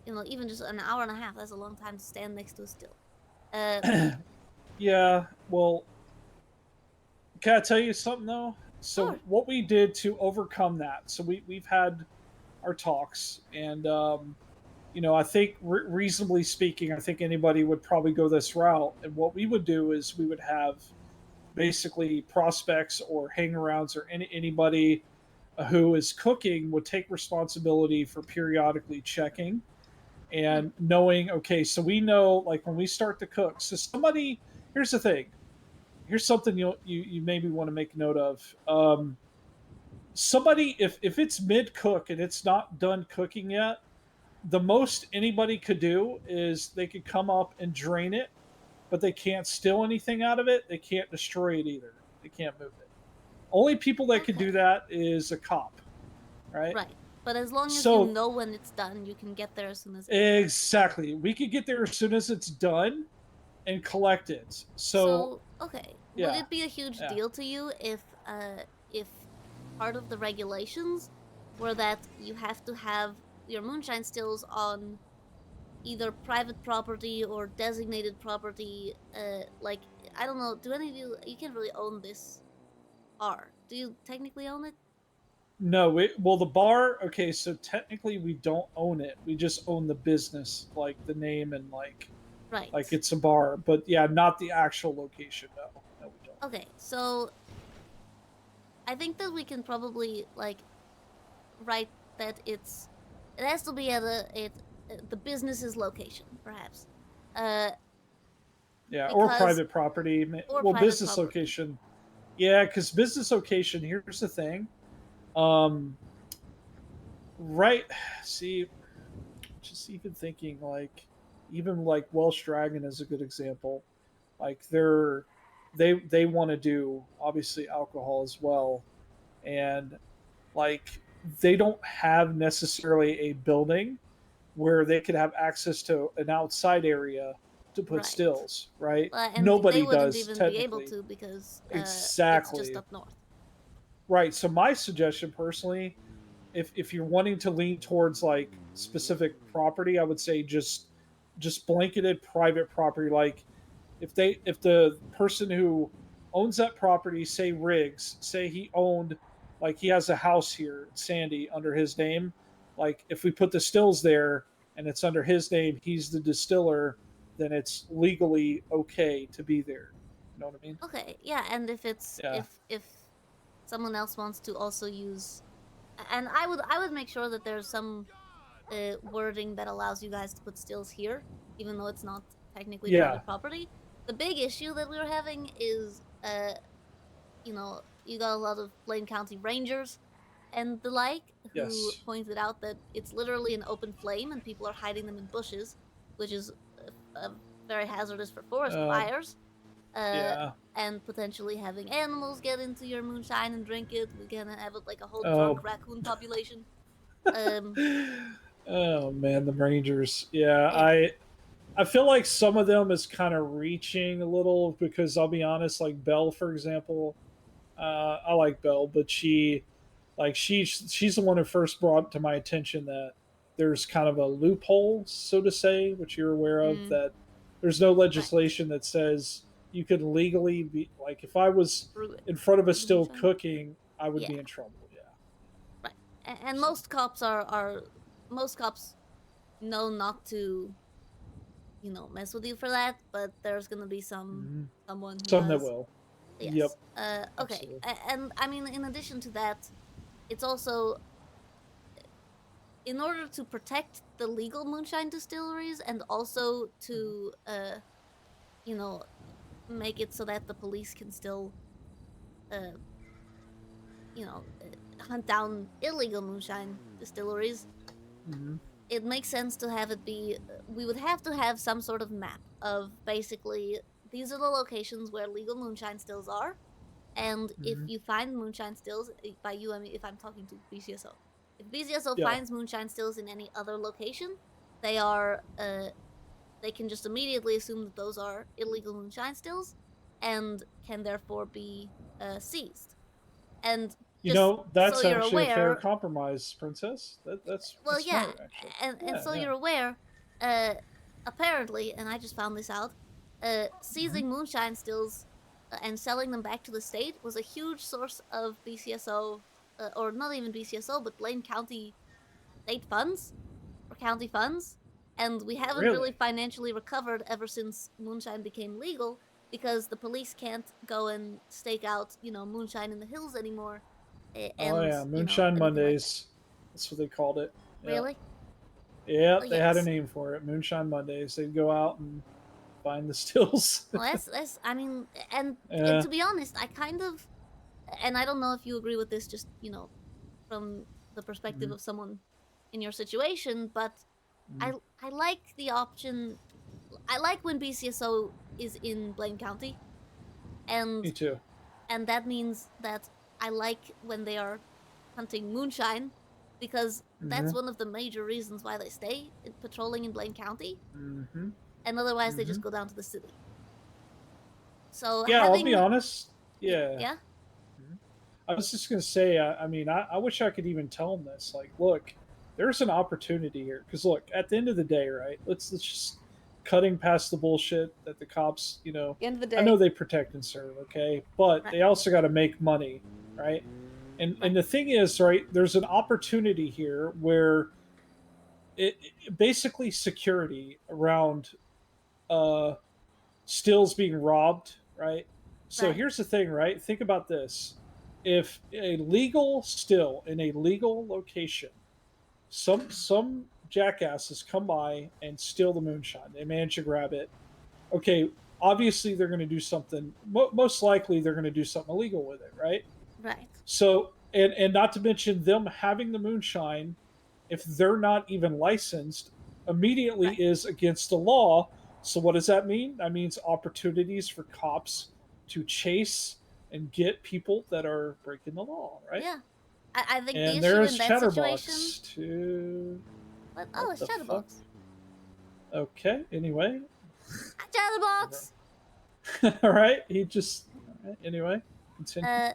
You know, even just an hour and a half, that's a long time to stand next to a still. Yeah, well, can I tell you something though? So what we did to overcome that, so we've had our talks, and you know, I think reasonably speaking, I think anybody would probably go this route. And what we would do is we would have basically prospects or hangarounds or anybody who is cooking would take responsibility for periodically checking and knowing, okay, so we know like when we start to cook, so somebody, here's the thing, here's something you maybe want to make note of. Somebody, if it's mid cook and it's not done cooking yet, the most anybody could do is they could come up and drain it, but they can't steal anything out of it. They can't destroy it either. They can't move it. Only people that could do that is a cop, right? Right. But as long as So- you know when it's done, you can get there as soon as Exactly. We could get there as soon as it's done and collect it. So, okay. yeah, Would it be a huge yeah. deal to you if part of the regulations were that you have to have your moonshine stills on either private property or designated property? Like I don't know. Do any of you can't really own this bar? Do you technically own it? No, well, the bar, okay, so technically we don't own it. We just own the business, like the name and like it's a bar. But yeah, not the actual location, no. No, we don't. Okay, so I think that we can probably like write that it has to be at the business's location, perhaps. Yeah, or because- private property. or Well, private business property. location. Yeah, because business location, here's the thing. Right, see, just even thinking like, even like Welsh Dragon is a good example. Like they want to do obviously alcohol as well, and like they don't have necessarily a building where they could have access to an outside area to put stills, right? And Nobody they wouldn't does even technically. be able to because Exactly. it's just up north. Right. So my suggestion personally, if you're wanting to lean towards like specific property, I would say just blanketed private property. Like if the person who owns that property, say Riggs, say he owned, like he has a house here, Sandy, under his name. Like if we put the stills there and it's under his name, he's the distiller, then it's legally okay to be there. You know what I mean? Okay, yeah, and if it's Yeah. if someone else wants to also use, and I would make sure that there's some wording that allows you guys to put stills here, even though it's not technically Yeah. private property. The big issue that we're having is, you know, you got a lot of Blaine County Rangers and the like who Yes. pointed out that it's literally an open flame and people are hiding them in bushes, which is very hazardous for forest fires. Yeah. And potentially having animals get into your moonshine and drink it. We're gonna have like a whole Oh. drunk raccoon population. Oh man, the Rangers. Yeah, I feel like some of them is kind of reaching a little because I'll be honest, like Belle, for example. I like Belle, but she's the one who first brought to my attention that there's kind of a loophole, so to say, which you're aware of, that there's no legislation that says you could legally be like if I was in front of a still cooking, I would be in trouble. Yeah. And most cops most cops know not to, you know, mess with you for that. But there's gonna be someone who Some that does. will. Yes. Yep. Okay. Absolutely. And I mean, in addition to that, it's also in order to protect the legal moonshine distilleries and also to you know, make it so that the police can still, uh, hunt down illegal moonshine distilleries. Mhm. It makes sense to have it be. We would have to have some sort of map of basically these are the locations where legal moonshine stills are, and if Mhm. you find moonshine stills, by you I mean if I'm talking to BCSO, if BCSO Yeah. finds moonshine stills in any other location, they are they can just immediately assume that those are illegal moonshine stills, and can therefore be seized. And You just know, so that's you're actually a fair aware, compromise, Princess. well, That's yeah, smart, actually. and Yeah, so yeah. you're aware, apparently, and I just found this out, seizing moonshine stills and selling them back to the state was a huge source of BCSO, or not even BCSO, but Blaine County state funds or county funds, and we haven't really Really? financially recovered ever since moonshine became legal because the police can't go and stake out, moonshine in the hills anymore, Oh and yeah, Moonshine anything like that. Mondays. That's what they called it. Yeah. Really? Yeah, Well, they had a yes. name for it. Moonshine Mondays. They'd go out and find the stills. Well, that's. I mean, and Yeah. to be honest, I kind of, and I don't know if you agree with this, just from the perspective Mhm. of someone in your situation, but I Mhm. I like the option. I like when BCSO is in Blaine County, and Me too. that means that I like when they are hunting moonshine, because that's Mhm. one of the major reasons why they stay patrolling in Blaine County, Mhm. and otherwise they just Mhm. go down to the city. So Yeah, I'll be having, honest. Yeah. yeah, I was just gonna say. I mean, I wish I could even tell them this. Like, look, there's an opportunity here. Because look, at the end of the day, right? Let's just cutting past the bullshit that the cops. End of the I know day. they protect and serve, okay, but right, they also got to make money, right? And the thing is, right? There's an opportunity here where basically security around uh stills being robbed, right? So right, here's the thing, right? Think about this. If a legal still in a legal location, some jackasses come by and steal the moonshine. They manage to grab it. Okay, obviously they're going to do something. Most likely they're going to do something illegal with it, right? right, So, and not to mention them having the moonshine, if they're not even licensed, immediately right. is against the law. So what does that mean? That means opportunities for cops to chase and get people that are breaking the law, right? Yeah, I think the And issue in there's that situation. Chatterbox to What? what Oh, it's the fuck? Chatterbox. Okay, anyway. Hi, Chatterbox. All right, he just all right, anyway, continue. I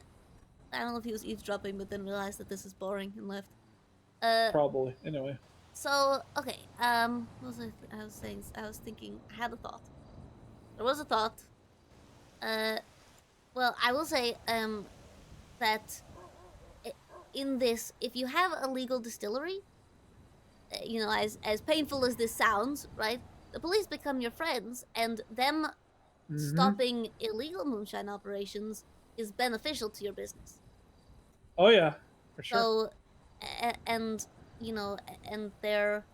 don't know if he was eavesdropping, but then realized that this is boring and left. Probably. Anyway. So okay. What was I was saying? I was thinking. I had a thought. There was a thought. Uh, well, I will say that in this, if you have a legal distillery, as painful as this sounds, right? The police become your friends, and them Mhm. stopping illegal moonshine operations is beneficial to your business. Oh yeah, for sure. So, and and they're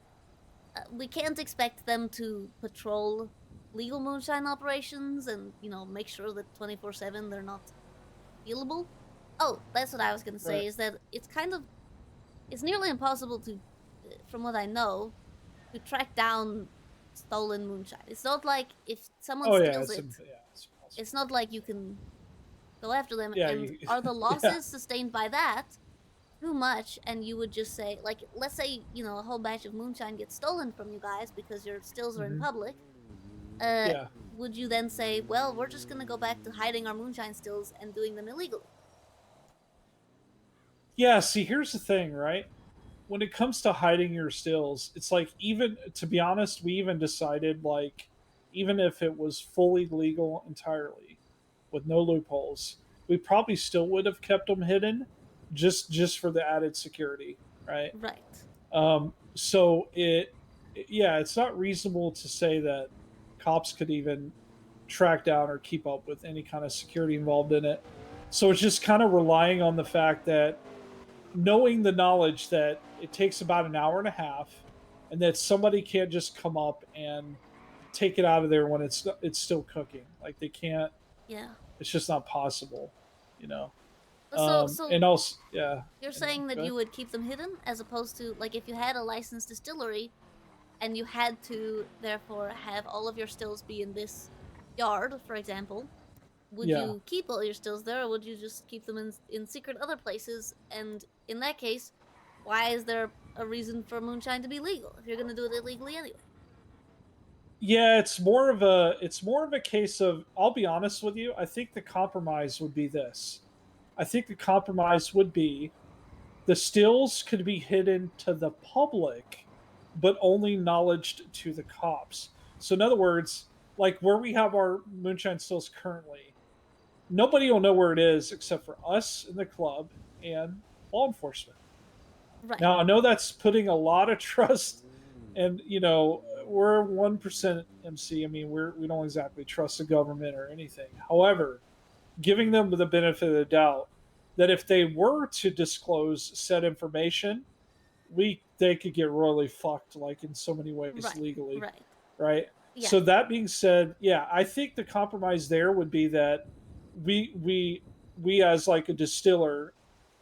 we can't expect them to patrol legal moonshine operations and make sure that 24/7 they're not stealable. Oh, that's what I was gonna say. Right. Is that it's nearly impossible to, from what I know, to track down stolen moonshine. It's not like if someone Oh yeah, steals it, it's it's not like you can go after them. Yeah, And you, are the yeah. losses sustained by that too much? And you would just say, like, let's say a whole batch of moonshine gets stolen from you guys because your stills are in Mhm. public. Yeah. Would you then say, well, we're just gonna go back to hiding our moonshine stills and doing them illegally? Yeah, see, here's the thing, right? When it comes to hiding your stills, it's like, even to be honest, we even decided, like, even if it was fully legal entirely with no loopholes, we probably still would have kept them hidden just for the added security, right? Right. So yeah, it's not reasonable to say that cops could even track down or keep up with any kind of security involved in it. So it's just kind of relying on the fact that knowing the knowledge that it takes about an hour and a half, and that somebody can't just come up and take it out of there when it's still cooking. Like they can't. Yeah. It's just not possible, you know. So And also, yeah. you're saying that go you ahead. would keep them hidden, as opposed to like if you had a licensed distillery, and you had to therefore have all of your stills be in this yard, for example. Would Yeah. you keep all your stills there, or would you just keep them in secret other places? And in that case, why is there a reason for moonshine to be legal if you're going to do it illegally anyway? Yeah, it's more of a case of, I'll be honest with you, I think the compromise would be this. I think the compromise would be the stills could be hidden to the public, but only knowledged to the cops. So in other words, like where we have our moonshine stills currently, nobody will know where it is except for us in the club and law enforcement. Right. Now I know that's putting a lot of trust, and you know we're 1% MC. I mean we don't exactly trust the government or anything. However, giving them the benefit of the doubt that if they were to disclose said information, they could get royally fucked like in so many ways Right. legally. Right. Right. Yeah. So that being said, yeah, I think the compromise there would be that we as like a distiller,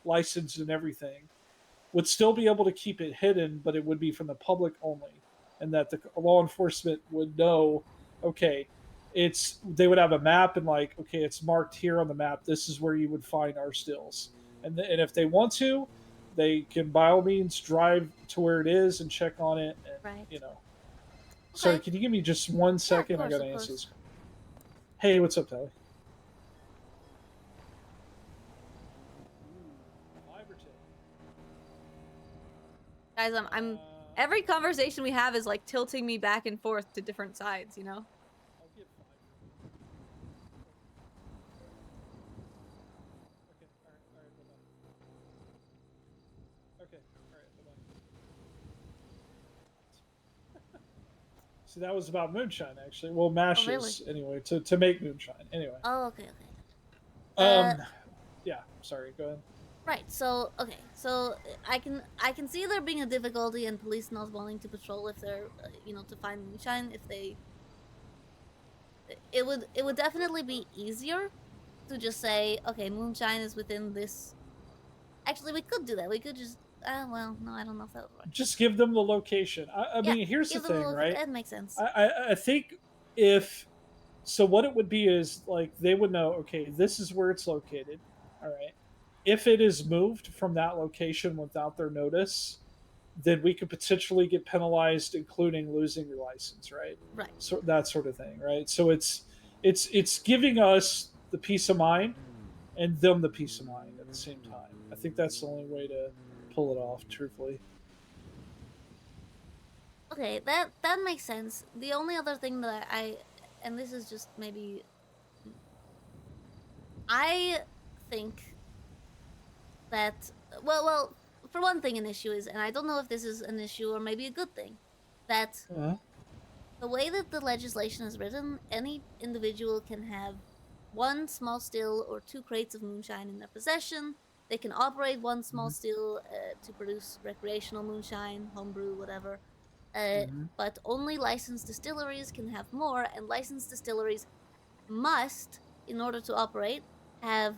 licensed and everything, would still be able to keep it hidden, but it would be from the public only, and that the law enforcement would know, okay, they would have a map and like, okay, it's marked here on the map. This is where you would find our stills, and if they want to, they can by all means drive to where it is and check on it, and Right. you know. Sorry, Okay. can you give me just 1 second? course, I gotta of answer course. this. Hey, what's up, Tally? Guys, I'm every conversation we have is like tilting me back and forth to different sides, you know? So that was about moonshine, actually. Well, mashes, anyway, to make moonshine. Anyway. Oh, okay, okay. Yeah, sorry, go ahead. Right. So okay. So I can see there being a difficulty in police not wanting to patrol if they're to find moonshine if they. It would definitely be easier to just say, okay, moonshine is within this. Actually, we could do that. We could just. Well, no, I don't know if that would work. Just give them the location. I mean, here's the give them thing, right? That makes sense. I think if so, what it would be is like they would know. Okay, this is where it's located. All right. If it is moved from that location without their notice, then we could potentially get penalized, including losing your license, right? Right. So that sort of thing, right? So it's giving us the peace of mind, and them the peace of mind at the same time. I think that's the only way to pull it off, truthfully. Okay, that makes sense. The only other thing that and this is just maybe, I think that well, for one thing, an issue is, and I don't know if this is an issue or maybe a good thing, that the way that the legislation is written, any individual can have 1 small still or 2 crates of moonshine in their possession. They can operate 1 small still to produce recreational moonshine, homebrew, whatever. But only licensed distilleries can have more, and licensed distilleries must, in order to operate, have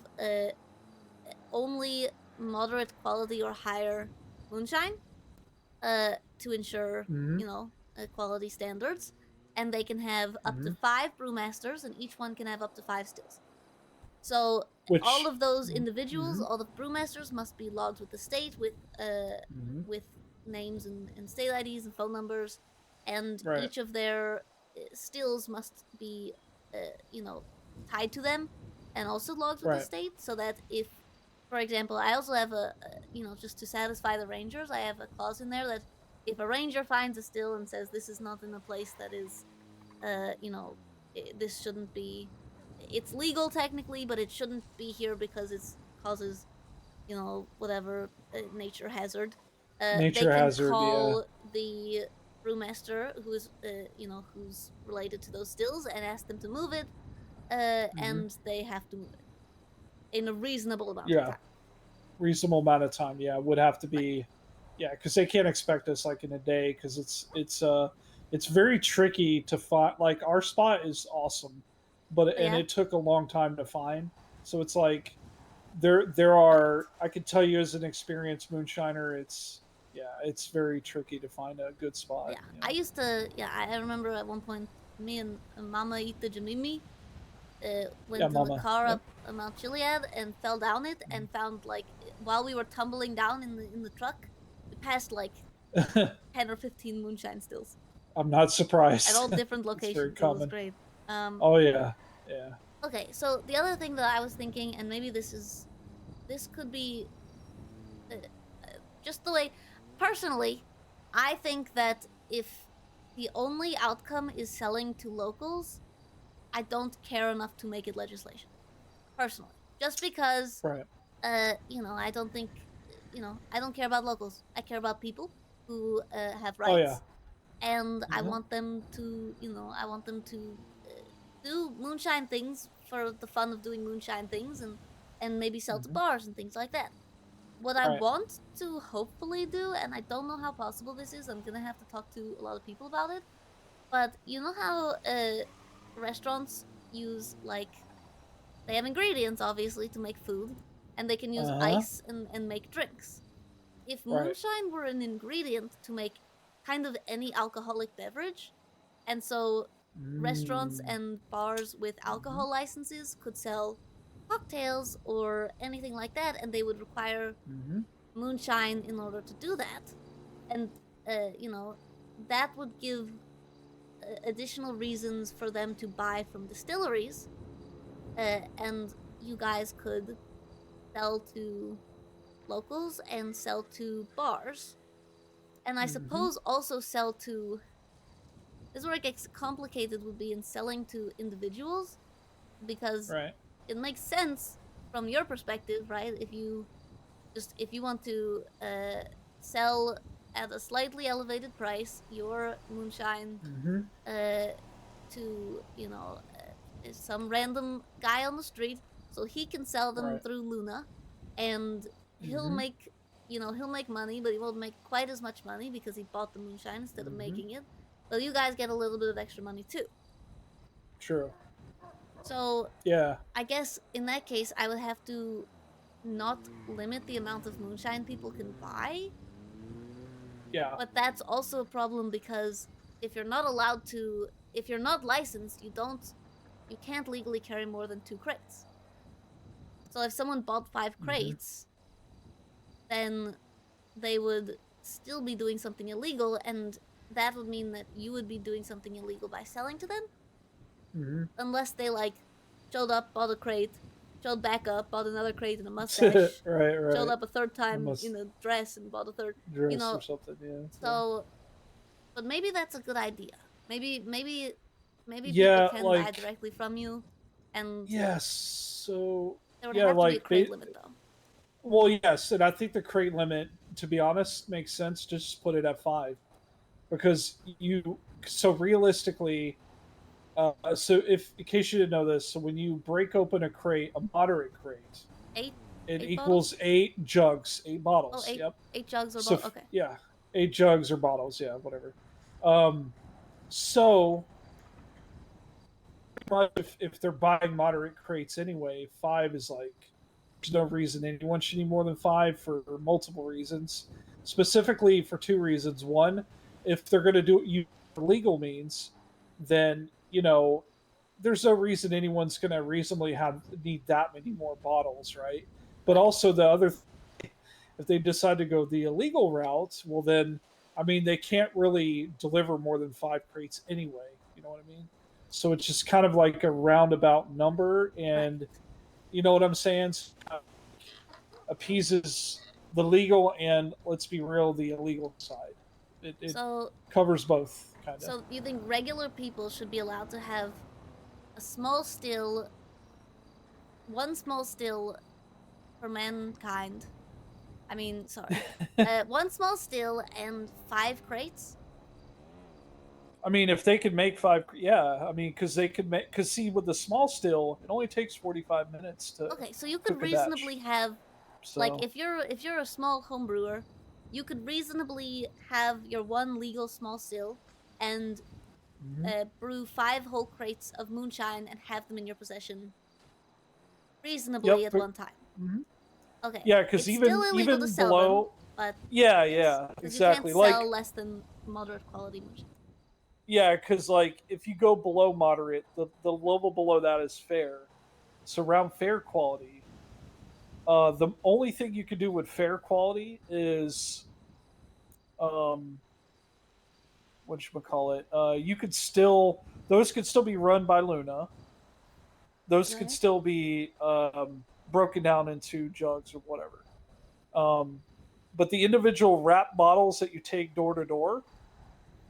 only moderate quality or higher moonshine to ensure, quality standards. And they can have up to 5 brewmasters, and each one can have up to 5 stills. So all of those individuals, all the brewmasters, must be logged with the state with names and state IDs and phone numbers, and each of their stills must be, tied to them and also logged with the state, so that if, for example, I also have just to satisfy the rangers, I have a clause in there that if a ranger finds a still and says this is not in a place that is, this shouldn't be, it's legal technically, but it shouldn't be here because it causes, whatever nature hazard. They can call the brewmaster who's related to those stills and ask them to move it, and they have to move it in a reasonable amount of time. Reasonable amount of time, would have to be, because they can't expect us like in a day, because it's it's very tricky to find. Like our spot is awesome, but and Yeah. it took a long time to find. So it's like there are. I could tell you as an experienced moonshiner, it's very tricky to find a good spot. Yeah, I used to. Yeah, I remember at one point me and Mama eat the Janimi. Went in the Mama. car Yep. up Mount Chiliad and fell down it and found like while we were tumbling down in the truck, we passed like 10 or 15 moonshine stills I'm not surprised. at all different It's very locations. It was common. great. Oh yeah, yeah. Okay, so the other thing that I was thinking, and maybe this could be just the way. Personally, I think that if the only outcome is selling to locals, I don't care enough to make it legislation. Personally, just because, right. I don't think, I don't care about locals. I care about people who have rights, Oh yeah. and I Mhm. want them to, do moonshine things for the fun of doing moonshine things, and maybe sell to bars and things like that. What I Right. want to hopefully do, and I don't know how possible this is, I'm gonna have to talk to a lot of people about it. But you know how restaurants use they have ingredients obviously to make food, and they can use ice and make drinks. If Right. moonshine were an ingredient to make kind of any alcoholic beverage, and so restaurants and bars with alcohol licenses could sell cocktails or anything like that, and they would require moonshine in order to do that. And that would give additional reasons for them to buy from distilleries, and you guys could sell to locals and sell to bars, and I suppose also sell to. This is where it gets complicated, would be in selling to individuals, because Right. it makes sense from your perspective, right? If you want to sell at a slightly elevated price your moonshine to some random guy on the street, so he can sell them Right. through Luna, and he'll make money, but he won't make quite as much money because he bought the moonshine instead of making it. So you guys get a little bit of extra money too. True. So Yeah. I guess in that case, I would have to not limit the amount of moonshine people can buy. Yeah. But that's also a problem because if you're not licensed, you can't legally carry more than 2 crates. So if someone bought 5 crates, then they would still be doing something illegal, and that would mean that you would be doing something illegal by selling to them. Unless they showed up, bought a crate, showed back up, bought another crate and a mustache. right. Showed up a third time in a dress and bought a third Dress or something. Yeah. So, but maybe that's a good idea. Maybe Yeah, people can buy directly from you, and yes. So there would yeah, have to be a like crate limit though. Well, yes, and I think the crate limit, to be honest, makes sense. Just put it at 5, because so realistically, so if in case you didn't know this, so when you break open a crate, a moderate crate, 8 it equals bottles? 8 jugs, 8 bottles. Oh, 8, Yep. 8 jugs or So bottles. Okay. yeah, 8 jugs or bottles. Yeah, whatever. So if they're buying moderate crates anyway, 5 is there's no reason anyone should need more than 5 for multiple reasons. Specifically for 2 reasons. One, if they're going to do it for legal means, then there's no reason anyone's going to reasonably need that many more bottles, right? But also the other if they decide to go the illegal route, well then, I mean, they can't really deliver more than 5 crates anyway. You know what I mean? So it's just kind of like a roundabout number, and you know what I'm saying? Appeases the legal and, let's be real, the illegal side. It covers both, kind of. So you think regular people should be allowed to have one small still for mankind? I mean, sorry, one small still and 5 crates. I mean, if they could make 5, yeah. I mean, because they could make. Because see, with the small still, it only takes 45 minutes to. Okay, so you could cook a batch. reasonably have, if you're a small home brewer, you could reasonably have your one legal small still, and brew 5 whole crates of moonshine and have them in your possession reasonably at one time. Okay. Yeah, because it's still illegal to sell them, but yeah, because exactly. you can't sell less than moderate quality moonshine. Yeah, because like if you go below moderate, the level below that is fair. So around fair quality, the only thing you can do with fair quality is, whatchamacallit, you could still, those could still be run by Luna. Those could still be broken down into jugs or whatever. But the individual wrap bottles that you take door to door,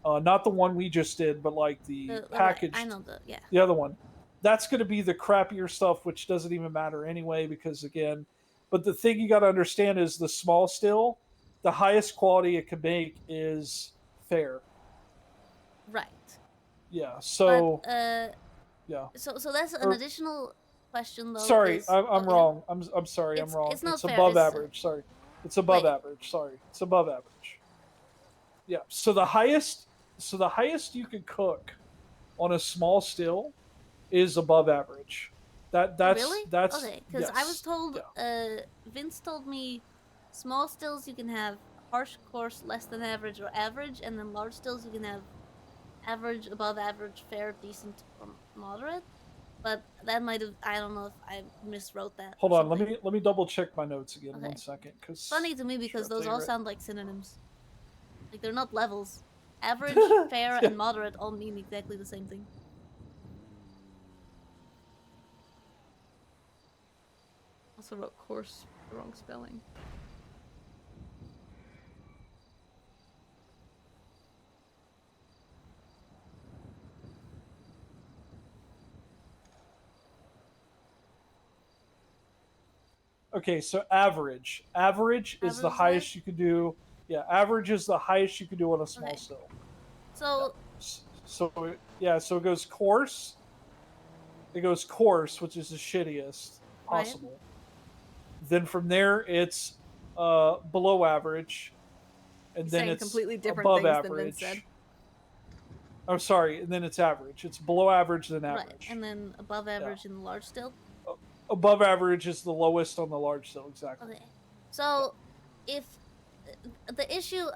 not the one we just did, but like the packaged, I know the other one, that's going to be the crappier stuff, which doesn't even matter anyway, because again, but the thing you got to understand is the small still, the highest quality it can make is fair. Right. Yeah. So. But, yeah. So that's an additional question though. Sorry, I'm wrong. I'm sorry, I'm wrong. It's not fair. Above average. Sorry, it's above average. Sorry, it's above average. Yeah. So the highest you could cook on a small still is above average. That's okay. Because I was told, Vince told me, small stills you can have harsh, coarse, less than average, or average, and then large stills you can have average, above average, fair, decent, or moderate. But that might have, I don't know if I miswrote that. Hold on, let me double check my notes again. Okay. 1 second, because funny to me because those all sound like synonyms. Like they're not levels. Average, fair, and moderate all mean exactly the same thing. Also wrote course, the wrong spelling. Okay, so average. Average is the highest you could do. Yeah, average is the highest you could do on a small still. So. So it goes coarse. It goes coarse, which is the shittiest possible. Right. Then from there, it's below average, and then it's completely different above things average. Than Vince said. Oh, sorry, and then it's average. It's below average, then average. Right, and then above average in the large still. Above average is the lowest on the large still, exactly. Okay, so if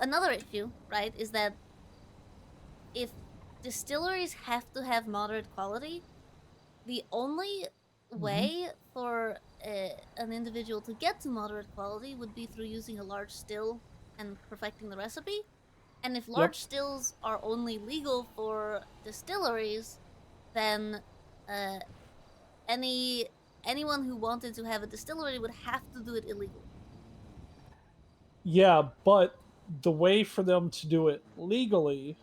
another issue, right, is that if distilleries have to have moderate quality, the only way for an individual to get to moderate quality would be through using a large still and perfecting the recipe. And if large stills are only legal for distilleries, then anyone who wanted to have a distillery would have to do it illegally. Yeah, but the way for them to do it legally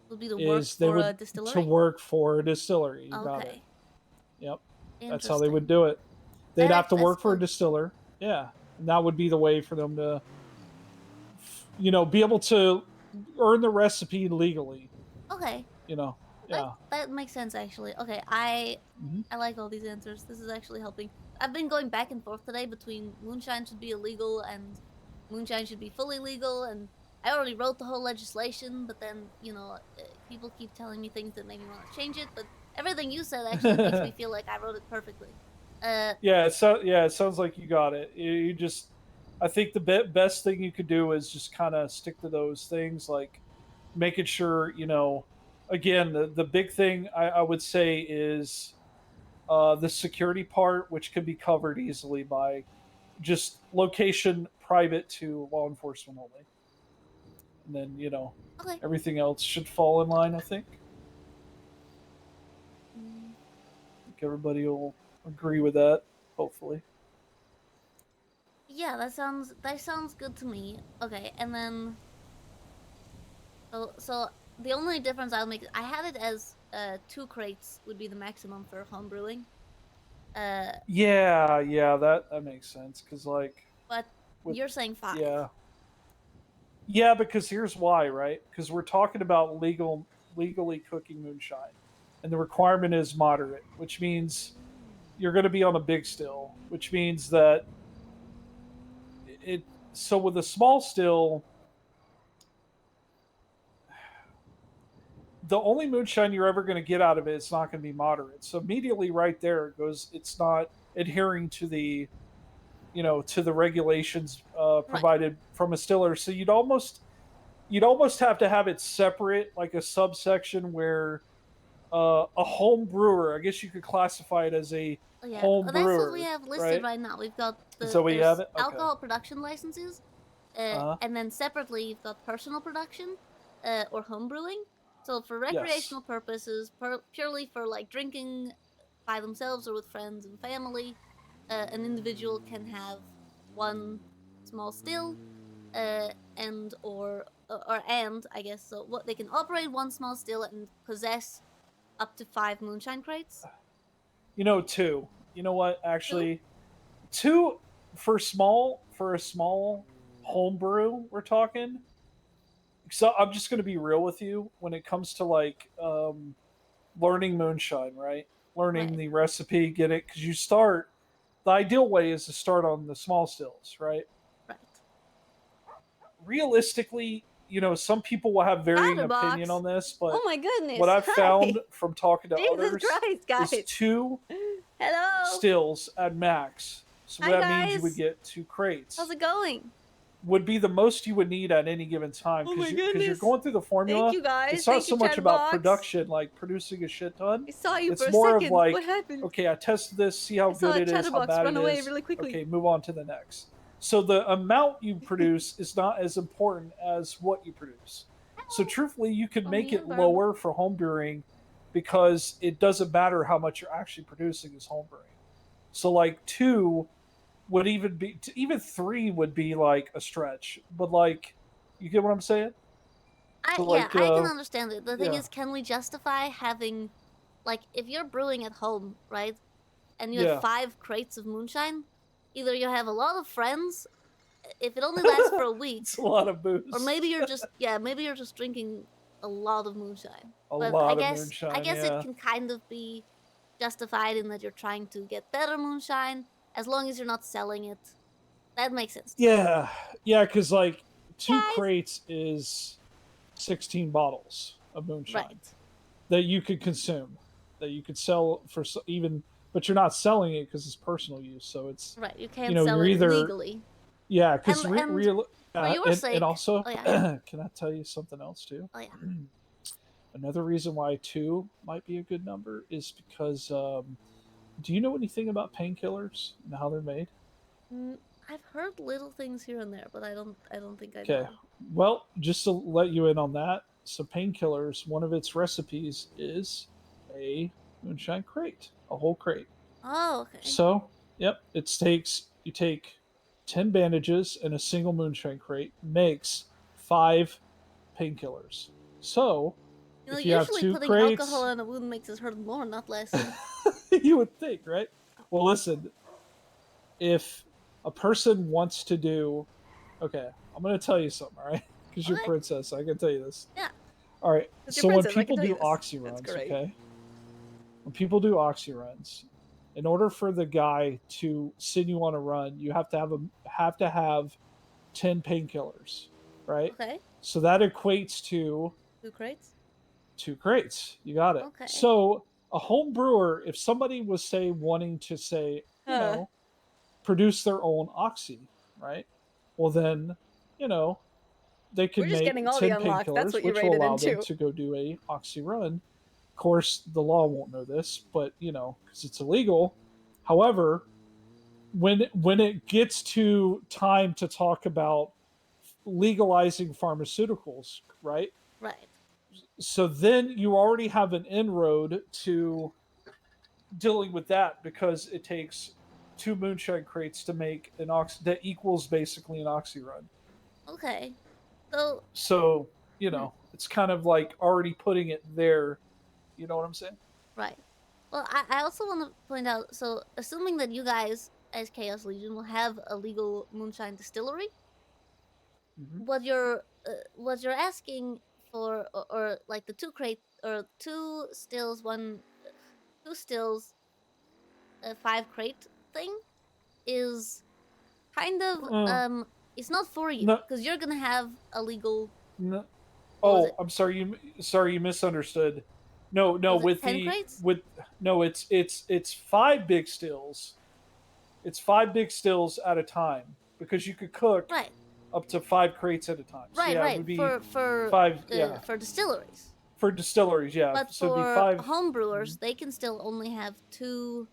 would be to work for a distillery. To work for a distillery. You got it. Yep. That's how they would do it. They'd have to work for a distiller. Yeah. And that would be the way for them to, be able to earn the recipe legally. Okay. Yeah. That makes sense, actually. Okay, I like all these answers. This is actually helping. I've been going back and forth today between moonshine should be illegal and moonshine should be fully legal, and I already wrote the whole legislation, but then, people keep telling me things that make me want to change it, but everything you said actually makes me feel like I wrote it perfectly. Yeah, it sounds like you got it. You just, I think the best thing you could do is just kind of stick to those things, like making sure, again, the big thing I would say is the security part, which can be covered easily by just location private to law enforcement only. And then, everything else should fall in line, I think. I think everybody will agree with that, hopefully. Yeah, that sounds good to me. Okay, and then so the only difference I'll make, I had it as 2 crates would be the maximum for home brewing. Yeah, that makes sense, because but you're saying 5. Yeah, because here's why, right? Because we're talking about legally cooking moonshine, and the requirement is moderate, which means you're going to be on a big still, which means that so with a small still, the only moonshine you're ever going to get out of it is not going to be moderate. So immediately right there it goes. It's not adhering to the, to the regulations provided from a stiller. So you'd almost have to have it separate, like a subsection where a home brewer. I guess you could classify it as a Oh, yeah. home That's brewer. what we have listed right now. We've got So we have it. Okay. alcohol production licenses, and then separately you've got personal production, or home brewing. So for recreational purposes, purely for like drinking by themselves or with friends and family, an individual can have one small still, and I guess so. What they can operate one small still and possess up to 5 moonshine crates. Two. You know what? Actually, two for a small home brew. We're talking. So I'm just going to be real with you when it comes to like learning moonshine, right? Learning the recipe, get it, because you start. The ideal way is to start on the small stills, right? Right. Realistically, some people will have varying opinion on this, but Oh my goodness! what I've Hi. found from talking to Jesus others Christ, guys. is 2 Hello. stills at max. So Hi, that means you guys. would get 2 crates. How's it going? Would be the most you would need at any given time Oh my because you're goodness. going through the formula. Thank you, guys. It's not Thank so you, much about Chatterbox. production, like producing a shit ton. I saw you It's for a more second. of like, What happened? okay, I tested this, see how saw good it is, how Chatterbox bad run it away is. really quickly. Okay, move on to the next. So the amount you produce is not as important as what you produce. So truthfully, you could make it lower for home brewing because it doesn't matter how much you're actually producing as home brewing. So like 2 would even 3 would be like a stretch. But like, you get what I'm saying? I can understand it. The thing is, can we justify having, like, if you're brewing at home, right, and you have 5 crates of moonshine, either you have a lot of friends, if it only lasts for a week, it's a lot of booze, or maybe you're just drinking a lot of moonshine. I guess it can kind of be justified in that you're trying to get better moonshine, as long as you're not selling it. That makes sense. Yeah, because like 2 crates is 16 bottles of moonshine that you could consume, that you could sell for but you're not selling it because it's personal use. So it's right. You can't sell it legally. Yeah, because for your sake, and also, oh, yeah. can I tell you something else too? Oh yeah. Another reason why 2 might be a good number is because do you know anything about painkillers and how they're made? I've heard little things here and there, but I don't think I Okay. know. Well, just to let you in on that, so painkillers, one of its recipes is a moonshine crate, a whole crate. Oh, okay. So, yep, you take 10 bandages and a single moonshine crate makes 5 painkillers. So, if you have 2 putting crates, alcohol in a wound makes it hurt more, not less. you would think, right? Well, listen, if a person wants to do, okay, I'm going to tell you something, all right? Because you're a princess, I can tell you this. Yeah. All right. So when people do oxy That's runs, great. okay? When people do oxy runs, in order for the guy to send you on a run, you have to have 10 painkillers, right? Okay. So that equates to 2 crates. 2 crates. You got it. Okay. So a home brewer, if somebody was wanting to produce their own oxy, right? Well then, they could We're just make getting all 10 the unlocks. That's painkillers, what you which will rated allow them into. to go do a oxy run. Of course, the law won't know this, but because it's illegal. However, when it gets to time to talk about legalizing pharmaceuticals, right? Right. So then you already have an inroad to dealing with that because it takes 2 moonshine crates to make an that equals basically an oxy run. Okay. So it's kind of like already putting it there. You know what I'm saying? Right. Well, I also want to point out, so assuming that you guys, as Chaos Legion, will have a legal moonshine distillery, what you're asking for, or like the 2 crate, or 2 stills, 2 stills, 5 crate thing, is kind of it's not for you because you're gonna have a legal. No. Oh, I'm sorry. You misunderstood. No, no. Was it With 10 the crates? with no, it's 5 big stills. It's 5 big stills at a time because you could cook Right. up to 5 crates at a time. So Right, yeah, it right. would be For 5. Yeah, for distilleries. for distilleries. Yeah, But so it'd be for 5. homebrewers, they can still only have Two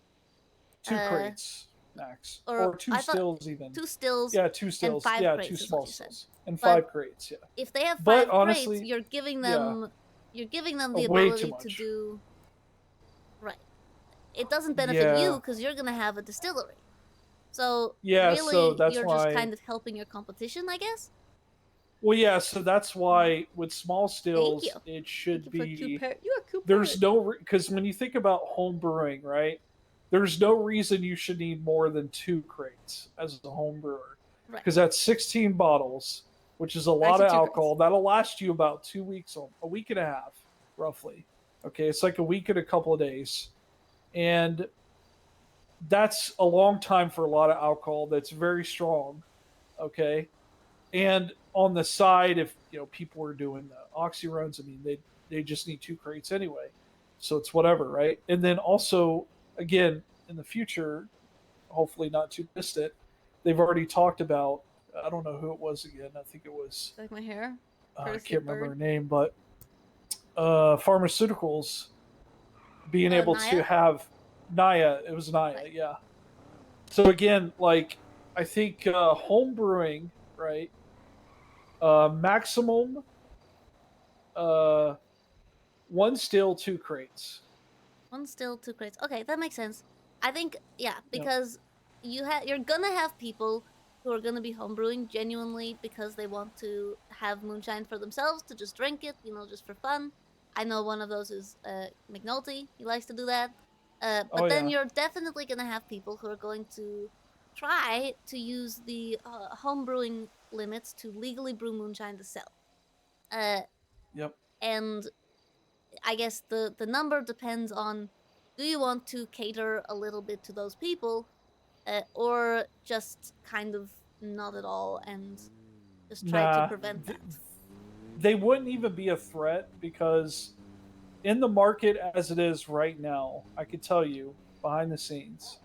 crates max, or or 2 I thought stills even. 2 stills. Yeah, 2 and stills. 5 Yeah, 2 crates is small what you said. stills and But 5 crates. Yeah. if they have But 5 honestly, crates, you're giving yeah. them the Way too ability to much. do right. It doesn't benefit Yeah. you because you're gonna have a distillery. So Yeah, really, so that's you're just why- kind of helping your competition, I guess. Well, yeah, so that's why with small stills, you. it should Thank you for be. you are coupon. There's no because when you think about home brewing, right? There's no reason you should need more than 2 crates as a home brewer, Right. because that's 16 bottles, which is a lot Actually, of 2 alcohol. That'll last you about 2 weeks, a week and a half, roughly. Okay, it's like a week and a couple of days, and that's a long time for a lot of alcohol. That's very strong. Okay, and on the side, if people are doing the oxy runs, I mean they just need 2 crates anyway, so it's whatever, right? And then also, again, in the future, hopefully not too distant, they've already talked about. I don't know who it was again. I think it was. Like my hair. I Courtesy can't of remember her Bird. name, but pharmaceuticals being able Naya? to have Naya. It was Naya, yeah. So again, like I think home brewing, right? Maximum 1 still, 2 crates. 1 still, 2 crates. Okay, that makes sense. I think because you're gonna have people who are gonna be homebrewing genuinely because they want to have moonshine for themselves to just drink it, just for fun. I know one of those is McNulty. He likes to do that. But then you're definitely gonna have people who are going to try to use the homebrewing limits to legally brew moonshine to sell. Yep. And I guess the number depends on, do you want to cater a little bit to those people, or just kind of not at all and just try to prevent that? They wouldn't even be a threat because in the market as it is right now, I could tell you behind the scenes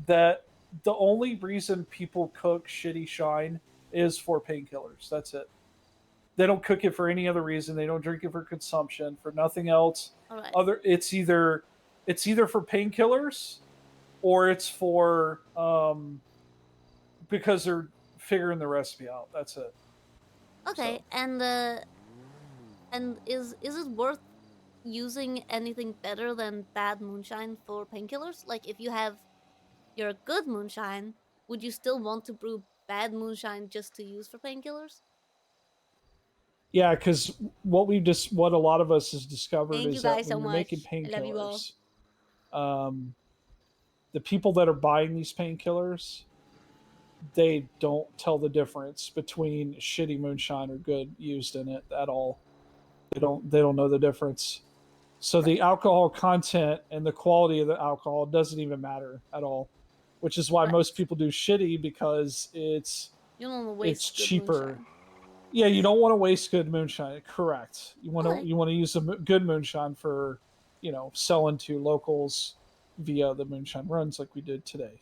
that the only reason people cook shitty shine is for painkillers. That's it. They don't cook it for any other reason. They don't drink it for consumption, for nothing else. All right. It's either for painkillers or it's for because they're figuring the recipe out. That's it. Okay, and is it worth using anything better than bad moonshine for painkillers? Like, if you have your good moonshine, would you still want to brew bad moonshine just to use for painkillers? Yeah, because what a lot of us has discovered Thank is you that guys when so you're much. making I love you all. painkillers, the people that are buying these painkillers, they don't tell the difference between shitty moonshine or good used in it at all. They don't know the difference. So the alcohol content and the quality of the alcohol doesn't even matter at all, which is why most people do shitty, because it's You don't want to waste it's good cheaper. moonshine. Yeah, you don't want to waste good moonshine. Correct. You want to Okay. use good moonshine for selling to locals via the moonshine runs like we did today.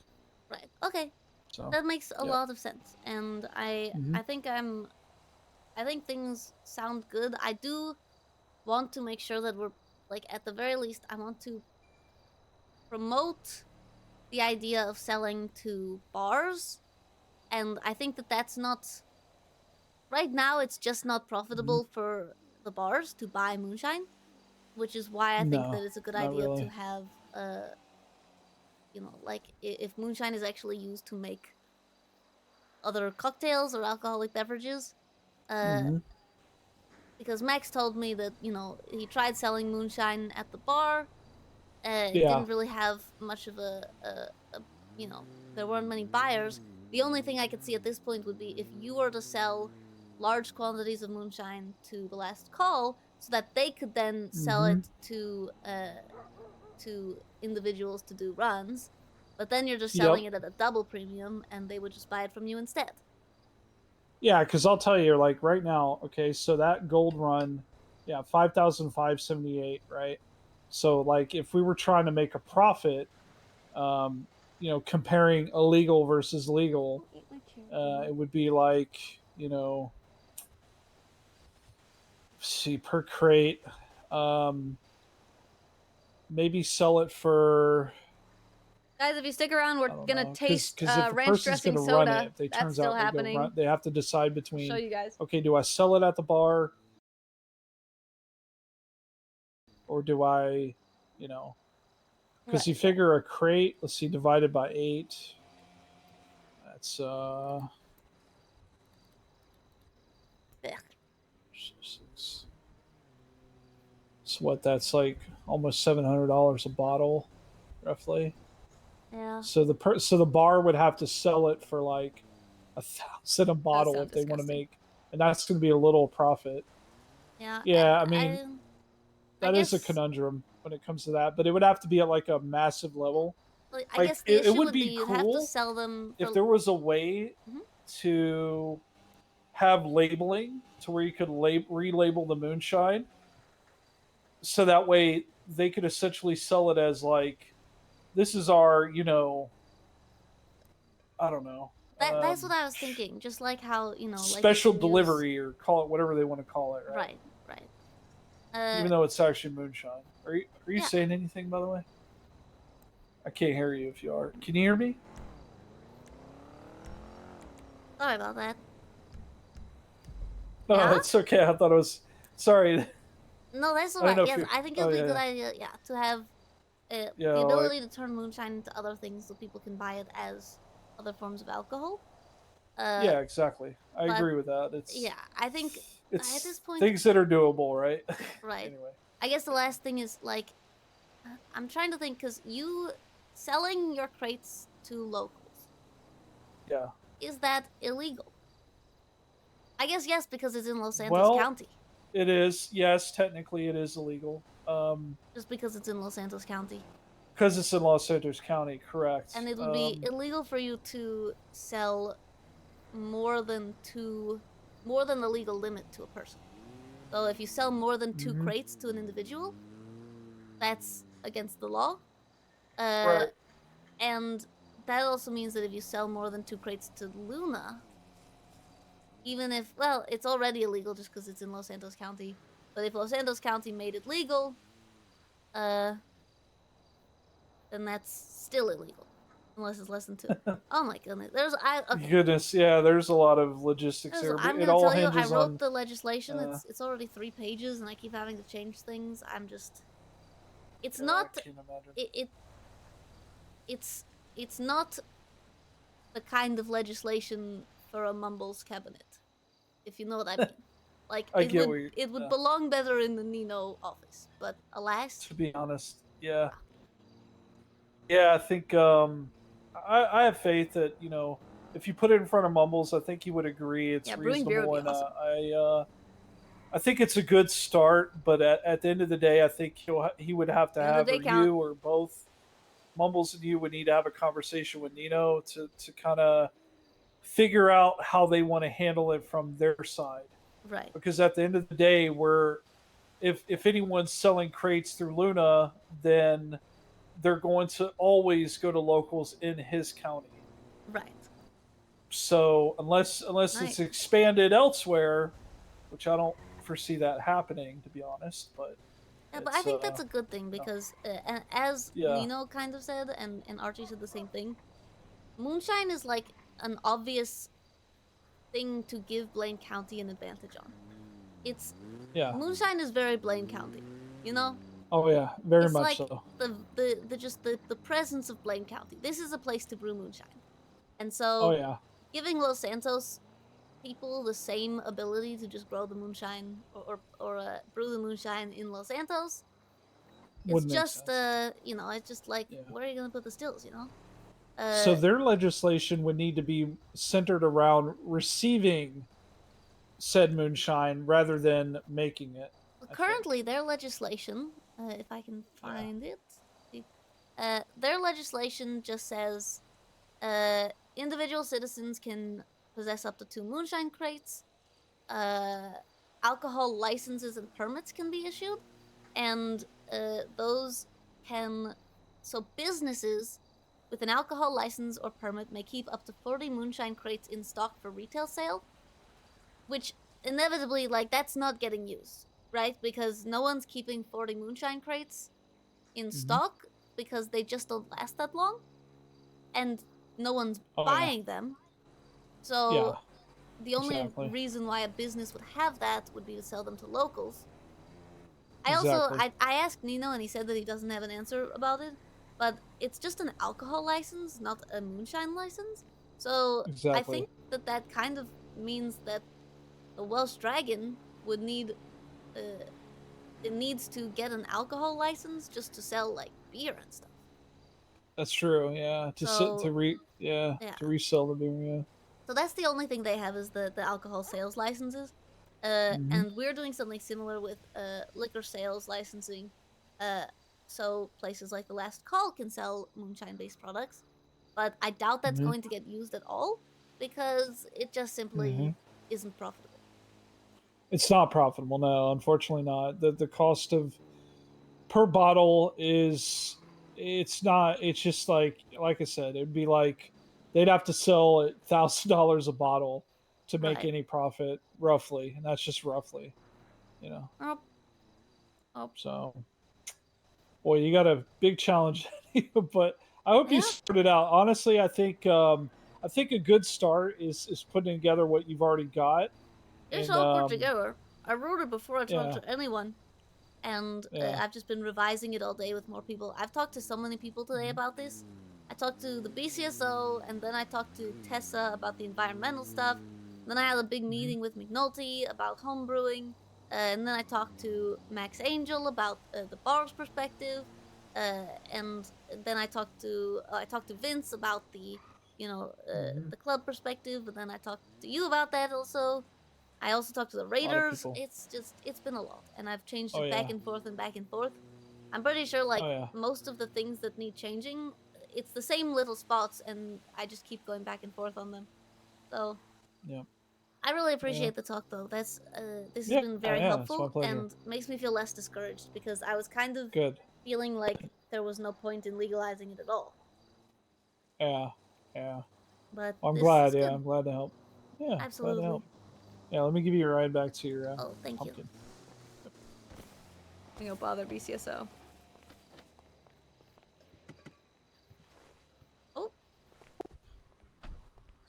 Right. Okay. So That makes a yeah. lot of sense, and I think I think things sound good. I do want to make sure that we're, like, at the very least, I want to promote the idea of selling to bars, and I think that that's not right now. It's just not profitable for the bars to buy moonshine, which is why I think No, that it's a good not idea to really. have like, if moonshine is actually used to make other cocktails or alcoholic beverages, because Max told me that he tried selling moonshine at the bar. It Yeah. didn't really have much of a there weren't many buyers. The only thing I could see at this point would be if you were to sell large quantities of moonshine to the last call, so that they could then sell it to individuals to do runs. But then you're just selling it at a double premium, and they would just buy it from you instead. Yeah, because I'll tell you, like right now, okay, so that gold run, yeah, 5,578, right? So like if we were trying to make a profit, comparing illegal versus legal, it would be like, see per crate, maybe sell it for, Guys, if you stick around, we're I don't gonna know, taste because if a ranch person's going dressing to run soda. it, if they That's turns still out they go happening. run, they have to decide I'll between, show you guys. okay, do I sell it at the bar, or do I, because you figure a crate, let's see, divided by 8, that's six. So what? That's like almost $700 a bottle, roughly. Yeah. So the bar would have to sell it for like $1,000 a bottle if sound they want to disgusting. make, and that's going to be a little profit. Yeah. Yeah, I mean, I that is a guess- conundrum when it comes to that, but it would have to be at like a massive level. Like, I Like, guess the it issue would would be be you'd have to cool sell them for if there was a way Mhm. to have labeling to where you could relabel the moonshine, so that way they could essentially sell it as like, this is our, I don't know, that's what I was thinking. Just like how, like you special can use- delivery, or call it whatever they want to call it, right? Right. Even though it's actually moonshine. Are you yeah. saying anything, by the way? I can't hear you if you are. Can you hear me? Sorry about that. No, Yeah? it's okay. I thought it was. Sorry. No, that's I don't alright. know if Yes, you- I think oh, it'd be a yeah, good yeah. idea, to have Yeah, the like- ability to turn moonshine into other things so people can buy it as other forms of alcohol. Yeah, exactly. I but- agree with that. It's Yeah, I think it's at this point, things that are doable, right? right. Anyway. I guess the last thing is like, I'm trying to think because you selling your crates to locals, Yeah. is that illegal? I guess yes, because it's in Los Santos Well, County. it is. Yes, technically it is illegal. Just because it's in Los Santos County. Because it's in Los Santos County, correct. And it would be illegal for you to sell more than the legal limit to a person. So if you sell more than 2 Mhm. crates to an individual, that's against the law. Right. And that also means that if you sell more than 2 crates to Luna, even if, well, it's already illegal just because it's in Los Santos County, but if Los Santos County made it legal, then that's still illegal. Unless it's less than 2. Oh my goodness. Okay. Goodness, yeah. There's a lot of logistics there. I'm But it gonna all tell you, I hinges wrote on. the legislation. It's already 3 pages, and I keep having to change things. I'm just, it's not. I can't imagine. It's not the kind of legislation for a Mumbles cabinet, if you know what I mean. Like I it get would what you- it would yeah. belong better in the Nino office, but alas. To be honest, yeah. Yeah, I think I have faith that if you put it in front of Mumbles, I think he would agree it's Yeah, brewing beer reasonable, would be and I think it's a good start. But at the end of the day, I think he would have to End of have, the or day count. you or both, Mumbles and you would need to have a conversation with Nino to kind of figure out how they want to handle it from their side. Right. Because at the end of the day, if anyone's selling crates through Luna, then they're going to always go to locals in his county. Right. So unless it's expanded elsewhere, which I don't foresee that happening, to be honest, but Yeah, but I think that's a good thing because, as Yeah. Nino kind of said, and Archie said the same thing, moonshine is like an obvious thing to give Blaine County an advantage on. Moonshine is very Blaine County, you know? Oh yeah, very It's much like so. the presence of Blaine County. This is a place to brew moonshine. And so Oh yeah. giving Los Santos people the same ability to just grow the moonshine or brew the moonshine in Los Santos, it's Wouldn't make just it's just like where are you gonna put the stills, So their legislation would need to be centered around receiving said moonshine rather than making it. currently their legislation, if I can find it, their legislation just says individual citizens can possess up to 2 moonshine crates. Alcohol licenses and permits can be issued, and those can. So businesses with an alcohol license or permit may keep up to 40 moonshine crates in stock for retail sale, which inevitably, like, that's not getting used, right? Because no one's keeping 40 moonshine crates in stock because they just don't last that long, and no one's buying them. So the only reason why a business would have that would be to sell them to locals. I asked Nino, and he said that he doesn't have an answer about it, but it's just an alcohol license, not a moonshine license. So I think that kind of means that a Welsh dragon would need, it needs to get an alcohol license just to sell like beer and stuff. That's true. Yeah, to resell the beer. Yeah. So that's the only thing they have is the alcohol sales licenses. And we're doing something similar with liquor sales licensing. So places like the Last Call can sell moonshine-based products, but I doubt that's going to get used at all because it just simply isn't profitable. It's not profitable, no, unfortunately not. The cost of per bottle is it's not. It's just like I said, it'd be like they'd have to sell at $1,000 a bottle to make any profit, roughly, and that's just roughly, you know. So, boy, you got a big challenge, but I hope you sort it out. Honestly, I think a good start is putting together what you've already got. It's and, all put together. I wrote it before I talked yeah. to anyone, and Yeah. I've just been revising it all day with more people. I've talked to so many people today about this. I talked to the BCSO, and then I talked to Tessa about the environmental stuff. Then I had a big meeting with McNulty about homebrewing, and then I talked to Max Angel about the bar's perspective, and then I talked to Vince about the the club perspective, and then I talked to you about that also. I also talked to the Raiders. It's been a lot, and I've changed it back and forth and back and forth. I'm pretty sure like most of the things that need changing, it's the same little spots, and I just keep going back and forth on them. So yeah, I really appreciate the talk though. This has been very helpful and makes me feel less discouraged because I was kind of feeling like there was no point in legalizing it at all. Yeah. But I'm this glad. is Yeah, good. I'm glad to help. Yeah, Absolutely. glad to help. Yeah, let me give you a ride back to your thank pumpkin. You know, bother BCSO. Oh.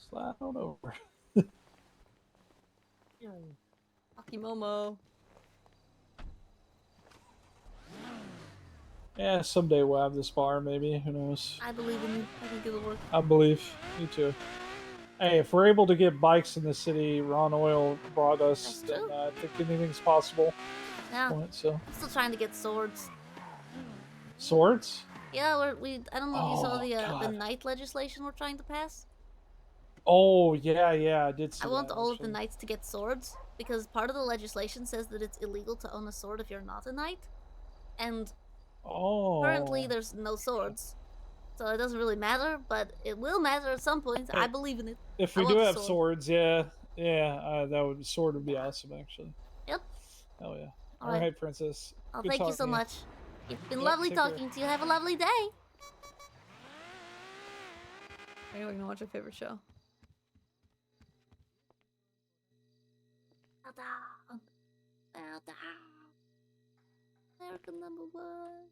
Slide on over. Aki Momo. Yeah, someday we'll have this bar, maybe. Who knows? I believe in you. I think it'll work. I believe. Me too. Hey, if we're able to get bikes in the city, Ron Oil brought us, then I think anything's possible. Yeah. So. I'm still trying to get swords. Swords? Yeah, I don't know if you saw the God. knight legislation we're trying to pass. Oh, yeah, I did see I want that, all of the knights to get swords because part of the legislation says that it's illegal to own a sword if you're not a knight. And currently there's no swords. So it doesn't really matter, but it will matter at some point. I believe in it. If we do have swords, sword would be awesome, actually. Yep. Hell yeah. All All right. right, Princess. Oh, Good thank you talking so to much. It's been Yep, lovely take care. talking to you. Have a lovely day. Anyone can watch your favorite show? Bow down. Bow down. American number one.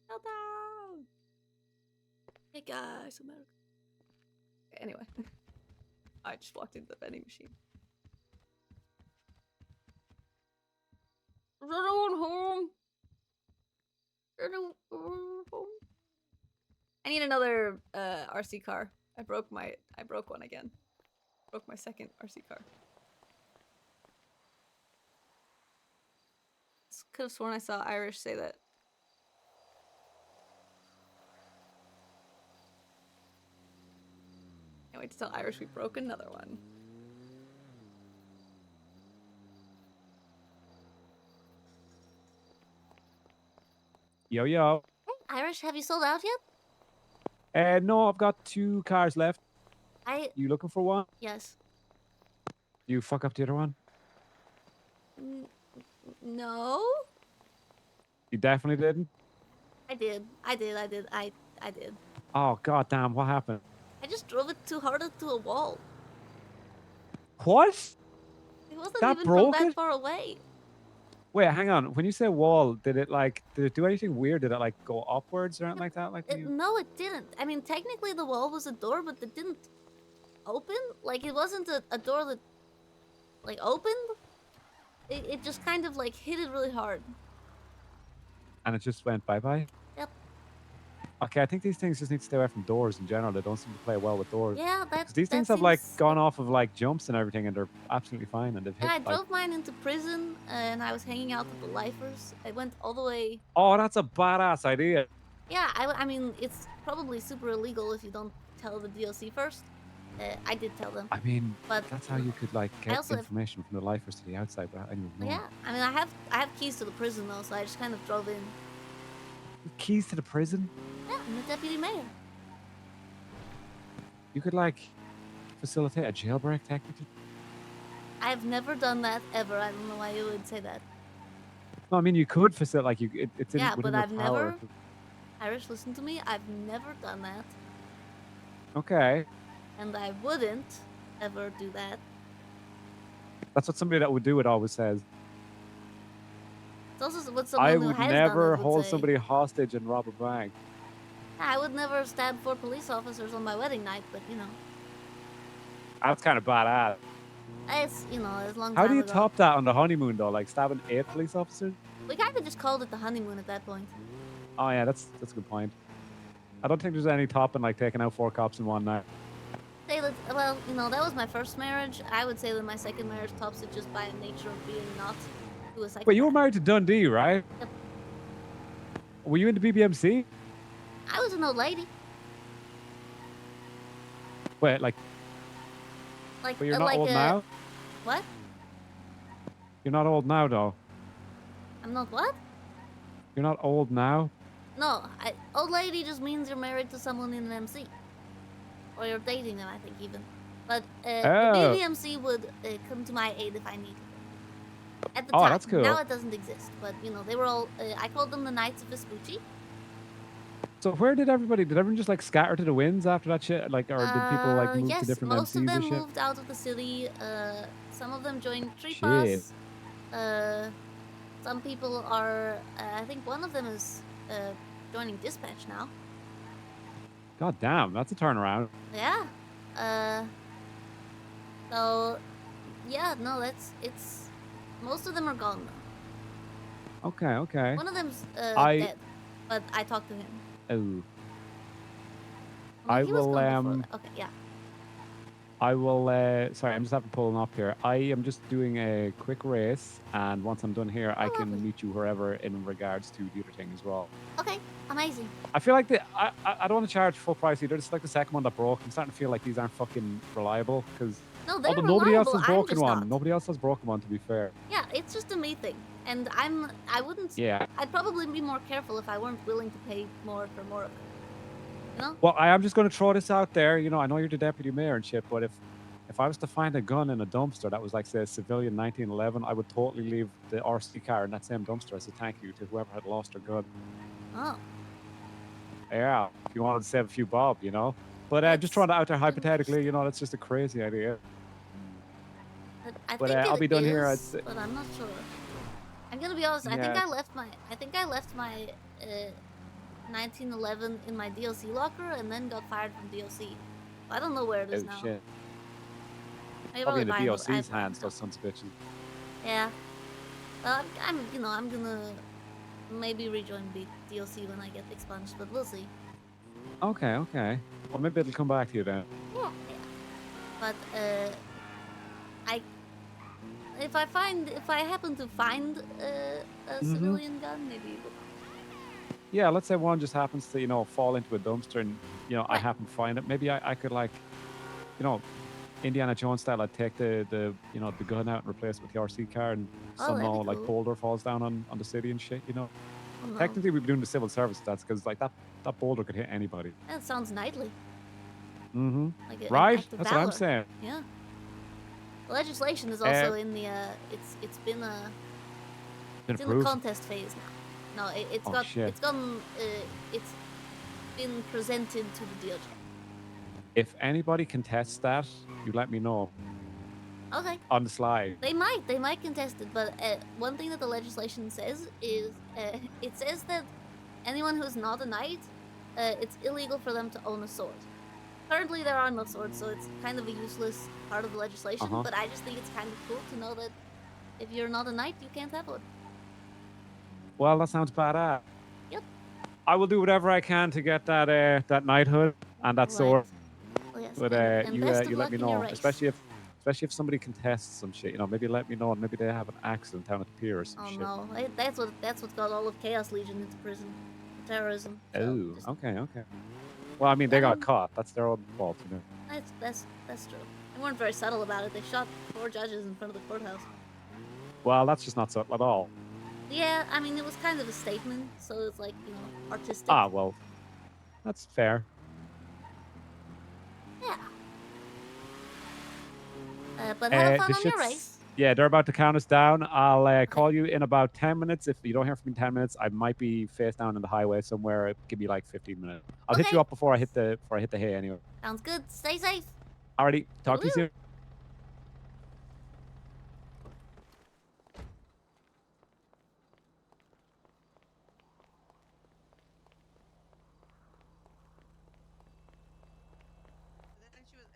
Bow down. Hey guys, America. Okay, anyway, I just walked into the vending machine. Is everyone home? I need another RC car. I broke one again. Broke my second RC car. Could have sworn I saw Irish say that. Can't wait to tell Irish we broke another one. Yo. Hey, Irish, have you sold out yet? No, I've got 2 cars left. I. You looking for one? Yes. You fuck up the other one? No, You definitely didn't? I did. I did. Oh, goddamn, what happened? I just drove it too hard into a wall. What? It wasn't That even from broke that it? far away. Wait, hang on. When you say wall, did it do anything weird? Did it like go upwards or anything like that? Like No, it didn't. I mean, technically the wall was a door, but it didn't open. Like, it wasn't a door that, like, opened. It just kind of, like, hit it really hard. and it just went bye-bye? Yep. Okay, I think these things just need to stay away from doors in general. They don't seem to play well with doors. Yeah, 'Cause these things have like gone off of like jumps and everything, and they're absolutely fine, and they've hit Yeah, I like. drove mine into prison, and I was hanging out with the lifers. I went all the way. Oh, that's a badass idea. Yeah, I mean, it's probably super illegal if you don't tell the DOC first. I did tell them. I mean, but that's how you could like I get also have- information from the lifers to the outside without anyone knowing. Yeah, I mean, I have keys to the prison though, so I just kind of drove in. Keys to the prison? Yeah, I'm the deputy mayor. You could like facilitate a jailbreak technically. I've never done that ever. I don't know why you would say that. No, I mean you could facilitate like it's in, Yeah, within but your I've power. never. Irish, listen to me. I've never done that, Okay, and I wouldn't ever do that. that's what somebody that would do it always says. It's also what someone I who would has never done it would hold say. somebody hostage and rob a bank. I would never stab 4 police officers on my wedding night, but you know, That's kind of badass. it's as long as How do you top that on the honeymoon though? Like stabbing 8 police officers? We kind of just called it the honeymoon at that point. Oh yeah, that's a good point. I don't think there's any topping like taking out 4 cops in one night. Say that, well, that was my first marriage. I would say that my second marriage tops it just by nature of being not to a second. Wait, you were married to Dundee, right? Yep. Were you into BBMC? I was an old lady. Wait, like, Like, but you're not like old a, now? What? You're not old now, though. I'm not what? You're not old now? No, old lady just means you're married to someone in an MC. Or you're dating them, I think, even. But the Oh. BBMC would come to my aid if I needed it. At the Oh, time. that's cool. Now it doesn't exist. But, they were all... I called them the Knights of Vespucci. So where did everyone just like scatter to the winds after that shit? Like, or did people like move yes, to different most MCs of them and shit? moved out of the city. Some of them joined Tree Shit. Pass. Some people are... I think one of them is joining Dispatch now. God damn, that's a turnaround. Yeah. So, yeah, no, it's... Most of them are gone now. Okay. One of them's I- dead, but I talked to him. Oh. Well, I he was will, gone before. Okay, yeah. I will, sorry, I'm just having pulling up here. I am just doing a quick race, and once I'm done here, I can meet you wherever in regards to the other thing as well. Okay, amazing. I feel like I don't want to charge full price either. It's like the second one that broke. I'm starting to feel like these aren't fucking reliable, because No, they're although nobody else reliable, has I'm broken just one. not. Nobody else has broken one, to be fair. Yeah, it's just a me thing. And I wouldn't... Yeah. I'd probably be more careful if I weren't willing to pay more for more of it. You know? Well, I am just going to throw this out there. I know you're the deputy mayor and shit, but if I was to find a gun in a dumpster that was like, say, a civilian 1911, I would totally leave the RC car in that same dumpster as a thank you to whoever had lost their gun. Oh. Yeah, if you wanted to save a few bob, But just throwing that out there hypothetically, that's just a crazy idea. I But, think I'll it be done here, is, but I'm not sure. I'm gonna be honest. I think Yeah. I left my 1911 in my DLC locker and then got fired from DLC. I don't know where it is Oh, now. shit. I Probably in the buy another- DOC's I- hands, those sons of bitches. Yeah. Well, I'm gonna maybe rejoin DLC when I get expunged, but we'll see. Okay. Well, maybe it'll come back to you then. Yeah. But if I happen to find a Mhm. civilian gun, maybe. It would. Yeah, let's say one just happens to, fall into a dumpster and, I happen to find it. Maybe I could like, Indiana Jones style, I'd take the gun out and replace it with the RC car and Oh, that'd somehow be like cool. boulder falls down on the city and shit, Oh, no. Technically we'd be doing the civil service stats because like that boulder could hit anybody. That sounds knightly. Mm-hmm. Like an Right? act of That's what I'm valor. saying. Yeah. The legislation is also in the it's been Been it's in the approved? contest phase now. No, it's Oh, got shit. it's gotten it's been presented to the DOJ. If anybody contests that, you let me know Okay. on the slide. They might contest it, but one thing that the legislation says is it says that anyone who's not a knight, it's illegal for them to own a sword. Currently, there are no swords, so it's kind of a useless part of the legislation. Uh-huh. But I just think it's kind of cool to know that if you're not a knight, you can't have one. Well, that sounds badass. Yep. I will do whatever I can to get that knighthood and that sword. Well, yes, But and you best of you luck let me in your know, race. especially if somebody contests some shit. You know, maybe let me know, and maybe they have an accident down at the pier or some Oh shit. no, that's what got all of Chaos Legion into prison, terrorism. So Oh, just, okay. Well, I mean, they I got mean- caught. That's their own fault, you know. that's true. They weren't very subtle about it. They shot 4 judges in front of the courthouse. Well, that's just not subtle at all. Yeah, I mean it was kind of a statement, so it's like artistic. Ah, well, that's fair. Yeah. But have fun This on your shit's- race. Yeah, they're about to count us down. I'll call you in about 10 minutes. If you don't hear from me in 10 minutes, I might be face down in the highway somewhere. Give me like 15 minutes. I'll hit you up before I hit the hay anyway. Sounds good. Stay safe. Alrighty, talk to you soon.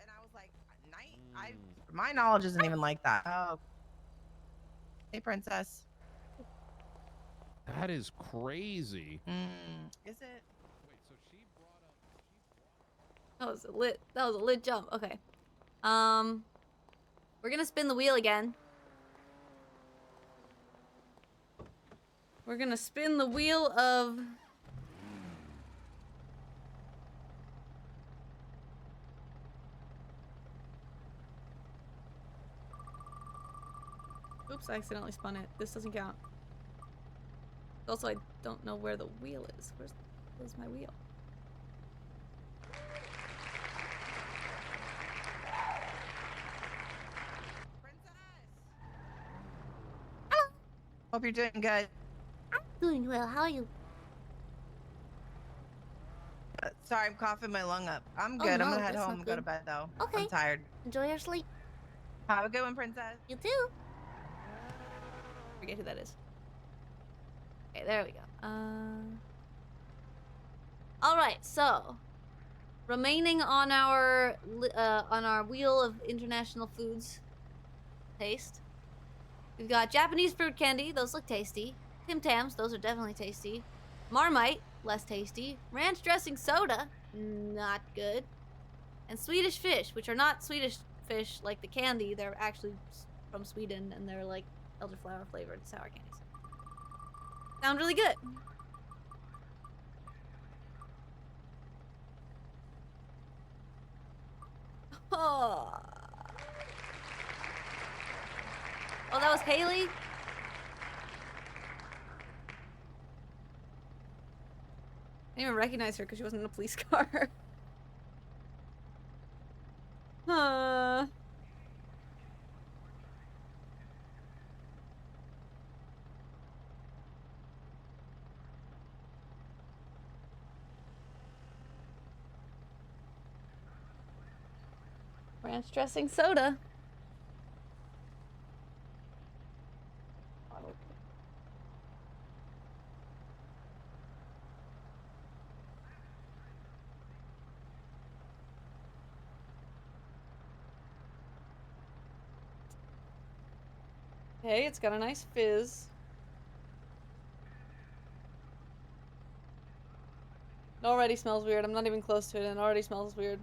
And I was like, night? My knowledge isn't even like that. Oh. Hey, princess. That is crazy. Is it? Wait, so she brought up. That was a lit jump. Okay. We're gonna spin the wheel again. We're gonna spin the wheel of Oops, I accidentally spun it. This doesn't count. Also, I don't know where the wheel is. Where's my wheel? Hope you're doing good. I'm doing well. How are you? Sorry, I'm coughing my lung up. I'm Oh, good. I'm no, gonna head that's home not and go to good. bed though. Okay. I'm tired. Enjoy your sleep. Have a good one, princess. You too. Forget who that is. Okay, there we go. All right. So, remaining on our wheel of international foods taste, we've got Japanese fruit candy. Those look tasty. Tim Tams. Those are definitely tasty. Marmite, less tasty. Ranch dressing soda, not good. And Swedish fish, which are not Swedish fish like the candy. They're actually from Sweden, and they're like elderflower flavored sour candies. Sound really good. Oh, that was Haley? I didn't even recognize her because she wasn't in a police car. Huh. Ranch dressing soda. Okay, it's got a nice fizz. It already smells weird. I'm not even close to it and it already smells weird.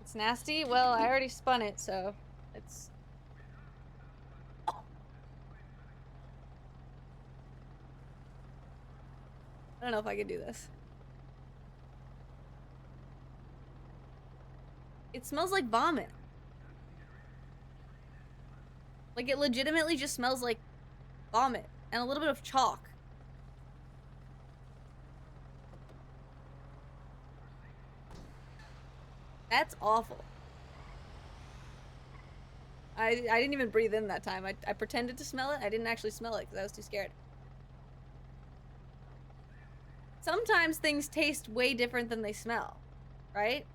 It's nasty? Well, I already spun it, so it's... I don't know if I can do this. It smells like vomit. Like, it legitimately just smells like vomit and a little bit of chalk. That's awful. I didn't even breathe in that time. I pretended to smell it. I didn't actually smell it because I was too scared. Sometimes things taste way different than they smell, right?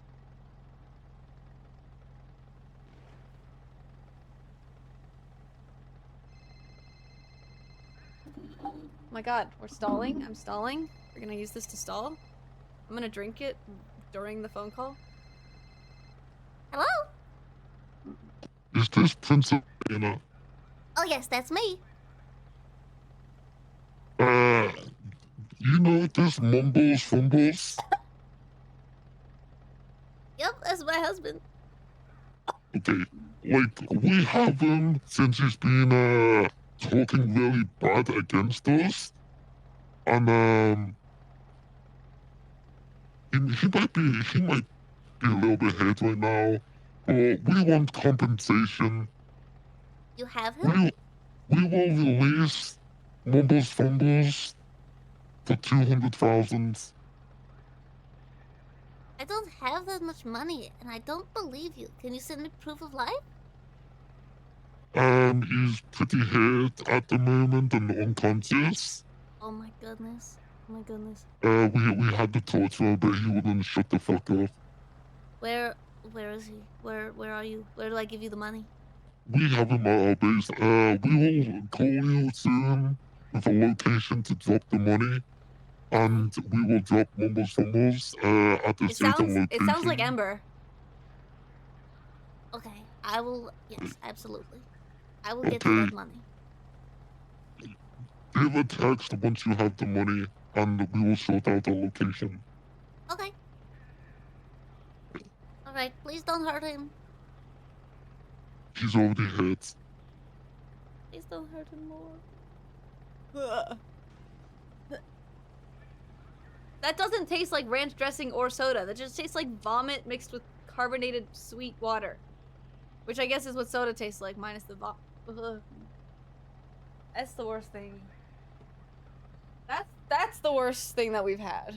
Oh my god, we're stalling. I'm stalling. We're gonna use this to stall. I'm gonna drink it during the phone call. Hello? Is this Princess Elena? Oh yes, that's me. You know this Mumbles Fumbles? Yep, that's my husband. Okay, like, we have him since he's been, talking really bad against us. And, he might be a little bit hurt right now, but we want compensation. You have him? We will release Mumbles Fumbles for 200,000. I don't have that much money, and I don't believe you. Can you send me proof of life? He's pretty hurt at the moment and unconscious. Oh my goodness. Oh my goodness. We had to torture him, but he wouldn't shut the fuck up. Where is he? Where are you? Where do I give you the money? We have him at our base. We will call you soon with a location to drop the money. And we will drop Mumbles Fumbles at the certain location. It sounds like Ember. Okay, I will. Yes, absolutely. I will get you that money. Give a text once you have the money, and we will sort out the location. Okay. All right. Please don't hurt him. He's already hurt. Please don't hurt him more. That doesn't taste like ranch dressing or soda. That just tastes like vomit mixed with carbonated sweet water. Which I guess is what soda tastes like, minus the vomit. That's the worst thing. That's the worst thing that we've had.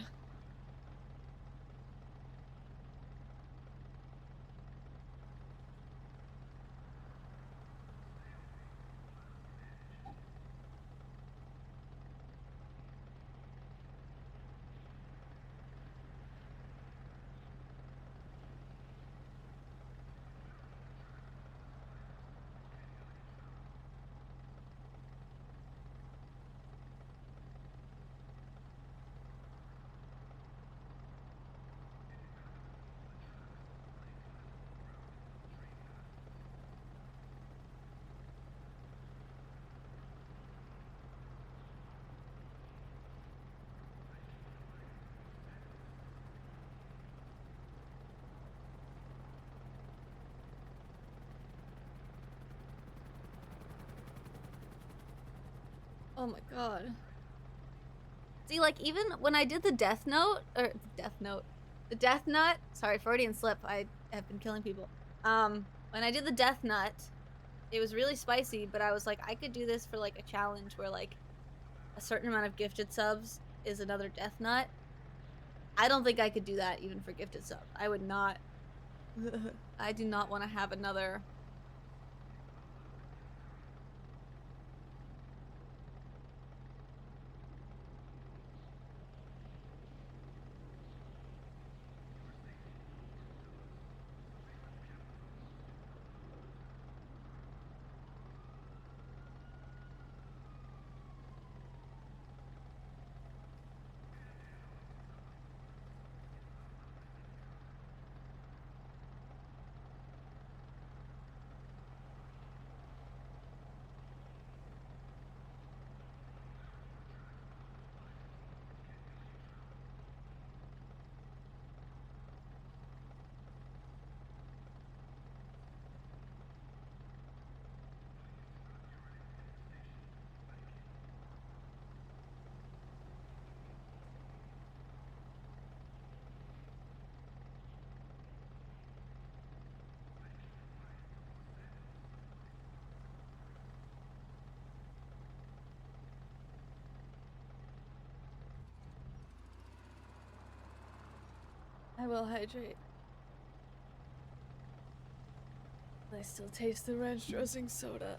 Oh my god. See, like, even when I did the Death Note, the Death Nut, sorry, Freudian slip, I have been killing people. When I did the Death Nut, it was really spicy, but I was like, I could do this for, like, a challenge where, like, a certain amount of gifted subs is another Death Nut. I don't think I could do that even for gifted sub. I would not. I do not want to have another. I will hydrate. I still taste the ranch dressing soda.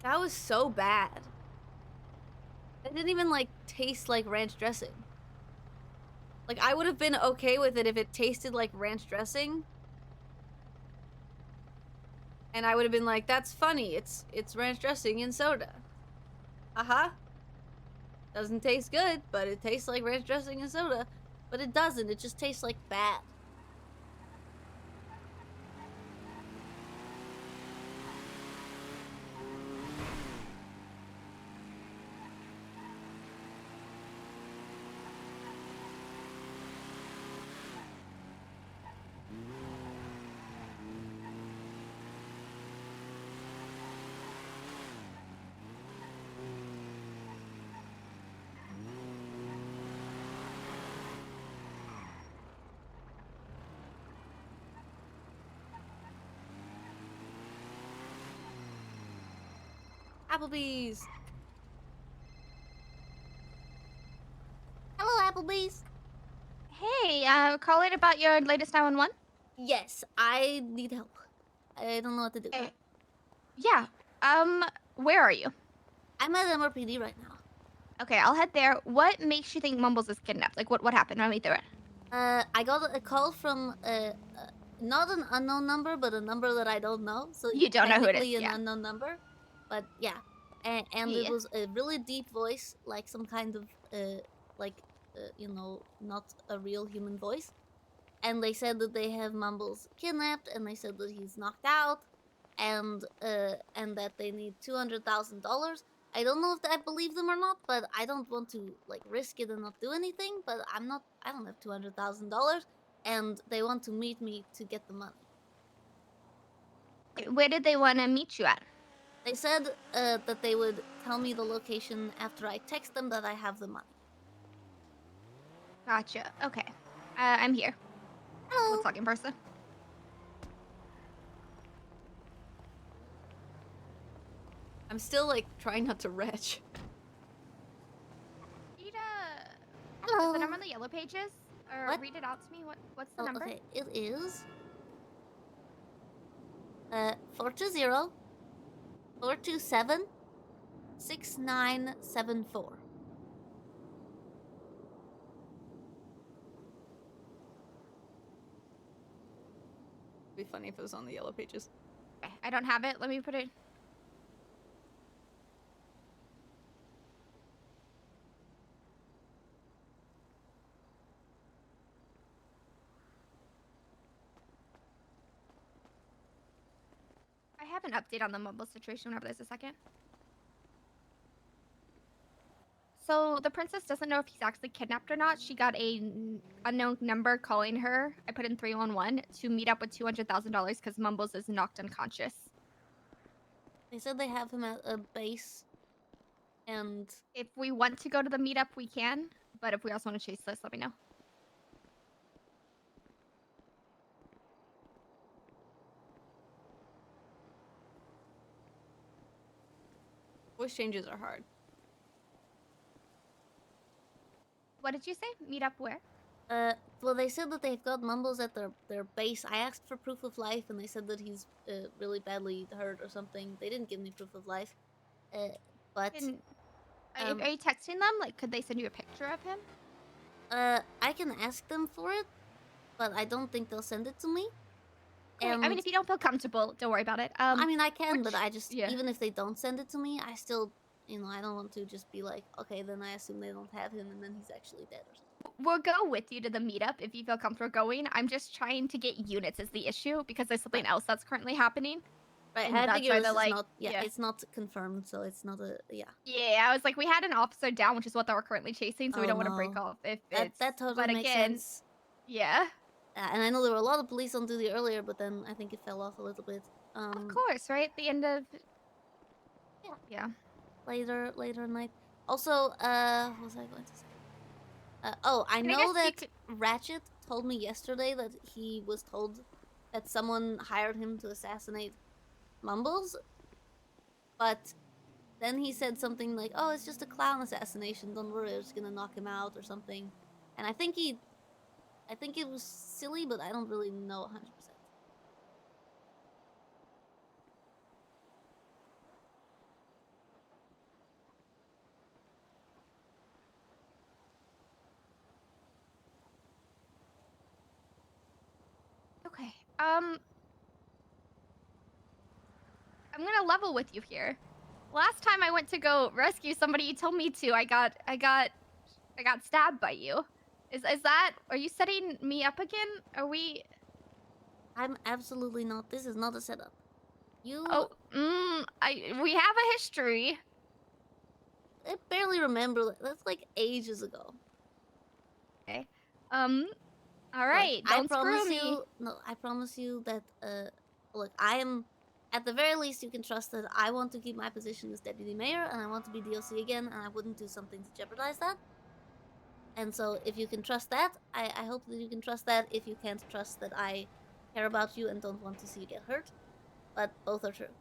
That was so bad. It didn't even like taste like ranch dressing. Like I would have been okay with it if it tasted like ranch dressing. And I would have been like, that's funny. It's ranch dressing in soda. Uh-huh. Doesn't taste good, but it tastes like ranch dressing and soda. But it doesn't. It just tastes like bad. Applebee's. Hello, Applebee's. Hey, calling about your latest 911? Yes, I need help. I don't know what to do. Yeah. Where are you? I'm at MRPD right now. Okay, I'll head there. What makes you think Mumbles is kidnapped? Like, what happened? Run me through it. I got a call from not an unknown number, but a number that I don't know. So You don't know who it is, technically an yeah. unknown number, but yeah. And Yeah. it was a really deep voice, like some kind of you know, not a real human voice. And they said that they have Mumbles kidnapped, and they said that he's knocked out, and that they need $200,000. I don't know if I believe them or not, but I don't want to like risk it and not do anything. But I don't have $200,000, and they want to meet me to get the money. Where did they want to meet you at? They said that they would tell me the location after I text them that I have the money. Gotcha. Okay. I'm here. Hello. We'll talk in person. I'm still like trying not to retch. Read, Hello. is the number on the yellow pages? Or What? read it out to me. What's the Oh, number? okay, it is 420 427 6974. It'd be funny if it was on the yellow pages. Okay, I don't have it. Let me put it. I have an update on the Mumble situation whenever there's a second. So the princess doesn't know if he's actually kidnapped or not. She got a unknown number calling her. I put in 311 to meet up with $200,000 because Mumbles is knocked unconscious. They said they have him at a base, and If we want to go to the meetup, we can. But if we also want to chase this, let me know. Voice changes are hard. What did you say? Meet up where? Well, they said that they've got Mumbles at their base. I asked for proof of life, and they said that he's really badly hurt or something. They didn't give me proof of life, but Are you texting them? Like, could they send you a picture of him? I can ask them for it, but I don't think they'll send it to me. Okay, I mean, if you don't feel comfortable, don't worry about it. I mean, I can, but I just yeah. even if they don't send it to me, I still, you know, I don't want to just be like, okay, then I assume they don't have him, and then he's actually dead or something. We'll go with you to the meetup if you feel comfortable going. I'm just trying to get units is the issue because there's something else that's currently happening. Right, And I that's figure why this they're is like, not, it's not confirmed, so it's not a, Yeah, I was like, we had an officer down, which is what they were currently chasing, so we Oh, don't want to break no. off if That, it's... that totally but makes again, sense. Yeah. And I know there were a lot of police on duty earlier, but then I think it fell off a little bit. Of course, right? The end of... Yeah. Later at night. Also, what was I going to say? I And I know guess that Ratchet told me yesterday that he was told that someone hired him to assassinate Mumbles, but then he said something like, oh, it's just a clown assassination, don't worry, I'm just gonna knock him out or something. And I think he I think it was silly, but I don't really know 100%. Okay. I'm gonna level with you here. Last time I went to go rescue somebody, you told me to. I got stabbed by you. Is that? Are you setting me up again? Are we? I'm absolutely not. This is not a setup. You. Oh, we have a history. I barely remember. That's like ages ago. Okay. All right. Look, Don't I promise screw me. you. No, I promise you that. Look, I am. At the very least, you can trust that I want to keep my position as deputy mayor, and I want to be DOC again, and I wouldn't do something to jeopardize that. And so, if you can trust that, I hope that you can trust that. If you can't trust that I care about you and don't want to see you get hurt, but both are true.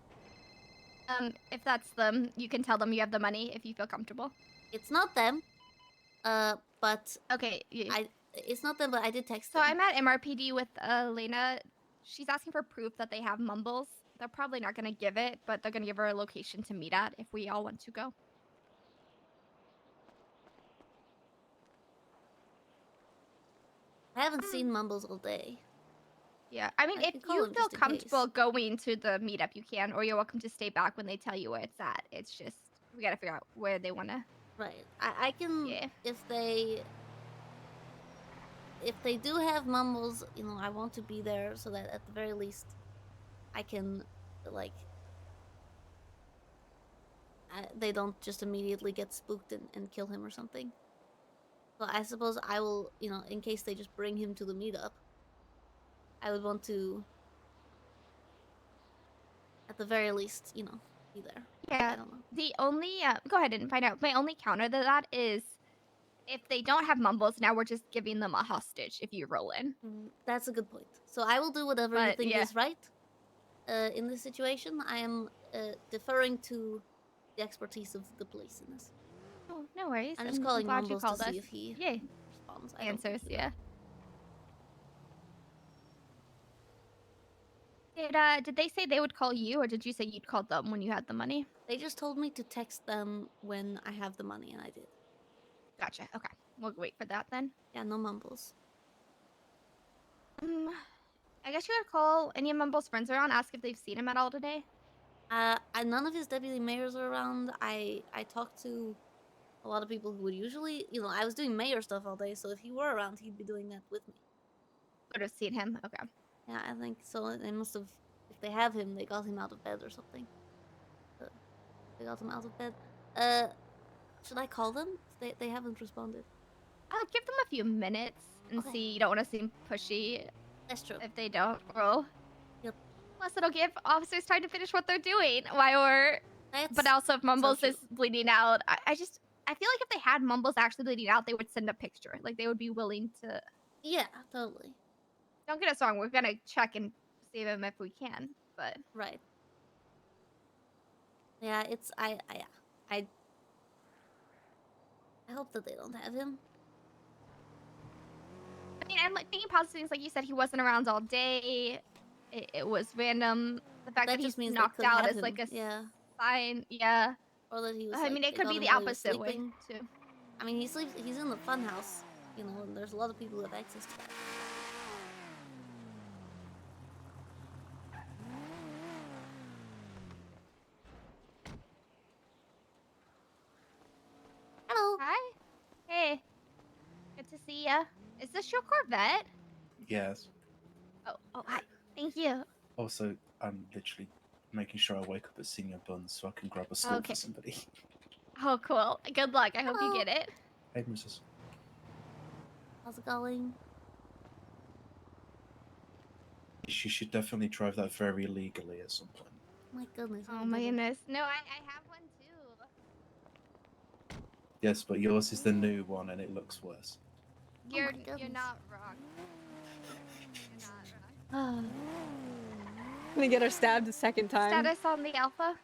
If that's them, you can tell them you have the money if you feel comfortable. It's not them. But okay, it's not them, but I did text So them. I'm at MRPD with Elena. She's asking for proof that they have mumbles. They're probably not gonna give it, but they're gonna give her a location to meet at if we all want to go. I haven't seen Mumbles all day. Yeah, I mean, I if can call you him feel just in case. comfortable going to the meetup, you can, or you're welcome to stay back when they tell you where it's at. It's just we gotta figure out where they wanna. Right. I can if they do have mumbles, you know, I want to be there so that at the very least I can like they don't just immediately get spooked and kill him or something. So I suppose I will, you know, in case they just bring him to the meetup, I would want to at the very least, you know, be there. Yeah. I don't know. The only go ahead and find out. My only counter to that is if they don't have mumbles, now we're just giving them a hostage if you roll in. That's a good point. So I will do whatever you But, think yeah. is right. In this situation, I am deferring to the expertise of the police in this. Oh, no worries. I'm just calling glad you Mumbles called to us. see if he Yay. responds. Answers, yeah. Did they say they would call you, or did you say you'd call them when you had the money? They just told me to text them when I have the money, and I did. Gotcha. Okay, we'll wait for that then. Yeah, no Mumbles. I guess you could call any of Mumble's friends around, ask if they've seen him at all today. None of his deputy mayors are around. I talked to a lot of people who would usually, you know, I was doing mayor stuff all day, so if he were around, he'd be doing that with me. Would have seen him. Okay. Yeah, I think so. They must have, if they have him, they got him out of bed or something. They got him out of bed. Should I call them? They haven't responded. I'll give them a few minutes and Okay. see. You don't want to seem pushy. That's true. If they don't roll. Yep. Plus, it'll give officers time to finish what they're doing while we're. But also, if Mumbles is bleeding out, I feel like if they had Mumbles actually bleeding out, they would send a picture. Like they would be willing to. Yeah, totally. Don't get us wrong. We're gonna check and save him if we can, but. Right. Yeah, it's I hope that they don't have him. I mean, I'm like thinking positive things. Like you said, he wasn't around all day. It was random. The fact that, just he's means they knocked could out have is him. like a Yeah. sign. Yeah. Or that he was. I mean, like, it they could got be him the while he was opposite way sleeping. too. I mean, he's in the fun house, you know, and there's a lot of people who have access to that. Hello. Hi. Hey. Good to see ya. Is this your Corvette? Yes. Oh, hi. Thank you. Also, I'm literally making sure I wake up at Senior Buns so I can grab a school Okay. for somebody. Oh, cool. Good luck. I hope you get it. Hey, Mrs. How's it going? She should definitely drive that very legally at some point. My goodness. Oh my goodness. No, I have one too. Yes, but yours is the new one and it looks worse. You're not wrong. I'm gonna get her stabbed a second time. Status on the alpha.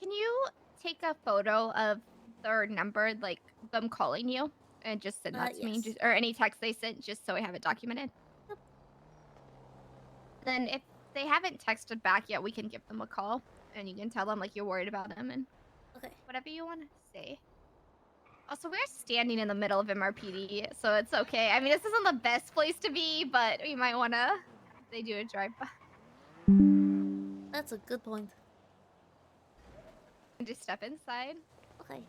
Can you take a photo of their number, like them calling you, and just send that to me, Yes. just or any text they sent, just so I have it documented? Then if they haven't texted back yet, we can give them a call, and you can tell them like you're worried about them and whatever you want to say. Also, we're standing in the middle of MRPD, so it's okay. I mean, this isn't the best place to be, but we might want to. They do a drive-by. That's a good point. Just step inside. Okay.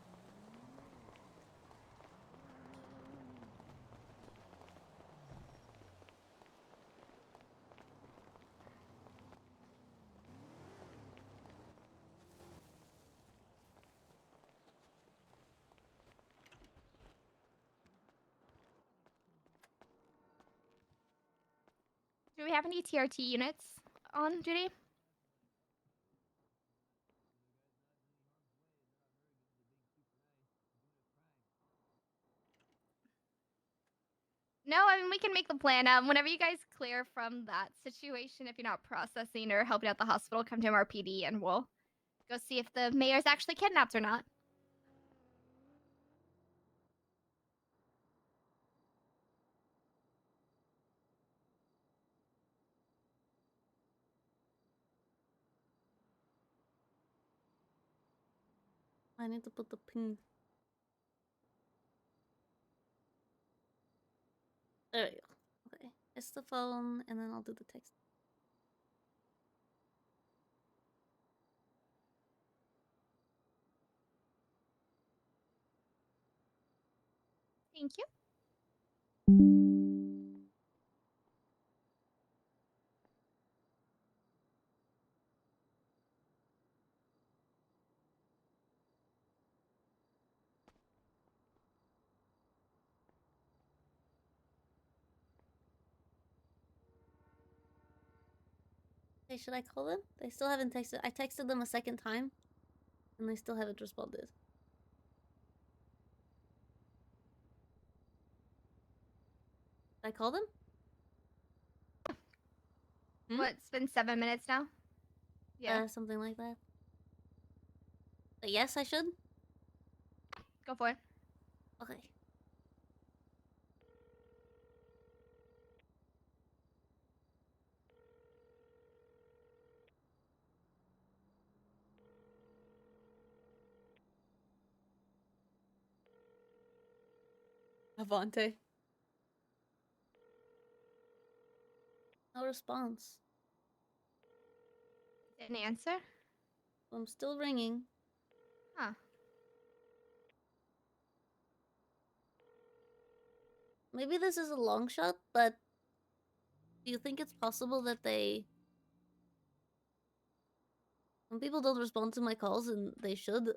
Do we have any TRT units on duty? No, I mean, we can make the plan. Whenever you guys clear from that situation, if you're not processing or helping out the hospital, come to MRPD and we'll go see if the mayor's actually kidnapped or not. I need to put the pin. There we go. Okay. It's the phone, and then I'll do the text. Thank you. Hey, should I call them? They still haven't texted. I texted them a second time, and they still haven't responded. Should I call them? What, it's been 7 minutes now? Yeah. Something like that. Yes, I should? Go for it. Okay. Avante. No response. Didn't answer? I'm still ringing. Huh. Maybe this is a long shot, but do you think it's possible that they... When people don't respond to my calls, and they should,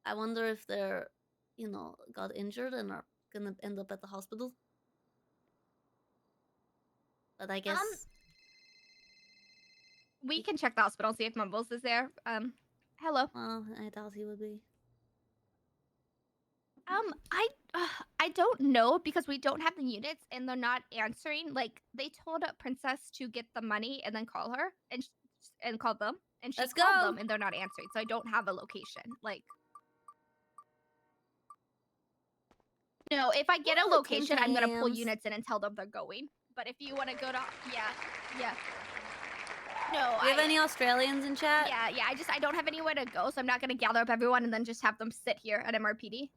I wonder if they're, you know, got injured and are gonna end up at the hospital. But I guess... We can check the hospital, see if Mumbles is there. Hello. Well, I doubt he would be. I don't know because we don't have the units and they're not answering. Like they told Princess to get the money and then call her and call them, and she Let's called go. them and they're not answering. So I don't have a location. Like, no, if I get a Ooh, location, I'm gonna pull Tim Tams. units in and tell them they're going. But if you want to go to, yeah. No, Do you have any Australians in chat? Yeah. I don't have anywhere to go, so I'm not gonna gather up everyone and then just have them sit here at MRPD.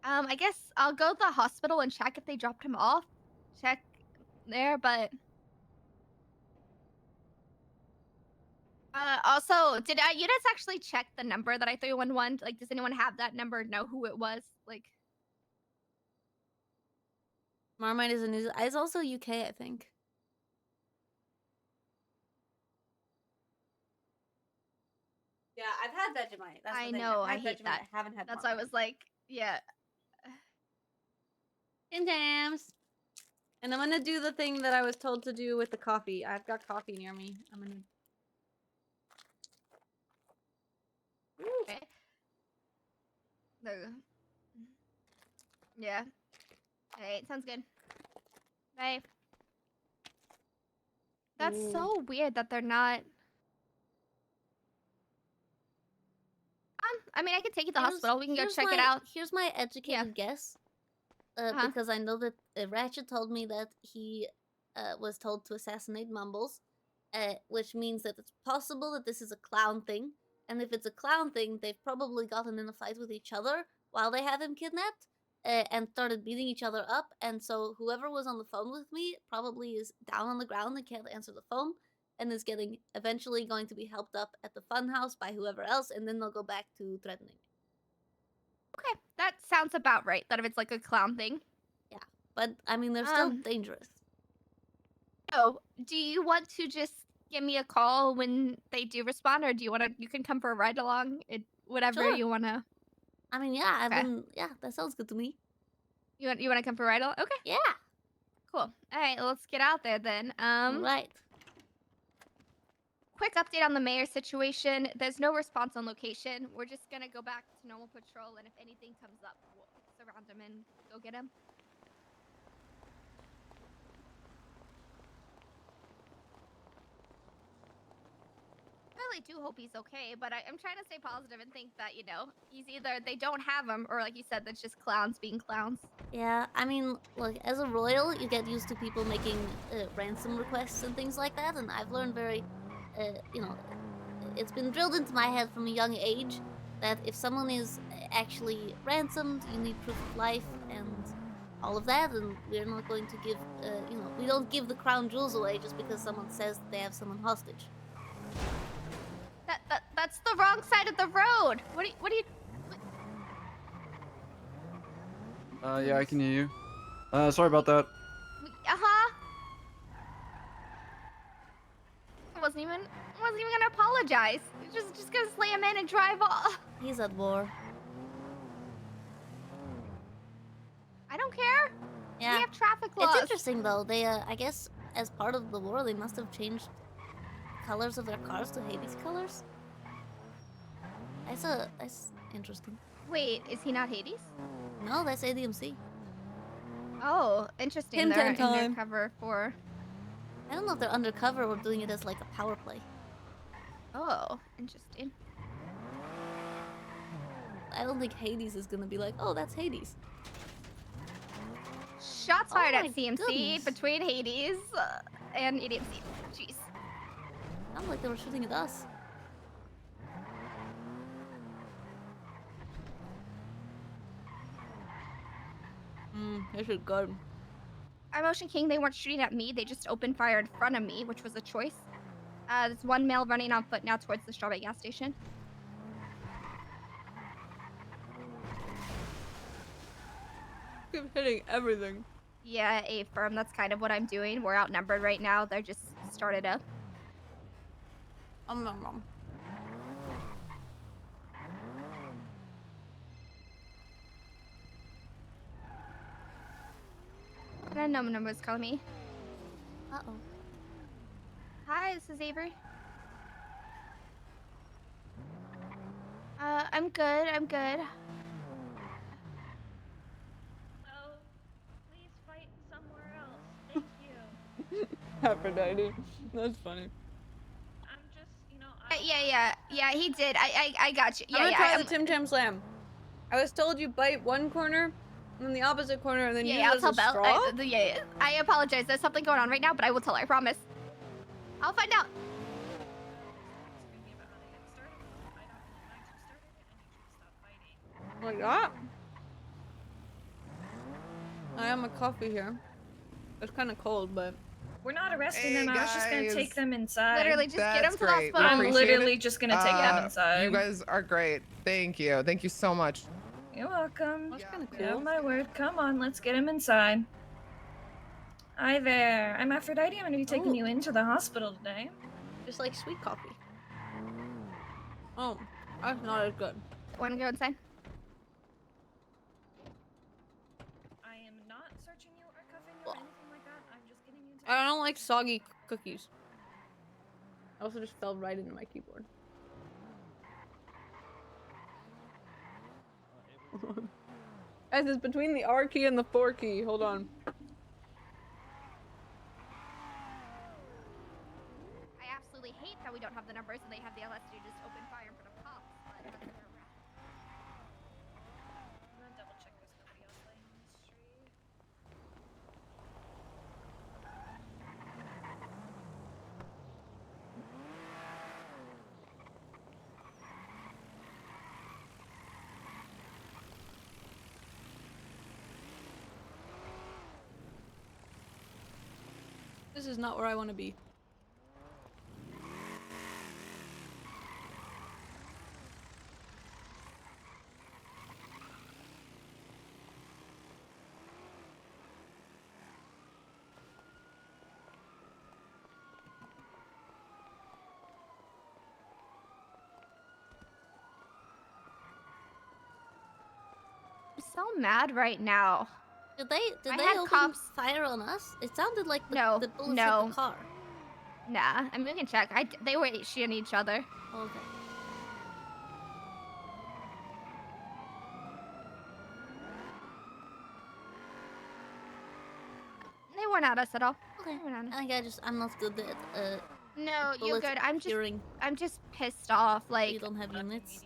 I guess I'll go to the hospital and check if they dropped him off. Check there, but also, did units actually check the number that I 311? Like, does anyone have that number? Know who it was? Like, Marmite is a news. It's also UK, I think. Yeah, I've had Vegemite. That's I the thing. know, I've I had hate Vegemite. that. I haven't had That's why I was like, yeah. Tim Tams. And I'm gonna do the thing that I was told to do with the coffee. I've got coffee near me. I'm gonna... Okay. There you go. Yeah. Alright, sounds good. Bye. That's so weird that they're not. I mean, I can take you to the Here's- hospital. We can go here's check it my- out. Here's my educated guess. Because I know that Ratchet told me that he was told to assassinate Mumbles, which means that it's possible that this is a clown thing. And if it's a clown thing, they've probably gotten in a fight with each other while they have him kidnapped and started beating each other up. And so whoever was on the phone with me probably is down on the ground and can't answer the phone and is getting eventually going to be helped up at the funhouse by whoever else, and then they'll go back to threatening. Okay, that sounds about right. That if it's like a clown thing. Yeah, but I mean, they're still dangerous. So, do you want to just give me a call when they do respond, or do you want to? You can come for a ride along. Whatever Sure. you want to. I mean, yeah, I've Okay. been. Yeah, that sounds good to me. You want to come for a ride along? Okay. Yeah. Cool. All right, let's get out there then. Right. Quick update on the mayor situation. There's no response on location. We're just gonna go back to normal patrol, and if anything comes up, we'll surround him and go get him. I really do hope he's okay, but I'm trying to stay positive and think that, he's either they don't have him, or like you said, that's just clowns being clowns. Yeah, I mean, look, as a royal, you get used to people making ransom requests and things like that, and I've learned very, it's been drilled into my head from a young age that if someone is actually ransomed, you need proof of life and all of that, and we're not going to give, we don't give the crown jewels away just because someone says they have someone hostage. That's the wrong side of the road. What do you? Yeah, I can hear you. Sorry about that. I wasn't even gonna apologize. Just gonna slam in and drive off. He's at war. I don't care. Yeah. We have traffic laws. It's interesting though. They, I guess, as part of the war, they must have changed colors of their cars to Hades colors. That's interesting. Wait, is he not Hades? No, that's ADMC. Oh, interesting. Him They're time. undercover for. I don't know if they're undercover or doing it as like a power play. Oh, interesting. I don't think Hades is gonna be like, oh, that's Hades. Shots fired Oh at my CMC goodness. between Hades and ADMC. Jeez. Sounds like they were shooting at us. This is good. I'm Ocean King. They weren't shooting at me. They just opened fire in front of me, which was a choice. There's one male running on foot now towards the strawberry gas station. Keep hitting everything. Yeah, A-firm. That's kind of what I'm doing. We're outnumbered right now. They're just started up. What a number is calling me. Uh-oh. Hi, this is Avery. I'm good. I'm good. Oh, please fight somewhere else. Thank you. Aphrodite. That's funny. I'm just, Yeah, he did. I got you. I'm gonna try I'm- the Tim Tam Slam. I was told you bite one corner, and then the opposite corner, and then use I'll it tell as a Belle. straw. I apologize. There's something going on right now, but I will tell her. I promise. I'll find out. Like that. I am a coffee here. It's kind of cold, but We're not arresting Hey, them. I was just gonna guys. take them inside. Literally, just get them to the great. We hospital. I'm appreciate literally it. just gonna take them inside. You guys are great. Thank you. Thank you so much. You're welcome. that's kind of Yeah, cool. my word. Come on, let's get him inside. Hi there. I'm Aphrodite. I'm gonna be taking you into the hospital today. Just like sweet coffee. Oh, that's not as good. Want to go inside? I am not searching you or cuffing you or anything like that. I'm just getting you into. I don't like soggy cookies. I also just fell right into my keyboard. Guys, it's between the R key and the 4 key. Hold on. I absolutely hate that we don't have the numbers and they have the LS to just open fire in front of cops. But that's where we're at. This is not where I want to be. I'm so mad right now. Did they I they had open cops. fire on us? It sounded like the, No, the bullets hit no. the car. Nah, I mean, we can check. They were shooting each other. Okay. They weren't at us at all. Okay. They weren't at us. I think I'm not good at No, you're bullets good. hearing. I'm just pissed off. Like You don't have units.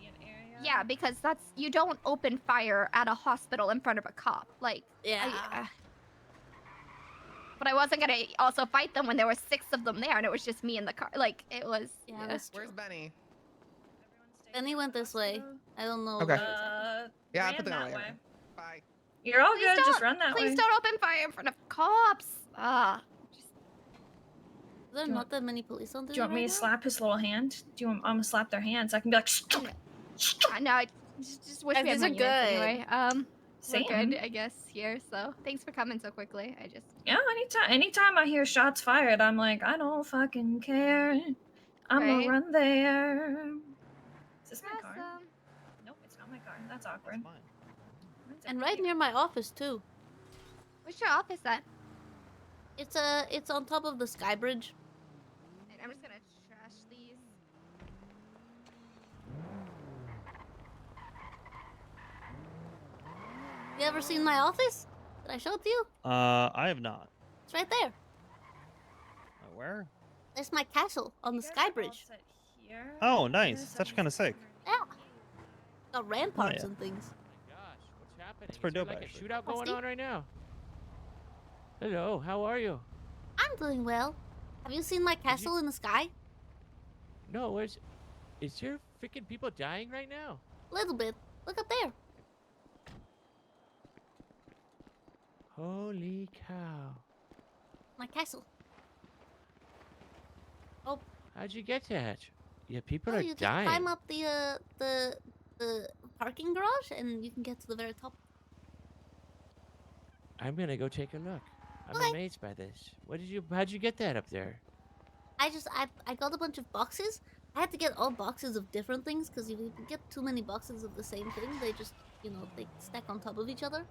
yeah, because you don't open fire at a hospital in front of a cop. Like Yeah. But I wasn't gonna also fight them when there were 6 of them there and it was just me in the car. Like it was. Yeah, that's true. Where's Benny? Benny went this way. I don't know. Okay. where Yeah, I ran put the that way. way. Bye. You're all Please good. Just don't- run that way. Please don't open fire in front of cops. There are Do you not that many police on Do duty you want me right to now? slap his little hand? Do you want? I'm gonna slap their hands. I can be like, stop it. No, I just wish Guys, we had these more are units good. anyway. We're Same. good, I guess, here. So thanks for coming so quickly. I just. Yeah, anytime I hear shots fired, I'm like, I don't fucking care. I'm Right. gonna run there. Is this my car? Awesome. Nope, it's not my car. That's awkward. And right near my office too. Where's your office at? It's on top of the sky bridge. I'm just gonna trash these. You ever seen my office? Did I show it to you? I have not. It's right there. Where? There's my castle on the sky bridge. Oh, nice. That's kind of sick. Yeah. Got ramparts yeah. and things. Gosh, what's happening? It's pretty Is there dope, like actually. a shootout What's going the- on right now? Hello, how are you? I'm doing well. Have you seen my castle in the sky? No, is there freaking people dying right now? Little bit. Look up there. Holy cow. My castle. Oh. How'd you get that? Yeah, people Oh, are you just dying. climb up the parking garage and you can get to the very top. I'm gonna go take a look. I'm Okay. amazed by this. How'd you get that up there? I got a bunch of boxes. I had to get all boxes of different things because if you get too many boxes of the same thing, they just, they stack on top of each other.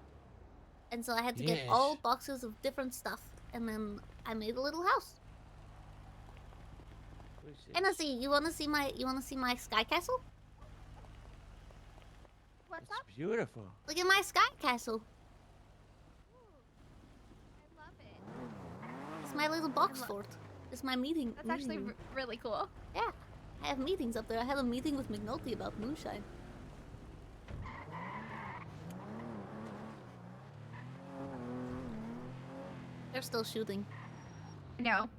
And so I had to get all Yes. boxes of different stuff, and then I made a little house. And I see, you wanna see my sky castle? What's up? Beautiful. Look at my sky castle. I love it. It's my little box fort. It's my meeting. That's actually room. really cool. Yeah, I have meetings up there. I had a meeting with McNulty about moonshine. They're still shooting. No,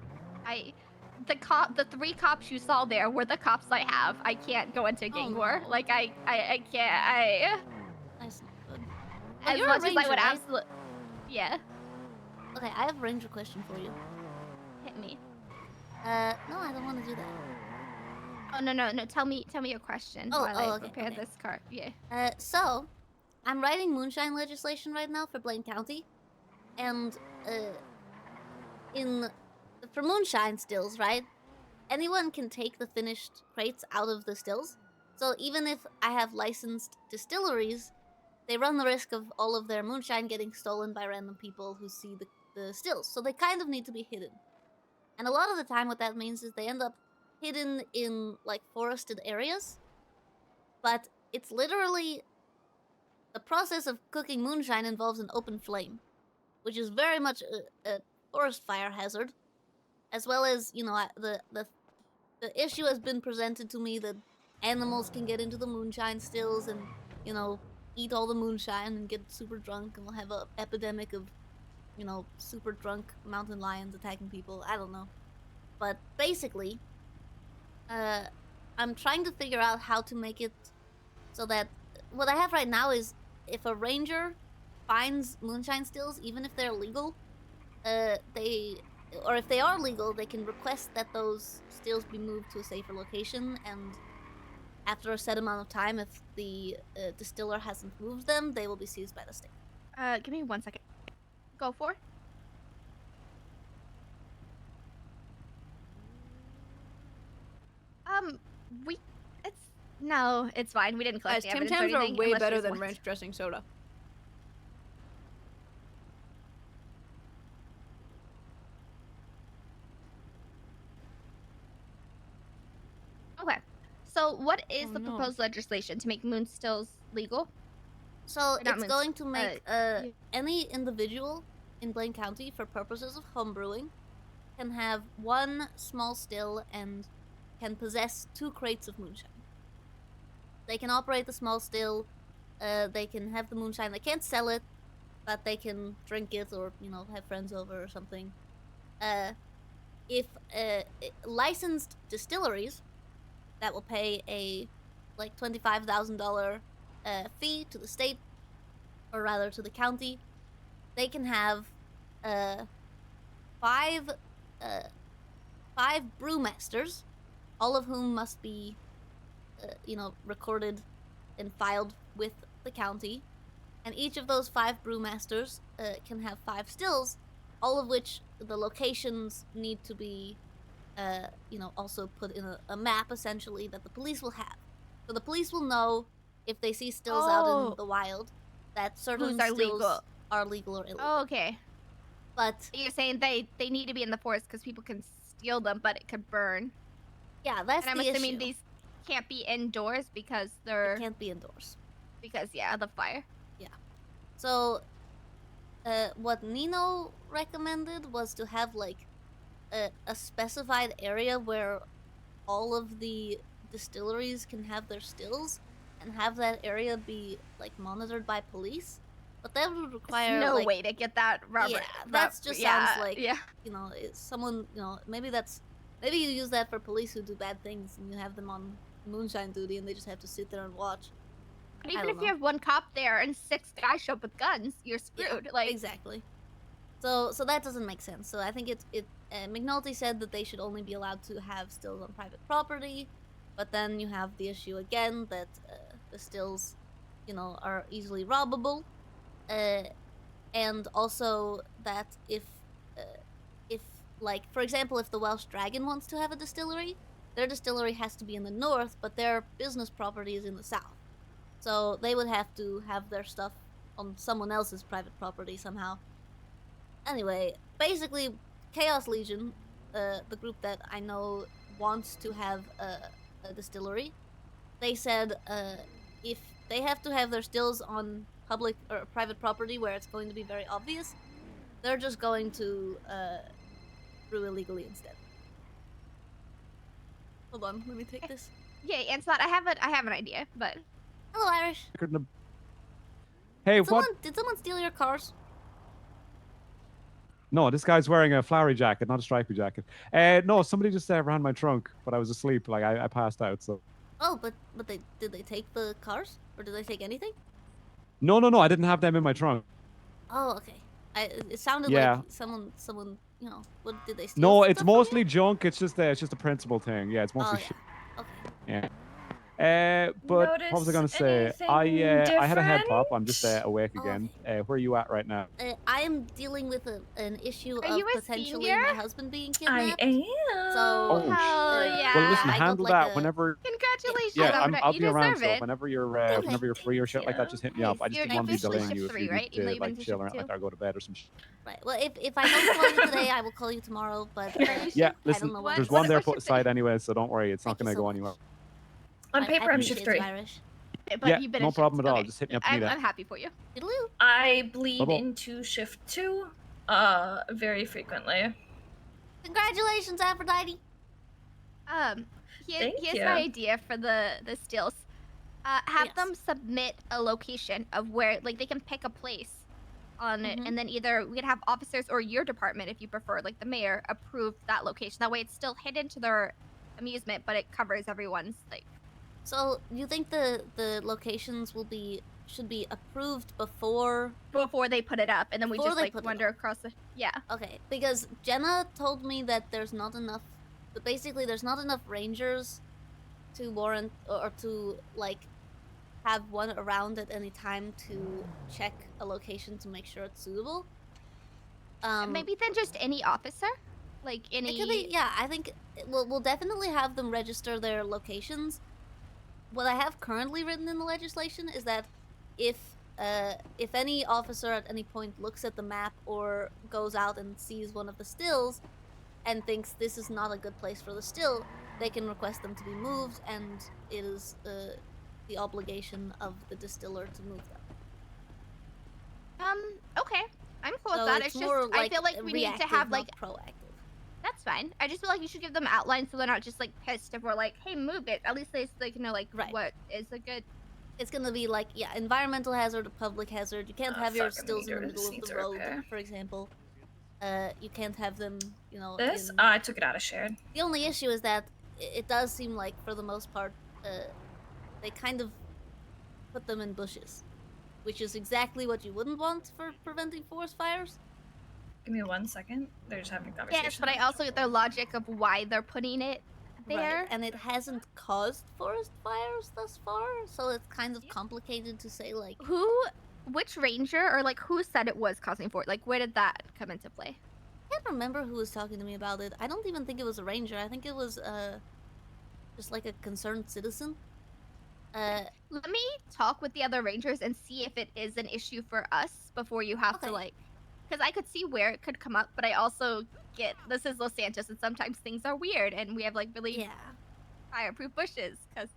the 3 cops you saw there were the cops I have. I can't go into gang war. no. Like I can't. That's not good. As you're a much as I ranger, would right? absolutely. Yeah. Okay, I have a ranger question for you. Hit me. No, I don't want to do that. Oh no! Tell me your question while I okay, prepare okay. this card. Yeah. So, I'm writing moonshine legislation right now for Blaine County, and for moonshine stills, right? Anyone can take the finished crates out of the stills. So even if I have licensed distilleries, they run the risk of all of their moonshine getting stolen by random people who see the stills. So they kind of need to be hidden. And a lot of the time what that means is they end up hidden in like forested areas. But it's literally the process of cooking moonshine involves an open flame, which is very much a forest fire hazard, as well as, the issue has been presented to me that animals can get into the moonshine stills and, eat all the moonshine and get super drunk, and we'll have an epidemic of, super drunk mountain lions attacking people. I don't know. But basically, I'm trying to figure out how to make it so that what I have right now is if a ranger finds moonshine stills, even if they're illegal, they or if they are legal, they can request that those stills be moved to a safer location, and after a set amount of time, if the distiller hasn't moved them, they will be seized by the state. Give me 1 second. Go for. No, it's fine. We didn't collect Guys, the Tim evidence or Tams are anything, way unless better there's than one. ranch dressing soda. Okay. So what is Oh, the no. proposed legislation to make moon stills legal? So Or not it's moons, going to make any individual in Blaine County, for purposes of homebrewing, can have one small still and can possess 2 crates of moonshine. They can operate the small still. They can have the moonshine. They can't sell it, but they can drink it or, you know, have friends over or something. If licensed distilleries that will pay a like $25,000 fee to the state, or rather to the county, they can have 5 brewmasters, all of whom must be you know, recorded and filed with the county, and each of those 5 brewmasters can have 5 stills, all of which the locations need to be you know, also put in a map, essentially, that the police will have. So the police will know if they see stills out in the wild that certain Are stills legal. are legal or illegal. Oh, okay. But you're saying they need to be in the forest because people can steal them, but it could burn. Yeah, that's and the I'm assuming issue. these can't be indoors because they're. It can't be indoors. Because yeah, the fire. Yeah. So, what Nino recommended was to have like a specified area where all of the distilleries can have their stills, and have that area be like monitored by police. But that would require no like, way to get that rubber. Yeah, that's just yeah, sounds like yeah. you know, it's someone, you know, maybe you use that for police who do bad things, and you have them on moonshine duty, and they just have to sit there and watch. But even if you have one cop there and 6 guys show up with guns, you're screwed. Like exactly. So that doesn't make sense. So I think McNulty said that they should only be allowed to have stills on private property, but then you have the issue again that the stills, you know, are easily robbable, and also that if like, for example, if the Welsh Dragon wants to have a distillery, their distillery has to be in the north, but their business property is in the south. So they would have to have their stuff on someone else's private property somehow. Anyway, basically, Chaos Legion, the group that I know wants to have a distillery, they said if they have to have their stills on public or private property where it's going to be very obvious, they're just going to brew illegally instead. Hold on, let me take this. yeah, Ancelot, I have an idea, but Hello, Irish. Hey, Did someone steal your cars? No, this guy's wearing a flowery jacket, not a stripy jacket. No, somebody just ran my trunk, but I was asleep. Like I passed out. So. Oh, but did they take the cars, or did they take anything? No, I didn't have them in my trunk. Oh, okay. It sounded Yeah. like someone, you know, what did they steal? No, stuff it's from you? mostly junk. It's just a principal thing. Yeah, it's mostly Oh, shit. Okay. Yeah. But what was I gonna say? I had a head pop. I'm just awake again. Where are you at right now? I am dealing with an issue Are of you a potentially senior? my husband being kidnapped. I am. So, Oh, yeah. Well, listen, I got, handle like, that a- whenever. Congratulations. Yeah, I'll you be around. deserve So it. whenever you're free or shit like that, just hit me up. I just You're didn't want to be officially delaying you shift if 3, you right? need Even though to you've been like to chill shift around, like 2? or go to bed or some shit. Right. Well, if I don't call you today, I will call you tomorrow. But Yeah, I listen, don't know when. there's one there put aside anyway, so don't worry. It's not gonna go anywhere. On I paper, I'm appreciate shift you, 3. Irish. But Yeah, you've been no in problem shift. at all. Okay. Just hit me up if you need I'm that. happy for you. Toodaloo. I bleed Bubble. into shift 2 very frequently. Congratulations, Aphrodite. Thank Here's you. my idea for the stills. Have them submit a location of where, like, they can pick a place on it, and then either we could have officers or your department, if you prefer, like the mayor, approve that location. That way, it's still hidden to their amusement, but it covers everyone's like. So you think the locations will be should be approved before they put it up, and then we before just they like put it wander up. across the. Yeah. Okay, because Jenna told me that there's not enough. But basically, there's not enough rangers to warrant or to like have one around at any time to check a location to make sure it's suitable. Maybe then just any officer, like any. It could be, yeah. I think we'll definitely have them register their locations. What I have currently written in the legislation is that if any officer at any point looks at the map or goes out and sees one of the stills and thinks this is not a good place for the still, they can request them to be moved, and it is the obligation of the distiller to move them. Okay. I'm cool So with that. it's It's more just I feel like we need to reactive, have not like proactive. That's fine. I just feel like you should give them outlines so they're not just like pissed if we're like, hey, move it. At least they know like what is a good. It's gonna be like, yeah, environmental hazard, a public hazard. You can't have your fuck, I'm stills in the doing middle of seats the are road, okay. for example. You can't have them, you know. This? in- I took it out of shared. The only issue is that it does seem like, for the most part, they kind of put them in bushes, which is exactly what you wouldn't want for preventing forest fires. Give me 1 second. They're just having a conversation. Yes, but I also get their logic of why they're putting it there. Right, and it hasn't caused forest fires thus far, so it's kind of complicated to say, like... Which ranger, or like who said it was causing forest? Like where did that come into play? I can't remember who was talking to me about it. I don't even think it was a ranger. I think it was, just like a concerned citizen. Let me talk with the other rangers and see if it is an issue for us before you have to like... Because I could see where it could come up, but I also get... This is Los Santos, and sometimes things are weird, and we have like really fireproof bushes, because...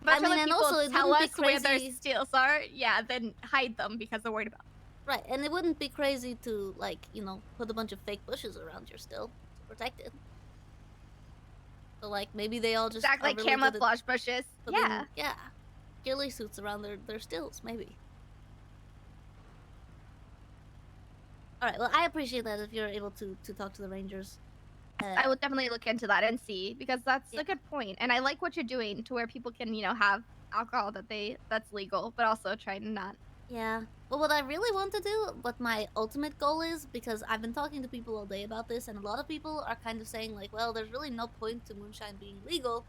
I mean, and also it tell wouldn't us be where their crazy- steals are, yeah, then hide them because they're worried about. Right, and it wouldn't be crazy to, like, you know, put a bunch of fake bushes around your still to protect it. So, like, maybe they all just Exactly, are really good at camouflage bushes. putting- Yeah. Yeah. Ghillie suits around their stills, maybe. Alright, well, I appreciate that if you're able to talk to the rangers. I will definitely look into that and see, because that's a good point. And I like what you're doing to where people can, you know, have alcohol that's legal, but also try to not. Yeah. But what I really want to do, what my ultimate goal is, because I've been talking to people all day about this, and a lot of people are kind of saying, like, well, there's really no point to moonshine being legal,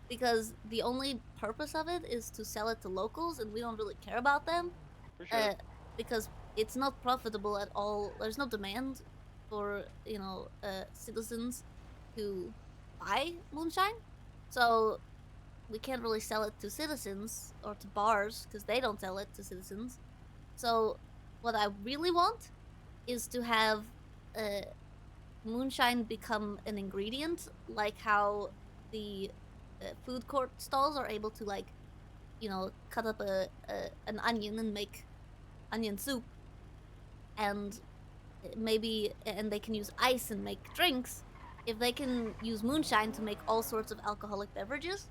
because the only purpose of it is to sell it to locals, and we don't really care about them. For sure. Because it's not profitable at all. There's no demand for, you know, citizens to buy moonshine. So we can't really sell it to citizens or to bars, because they don't sell it to citizens. So what I really want is to have moonshine become an ingredient, like how the food court stalls are able to, like, you know, cut up an onion and make onion soup, and maybe they can use ice and make drinks. If they can use moonshine to make all sorts of alcoholic beverages,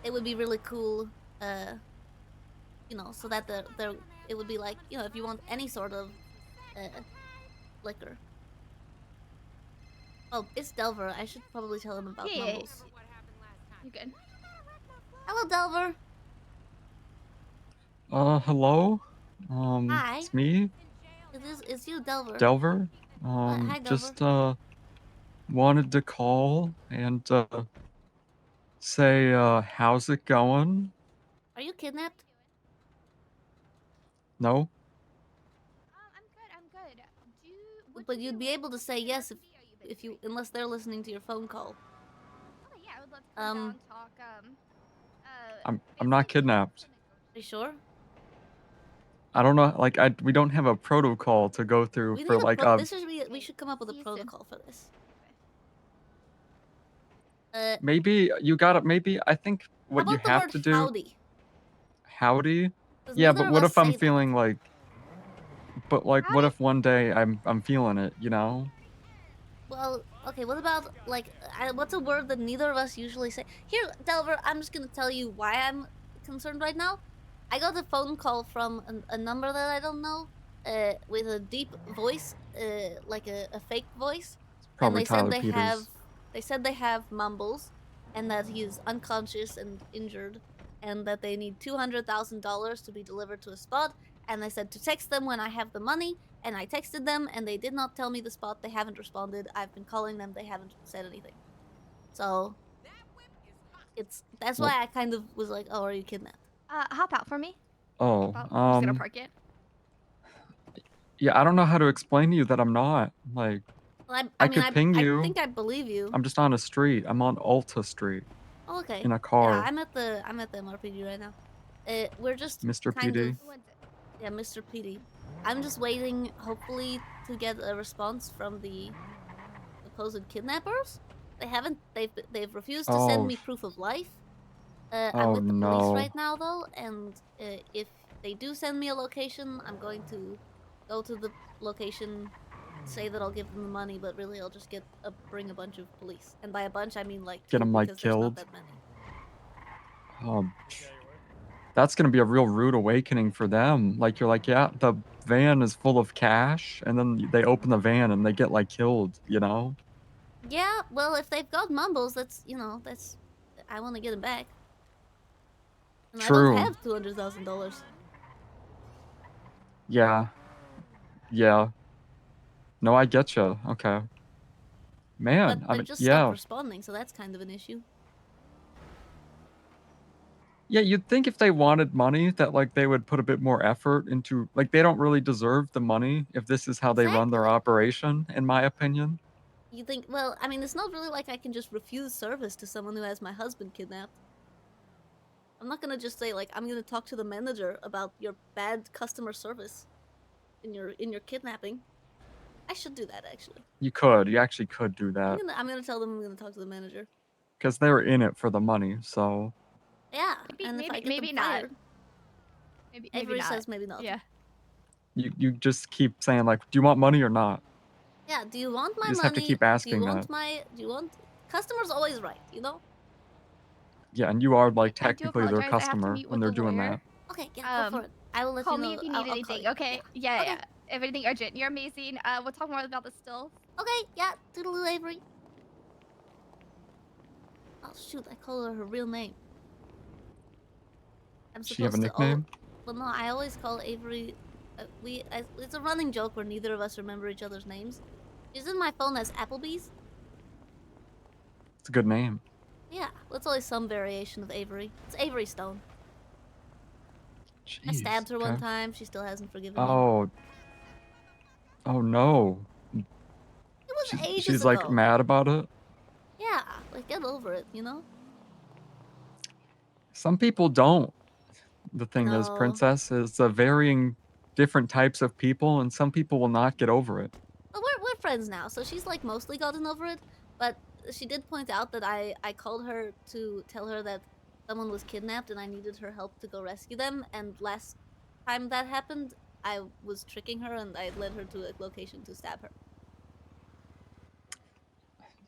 it would be really cool. You know, so that it would be like, you know, if you want any sort of liquor. Oh, it's Delver. I should probably tell him about Yeah. Mumbles. You good? Hello, Delver. Hello? Hi. It's me, It's you, Delver. Delver. Hi, Delver. Just, wanted to call and, say, how's it going? Are you kidnapped? No? I'm good. But you'd be able to say yes if you, unless they're listening to your phone call. Oh, yeah, I would love to come down and talk. I'm not kidnapped. Are you sure? I don't know, like, we don't have a protocol to go through We for, need a like, we should come up with a protocol for this. maybe I think what How you about the have word to do... howdy? Howdy? 'Cause Yeah, neither but of what us if I'm say that. feeling like... But, like, what if one day I'm feeling it, you know? Well, okay, what about, like, what's a word that neither of us usually say? Here, Delver, I'm just gonna tell you why I'm concerned right now. I got a phone call from a number that I don't know, with a deep voice, like a fake voice. Probably and Tyler they Peters. said they have mumbles, and that he's unconscious and injured, and that they need $200,000 to be delivered to a spot. And I said to text them when I have the money, and I texted them, and they did not tell me the spot. They haven't responded. I've been calling them. They haven't said anything. So that's why I kind of was like, "Oh, are you kidnapped?" Hop out for me. Oh, I'm just gonna park it. yeah, I don't know how to explain to you that I'm not. Like, Well, I could ping I you. think I believe you. I'm just on a street. I'm on Alta Street. Oh, okay. In a Yeah, car. I'm at the MRPD right now. We're just Mr. kind PD. of yeah, Mr. PD. I'm just waiting, hopefully, to get a response from the supposed kidnappers. They haven't. They've refused to send Oh, me proof of life. I'm oh with the police no. right now though, and if they do send me a location, I'm going to go to the location, say that I'll give them the money, but really I'll just bring a bunch of police. And by a bunch, I mean like Get two, them like because there's not killed. that many. That's gonna be a real rude awakening for them. Like you're like, yeah, the van is full of cash, and then they open the van and they get like killed. You know? Yeah, well, if they've got mumbles, that's I want to get them back. And I don't True. have $200,000. Yeah. Yeah. No, I get you. Okay. Man, But I they mean, just yeah. stopped responding, so that's kind of an issue. Yeah, you'd think if they wanted money that like they would put a bit more effort into like they don't really deserve the money if this is how they run their operation, in my opinion. You think, well, I mean, it's not really like I can just refuse service to someone who has my husband kidnapped. I'm not gonna just say like I'm gonna talk to the manager about your bad customer service in your kidnapping. I should do that actually. You could. You actually could do that. I'm gonna tell them I'm gonna talk to the manager. Because they're in it for the money, so Yeah, and if I get maybe them not. fired, Maybe Avery not. says maybe not. Yeah. you just keep saying like, do you want money or not? Yeah, do you want my You just money? have to keep do asking you want that. do you want customers always right, you know? Yeah, and you are like I do technically their apologize. I have to customer meet when with they're the doing lawyer. that. Okay, yeah, go for it. I will let Call you know. me if you I'll need call anything. you. Okay. Yeah. Yeah. If anything urgent, you're amazing. We'll talk more about this still. Okay, yeah, toodaloo, Avery. Oh shoot, I call her real name. I'm Does she have a supposed to. nickname? Well, no, I always call Avery. It's a running joke where neither of us remember each other's names. She's in my phone as Applebee's. It's a good name. Yeah, well, it's always some variation of Avery. It's Avery Stone. I Jeez, stabbed her one okay. time. She still hasn't forgiven me. Oh. Oh no. It was ages She's ago. like mad about it. Yeah, like get over it, you know? Some people don't. The thing is, No. Princess, is varying different types of people, and some people will not get over it. Well, we're friends now, so she's like mostly gotten over it. But she did point out that I called her to tell her that someone was kidnapped and I needed her help to go rescue them. And last time that happened, I was tricking her and I led her to a location to stab her.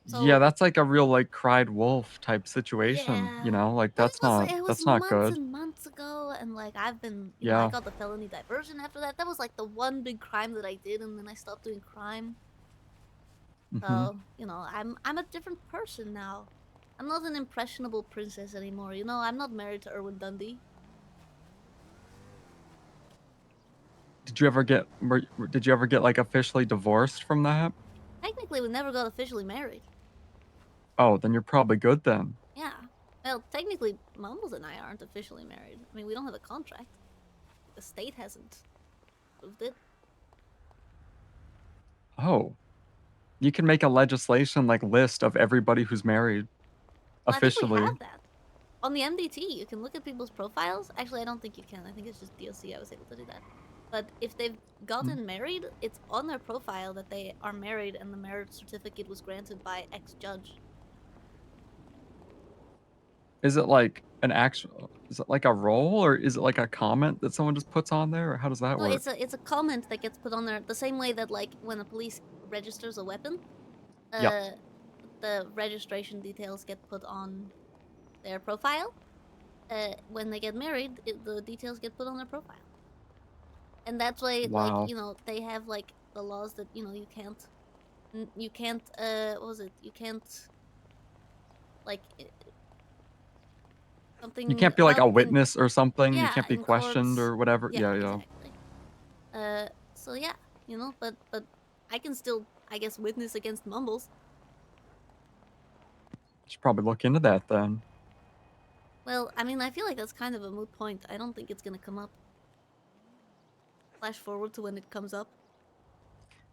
So, Yeah, that's like a real like cried wolf type situation. Yeah. You know, like that's it not was not months good. and months ago, and like I've been, you know, Yeah. I got the felony diversion after that. That was like the one big crime that I did, and then I stopped doing crime. So, you know, I'm a different person now. I'm not an impressionable princess anymore. You know, I'm not married to Erwin Dundee. Did you ever get like officially divorced from that? Technically, we never got officially married. Oh, then you're probably good then. Yeah. Well, technically, Mumbles and I aren't officially married. I mean, we don't have a contract. The state hasn't approved it. Oh. You can make a legislation like list of everybody who's married. Well, Officially. I think we have that. On the MDT, you can look at people's profiles. Actually, I don't think you can. I think it's just DLC I was able to do that. But if they've gotten married, it's on their profile that they are married and the marriage certificate was granted by X judge. Is it like an actual is it like a role or is it like a comment that someone just puts on there or how does that No, work? it's a comment that gets put on there the same way that like when the police registers a weapon, Yep. the registration details get put on their profile. When they get married, the details get put on their profile. And that's why, Wow. like, you know, they have like the laws that, you know, you can't, what was it? You can't, like, something. You can't be like a about witness or something. You yeah, can't be in questioned courts. or whatever. Yeah, Yeah. exactly. So yeah, you know, but I can still, I guess, witness against Mumbles. Should probably look into that then. Well, I mean, I feel like that's kind of a moot point. I don't think it's gonna come up. Flash forward to when it comes up.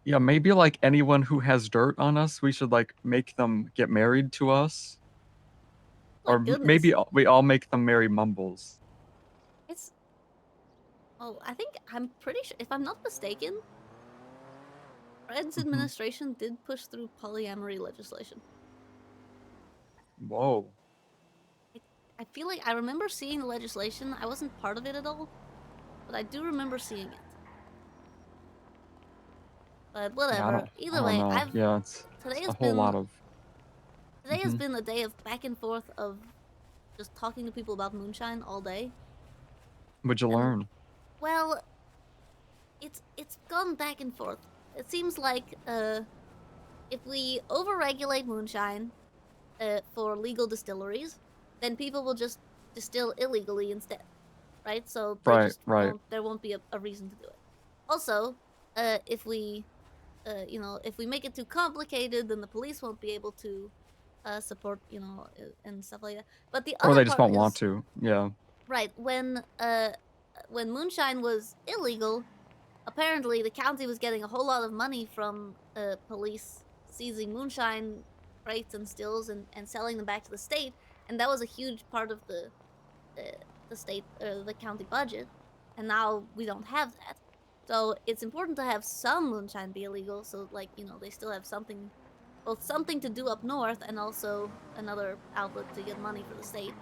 Yeah, maybe like anyone who has dirt on us, we should like make them get married to us. Or maybe we all make them marry Mumbles. It's. Oh, I'm pretty sure, if I'm not mistaken, Fred's administration did push through polyamory legislation. Whoa. I feel like I remember seeing the legislation. I wasn't part of it at all, but I do remember seeing it. But whatever. I Either don't way, know. Yeah, it's today a has whole been lot of. today has been a day of back and forth of just talking to people about moonshine all day. What'd you learn? Well, it's gone back and forth. It seems like if we overregulate moonshine for legal distilleries, then people will just distill illegally instead, right? So they there won't be a reason to do it. Also, if we if we make it too complicated, then the police won't be able to support, and stuff like that. But the other Or they just part won't want to. Yeah. right, when moonshine was illegal, apparently the county was getting a whole lot of money from police seizing moonshine crates and stills and selling them back to the state, and that was a huge part of the state the county budget, and now we don't have that. So it's important to have some moonshine be illegal, so like they still have something, both something to do up north and also another outlet to get money for the state,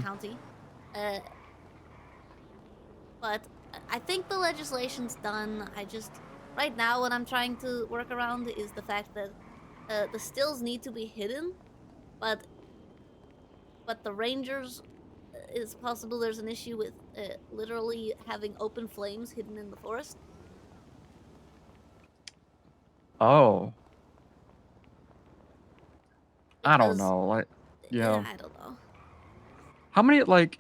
county. But I think the legislation's done. Right now what I'm trying to work around is the fact that the stills need to be hidden, but the rangers, it's possible there's an issue with literally having open flames hidden in the forest. Oh. I don't know. Like, yeah. I don't know. How many like?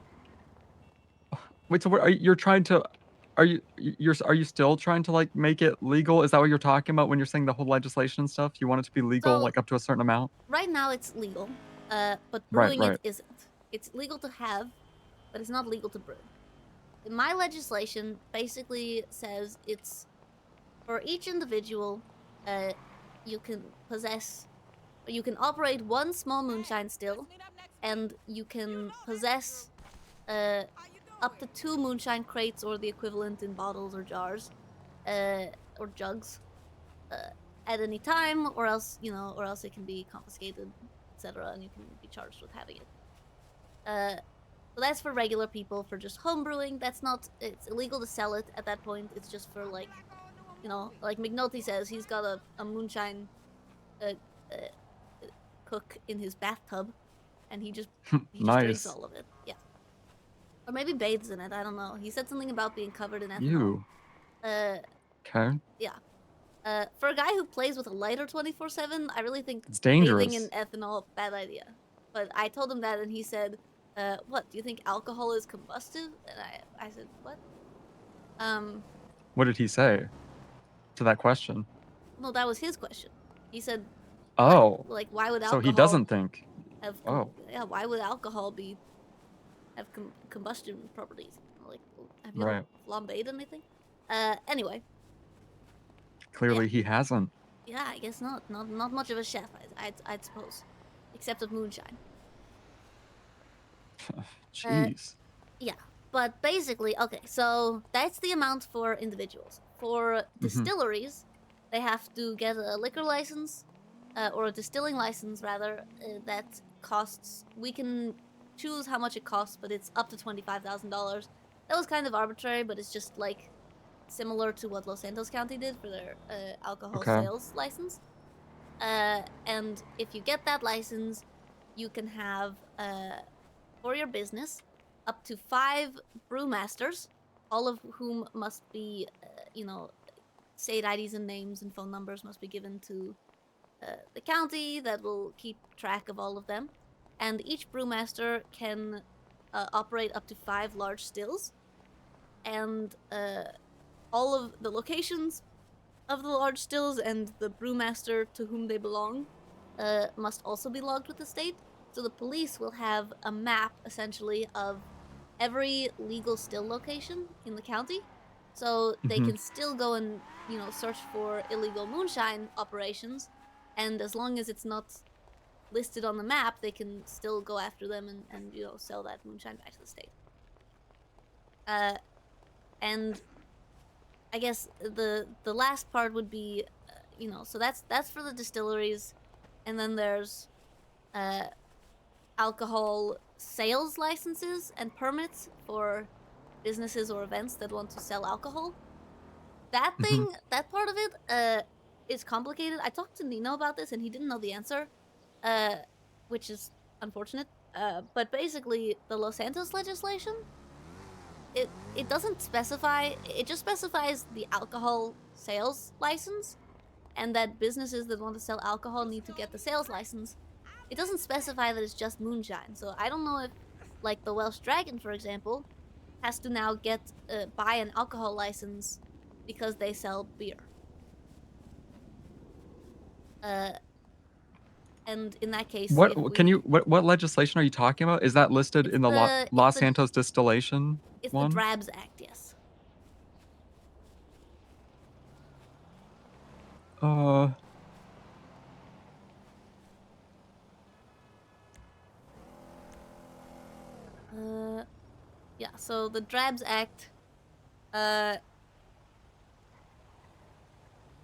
Wait. So what, you're trying to? Are you still trying to like make it legal? Is that what you're talking about when you're saying the whole legislation stuff? You want it to be legal, like up to a certain amount? Right now it's legal, but brewing it isn't. It's legal to have, but it's not legal to brew. My legislation basically says it's for each individual, you can operate one small moonshine still, and you can possess up to 2 moonshine crates or the equivalent in bottles or jars, or jugs, at any time, or else it can be confiscated, etc., and you can be charged with having it. So that's for regular people, for just home brewing. It's illegal to sell it at that point. It's just for like McNulty says, he's got a moonshine cook in his bathtub, and he just drinks all of it. Yeah. Or maybe bathes in it, I don't know. He said something about being covered in ethanol. Ew. Okay. Yeah. For a guy who plays with a lighter 24/7, I really think it's dangerous. bathing in ethanol, bad idea. But I told him that, and he said, what, do you think alcohol is combustive? And I said, what? What did he say to that question? No, that was his question. He said, oh. Like, why would alcohol... So he doesn't think. Yeah, why would alcohol have combustion properties? Like, have you ever flambéed anything? Anyway. Clearly he hasn't. Yeah, I guess not. Not much of a chef, I'd suppose. Except of moonshine. Jeez. Yeah, but basically, okay, so that's the amount for individuals. For distilleries, they have to get a liquor license, or a distilling license, rather, that costs... We can choose how much it costs, but it's up to $25,000. That was kind of arbitrary, but it's just, like, similar to what Los Santos County did for their alcohol sales license. And if you get that license, you can have, for your business, up to 5 brewmasters, all of whom must be, state IDs and names and phone numbers must be given to the county that will keep track of all of them. and each brewmaster can operate up to 5 large stills, and all of the locations of the large stills and the brewmaster to whom they belong must also be logged with the state. So the police will have a map, essentially, of every legal still location in the county. So they Mhm. can still go and, search for illegal moonshine operations. And as long as it's not listed on the map, they can still go after them and sell that moonshine back to the state. And I guess the last part would be, so that's for the distilleries, and then there's alcohol sales licenses and permits for businesses or events that want to sell alcohol. That thing, that part of it, is complicated. I talked to Nino about this, and he didn't know the answer, which is unfortunate. But basically, the Los Santos legislation, it doesn't specify. It just specifies the alcohol sales license, and that businesses that want to sell alcohol need to get the sales license. It doesn't specify that it's just moonshine. So I don't know if, like the Welsh Dragon, for example, has to now buy an alcohol license because they sell beer. And in that case, What if can we, you what legislation are you talking about? Is that listed in the Los Santos distillation it's one? the Drabs Act, yes. Yeah, so the Drabs Act,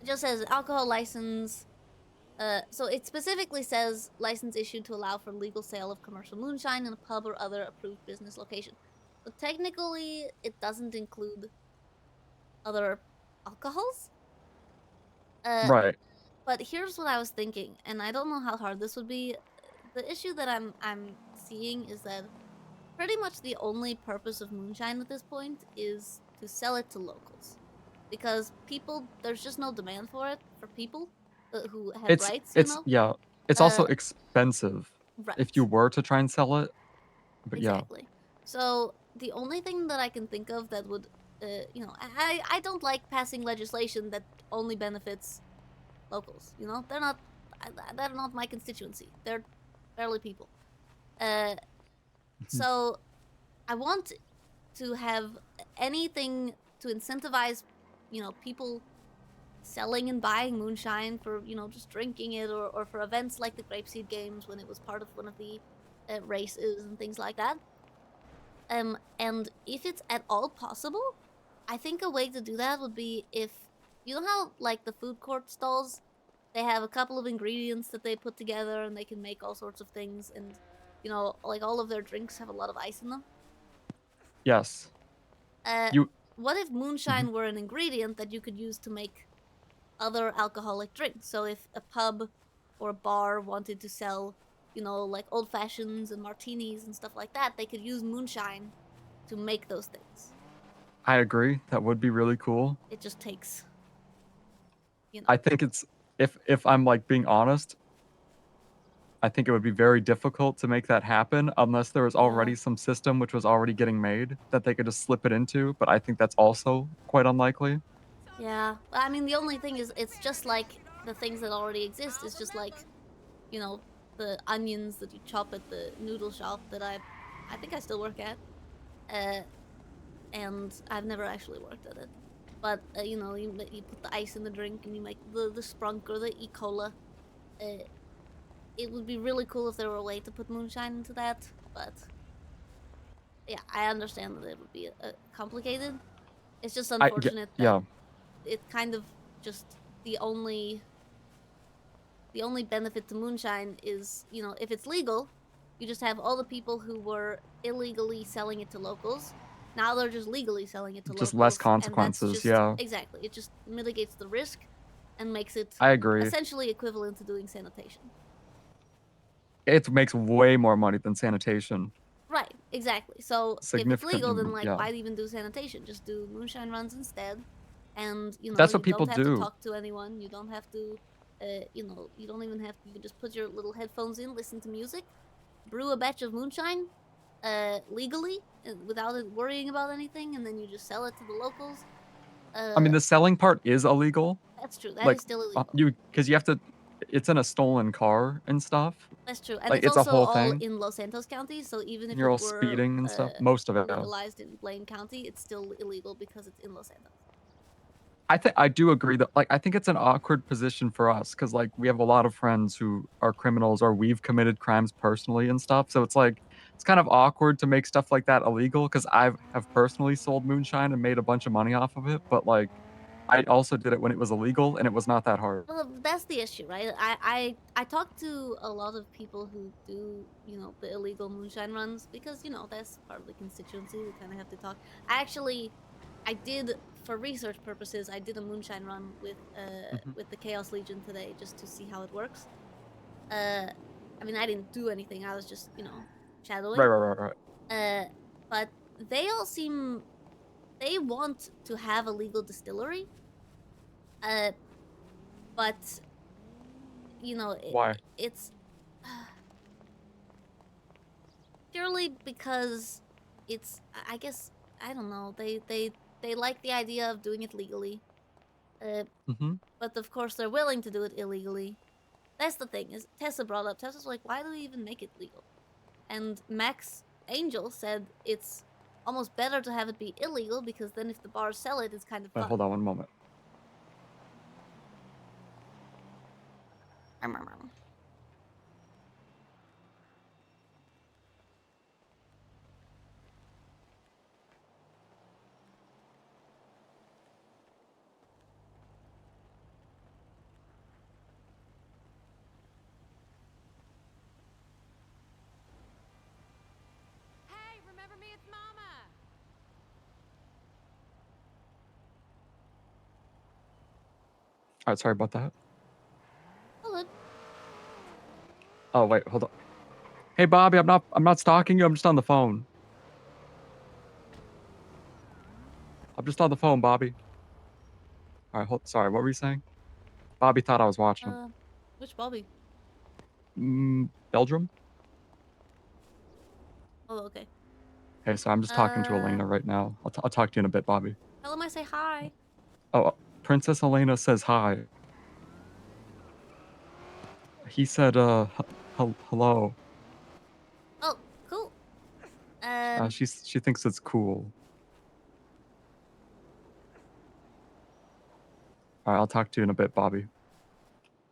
just says alcohol license. So it specifically says license issued to allow for legal sale of commercial moonshine in a pub or other approved business location. So technically, it doesn't include other alcohols. Right. But here's what I was thinking, and I don't know how hard this would be. The issue that I'm seeing is that pretty much the only purpose of moonshine at this point is to sell it to locals, because there's just no demand for it for people who have rights. Yeah. It's also expensive if you were to try and sell it. But Exactly. So the only thing that I can think of that would, I don't like passing legislation that only benefits locals. They're not my constituency. They're barely people. So I want to have anything to incentivize, people selling and buying moonshine for, just drinking it, or for events like the Grapeseed Games when it was part of one of the races and things like that. And if it's at all possible, I think a way to do that would be if, how, like, the food court stalls, they have a couple of ingredients that they put together and they can make all sorts of things, and, like, all of their drinks have a lot of ice in them. yes. What if moonshine were an ingredient that you could use to make other alcoholic drinks? So if a pub or a bar wanted to sell, like old fashions and martinis and stuff like that, they could use moonshine to make those things. I agree. That would be really cool. It just takes, I think it's if I'm like being honest, I think it would be very difficult to make that happen unless there was already some system which was already getting made that they could just slip it into, but I think that's also quite unlikely. Yeah. I mean, the only thing is, it's just like the things that already exist. It's just like, the onions that you chop at the noodle shop that I think I still work at. And I've never actually worked at it. But, you put the ice in the drink and you make the sprunk or the E-Cola. It would be really cool if there were a way to put moonshine into that, but yeah, I understand that it would be complicated. It's just unfortunate that it kind of just the only benefit to moonshine is, if it's legal, you just have all the people who were illegally selling it to locals. Now they're just legally selling it to locals. Just less consequences, yeah. Exactly. It just mitigates the risk and makes it I agree. essentially equivalent to doing sanitation. It makes way more money than sanitation. Right, exactly. So if it's legal, Significantly, then, like, yeah. why even do sanitation? Just do moonshine runs instead. And, That's what you people don't have do. to talk to anyone. You don't have to, you don't even have to, you can just put your little headphones in, listen to music. brew a batch of moonshine legally without worrying about anything, and then you just sell it to the locals. I mean, the selling part is illegal. That's true. That is still illegal. Because you have to. It's in a stolen car and stuff. That's true, and Like, it's it's a also whole all thing. in Los Santos County. So even if You're it all were speeding and stuff. Most of it. legalized in Blaine County, it's still illegal because it's in Los Santos. I do agree that I think it's an awkward position for us because like we have a lot of friends who are criminals or we've committed crimes personally and stuff. So it's like it's kind of awkward to make stuff like that illegal because I have personally sold moonshine and made a bunch of money off of it. But like I also did it when it was illegal and it was not that hard. Well, that's the issue, right? I talked to a lot of people who do, the illegal moonshine runs because, that's part of the constituency. We kind of have to talk. I did, for research purposes, I did a moonshine run with the Chaos Legion today just to see how it works. I mean, I didn't do anything. I was just, shadowing. Right. But they all seem, they want to have a legal distillery. But, Why? It's purely because it's, I guess, I don't know. They like the idea of doing it legally. But of course they're willing to do it illegally. That's the thing, is Tessa brought up. Tessa's like, why do we even make it legal? And Max Angel said it's almost better to have it be illegal because then if the bars sell it, it's kind of fun. Hold on one moment. Hey, remember me? It's Mama. All right, sorry about that. Hello. Oh wait, hold on. Hey Bobby, I'm not stalking you. I'm just on the phone. I'm just on the phone, Bobby. All right, sorry. What were you saying? Bobby thought I was watching him. Which Bobby? Belgium? Oh, okay. Hey, so I'm just talking to Elena right now. I'll talk to you in a bit, Bobby. Tell him I say hi. Oh, Princess Elena says hi. He said, hello. Oh, cool. She thinks it's cool. All right, I'll talk to you in a bit, Bobby.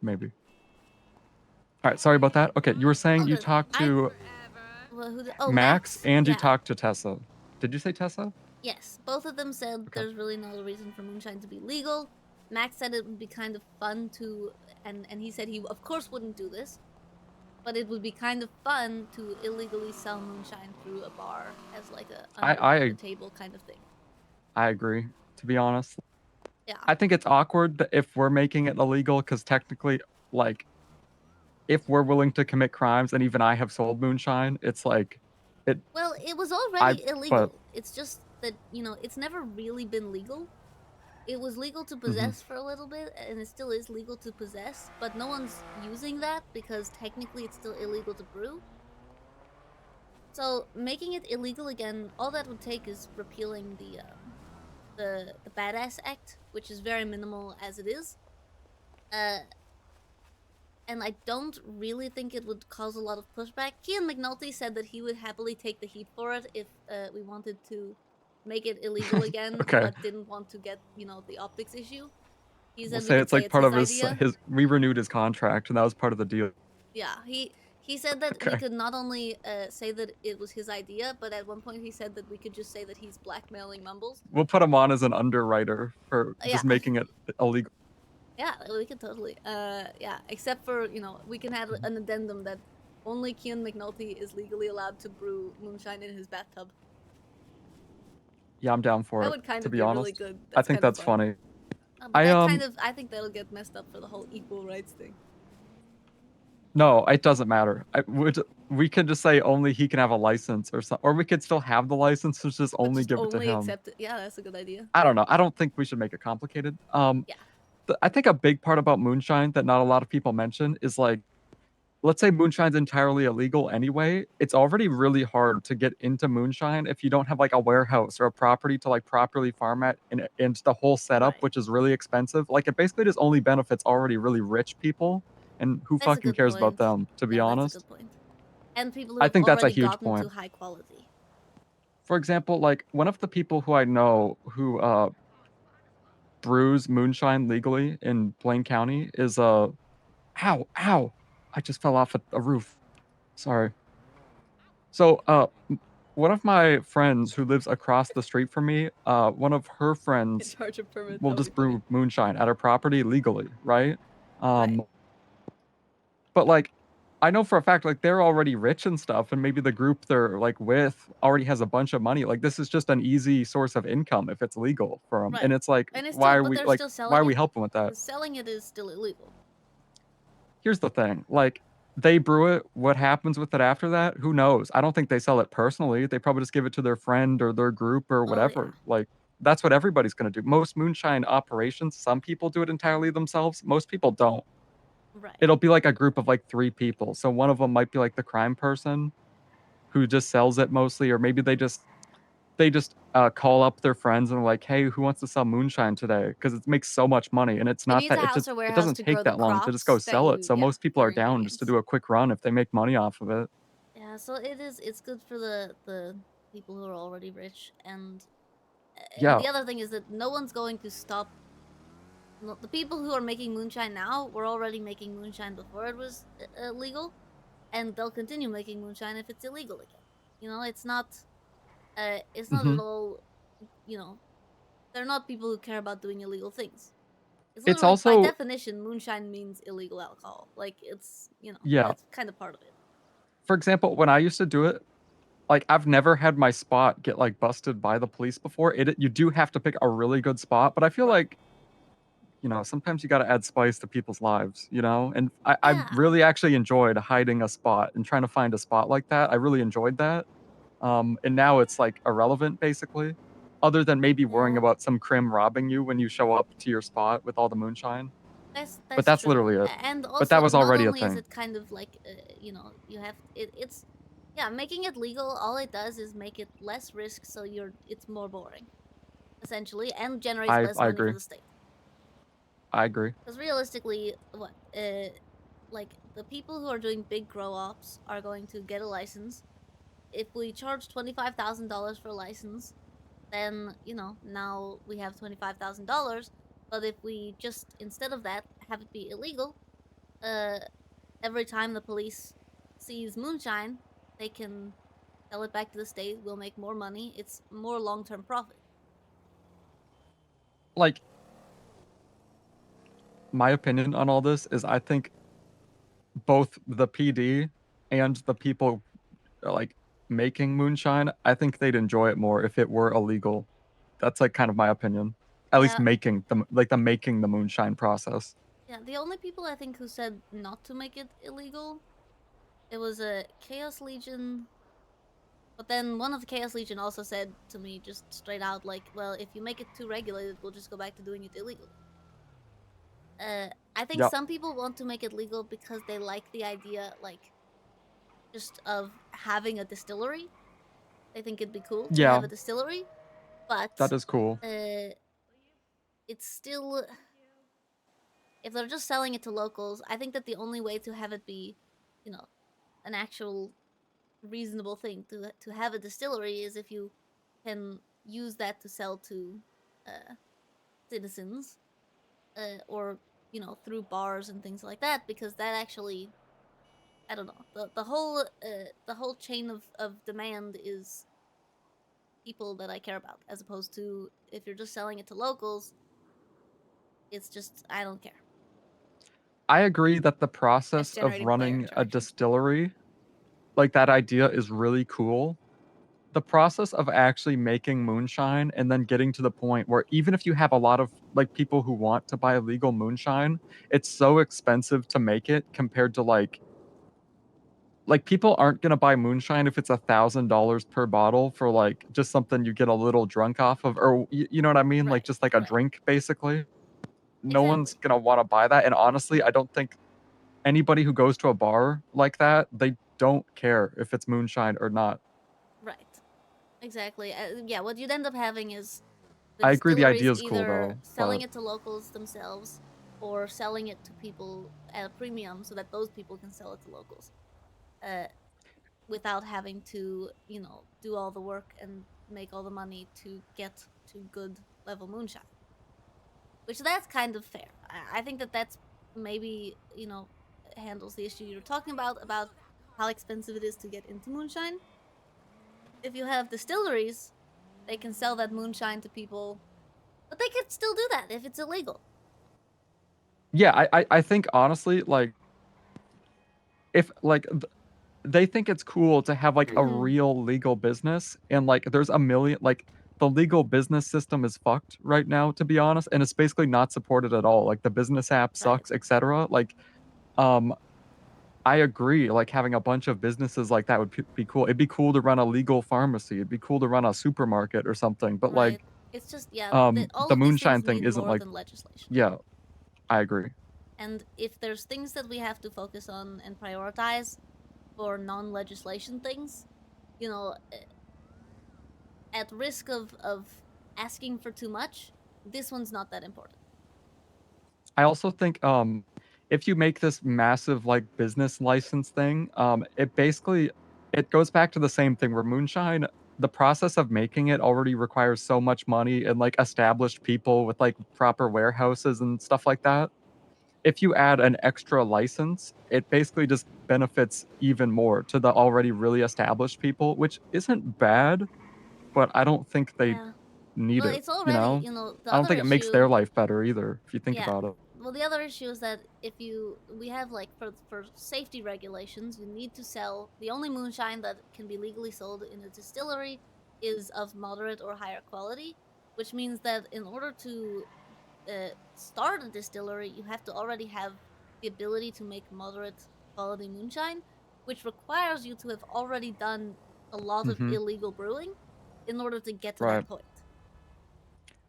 Maybe. All right, sorry about that. Okay, you were saying you talked to Max and you talked to Tessa. Did you say Tessa? Yes, both of them said there's really no reason for moonshine to be legal. Max said it would be kind of fun to, and he said he of course wouldn't do this, but it would be kind of fun to illegally sell moonshine through a bar as like a under the table kind of thing. I agree, to be honest. Yeah. I think it's awkward that if we're making it illegal, because technically, like, if we're willing to commit crimes, and even I have sold moonshine, it's like, it. Well, it was already illegal. It's just that, it's never really been legal. It was legal to possess for a little bit, and it still is legal to possess, but no one's using that because technically it's still illegal to brew. So making it illegal again, all that would take is repealing the Badass Act, which is very minimal as it is. And I don't really think it would cause a lot of pushback. Kian McNulty said that he would happily take the heat for it if we wanted to make it illegal again, but didn't want to get, the optics issue. He said We'll say it's like part of his. We renewed his contract, and that was part of the deal. Yeah, he said that we could not only say that it was his idea, but at one point he said that we could just say that he's blackmailing Mumbles. We'll put him on as an underwriter for just making it illegal. Yeah, we could totally. Yeah, except for, we can have an addendum that only Kian McNulty is legally allowed to brew moonshine in his bathtub. Yeah, I'm down for it. That would kind to of be be honest. really good. I think that's funny. I think that'll get messed up for the whole equal rights thing. No, it doesn't matter. We could just say only he can have a license or something, or we could still have the license, just only give it to him. Accept it. Yeah, that's a good idea. I don't know. I don't think we should make it complicated. I think a big part about moonshine that not a lot of people mention is like let's say moonshine's entirely illegal anyway, it's already really hard to get into moonshine if you don't have like a warehouse or a property to like properly farm at and the whole setup, which is really expensive. Like it basically just only benefits already really rich people, and who That's a fucking good cares about point. them, to be Yeah, honest? that's a good point. And people who I have think that's a already huge gotten point. to high quality. For example, like one of the people who I know who brews moonshine legally in Blaine County is ow, ow. I just fell off a roof. Sorry. So one of my friends who lives across the street from me, one of her In friends charge of permits. will That'll just be funny. brew moonshine at her property legally, right? But like I know for a fact like they're already rich and stuff, and maybe the group they're like with already has a bunch of money. Like this is just an easy source of income if it's legal for them. Right. And it's like And it's why still, are but we they're like still selling why are we it. helping with that? Selling it is still illegal. Here's the thing, like they brew it, what happens with it after that? Who knows? I don't think they sell it personally. They probably just give it to their friend or their group or whatever. Like that's what everybody's going to do. Most moonshine operations, some people do it entirely themselves. Most people don't. Right. It'll be like a group of like 3 people. So one of them might be like the crime person who just sells it mostly, or maybe they just call up their friends and are like, "Hey, who wants to sell moonshine today?" Because it makes so much money, and it's It not needs that a house or it warehouse doesn't to take grow the that long to just go crops that sell it. you- So yeah, most people for are down ingredients. just to do a quick run if they make money off of it. Yeah, so it's good for the people who are already rich, and Yeah. the other thing is that no one's going to stop. The people who are making moonshine now were already making moonshine before it was legal, and they'll continue making moonshine if it's illegal again. You know, it's not at Mhm. all. You know, they're not people who care about doing illegal things. It's It's literally by also definition, moonshine means illegal alcohol. Like it's Yeah. that's kind of part of it. For example, when I used to do it, like I've never had my spot get like busted by the police before. You do have to pick a really good spot, but I feel like sometimes you got to add spice to people's lives, and I really actually enjoyed hiding a spot and trying to find a spot like that. I really enjoyed that. And now it's like irrelevant basically, other than maybe worrying about some crim robbing you when you show up to your spot with all the moonshine. That's But that's true. literally it. And also, But that was not already a only is thing. it kind of like you have it's yeah, making it legal. All it does is make it less risk, so it's more boring, essentially, and generates I less money agree. for the state. I agree. Because realistically, like the people who are doing big grow ops are going to get a license. If we charge $25,000 for a license, then now we have $25,000. But if we just instead of that have it be illegal, every time the police sees moonshine, they can sell it back to the state. We'll make more money. It's more long-term profit. Like, my opinion on all this is I think both the PD and the people like making moonshine, I think they'd enjoy it more if it were illegal. That's like kind of my opinion. At least Yeah. making the moonshine process. Yeah, the only people I think who said not to make it illegal, it was a Chaos Legion. But then one of the Chaos Legion also said to me just straight out, like, well, if you make it too regulated, we'll just go back to doing it illegally. I think Yep. some people want to make it legal because they like the idea, like, just of having a distillery. They think it'd be cool to Yeah. have a distillery, but That is cool. it's still, if they're just selling it to locals, I think that the only way to have it be, an actual reasonable thing to have a distillery is if you can use that to sell to citizens, or through bars and things like that, because that actually, I don't know, the whole chain of demand is people that I care about, as opposed to if you're just selling it to locals, it's just I don't care. I agree that the process of generating player running a interaction. distillery, like that idea is really cool. The process of actually making moonshine and then getting to the point where even if you have a lot of like people who want to buy illegal moonshine, it's so expensive to make it compared to like people aren't gonna buy moonshine if it's $1,000 per bottle for like just something you get a little drunk off of, or you know what I mean? Like just like a drink basically. No one's gonna want to buy that, and honestly, I don't think anybody who goes to a bar like that, they don't care if it's moonshine or not. Right. Exactly. Yeah, what you'd end up having is the I agree the distilleries idea is cool, either though, selling but- it to locals themselves or selling it to people at a premium so that those people can sell it to locals. Without having to, do all the work and make all the money to get to good level moonshine. Which that's kind of fair. I think that's maybe, handles the issue you're talking about how expensive it is to get into moonshine. If you have distilleries, they can sell that moonshine to people, but they could still do that if it's illegal. Yeah, I think honestly, like, if like they think it's cool to have like a real legal business, and like there's a million, like the legal business system is fucked right now, to be honest, and it's basically not supported at all. Like the business app sucks, etc. Like, I agree. Like having a bunch of businesses like that would be cool. It'd be cool to run a legal pharmacy. It'd be cool to run a supermarket or something. But Right. like, It's just, yeah, all the the of these moonshine things thing need isn't more like, than legislation. yeah, I agree. And if there's things that we have to focus on and prioritize for non-legislation things, at risk of asking for too much, this one's not that important. I also think if you make this massive like business license thing, it goes back to the same thing where moonshine, the process of making it already requires so much money and like established people with like proper warehouses and stuff like that. If you add an extra license, it basically just benefits even more to the already really established people, which isn't bad, but I don't think they need Well, it, it's already, the I don't other think it makes issue. their life better either, if you think Yeah. about it. Well, the other issue is that we have like for safety regulations, you need to sell the only moonshine that can be legally sold in a distillery is of moderate or higher quality, which means that in order to start a distillery, you have to already have the ability to make moderate quality moonshine, which requires you to have already done a lot of Mhm. illegal brewing in order to get to Right. that point.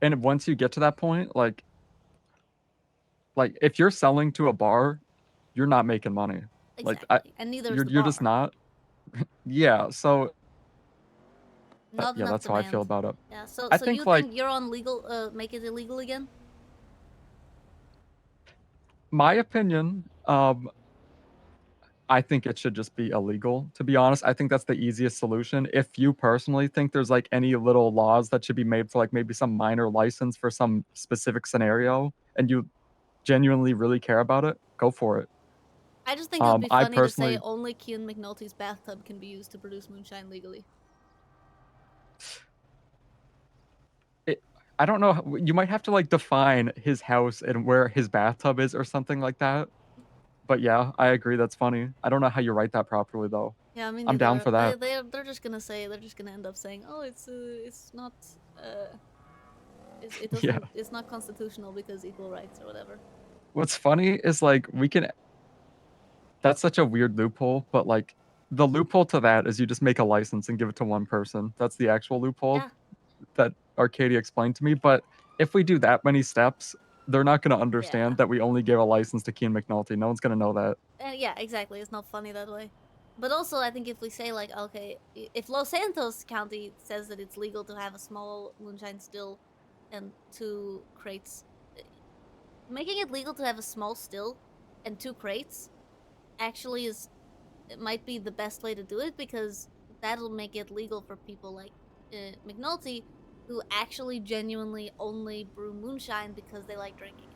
And once you get to that point, like if you're selling to a bar, you're not making money. Exactly. And neither is the you're just bar. not. Yeah, so Not yeah, enough that's how I feel demand. about it. Yeah, so I so think you like think you're on legal make it illegal again? my opinion, I think it should just be illegal. To be honest, I think that's the easiest solution. If you personally think there's like any little laws that should be made for like maybe some minor license for some specific scenario, and you genuinely really care about it, go for it. I just think it would be I funny to say personally, only Kean McNulty's bathtub can be used to produce moonshine legally. I don't know. You might have to like define his house and where his bathtub is or something like that. But yeah, I agree. That's funny. I don't know how you write that properly though. Yeah, I mean, I'm down for that. They're just gonna end up saying, oh, it's not it doesn't Yeah. it's not constitutional because equal rights or whatever. What's funny is like that's such a weird loophole, but like the loophole to that is you just make a license and give it to one person. That's the actual loophole that Arcadia explained to me. But if we do that many steps, they're not going to understand that we only gave a license to Kean McNulty. No one's going to know that. Yeah, exactly. It's not funny that way. But also, I think if we say like, okay, if Los Santos County says that it's legal to have a small moonshine still and 2 crates, making it legal to have a small still and 2 crates actually it might be the best way to do it, because that'll make it legal for people like McNulty, who actually genuinely only brew moonshine because they like drinking it.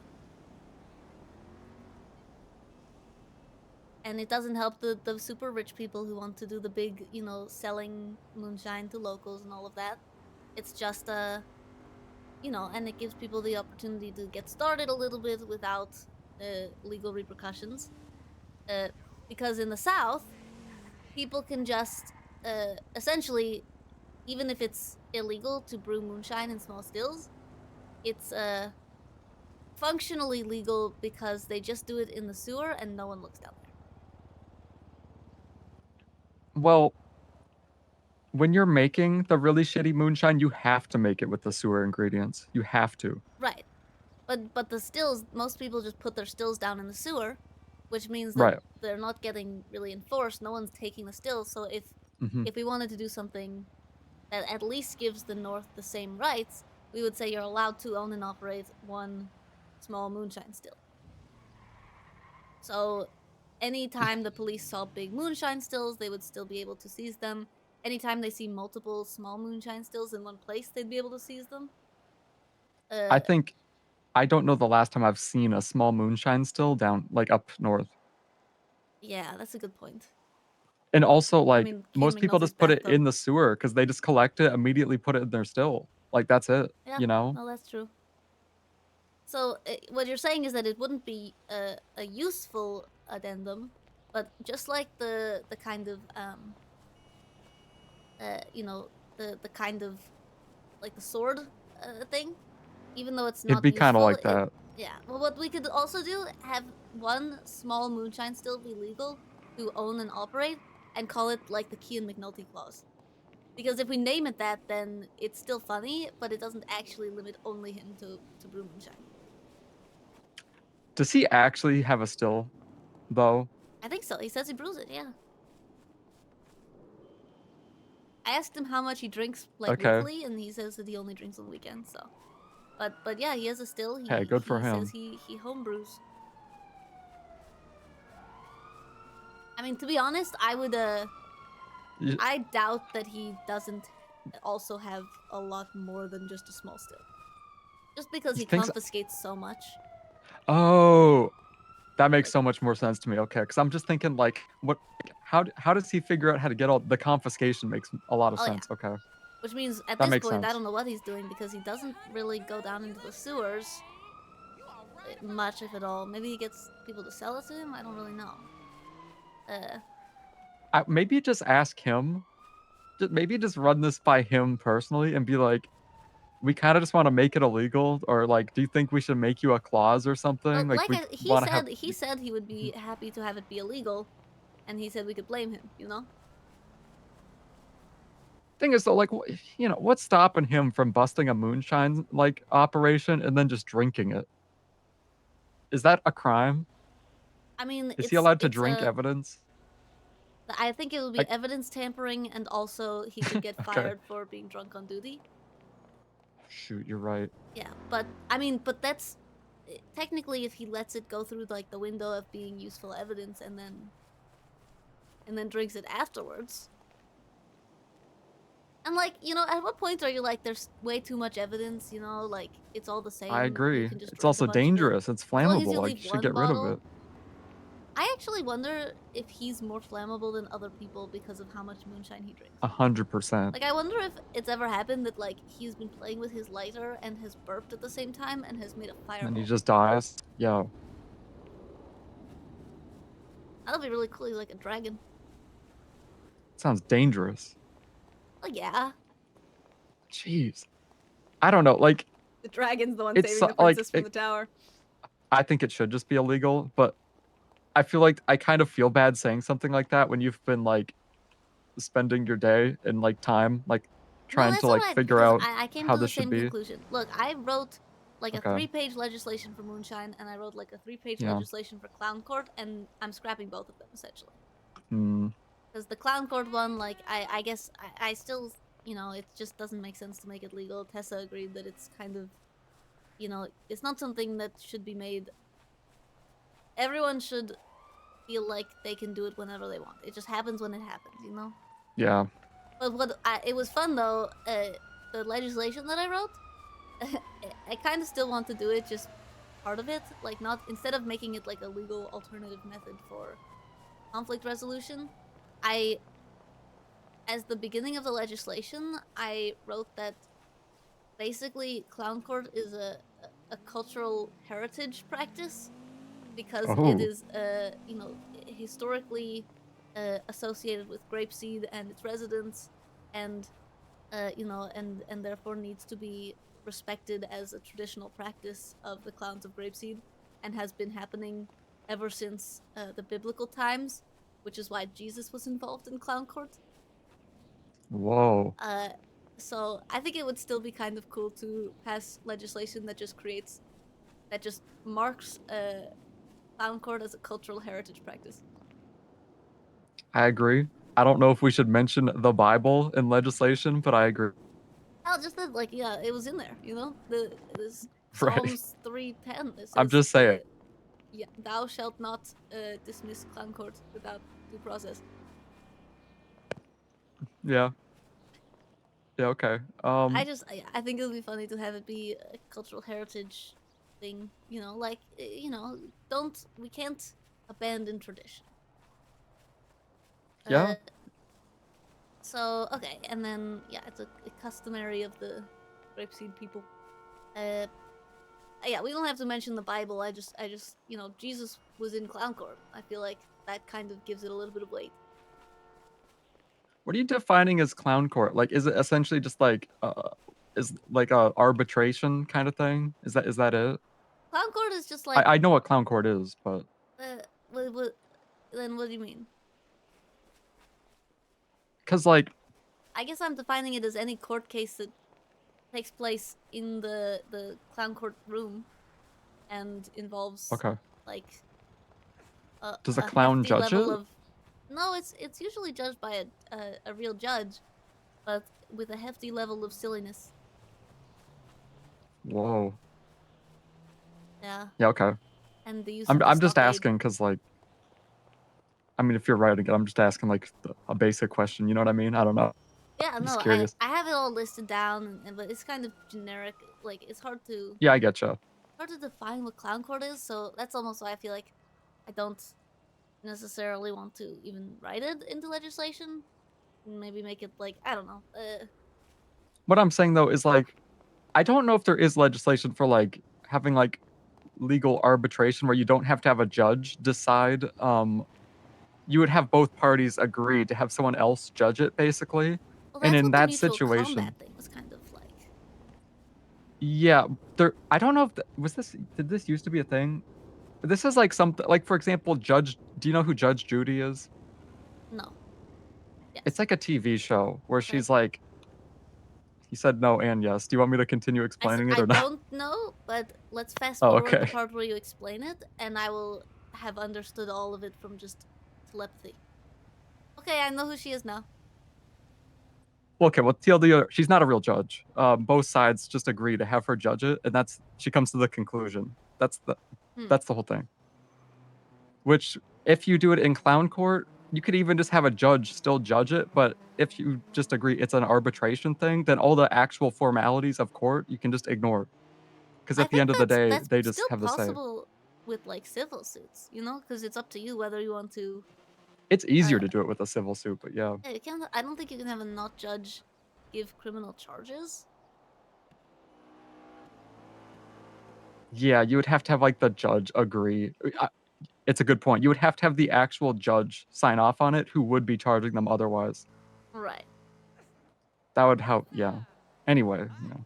And it doesn't help the super rich people who want to do the big, selling moonshine to locals and all of that. It's just and it gives people the opportunity to get started a little bit without legal repercussions. Because in the South, people can just essentially, even if it's illegal to brew moonshine in small stills, it's functionally legal because they just do it in the sewer and no one looks down there. Well, when you're making the really shitty moonshine, you have to make it with the sewer ingredients. You have to. Right. But the stills, most people just put their stills down in the sewer, which means that Right. they're not getting really enforced. No one's taking the stills. So Mhm. if we wanted to do something that at least gives the North the same rights, we would say you're allowed to own and operate one small moonshine still. So anytime the police saw big moonshine stills, they would still be able to seize them. Anytime they see multiple small moonshine stills in one place, they'd be able to seize them. I think I don't know the last time I've seen a small moonshine still down like up north. Yeah, that's a good point. And also, like, mean, most Keenan people McNulty's just put it bathtub. in the sewer because they just collect it, immediately put it in their still. Like, that's it, Yeah, you know? well, that's true. So what you're saying is that it wouldn't be a useful addendum, but just like the kind of you know, the kind of like the sword thing, even though it's It'd not be kinda useful, like that. yeah. Well, what we could also do, have one small moonshine still be legal to own and operate, and call it like the Key and McNulty clause. Because if we name it that, then it's still funny, but it doesn't actually limit only him to brew moonshine. Does he actually have a still, though? I think so. He says he brews it, yeah. I asked him how much he drinks like Okay. weekly, and he says that he only drinks on the weekends. So, but yeah, he has a still. Hey, good for he says him. he home brews. I mean, to be honest, I would Y- I doubt that he doesn't also have a lot more than just a small still. Just because You he think so? confiscates so much. Oh, that makes so much more sense to me. Okay, because I'm just thinking like, how does he figure out how to get all the confiscation? Makes a lot of Oh, yeah. sense. Okay, Which means at that this makes point, I sense. don't know what he's doing because he doesn't really go down into the sewers much, if at all. Maybe he gets people to sell it to him. I don't really know. Maybe just ask him. Maybe just run this by him personally and be like, we kind of just want to make it illegal, or like, do you think we should make you a clause or something? Like, we he want to have. said he would be happy to have it be illegal, and he said we could blame him. You know. Thing is though, like, you know, what's stopping him from busting a moonshine like operation and then just drinking it? Is that a crime? I mean, Is he allowed to it's drink evidence? I think it would be Like- evidence tampering, and also he could get Okay. fired for being drunk on duty. Shoot, you're right. Yeah, but I mean, but that's technically if he lets it go through like the window of being useful evidence, and then drinks it afterwards. And like, you know, at what point are you like, there's way too much evidence? You know, like it's all the same. I You agree. can just It's drink a also bunch of it. dangerous. It's As long as flammable. you Like, leave you should one get rid of bottle. it. I actually wonder if he's more flammable than other people because of how much moonshine he drinks. 100%. Like, I wonder if it's ever happened that, like, he's been playing with his lighter and has burped at the same time and has made a fireball. And he just dies. Yeah. That'll be really cool. He's like a dragon. Sounds dangerous. Well, yeah. Jeez. I don't know. Like, The dragon's the one It's saving the like, princess from the tower. I think it should just be illegal, but I feel like I kind of feel bad saying something like that when you've been like spending your day and like time like trying that's to like alright, figure because out I came how to the this should same be. conclusion. Look, I wrote like a Okay. 3-page legislation for moonshine, and I wrote like a 3-page Yeah. legislation for clown court, and I'm scrapping both of them essentially. Hmm. Because the clown court one, like, I guess I still, you know, it just doesn't make sense to make it legal. Tessa agreed that it's kind of, you know, it's not something that should be made. Everyone should feel like they can do it whenever they want. It just happens when it happens, you know? Yeah. But it was fun though, the legislation that I wrote, I kind of still want to do it, just part of it. Like, not, instead of making it like a legal alternative method for conflict resolution, as the beginning of the legislation, I wrote that basically clown court is a cultural heritage practice because Oh. it is, you know, historically associated with grapeseed and its residents, and you know, and therefore needs to be respected as a traditional practice of the clowns of grapeseed, and has been happening ever since the biblical times, which is why Jesus was involved in clown court. Whoa. So I think it would still be kind of cool to pass legislation that just marks clown court as a cultural heritage practice. I agree. I don't know if we should mention the Bible in legislation, but I agree. Hell, just that, like, yeah, it was in there, you know? This Right. Psalms 3:10. It says, I'm just saying. Yeah, thou shalt not dismiss clown court without due process. Yeah. Yeah, okay. I think it would be funny to have it be a cultural heritage thing, you know, like, you know, we can't abandon tradition. Yeah. So, okay, and then, yeah, it's a customary of the grapeseed people. Yeah, we don't have to mention the Bible. I just, you know, Jesus was in clown court. I feel like that kind of gives it a little bit of weight. What are you defining as clown court? Like, is it essentially just like, is like a arbitration kind of thing? Is that it? Clown court is just like. I know what clown court is, but. Then what do you mean? Because, like. I guess I'm defining it as any court case that takes place in the clown court room and involves like does a clown judge it? No, it's usually judged by a real judge, but with a hefty level of silliness. Whoa. Yeah. Yeah, okay. And the use I'm just asking because, like, I mean, if you're writing it, I'm just asking like a basic question. You know what I mean? I don't know. Yeah, I'm no, just curious. I have it all listed down, but it's kind of generic. Like, it's hard to. Yeah, I getcha. Hard to define what clown court is, so that's almost why I feel like I don't necessarily want to even write it into legislation. Maybe make it like, I don't know. What I'm saying though is like, I don't know if there is legislation for like having like legal arbitration where you don't have to have a judge decide. You would have both parties agree to have someone else judge it, basically. Well, and that's in what that the mutual situation, combat thing was kind of like. yeah, there. I don't know if did this used to be a thing? This is like something like, for example, Judge. Do you know who Judge Judy is? No. Yes. It's like a TV show where she's like. You said no and yes. Do you want me to continue explaining it or not? I don't know, but let's fast forward the okay. part where you explain it, and I will have understood all of it from just telepathy. Okay, I know who she is now. Okay, well, TLDR, she's not a real judge. Both sides just agree to have her judge it, and she comes to the conclusion. That's the whole thing. Which, if you do it in clown court, you could even just have a judge still judge it, but if you just agree it's an arbitration thing, then all the actual formalities of court you can just ignore. Because at the end of the day, they just have the say. That's still possible with like civil suits, you know, because it's up to you whether you want to. It's easier to do it with a civil suit, but yeah. Yeah, you can't. I don't think you can have a not judge give criminal charges. Yeah, you would have to have like the judge agree. It's a good point. You would have to have the actual judge sign off on it, who would be charging them otherwise. Right. That would help. Yeah. Anyway, you know,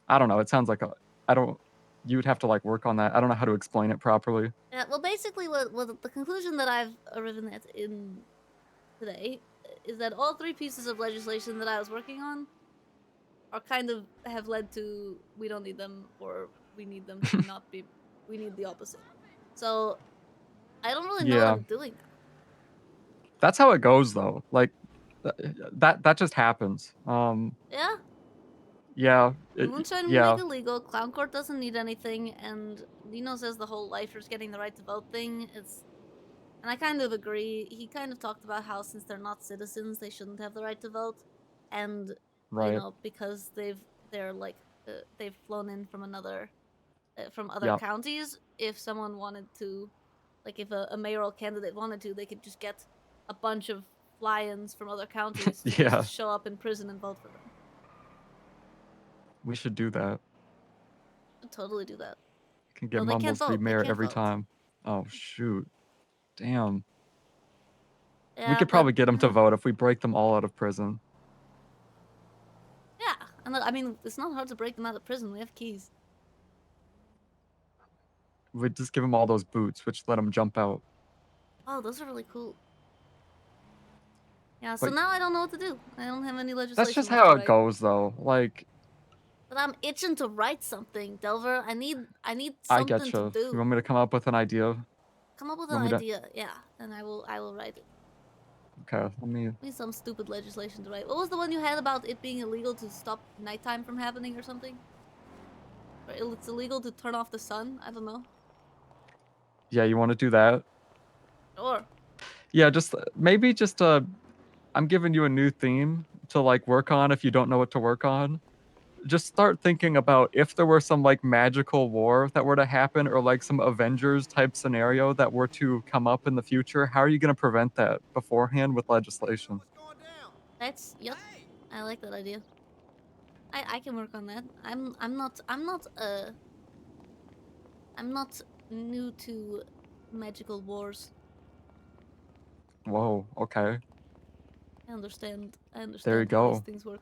I don't know. It sounds like you would have to like work on that. I don't know how to explain it properly. Yeah. Well, basically, what the conclusion that I've arrived at in today is that all three pieces of legislation that I was working on are kind of have led to we don't need them, or we need them to not be. We need the opposite. So I don't really know what I'm doing now. That's how it goes, though. Like that just happens. Yeah. Yeah. Moonshine will make it illegal. Clown court doesn't need anything, and Dino says the whole lifers getting the right to vote thing is. And I kind of agree. He kind of talked about how since they're not citizens, they shouldn't have the right to vote, and you know, because they're like they've flown in from other counties. If someone wanted to, like if a mayoral candidate wanted to, they could just get a bunch of fly-ins from other counties to just show up in prison and vote for them. We should do that. Should totally do that. Can get Mumbles to be mayor every time. Oh shoot. Damn. Yeah, we could probably get them to vote if we break them all out of prison. Yeah, and I mean, it's not hard to break them out of prison. We have keys. We'd just give them all those boots, which let them jump out. Oh, those are really cool. Yeah, so now I don't know what to do. I don't have any legislation. That's just how it goes, though. Like. But I'm itching to write something, Delver. I need I something getcha. to do. You want me to come up with an idea? come up with You an want me to- idea, yeah, and I will write it. Okay, let me. Need some stupid legislation to write. What was the one you had about it being illegal to stop nighttime from happening or something? Or it's illegal to turn off the sun? I don't know. Yeah, you want to do that? Sure. Yeah, just maybe just I'm giving you a new theme to like work on if you don't know what to work on. Just start thinking about if there were some like magical war that were to happen or like some Avengers type scenario that were to come up in the future. How are you going to prevent that beforehand with legislation? Yep. I like that idea. I can work on that. I'm not new to magical wars. Whoa, okay. I understand There you how these go. things work.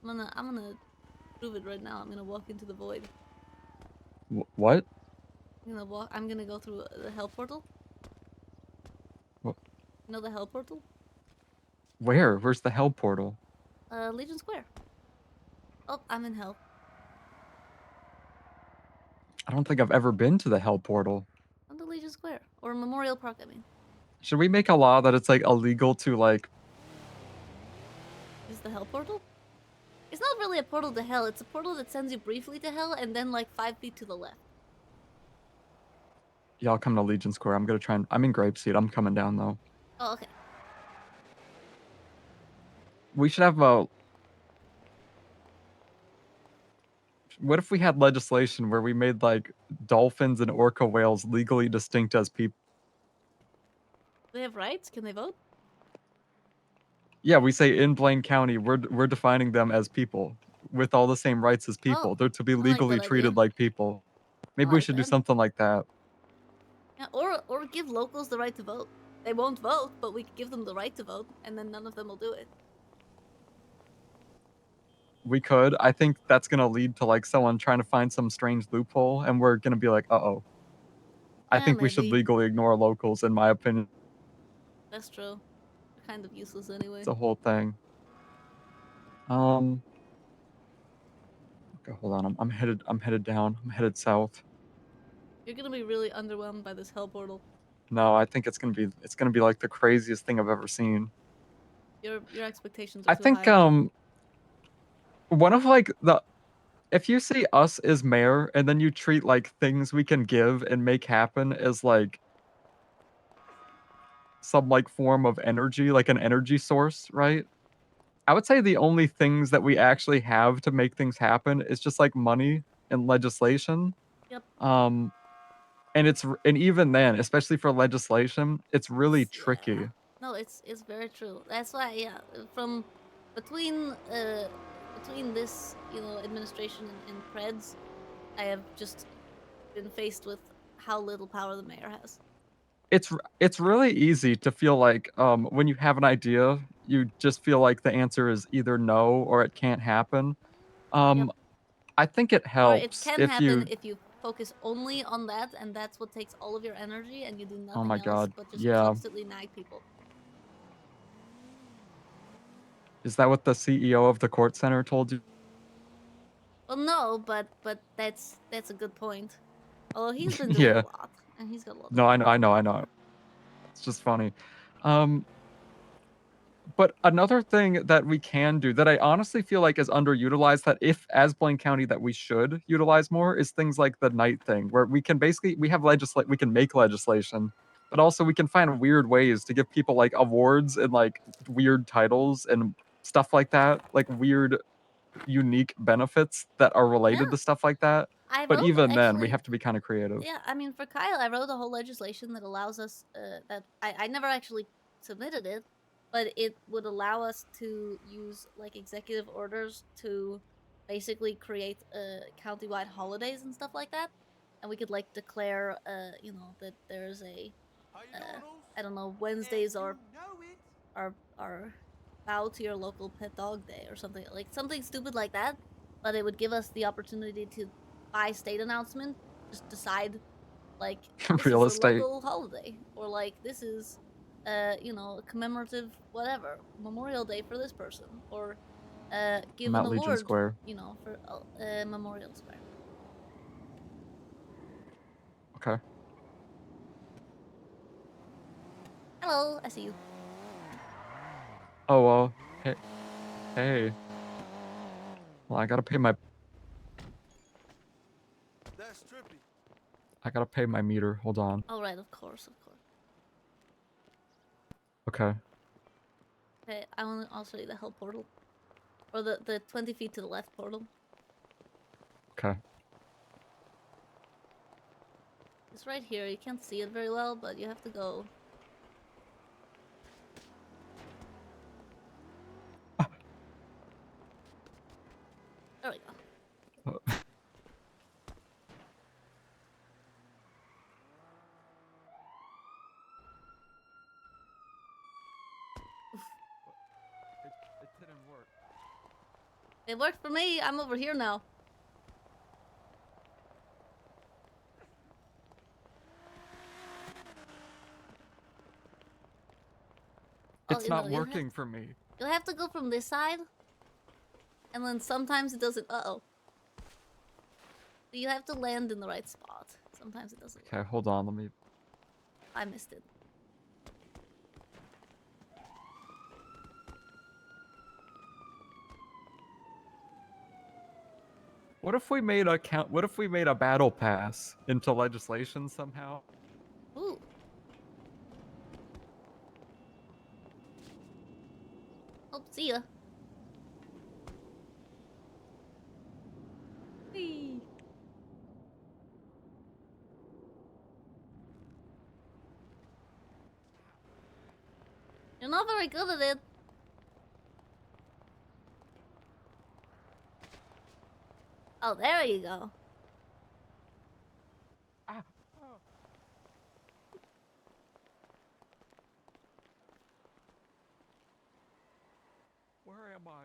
I'm gonna prove it right now. I'm gonna walk into the void. What? I'm gonna go through the hell portal. Wh- You know the hell portal? Where? Where's the hell portal? Legion Square. Oh, I'm in hell. I don't think I've ever been to the hell portal. On the Legion Square. Or Memorial Park, I mean. Should we make a law that it's like illegal to like Is the hell portal? It's not really a portal to hell. It's a portal that sends you briefly to hell and then like 5 feet to the left. Yeah, I'll come to Legion Square. I'm gonna try and I'm in Grapeseed. I'm coming down though. Oh, okay. We should have a what if we had legislation where we made like dolphins and orca whales legally distinct as people? They have rights? Can they vote? Yeah, we say in Blaine County, we're defining them as people with all the same rights as people. They're to be I like legally that treated idea. like people. Maybe we like should do that. something like that. Yeah, or give locals the right to vote. They won't vote, but we could give them the right to vote, and then none of them will do it. We could. I think that's gonna lead to like someone trying to find some strange loophole, and we're gonna be like, uh-oh. I Yeah, think we should maybe. legally ignore locals, in my opinion. That's true. They're kind of useless anyway. It's a whole thing. Okay, hold on. I'm headed down. I'm headed south. You're gonna be really underwhelmed by this hell portal. No, I think it's gonna be like the craziest thing I've ever seen. Your expectations are I too think high. one of like the if you see us as mayor and then you treat like things we can give and make happen as like some like form of energy, like an energy source, right? I would say the only things that we actually have to make things happen is just like money and legislation. Yep. And even then, especially for legislation, it's really tricky. No, it's very true. That's why, yeah, from between this, administration and Preds, I have just been faced with how little power the mayor has. It's really easy to feel like when you have an idea, you just feel like the answer is either no or it can't happen. I think it Or it helps can if happen you. if you focus only on that, and that's what takes all of your energy, and you do Oh nothing my else God, but just yeah. constantly nag people. Is that what the CEO of the court center told you? Well, no, but that's a good point. Although he's been doing Yeah. a lot, and he's got a lot. No, I know. It's just funny. But another thing that we can do that I honestly feel like is underutilized that if as Blaine County that we should utilize more is things like the night thing where we can we can make legislation, but also we can find weird ways to give people like awards and like weird titles and stuff like that, like weird unique benefits that are related to stuff like that. But even then, we have to be kind of creative. Yeah, I mean, for Kyle, I wrote a whole legislation that allows us that I never actually submitted it, but it would allow us to use like executive orders to basically create county-wide holidays and stuff like that, and we could like declare, that there's a I don't know, Wednesdays are bow to your local pet dog day or something stupid like that, but it would give us the opportunity to by state announcement just decide like this Real is estate. a local holiday or like this is a commemorative whatever Memorial Day for this person or give I'm an at Legion award Square. For Memorial Square. Okay. Hello, I see you. Oh well. Hey. Hey. Well, I gotta pay my. That's trippy. I gotta pay my meter. Hold on. All right, of course, of course. Okay. Okay, I'll show you the hell portal, or the 20 feet to the left portal. Okay. It's right here. You can't see it very well, but you have to go. There we go. It didn't work. It worked for me. I'm over here now. It's you not know, working for me. You'll have to go from this side. And then sometimes it doesn't. Uh-oh. You have to land in the right spot. Sometimes it doesn't. Okay, hold on. Let me. I missed it. What if we made a count? What if we made a battle pass into legislation somehow? Ooh. Oh, see ya. Whee. You're not very good at it. Oh, there you go. Where am I?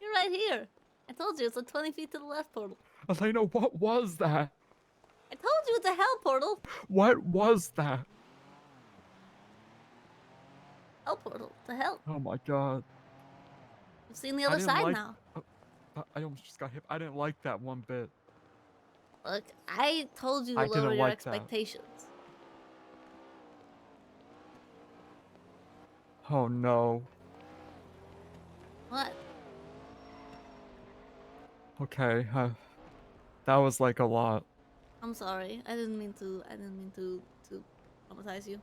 You're right here. I told you it's a 20 feet to the left portal. Elena, what was that? I told you it's a hell portal. What was that? Hell portal. To hell. Oh my god. You've seen the I other didn't side like- now. I almost just got hit. I didn't like that one bit. Look, I told you to I lower didn't your like that. expectations. Oh no. What? Okay. That was like a lot. I'm sorry. I didn't mean to traumatize you.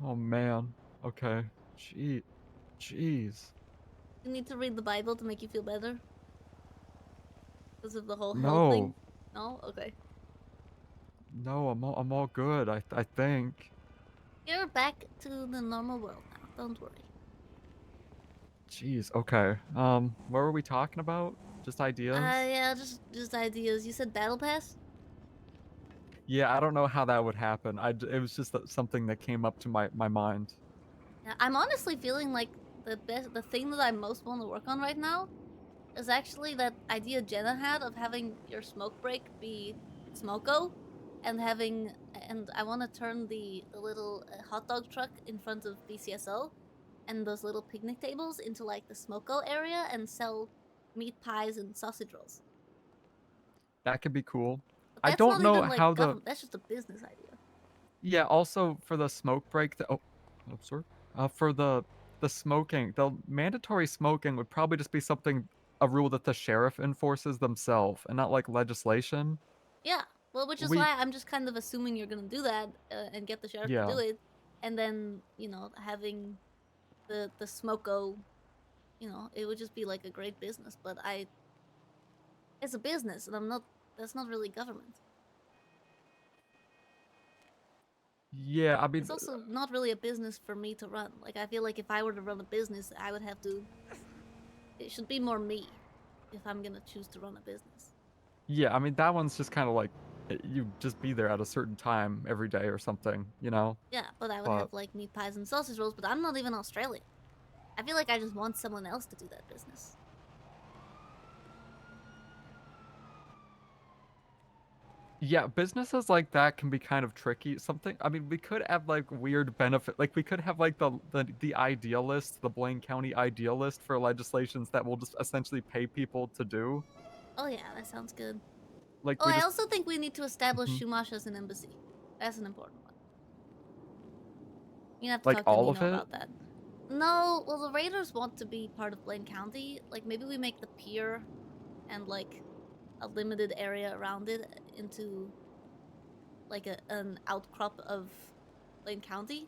Oh man. Okay. Jeez. You need to read the Bible to make you feel better? Because of the whole hell No. thing? No? Okay. No, I'm all good. I think. You're back to the normal world now. Don't worry. Jeez. Okay. What were we talking about? Just ideas? Yeah, just ideas. You said battle pass? Yeah, I don't know how that would happen. It was just something that came up to my mind. Yeah, I'm honestly feeling like the thing that I most want to work on right now is actually that idea Jenna had of having your smoke break be Smoko, and I want to turn the little hot dog truck in front of BCSO and those little picnic tables into like the Smoko area and sell meat pies and sausage rolls. That could be cool. But I that's don't not know even, like, how the. that's just a business idea. Yeah. Also for the smoke break. Oh, sorry. For the smoking, the mandatory smoking would probably just be a rule that the sheriff enforces themselves, and not like legislation. Yeah, well, which is why I'm just kind of assuming you're gonna do that and get the sheriff to do it, and then having the smoko, it would just be like a great business. But it's a business, and that's not really government. Yeah, I mean, It's also not really a business for me to run. Like, I feel like if I were to run a business, I would have to. It should be more me, if I'm gonna choose to run a business. yeah, I mean that one's just kind of like you just be there at a certain time every day or something, Yeah, but I would have like meat pies and sausage rolls. But I'm not even Australian. I feel like I just want someone else to do that business. Yeah, businesses like that can be kind of tricky. I mean, we could have like weird benefit, like we could have like the idealist, the Blaine County idealist for legislations that will just essentially pay people to do. Oh yeah, that sounds good. Like I also think we need to establish Shumash as an embassy. That's an important one. You have to Like talk to all Nino of it? about that. No, well, the Raiders want to be part of Blaine County. Like, maybe we make the pier and, like, a limited area around it into, like, an outcrop of Blaine County.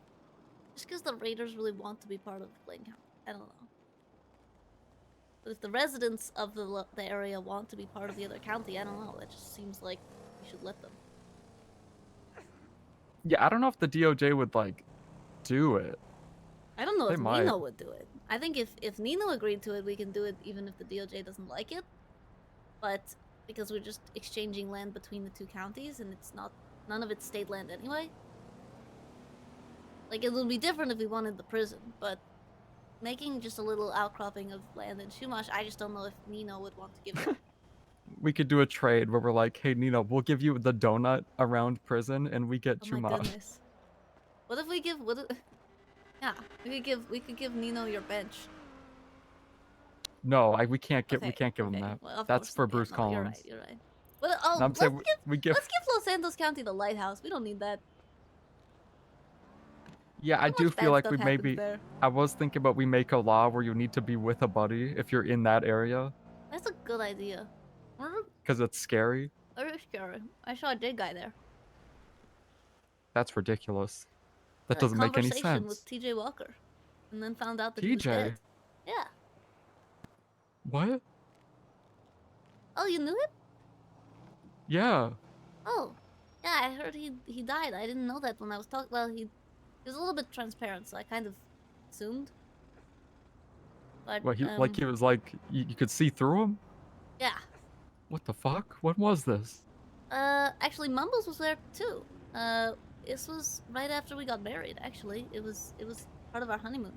Just because the Raiders really want to be part of Blaine County. I don't know. But if the residents of the area want to be part of the other county, I don't know. That just seems like we should let them. Yeah, I don't know if the DOJ would like do it. I don't know They if might. Nino would do it. I think if Nino agreed to it, we can do it even if the DOJ doesn't like it. But because we're just exchanging land between the two counties and it's not none of it's state land anyway. Like, it would be different if we wanted the prison, but making just a little outcropping of land in Shumash, I just don't know if Nino would want to give it. We could do a trade where we're like, hey Nino, we'll give you the donut around prison and we get Oh my Chumash. goodness. What if we give yeah, we could give Nino your bench. No, we can't give Okay, him that. Well, of That's course for not. Bruce Yeah, no, Collins. You're right. Well, oh, No, I'm let's saying give we give. let's give Los Santos County the lighthouse. We don't need that. Yeah, I do much feel bad like stuff we happens maybe. there. I was thinking about we make a law where you need to be with a buddy if you're in that area That's a good idea. because it's scary. Very scary. I saw a dead guy there. That's ridiculous. That Had a doesn't make any conversation sense. with TJ Walker, and then found out that he was TJ, dead. Yeah. what? Oh, you knew him? Yeah. Oh, yeah. I heard he died. I didn't know that when I was talking. Well, he was a little bit transparent, so I kind of assumed. But What he like? He was like you could see through him. yeah. What the fuck? What was this? Actually, Mumbles was there too. This was right after we got married. Actually, it was part of our honeymoon.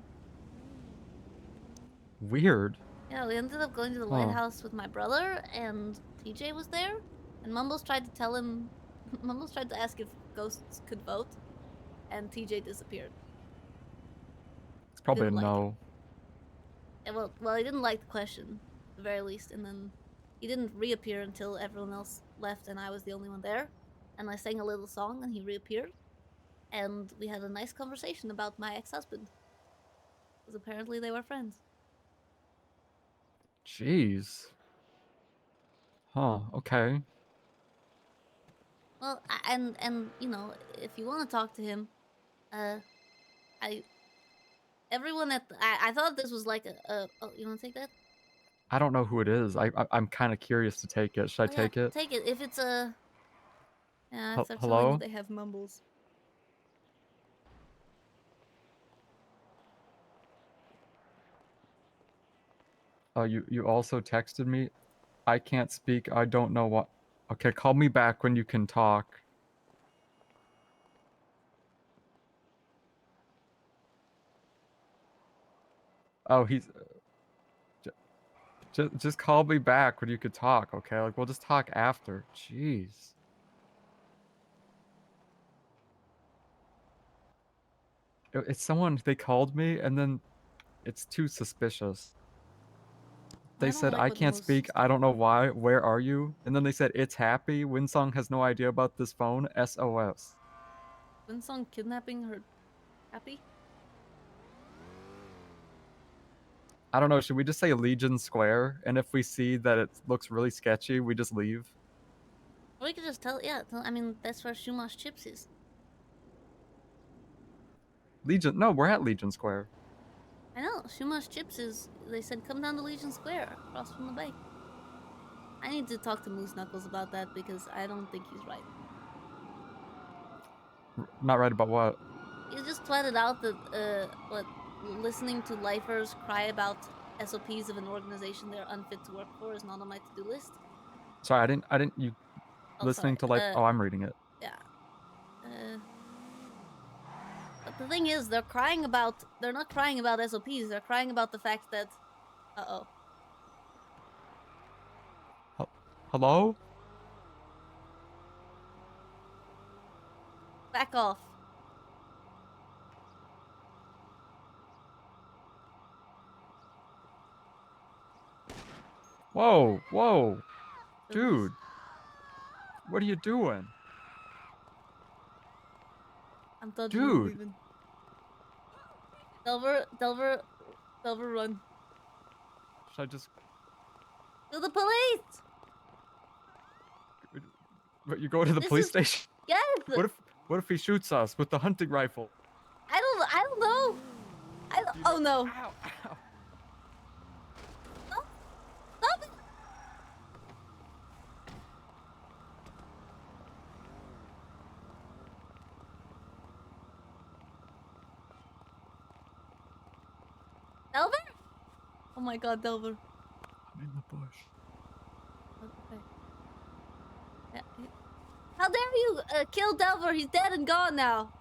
Weird. Yeah, we ended up going to the Huh. lighthouse with my brother, and TJ was there. And Mumbles tried to tell him, Mumbles tried to ask if ghosts could vote, and TJ disappeared. It's probably a Didn't like no. Yeah, well, he didn't like the question, at the very least, and then he didn't reappear until everyone else left, and I was the only one there. And I sang a little song, and he reappeared, and we had a nice conversation about my ex-husband, because apparently they were friends. Jeez. Huh. Okay. Well, and you know, if you want to talk to him, everyone at I thought this was like oh, you want to take that? I don't know who it is. I'm kind of curious to take it. Should I Oh, yeah, take it? Take it if it's a. Yeah, if they're telling hello? you they have mumbles. Oh, you also texted me. I can't speak. I don't know what. Okay, call me back when you can talk. Oh, he's. Just call me back when you could talk, okay? Like, we'll just talk after. Jeez. It's someone, they called me, and then it's too suspicious. They said, I can't speak. I don't know why. Where are you? And then they said, it's happy. Winsong has no idea about this phone. SOS. Winsong kidnapping her happy? I don't know. Should we just say Legion Square? And if we see that it looks really sketchy, we just leave? Or we could just tell, yeah, I mean, that's where Shumash Chips is. Legion? No, we're at Legion Square. I know, Shumash Chips is, they said come down to Legion Square, across from the bay. I need to talk to Moose Knuckles about that because I don't think he's right. Not right about what? He just tweeted out that, listening to lifers cry about SOPs of an organization they're unfit to work for is not on my to-do list. Sorry, I didn't, you Oh, listening sorry, to oh, I'm reading it. Yeah. But the thing is, they're not crying about SOPs, they're crying about the fact that, uh-oh. Hello? Back off. Whoa, whoa. Dude. What are you doing? I'm dodging Dude. leaving. Delver, run. Should I just? To the police! But you go to the This police is- station. Yes! What if he shoots us with the hunting rifle? I don't know. Oh no. Ow, ow. Stop it! Delver? Oh my god, Delver. I'm in the bush. Okay. How dare you kill Delver? He's dead and gone now.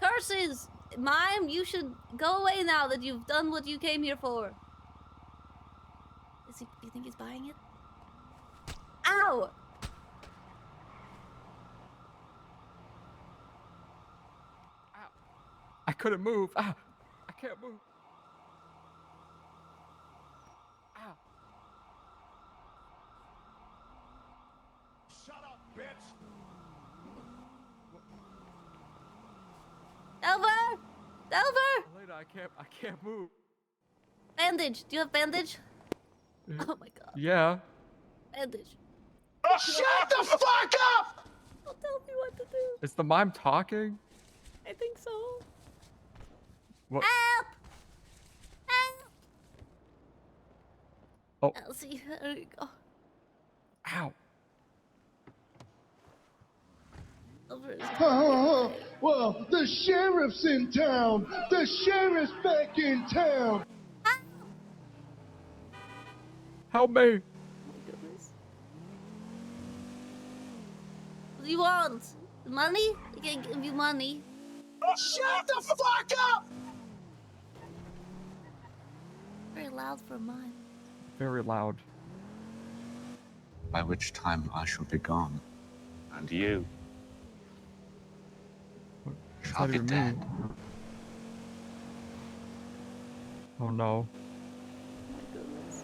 Curses! Mime, you should go away now that you've done what you came here for. Do you think he's buying it? Ow! I couldn't move. Ah, I can't move. Ow. Shut up, bitch! Delver! Delver! Elena, I can't move. Bandage. Do you have bandage? Oh my god. Yeah. Bandage. Shut the fuck up! Don't tell me what to do. Is the mime talking? I think so. What? Help! Help! Oh. Elsie, there you go. Ow. Delver is Oh, well, the sheriff's in town. The sheriff's back in town. Help me. Oh my goodness. What do you want? Money? I can give you money. Shut the fuck up! Very loud for mine. Very loud. By which time I shall be gone. And you shall That be even dead. mean? Oh no. Oh my goodness.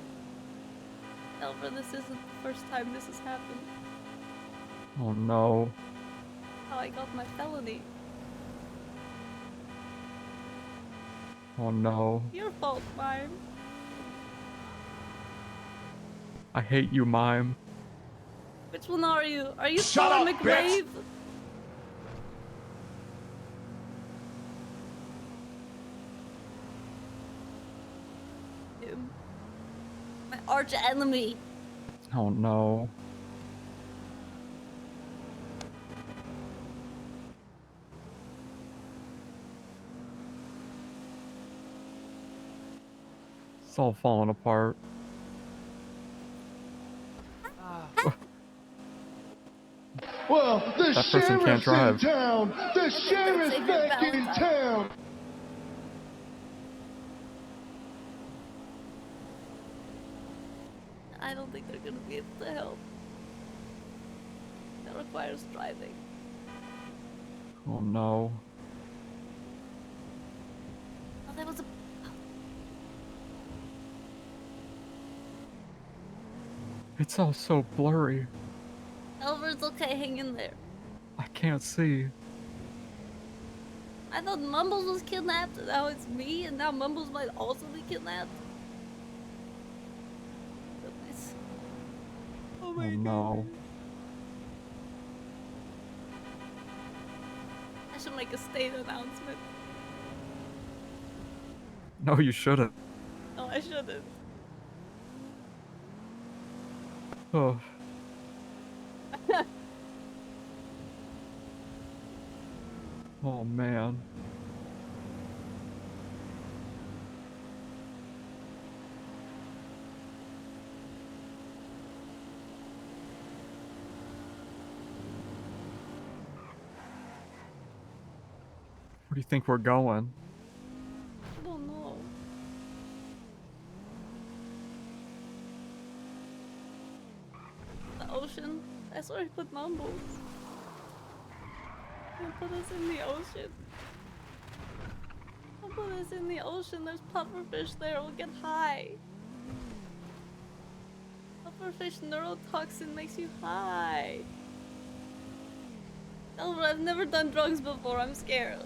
Delver, this isn't the first time this has happened. Oh no. How I got my felony. Oh no. Your fault, Mime. I hate you, mime. Which one are you? Are you Shut Thor up, McRave? Him. My arch enemy. Oh no. It's all falling apart. Well, the That person can't sheriff's drive. in town. The sheriff's back in town. I don't think they're gonna be able to help. That requires driving. Oh no. Oh, that was a. It's all so blurry. Elver's okay, hang in there. I can't see. I thought Mumbles was kidnapped, and now it's me, and now Mumbles might also be kidnapped. Goodness. Oh no. I should make a state announcement. No, you shouldn't. No, I shouldn't. Oh. Oh man. Where do you think we're going? I don't know. The ocean? That's where I put Mumbles. Don't put us in the ocean. Don't put us in the ocean. There's pufferfish there. We'll get high. Pufferfish neurotoxin makes you high. Delver, I've never done drugs before. I'm scared.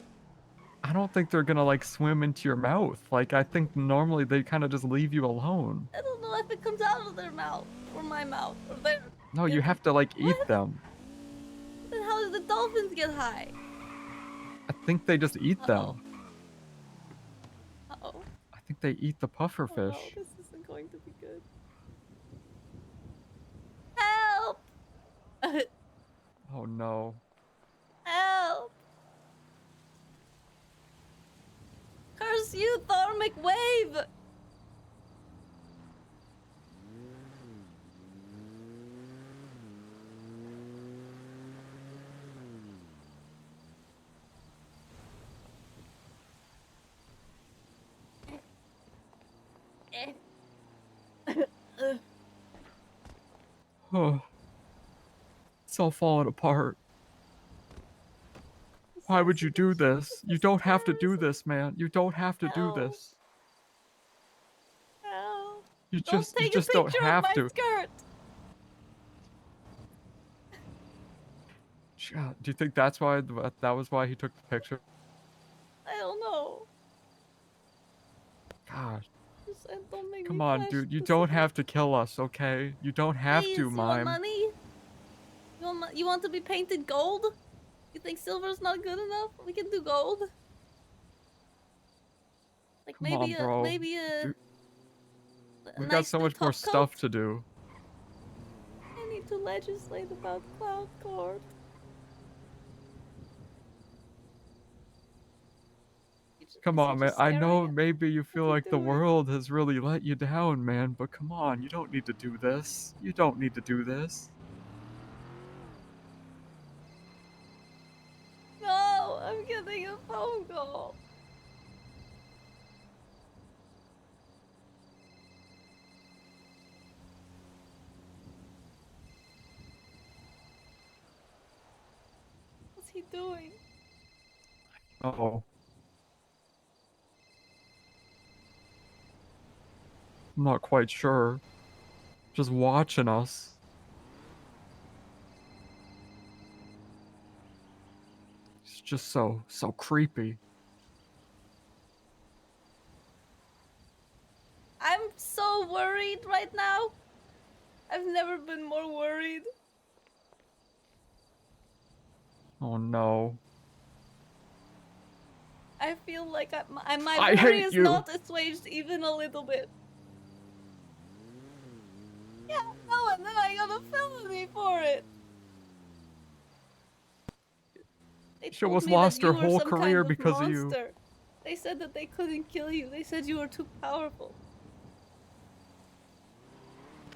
I don't think they're gonna like swim into your mouth. Like I think normally they kind of just leave you alone. I don't know if it comes out of their mouth or my mouth or their. No, you have to like eat What? them. Then how did the dolphins get high? I think they just eat Uh-oh. them. Uh-oh. I think they eat the puffer Oh fish. no, this isn't going to be good. Help! Oh no. Help! Curse you, Thermic Wave! Oh. It's all falling apart. Why would you do this? You don't have to do this, man. You don't have to do this. Help! You Don't just take a don't picture have of my to. skirt! Yeah, do you think that's why that was why he took the picture? I don't know. Gosh. Just don't make Come me on, flash dude. You the don't second. have to kill us, okay? You don't have Please, to, you want mime. money? You want to be painted gold? You think silver's not good enough? We can do gold. Like Come on, bro. maybe a Dude, a we've got nice so new much more top stuff coat. to do. I need to legislate about cloud court. Come Is he on, man. just I staring know at- maybe you feel he like the doing? world has really let you down, man, but come on. You don't need to do this. You don't need to do this. No, I'm getting a phone call. What's he doing? Uh-oh. I'm not quite sure. Just watching us. It's just so creepy. I'm so worried right now. I've never been more worried. Oh no. I feel like my I worry hate is you. not assuaged even a little bit. Yeah, no, and then I got a felony for it. They She told almost me that lost her you were whole some career kind of because of you. monster. They said that they couldn't kill you. They said you were too powerful.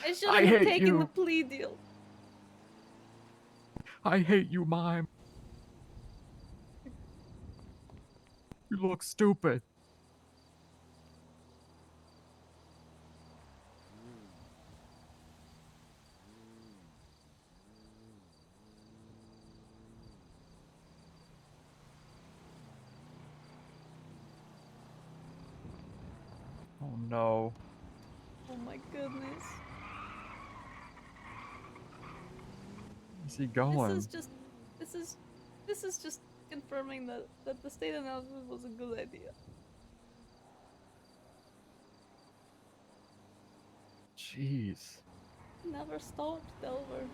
I shouldn't have hate taken you. the plea deal. I hate you, mime. You look stupid. Oh no. Oh my goodness. Where's he going? This is just confirming that the state announcement was a good idea. Jeez. Never stopped, Delver.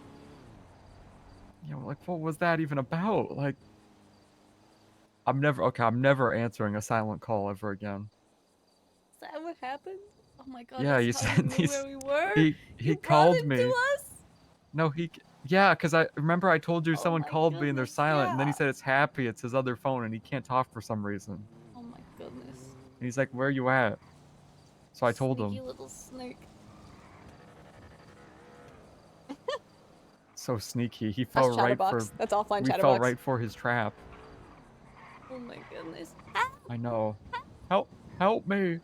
You know, like, what was that even about? Like, I'm never answering a silent call ever again. Is that what happened? Oh my god, Yeah, that's you how said you knew he's, where we were? he You brought called him me. to us? No, yeah, because I remember I told you Oh someone my called me and they're goodness, silent, and then he yeah. said it's Happy, it's his other phone, and he can't talk for some reason. Oh my goodness. And he's like, where are you at? So I told Sneaky him. little snake. So sneaky. He That's fell right for. Chatterbox. That's offline We fell Chatterbox. right for his trap. Oh my goodness. I know. Help me.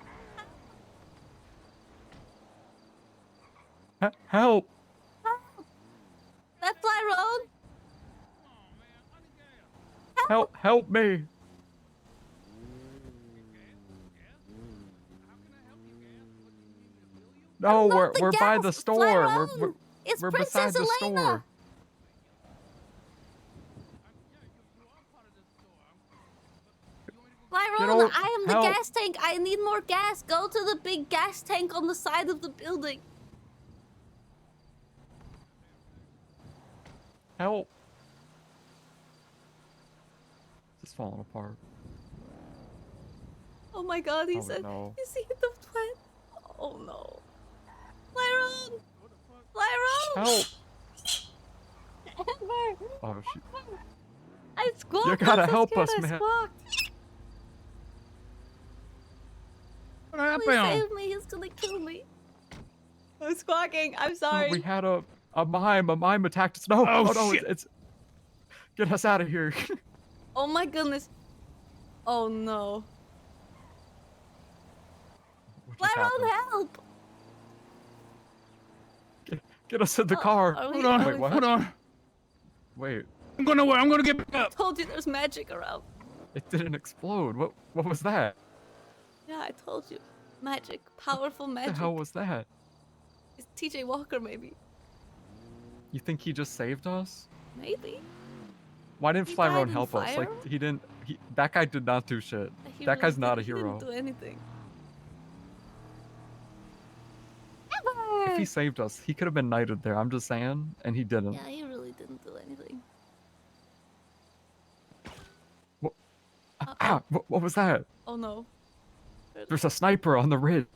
Help. That fly road? Help me. No, we're by the store. We're beside the store. don't I am the help. gas tank. I need more gas. Go to the big gas tank on the side of the building. Help. This is falling apart. Oh my god, he Oh, said, no. is he in the plant? Oh no. Lyron! Lyron! Help. Amber! Oh, shit. I squawked. You gotta I'm so help scared us, I man. squawked. What Please happened? save me. He's gonna kill me. I'm squawking. I'm Oh, sorry. we had a mime. A mime attacked us. No. Oh, no. shit. It's get us out of here. Oh my goodness. Oh no. What just Lyron, happened? help! Get us in the car. Are we- Hold on. are Wait, we what? Hold on. Wait. I'm gonna get back I up. told you there's magic around. It didn't explode. What was that? Yeah, I told you. Magic. Powerful What magic. the hell was that? It's TJ Walker, maybe. You think he just saved us? Maybe. Why didn't He died Flyrone in help us? Like, fire? he didn't. That guy did not do shit. He That really guy's not a didn't- hero. He didn't do anything. If he saved us, he could have been knighted there. I'm just saying, and he didn't. Yeah, he really didn't do anything. What was that? Oh no. There's a sniper on the ridge.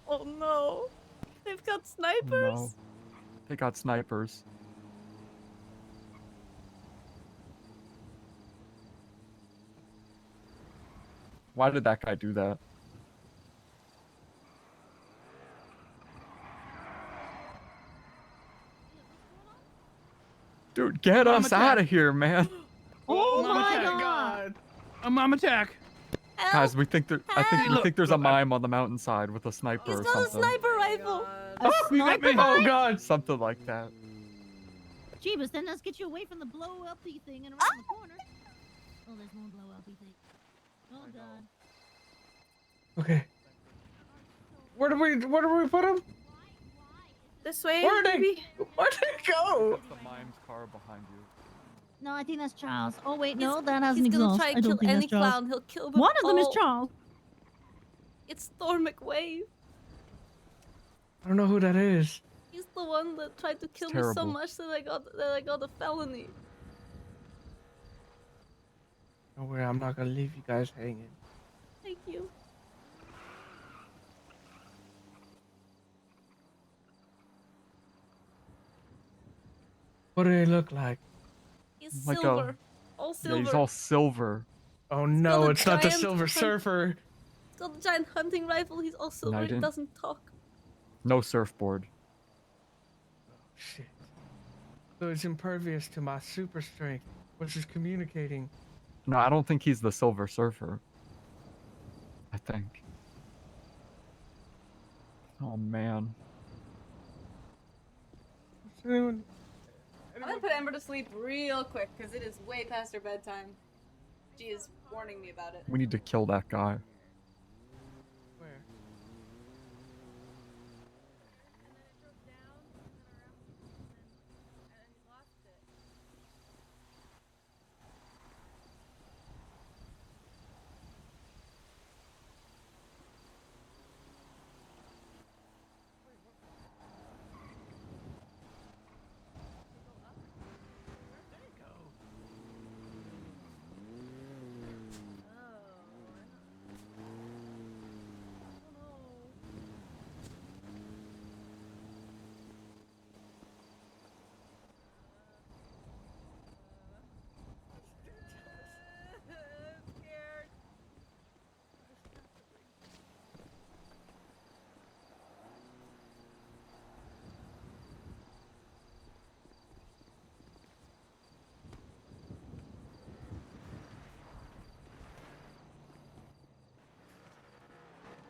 Oh no. They've got snipers. No. They got snipers. Why did that guy do that? Dude, get Mom us out attack. of here, man. Oh my god. A mom attack. Guys, we think I think we Look, think there's a mime on the mountainside with a sniper He's or got a something. sniper rifle. Oh, you got me. Oh god, something like that. Jeebus, then let's get you away from the blow up thing and around the corner. Oh, there's more blow up thing. Oh god. Okay. Where do we put him? This way, Where'd maybe? Where'd it go? The mime's car behind you. No, I think that's Charles. Oh wait, no, that has an He's gonna exhaust. try I and don't kill think any that's Charles. clown. He'll kill them One of them is all. Charles. It's Thor McWave. I don't know who that is. He's the one that tried to kill me so terrible. much that I got a felony. Don't worry, I'm not gonna leave you guys hanging. Thank you. What do they look like? He's Like a- silver. All silver. Yeah, he's all silver. Oh no, got a it's not the giant Silver hunt- Surfer. He's got a giant hunting rifle. He's all silver. He didn't- doesn't talk. No surfboard. Shit. So it's impervious to my super strength, which is communicating. No, I don't think he's the Silver Surfer. I think. Oh man. Anyone? I'm gonna put Amber to sleep real quick because it is way past her bedtime. She is warning me about it. We need to kill that guy. Where?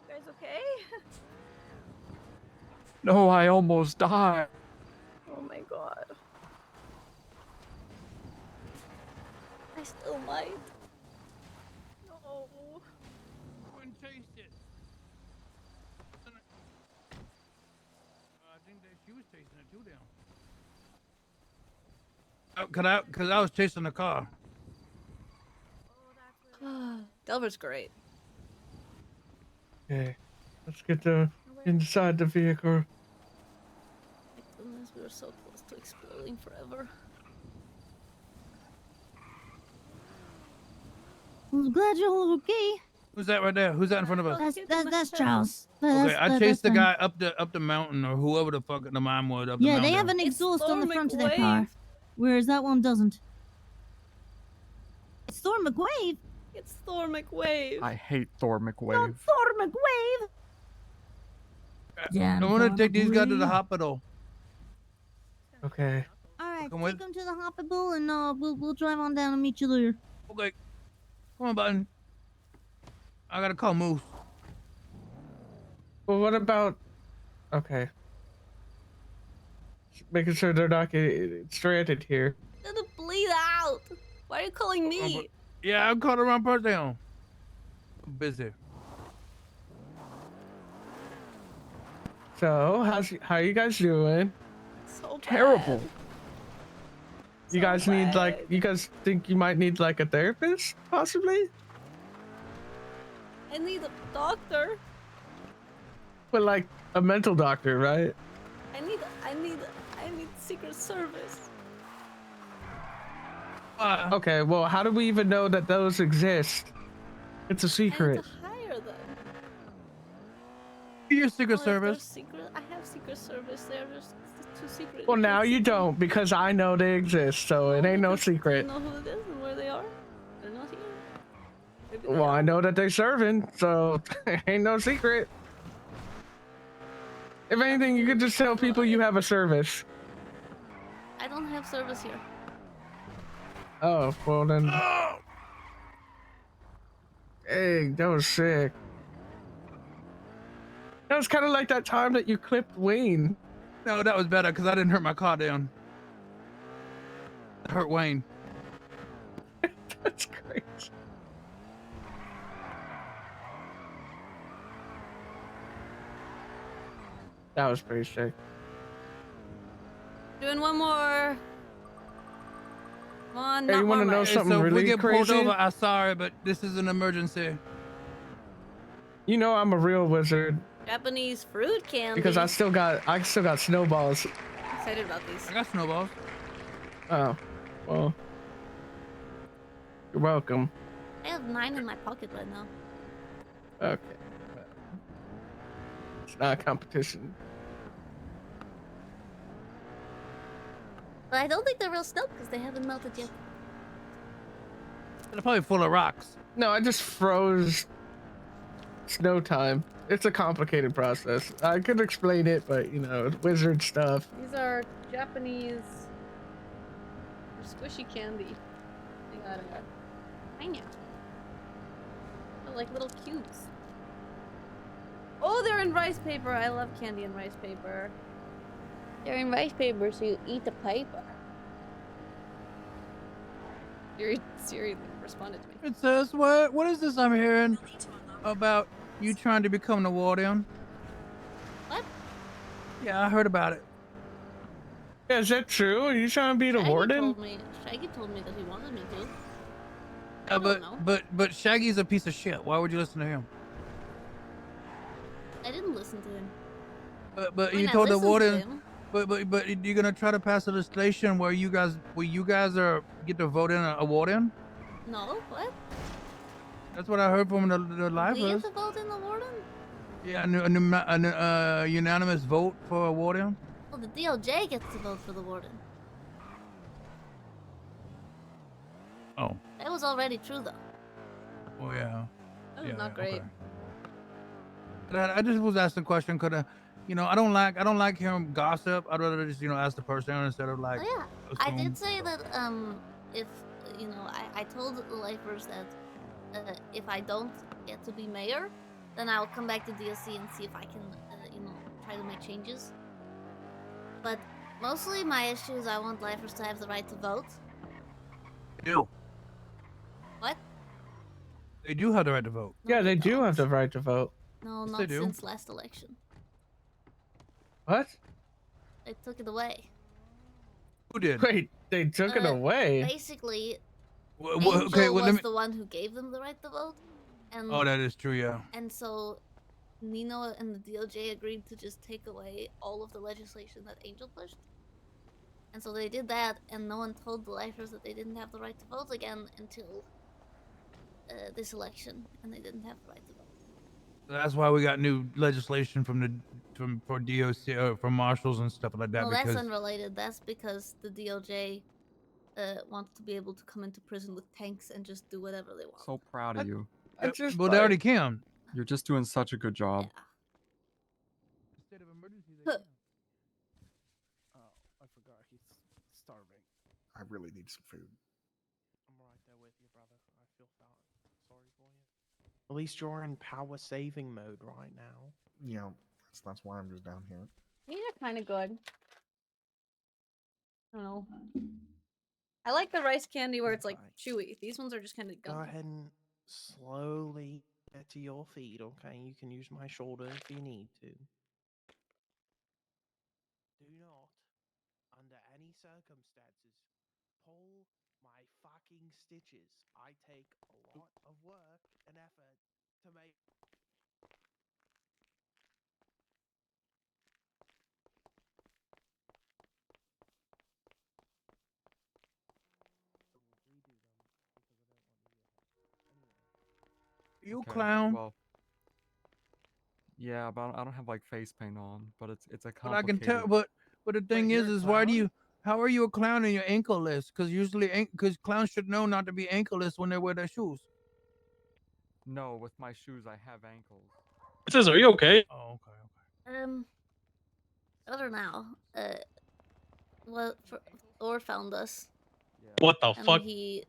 You guys okay? No, I almost died. Oh my god. I still might. No. Go and taste it. I think that she was tasting it too down. Cause I was tasting the car. Delver's great. Okay, let's get inside the vehicle. My goodness, we were so close to exploding forever. I'm glad you're all okay. Who's that right there? Who's that in front of us? That's Charles. Okay, I chased the them. guy up the mountain or whoever the fuck the mine was up the Yeah, mountain. they have an exhaust on the front of their car, whereas that one doesn't. It's Thor McWave. It's Thor McWave. I hate Thor McWave. Not Thor McWave. I want to take these guys to the hospital. Okay. All right, Come take with. them to the hospital, and we'll drive on down and meet you there. Okay. Come on, Button. I gotta call Moose. Well, what about? Okay. Making sure they're not getting stranded here. I'm gonna bleed out. Why are you calling me? Yeah, I'm calling the wrong person. I'm busy. So, how you guys doing? So terrible. You guys need like, you guys think you might need like a therapist, possibly? I need a doctor. But like a mental doctor, right? I need Secret Service. Okay, well, how do we even know that those exist? It's a secret. Hire them. Your Secret Oh, if they're Service. Secret, I have Secret Service. They're just too secret. Well, now you don't, because I know they exist, so it ain't no I secret. know who it is and where they are. They're not here. Maybe they Well, are. I know that they're serving, so ain't no secret. If anything, you could just tell people you have a service. I don't have service here. Oh, well then. Hey, that was sick. That was kind of like that time that you clipped Wayne. No, that was better because I didn't hurt my car down. I hurt Wayne. That's great. That was pretty sick. Doing one more. One. Hey, you want to know something so if really we get crazy? pulled over, I'm sorry, but this is an emergency. You know I'm a real wizard Japanese fruit candy. because I still got snowballs. Excited about these. I got snowballs. Oh, well, you're welcome. I have 9 in my pocket right now. Okay, it's not a competition. But I don't think they're real snow because they haven't melted yet. They're probably full of rocks. No, I just froze snow time. It's a complicated process. I could explain it, but you know, it's wizard stuff. These are Japanese squishy candy. They got it. Tiny. They're like little cubes. Oh, they're in rice paper. I love candy in rice paper. They're in rice paper, so you eat the paper. Siri responded to me. It says, what is this I'm hearing about you trying to become the warden? What? Yeah, I heard about it. Yeah, is that true? Are you trying to be the warden? Shaggy told me that he wanted me to. But Shaggy's a piece of shit. Why would you listen to him? I didn't listen to him. But When you I told the listened to warden. him- But you're gonna try to pass legislation where you guys are get to vote in a warden? No, what? That's what I heard from the We livers. get to vote in the warden? Yeah, a unanimous vote for a warden. Well, the DOJ gets to vote for the warden. Oh. That was already true, though. Oh yeah. That was not great. okay. But I just was asking a question. Could I don't like hearing gossip. I'd rather just ask the person instead of like. Oh, yeah. I assume. did say that if I told the lifers that if I don't get to be mayor, then I'll come back to DLC and see if I can try to make changes. But mostly my issue is I want lifers to have the right to vote. They do. What? They do have the right to vote. Yeah, they do have the right to vote. No, Yes, not they do. since last election. What? They took it away. Who did? Wait, they took it away? Basically, Okay, Angel well, was let me. the one who gave them the right to vote, and Oh, that is true. Yeah. and so Nino and the DOJ agreed to just take away all of the legislation that Angel pushed. And so they did that, and no one told the lifers that they didn't have the right to vote again until this election, and they didn't have the right to vote. That's why we got new legislation for DOC from marshals and stuff like that. No, because that's unrelated. That's because the DOJ wants to be able to come into prison with tanks and just do whatever they want. So proud of you. well, they already can. You're just doing such a good job. I forgot he's starving. I really need some food. I'm right there with you, brother. I feel sorry for you. At least you're in power saving mode right now. Yeah, that's why I'm just down here. These are kind of good. I don't know. I like the rice candy where it's like chewy. These ones are just kind of Go gummy. ahead and slowly get to your feet, okay? You can use my shoulder if you need to. Do not, under any circumstances, pull my fucking stitches. I take a lot of work and effort to make. You Okay, clown. Well, yeah, but I don't have like face paint on, but it's a But I can complicated. tell. But the thing is why do you? How are you a clown and you're ankleless? Because usually, because clowns should know not to be ankleless when they wear their shoes. No, with my shoes I have ankles. It says, "Are you okay?" Oh, okay. Better now. Well, Thor found us. What the And fuck? he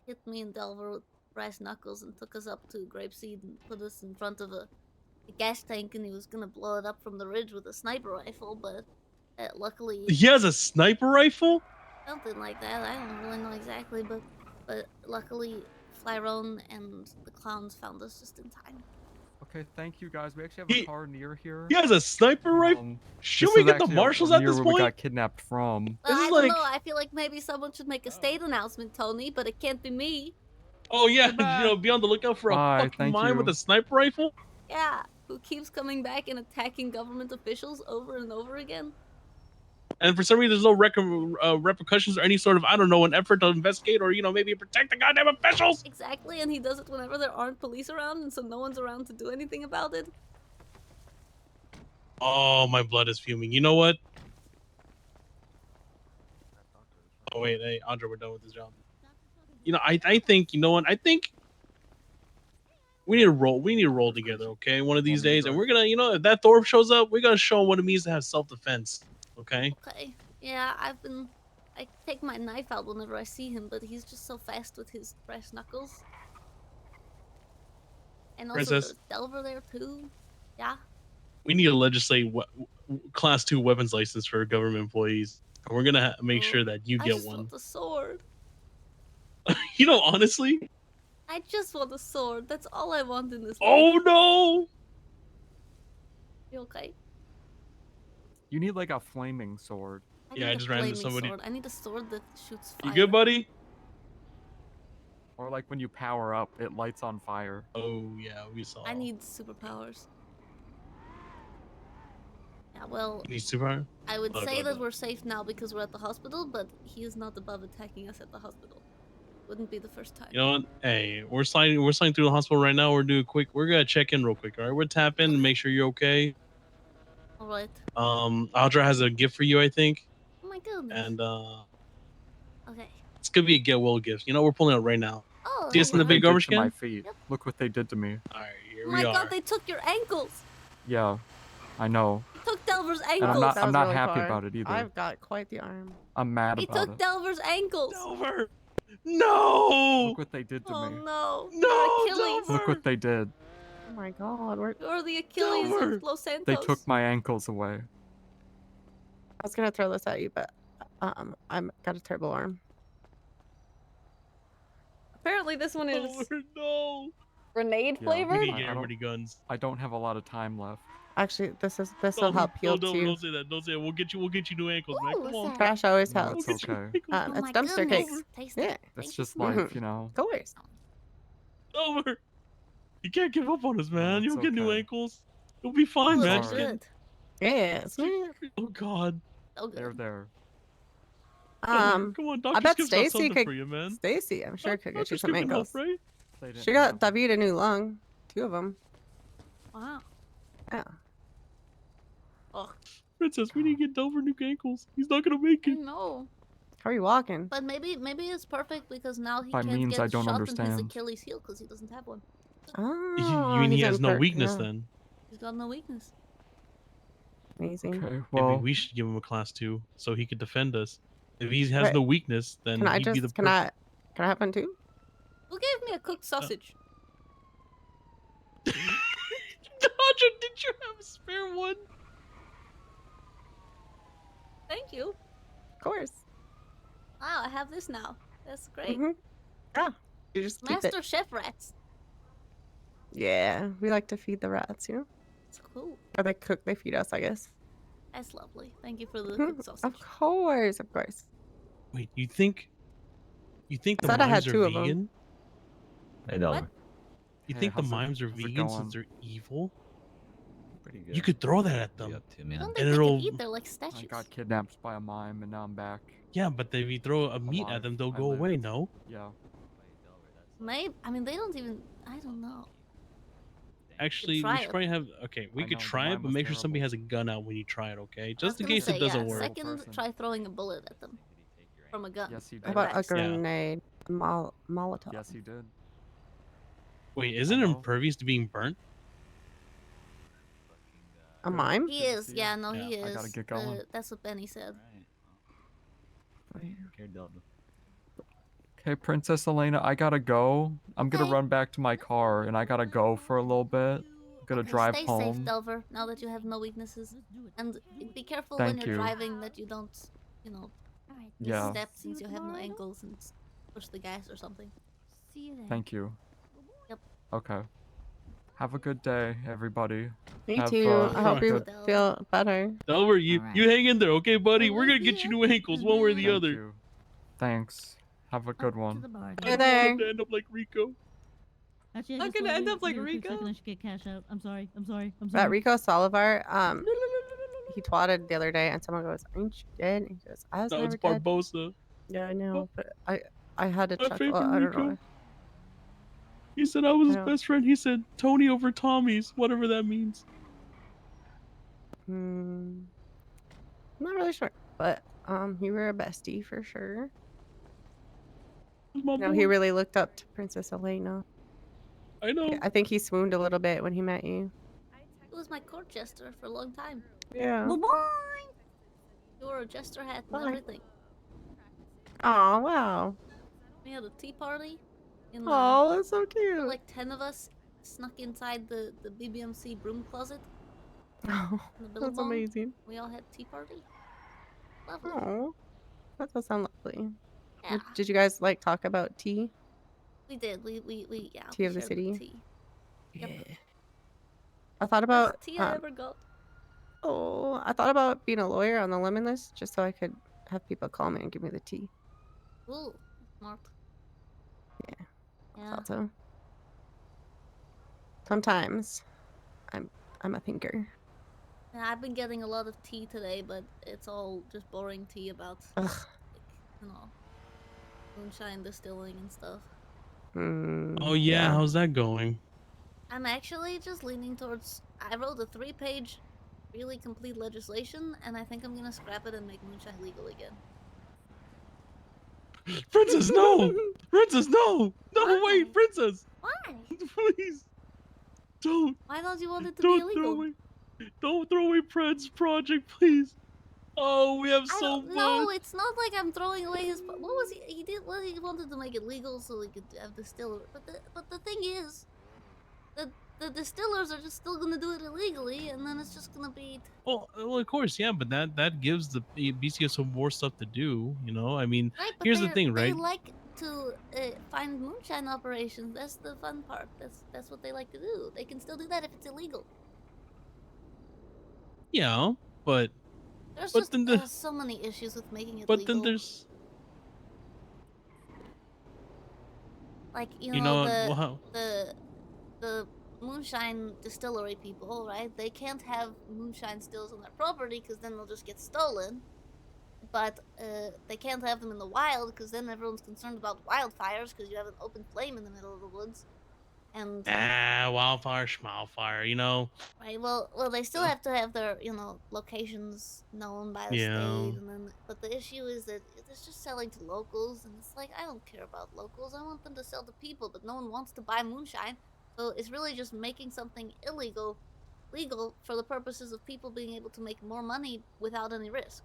hit me and Delver with brass knuckles and took us up to Grapeseed and put us in front of a gas tank, and he was gonna blow it up from the ridge with a sniper rifle, but luckily He has a sniper rifle? something like that. I don't really know exactly, but luckily Flyrone and the clowns found us just in time. Okay, thank you guys. We actually have a car near here. He has a sniper rifle? Should This we is get the actually marshals near at this where we point? got kidnapped from. Well, I is don't like- know. I feel like maybe someone should make a state announcement, Tony, but it can't be me. Oh yeah, be on the lookout for a Bye, fucking thank mine with you. a sniper rifle. Yeah, who keeps coming back and attacking government officials over and over again? And for some reason, there's no repercussions or any sort of, I don't know, an effort to investigate or, maybe protect the goddamn officials. Exactly, and he does it whenever there aren't police around, and so no one's around to do anything about it. Oh, my blood is fuming. You know what? Oh wait, hey, Andre, we're done with this job. I think, I think we need to roll. We need to roll together, okay? One of these days, and we're gonna, if that Thor shows up, we're gonna show him what it means to have self-defense, okay? Okay. Yeah, I take my knife out whenever I see him, but he's just so fast with his brass knuckles. And also Princess. there's Delver there too. Yeah. We need to legislate class 2 weapons license for government employees, and we're gonna make sure that you I get just one. want the sword. Honestly. I just want a sword. That's all I want in this Oh life. no! You okay? You need like a flaming sword. I Yeah, need I a just ran into flaming somebody. Sword. I need a sword that shoots fire. You good, buddy? Or like when you power up, it lights on fire. Oh yeah, we saw. I need superpowers. Yeah, well, You need superpower? I would Oh, say God, that God. we're safe now because we're at the hospital, but he is not above attacking us at the hospital. Wouldn't be the first time. You know what? Hey, we're sliding through the hospital right now. We're gonna check in real quick. All right, we're tap in and make sure you're okay. All right. Audra has a gift for you, I think, Oh my goodness. and Okay. it's gonna be a get well gift. We're pulling it right now. Oh. See us in the Look what they big did garbage to my can. feet. Look what they did to me. All right, here Oh we my are. god, they took your ankles. Yeah, I know. They took Delver's And ankles. I'm not happy about it either. I've got quite the arm. I'm mad They about took it. Delver's ankles. Delver. No. Look what they did to Oh me. no. No, Your Achilles. Look what they did. Oh my god, we're... You're the Achilles Delver. of Los Santos. They took my ankles away. I was gonna throw this at you, but I'm got a terrible arm. Apparently this one is No. grenade Yeah, flavored. We need to get everybody guns. I don't have a lot of time left. Actually, this will Don't, help heal don't too. say that. Don't say that. We'll get you new ankles, man. Come on. Trash always No, helps. it's okay. Oh It's my dumpster goodness. cakes. Tasty. Yeah. It's just life, you know. Of course. Over. You can't give up on us, man. You'll it's get new okay. ankles. You'll be fine, Oh, man. that's Just get- good. Yes. Oh God. So good. There. Um, Come on, I Dr. bet Skip's got Stacy something could. for you, man. Stacy, I'm sure could get Dr. you some Skip can help, ankles. right? She got David a new lung, 2 of them. Wow. Yeah. Oh, Princess, we need to get Dover new ankles. He's not gonna make I it. know. How are you walking? But maybe it's perfect because now he By can't means get I don't shot in his understand. Achilles heel because he doesn't have one. Oh, You mean he he's has in no per- weakness yeah. then? He's got no weakness. Amazing. Okay, Maybe well, we should give him a class 2 so he could defend us. If he has Wait, no weakness, then Can I he'd be the just can I have one too? Who gave me a cooked sausage? Dodger, did you have a spare one? Thank you. Of course. Wow, I have this now. That's great. Yeah. You just keep Master it. Chef rats. Yeah, we like to feed the rats, you know. It's cool. Or they cook, they feed us, I guess. That's lovely. Thank you for the Mhm. cooked sausage. Of course, of course. Wait, you think I the thought I had mimes are 2 of them. vegan? Hey, Dover. What? You Hey, think the how's it- mimes are how's it vegan going? since they're evil? Pretty good. You could throw that at What you them. up to, I man? don't And think they it'll can eat. They're like I statues. got kidnapped by a mime and now I'm back. Yeah, but if you throw a meat Alive. at them, they'll I go lived. away. No. Yeah. Maybe. I mean, they don't even. I don't know. Actually, we try should it. probably have. Okay, we I could know, the try it, mime but was make sure somebody terrible. has a gun out when you try it. Okay, I was just in gonna case say, it doesn't yeah, work. Second, person. try throwing a bullet at them from a gun. Yes, he How did. about a Relax. Yeah. grenade? Molotov. Yes, he did. Wait, isn't it know. impervious to being burnt? A mime? He is. Yeah, no, he I is. gotta get going. That's what Benny said. Okay, Dover. Okay, Princess Elena, I gotta go. I'm gonna Okay. run back to my car and I gotta go for a little bit. I'm gonna Okay, drive stay home. safe, Delver. Now that you have no weaknesses, and be careful Thank when you're you. driving that you don't, you know, Alright. Yeah. misstep See you since you have no tomorrow, Idol? ankles and push the gas or something. See you then. Thank you. Yep. Okay. Have a good day, everybody. Me Have, too. I hope you good- feel better. Delver, you Alright. you hang in there, okay, buddy? Well, We're gonna we'll get see you ya. new ankles, one way or the Thank other. you. Thanks. Have a good To one. the bar. I Hey don't want there. him to end up like Rico. Actually, How just can I wanna end leave- up like leave a quick Rico? second, I should get cash out. I'm sorry. I'm sorry. I'm That sorry. Rico Solivar, he twatted the other day, and someone goes, "Aren't you dead?" And he goes, "I was That was never dead." Barbosa. Yeah, I know, but I had to My chuckle. favorite I don't know. Rico. He said I was his I know. best friend. He said Tony over Tommy's, whatever that means. I'm not really sure, but you were a bestie for sure. My No, he boy. really looked up to Princess Elena. I know. I think he swooned a little bit when he met you. He was my court jester for a long time. Yeah. He wore a jester hat and Bye. everything. Oh wow. We had a tea party. In Oh, that's so cute. like 10 of us snuck inside the BBMC broom closet. Oh, in the that's Billabong. amazing. We all had tea party. Lovely. Oh, that does sound lovely. Yeah. Did you guys like talk about tea? We did. We yeah. Tea we of the shared city? Tea. Yep. I thought about Best tea I ever got. I thought about being a lawyer on the lemon list just so I could have people call me and give me the tea. Ooh, smart. Yeah. Yeah. Thought so. Sometimes I'm a thinker. Yeah, I've been getting a lot of tea today, but it's all just boring tea about, Ugh. like, you know, moonshine distilling and stuff. Oh yeah, how's that going? I'm actually just leaning towards. I wrote a 3-page, really complete legislation, and I think I'm gonna scrap it and make moonshine legal again. Princess, no! Princess, no! No, Why? wait, Princess! Why? Please! Don't! Why don't you want it to Don't be throw illegal? away! Don't throw away Pred's project, please! Oh, we have so much! No, it's not like I'm throwing away his. What was he? He did. Well, he wanted to make it legal so he could have distiller. But the thing is, the distillers are just still gonna do it illegally, and then it's just gonna be. Well, of course, yeah, but that gives the BCS some more stuff to do, you know? I mean, Right, but here's the they're- thing, right? They like to find moonshine operations. That's the fun part. That's what they like to do. They can still do that if it's illegal. Yeah, but There's but just then the so many issues with making it but then legal. there's Like, you you know, know wow. the moonshine distillery people, right? They can't have moonshine stills on their property because then they'll just get stolen. But they can't have them in the wild because then everyone's concerned about wildfires because you have an open flame in the middle of the woods. And Wildfire, schmalfire, you know. right, well, they still have to have their, locations known by the Yeah. state, and then, but the issue is that it's just selling to locals, and it's like, I don't care about locals. I want them to sell to people, but no one wants to buy moonshine, so it's really just making something illegal legal for the purposes of people being able to make more money without any risk.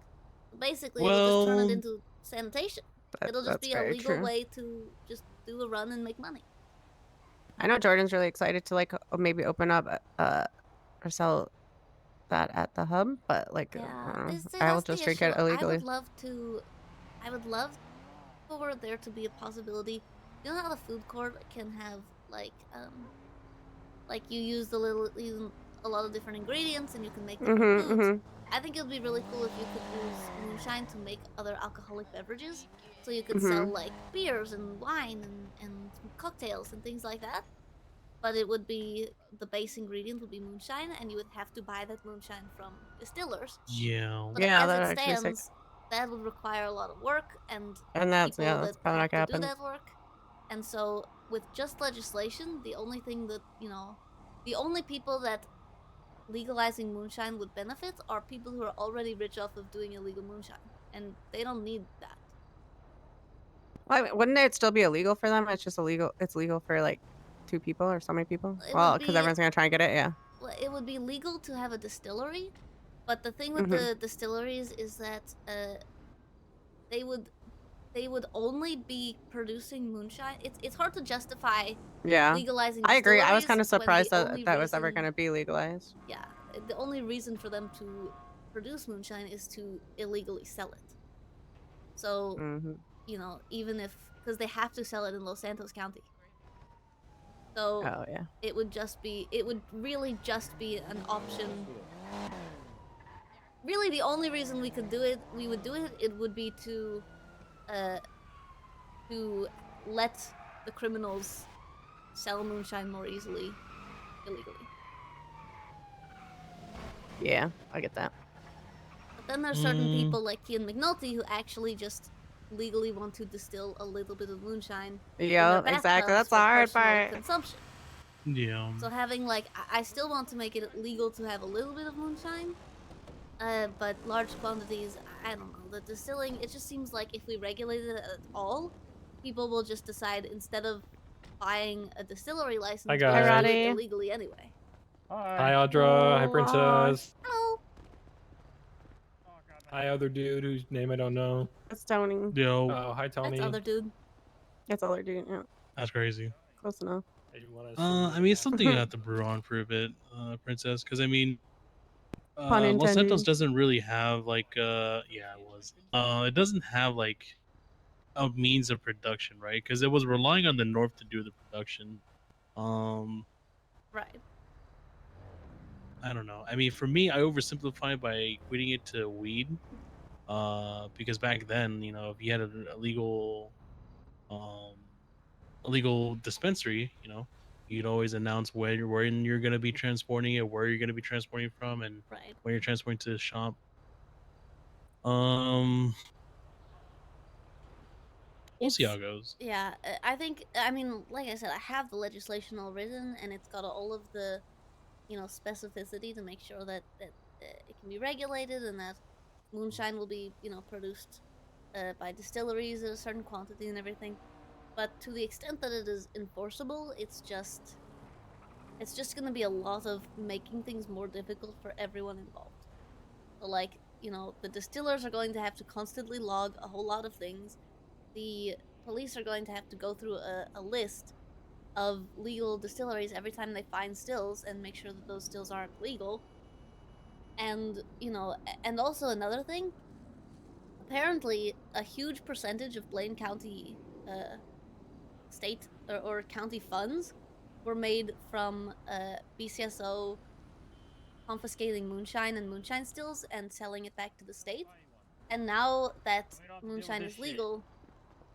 Basically, it'll just turn it Well, into sanitation. It'll just That's be a very legal true. way to just do a run and make money. I know Jordan's really excited to like maybe open up or sell that at the hub, but like See, I will that's just the drink issue. it illegally. I would love for there to be a possibility. You know how the food court can have like you use a lot of different ingredients and you can make different foods. I think it would be really cool if you could use moonshine to make other alcoholic beverages. So you could sell like beers and wine and cocktails and things like that. But it would be the base ingredient would be moonshine, and you would have to buy that moonshine from distillers. yeah. But Yeah, as that it actually sick. stands, that would require a lot of work and that's people that's that probably have not to gonna do happen. that work. And so, with just legislation, the only thing that the only people that legalizing moonshine would benefit are people who are already rich off of doing illegal moonshine, and they don't need that. Well, I mean, wouldn't it still be illegal for them? It's just illegal. It's legal for like 2 people or so many people. Well, because everyone's gonna try and get it. Yeah. Well, it would be legal to have a distillery, but the thing with the distilleries is that they would only be producing moonshine. It's hard to justify legalizing I agree. I was kind of distilleries when surprised the that only that was ever reason- gonna be legalized. Yeah, the only reason for them to produce moonshine is to illegally sell it. So, even if because they have to sell it in Los Santos County. So it would really just be an option. Really, the only reason we would do it, it would be to let the criminals sell moonshine more easily, illegally. Yeah, I get that. But then there's certain people like Kian McNulty who actually just legally want to distill a little bit of moonshine. Yeah, exactly. That's the hard part. Consumption. Yeah. So having I still want to make it legal to have a little bit of moonshine, but large quantities, I don't know. The distilling, it just seems like if we regulate it at all, people will just decide instead of buying a distillery license, Hi, we'll guys. do it illegally anyway. Hi, Audra. Hi, Princess. Hello. Hi, other dude whose name I don't know. It's Tony. Yo. Oh, hi, Tony. That's other dude. That's other dude. Yeah. That's crazy. Close enough. I mean, it's something you have to brew on for a bit, Princess, because I mean, Pun Los Santos intended. doesn't really have like, yeah, it was. It doesn't have like a means of production, right? Because it was relying on the North to do the production. Right. I don't know. I mean, for me, I oversimplify by equating it to weed, because back then, if you had a legal dispensary, you'd always announce when you're going to be transporting it, where you're going to be transporting from, and when you're transporting to the shop. We'll see how it goes. Yeah, I mean, like I said, I have the legislation all written, and it's got all of the, specificity to make sure that it can be regulated and that moonshine will be, produced by distilleries at a certain quantity and everything. But to the extent that it is enforceable, it's just going to be a lot of making things more difficult for everyone involved. So, the distillers are going to have to constantly log a whole lot of things. The police are going to have to go through a list of legal distilleries every time they find stills and make sure that those stills aren't legal. And, and also another thing, apparently a huge percentage of Blaine County state or county funds were made from BCSO confiscating moonshine and moonshine stills and selling it back to the state. And now that moonshine is legal,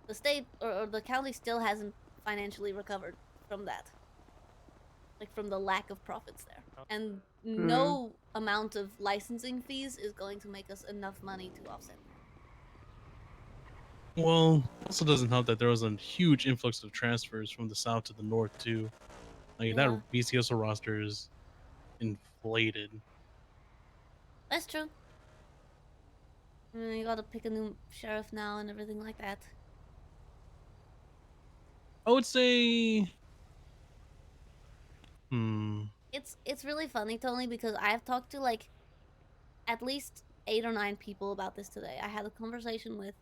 the state or the county still hasn't financially recovered from that. Like from the lack of profits there. And no amount of licensing fees is going to make us enough money to offset that. Well, also doesn't help that there was a huge influx of transfers from the south to the north too. Like that BCSO roster is inflated. That's true. You gotta pick a new sheriff now and everything like that. I would say, It's really funny, Tony, because I've talked to like at least 8 or 9 people about this today. I had a conversation with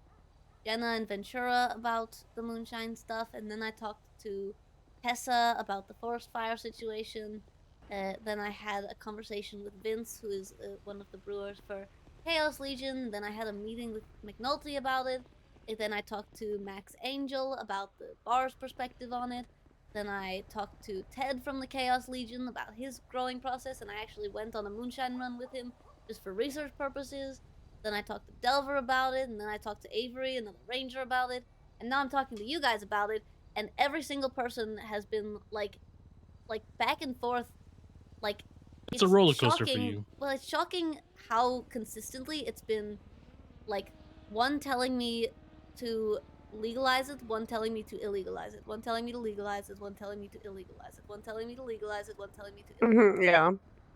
Jenna and Ventura about the moonshine stuff, and then I talked to Tessa about the forest fire situation. Then I had a conversation with Vince, who is one of the brewers for Chaos Legion. Then I had a meeting with McNulty about it. And then I talked to Max Angel about the bar's perspective on it. Then I talked to Ted from the Chaos Legion about his growing process, and I actually went on a moonshine run with him just for research purposes. Then I talked to Delver about it, and then I talked to Avery, another ranger, about it, and now I'm talking to you guys about it, and every single person has been like back and forth, like it's a roller coaster shocking, for you. Well, it's shocking how consistently it's been, like, one telling me to legalize it, one telling me to illegalize it, one telling me to legalize it, one telling me to illegalize it, one telling me to legalize it, one telling me to illegalize it. Yeah.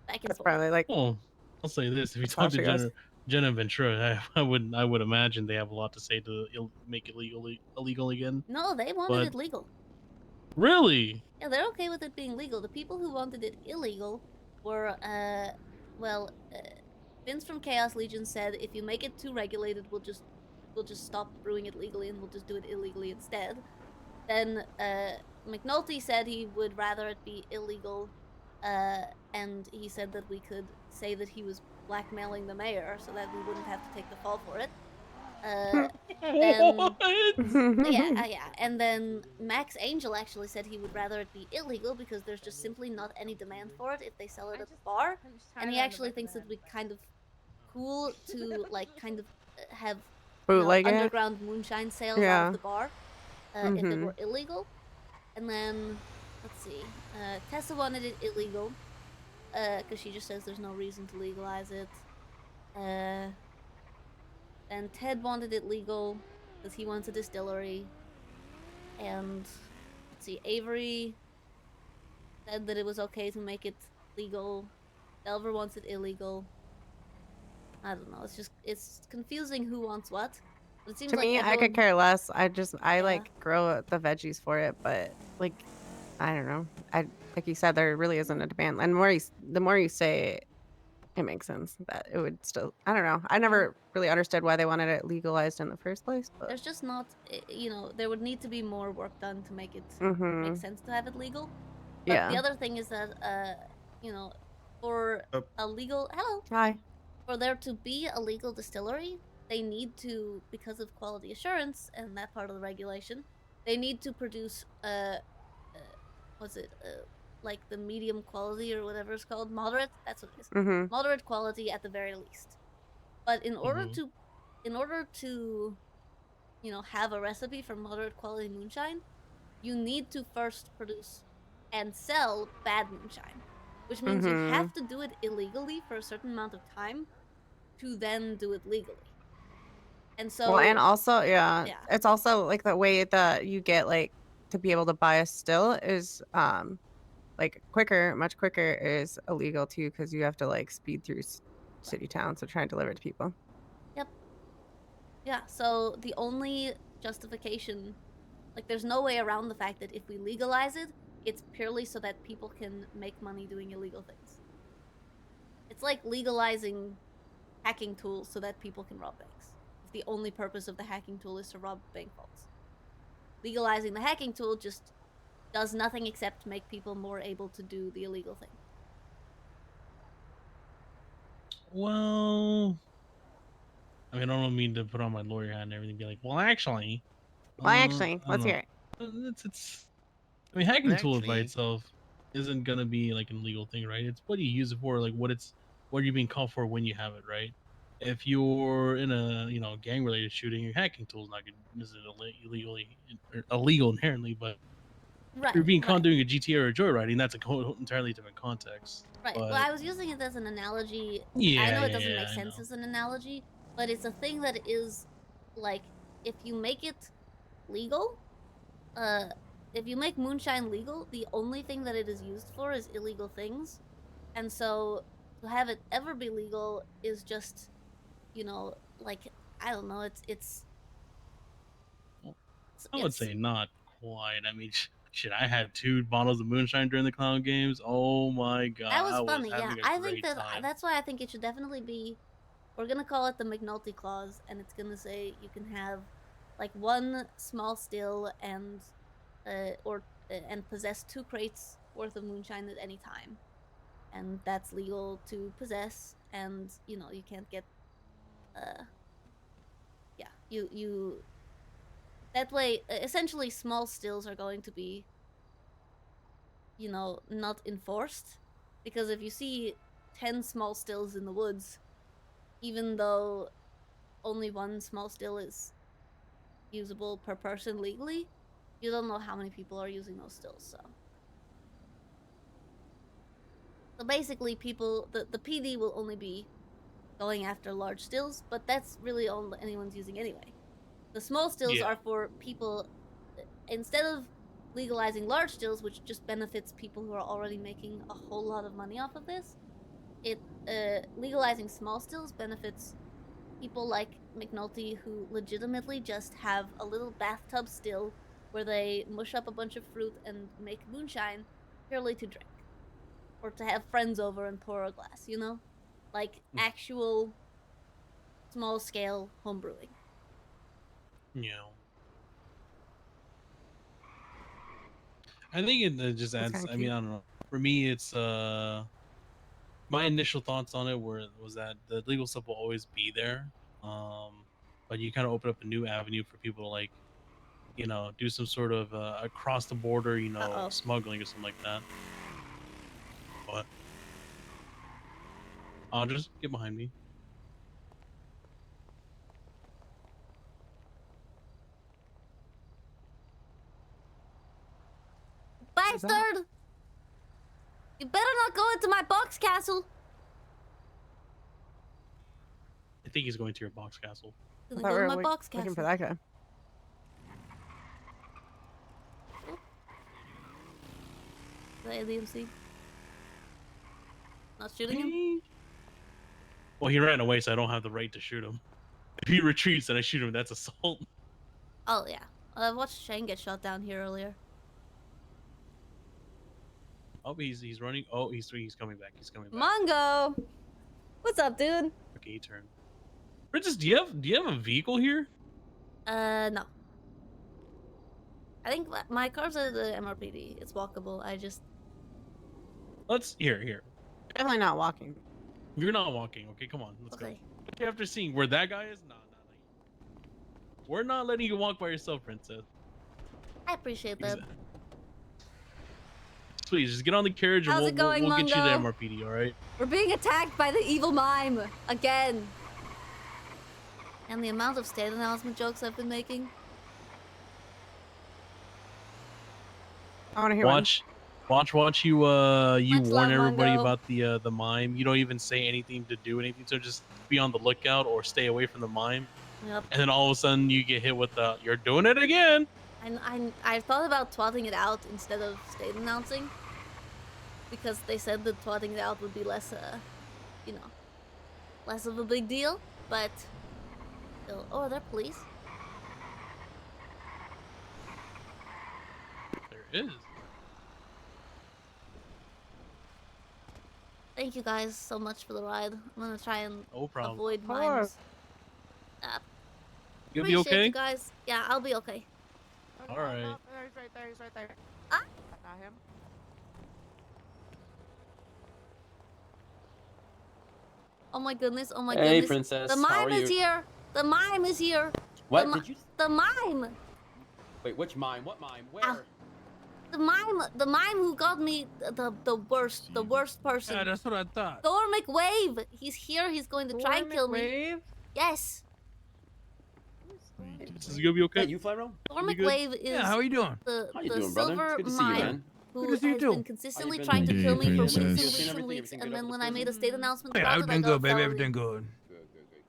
Back and That's forth. probably like. Well, I'll say this: if you That's how talk to she goes. Jenna and Ventura, I would imagine they have a lot to say to make it illegal again. No, they wanted it legal. Really? Yeah, they're okay with it being legal. The people who wanted it illegal were, Vince from Chaos Legion said if you make it too regulated, we'll just stop brewing it legally and we'll just do it illegally instead. Then McNulty said he would rather it be illegal, and he said that we could say that he was blackmailing the mayor so that we wouldn't have to take the fall for it. Yeah. And then Max Angel actually said he would rather it be illegal because there's just simply not any demand for it if they sell it at the bar. And he actually thinks it'd be kind of cool to like kind of have Bootleg it? underground moonshine sales out of the bar if it were illegal. And then let's see, Tessa wanted it illegal because she just says there's no reason to legalize it. And Ted wanted it legal because he wants a distillery. And let's see, Avery said that it was okay to make it legal. Delver wants it illegal. I don't know. It's confusing who wants what. But it seems To like me, I could care less. I like grow the veggies for it, but like, I don't know. Like you said, there really isn't a demand. And the more you say it makes sense that it would still. I don't know. I never really understood why they wanted it legalized in the first place. But there's just not, there would need to be more work done to make it make sense to have it legal. But the other thing is that, for a legal for there to be a legal distillery, they need to, because of quality assurance and that part of the regulation, they need to produce like the medium quality or whatever it's called, moderate. That's what it is. Moderate quality at the very least. But in order to have a recipe for moderate quality moonshine, you need to first produce and sell bad moonshine, which means you have to do it illegally for a certain amount of time to then do it legally. And so well, and also it's also like the way that you get like to be able to buy a still is like much quicker is illegal too, because you have to like speed through city towns to try and deliver it to people. Yep. Yeah, so the only justification, like there's no way around the fact that if we legalize it, it's purely so that people can make money doing illegal things. It's like legalizing hacking tools so that people can rob banks. If the only purpose of the hacking tool is to rob bank vaults. Legalizing the hacking tool just does nothing except make people more able to do the illegal thing. Well, I mean, I don't mean to put on my lawyer hat and everything. Be like, well, actually. Let's I hear it. It's. I mean, hacking tools by itself isn't gonna be like an illegal thing, right? It's what you use it for, like what it's what you're being called for when you have it, right? If you're in a gang related shooting, your hacking tool is not illegal inherently, but Right. if you're being caught right. doing a GTA or a joyriding, that's a entirely different context. Right. But Well, I was using it as an analogy. I yeah, know it yeah, doesn't yeah, make I sense know. as an analogy, but it's a thing that is like if you make it legal, uh if you make moonshine legal, the only thing that it is used for is illegal things. And so to have it ever be legal is just, like I don't know, it's I would say not quite. I mean, shit, I had 2 bottles of moonshine during the clown games. Oh my god, that was I was funny. Yeah, having a I think great time. that's why I think it should definitely be. We're gonna call it the McNulty clause, and it's gonna say you can have like 1 small still and and possess 2 crates worth of moonshine at any time, and that's legal to possess. And you can't get yeah, you that way essentially small stills are going to be not enforced, because if you see 10 small stills in the woods, even though only 1 small still is usable per person legally, you don't know how many people are using those stills. So basically the PD will only be going after large stills, but that's really all anyone's using anyway. The small stills Yeah. are for people. Instead of legalizing large stills, which just benefits people who are already making a whole lot of money off of this, legalizing small stills benefits people like McNulty, who legitimately just have a little bathtub still where they mush up a bunch of fruit and make moonshine purely to drink, or to have friends over and pour a glass, like actual small scale homebrewing. Yeah. I think it just That's adds. kinda I mean, cute. I don't know. For me, it's my initial thoughts on it was that the legal stuff will always be there, but you kind of open up a new avenue for people to like, do some sort of across the border, Uh-oh. smuggling or something like that. What? I'll just get behind me. Bastard! You better not go into my box castle. I think he's going to your box castle. I Gonna thought go we to were my box castle. looking for that guy. The ADMC. Not shooting him? Well, he ran away, so I don't have the right to shoot him. If he retreats and I shoot him, that's assault. Oh, yeah. I watched Shane get shot down here earlier. Oh, he's running. Oh, he's coming back. He's coming back. Mongo! What's up, dude? Okay, he turned. Princess, do you have a vehicle here? No. I think my car's at the MRPD. It's walkable. Let's here. Definitely not walking. You're not walking. Okay, come on. Let's Okay. go. After seeing where that guy is, nah. We're not letting you walk by yourself, Princess. I appreciate that. Please, just get on the carriage How's and it going, we'll get you to Mongo? MRPD, all right? We're being attacked by the evil mime again. And the amount of state announcement jokes I've been making. I want to hear Watch you Much warn love, everybody Mongo. about the mime. You don't even say anything to do anything, so just be on the lookout or stay away from the mime. Yep. And then all of a sudden you get hit with the "you're doing it again." I thought about twatting it out instead of state announcing, because they said that twatting it out would be less less of a big deal. But still, oh, they're police. There is. Thank you guys so much for the ride. I'm gonna try and No problem. avoid Of course. mimes. You'll be Appreciate okay. you guys. Yeah, I'll be okay. All right. He's right there. Ah. Not him. Oh my goodness. Oh my Hey, goodness. princess, The how mime are is you? here. The mime is here. What did you? The mime. Wait, which mime? What mime? Where? Ow. the mime who got me the worst person. Yeah, that's what I thought. Thor McWave. He's here. He's going to try and kill me. Yes. This is gonna be okay. Hey, you fly Rome? Thor You good? McWave is Yeah, how are you doing? the How you the doing, brother? silver It's good to see you, mime man. who Good to see you has too. been consistently been? trying to kill me for weeks and Princess. weeks and Everything weeks. good And up then with when I made a Christmas? state announcement Hey, about it, I everything got a good, baby. felony. Everything good. Good.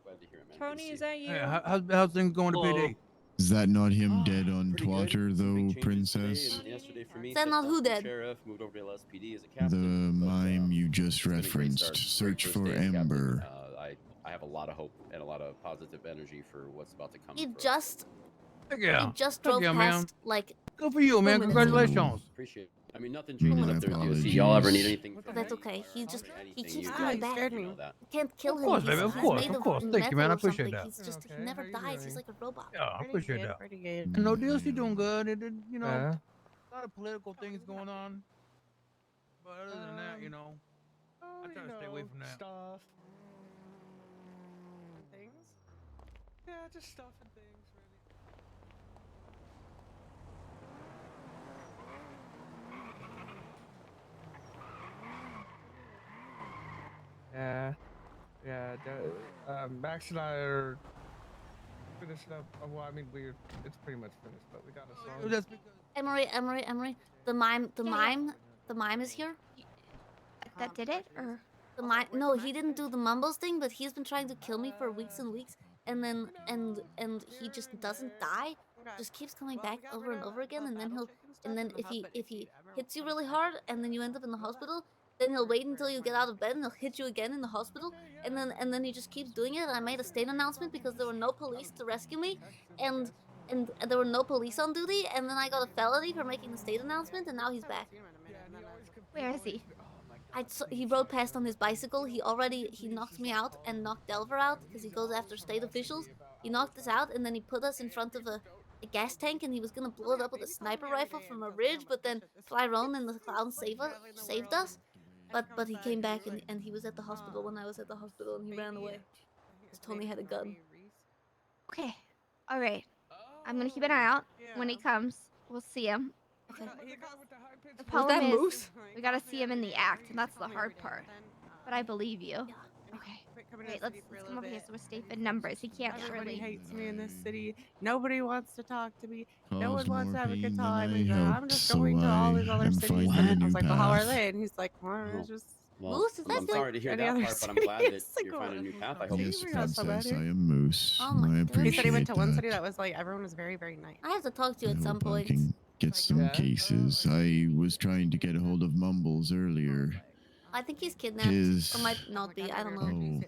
Glad to hear it, man. Tony, is that you? Hey, how's things going to Hello. PD? Is that not him dead on Pretty good. Twitter, Some though, big changes Princess? today and yesterday for me. Is that Stepped not down who from dead? Sheriff, moved over to LSPD as a The captain. but, mime you just it's been a great referenced. start. Great Search first for day as captain. Ember. I have a lot of hope and a lot of positive energy for what's about to come. He for us. just Heck yeah. he just Heck drove yeah, man. past like. Good for you, man. 2 minutes ago. Congratulations. Appreciate it. I mean, nothing changes My up there at DOC. Y'all ever need apologies. anything But from that's me, okay. He or just he anything keeps you coming need, back. you know that. You can't kill Of him. course, He's, baby. Of he's course. made Of course. Thank metal you, man. I or something. appreciate that. He's just he never dies. He's like a robot. Yeah, I appreciate that. Pretty good. And no deals, you doing good. You know, Yeah. a lot of political things going on. But other than that, you know, I try to stay away from that. Stuff. Things? Yeah, just stuff and things, really. Yeah. Yeah, Max and I are finishing up. Well, I mean, it's pretty much finished, but we got a song. That's because Emery, the mime is here. That did it, or The mime? No, he didn't do the mumbles thing, but he's been trying to kill me for weeks and weeks, and then he just doesn't die. Just keeps coming back over and over again, and then if he hits you really hard, and then you end up in the hospital, then he'll wait until you get out of bed, and he'll hit you again in the hospital, and then he just keeps doing it. And I made a state announcement because there were no police to rescue me, and there were no police on duty, and then I got a felony for making the state announcement, and now he's back. where is he? He rode past on his bicycle. He knocked me out and knocked Delver out because he goes after state officials. He knocked us out, and then he put us in front of a gas tank, and he was gonna blow it up with a sniper rifle from a ridge, but then Flyrone and the clown saved us. But he came back, and he was at the hospital when I was at the hospital, and he ran away. Because Tony had a gun. Okay, all right. I'm gonna keep an eye out. When he comes, we'll see him. Okay. The problem that is, Moose? we gotta see him in the act, and that's the hard part. But I believe you. Okay. Wait, let's come over here so we're safe in numbers. He can't Everybody surely. hates me in this city. Nobody wants to talk to me. No Cause one wants to more have a pain good than time. I He's like, I'm helped, just so going to all I these other am cities. finding And a I new was like, well, how are path. they? And he's like, well, it's just. Well, Moose, is that I'm like sorry to hear any that other part, but I'm glad city? that It's like, you're finding a new path. I oh, hope Yes, we got some Princess, better. I am Moose. Oh my I goodness. He appreciate said he went to one city that. that was like, everyone was very, very nice. I have to talk to you I at some hope I point. can get some Yeah. cases. I was trying to get a hold of Mumbles earlier. I think he's kidnapped, His or might not be. I don't know.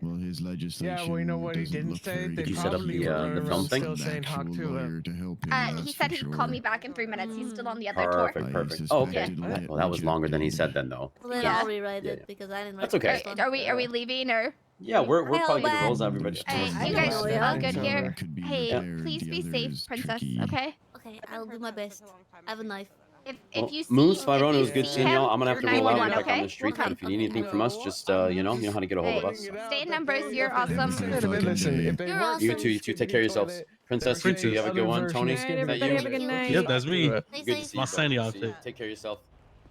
well, his legislation Yeah, well, you know what he doesn't didn't look say? very They good. you set up probably the were film around thing? still An saying talk actual to him. lawyer to help him. He that's said for he'd call sure. me back in 3 minutes. He's still on the other tour. Perfect. I Okay. suspected Well, that was longer than he Jet said then, though. Well, then Yeah. I'll rewrite Yeah, it yeah. because I didn't write That's the okay. first one. Are we leaving or? Yeah, we're I'll probably gonna back. roll everybody. Hey, Understood. you I guys know, yeah. all good here? Could be Hey, repaired, please the be other safe, is princess. tricky. Okay. Okay, I'll do my best. I have a knife. If you see, Moose, if Flyrone, it you was good see seeing y'all. him, I'm gonna have to roll out. 911, We're back on okay? the streets, We'll but if you need come. anything from us, just you know how to get a hold of us. Stay in numbers. You're Have a awesome. good fucking Listen, day. if they You're work, awesome. You two take care of yourselves. Princess, you two, you have a good one. Tony, is that everybody you? have a good night. Yep, that's me. Stay Good to safe. see My you. Sandy brother. See you. outfit. Take care of yourself.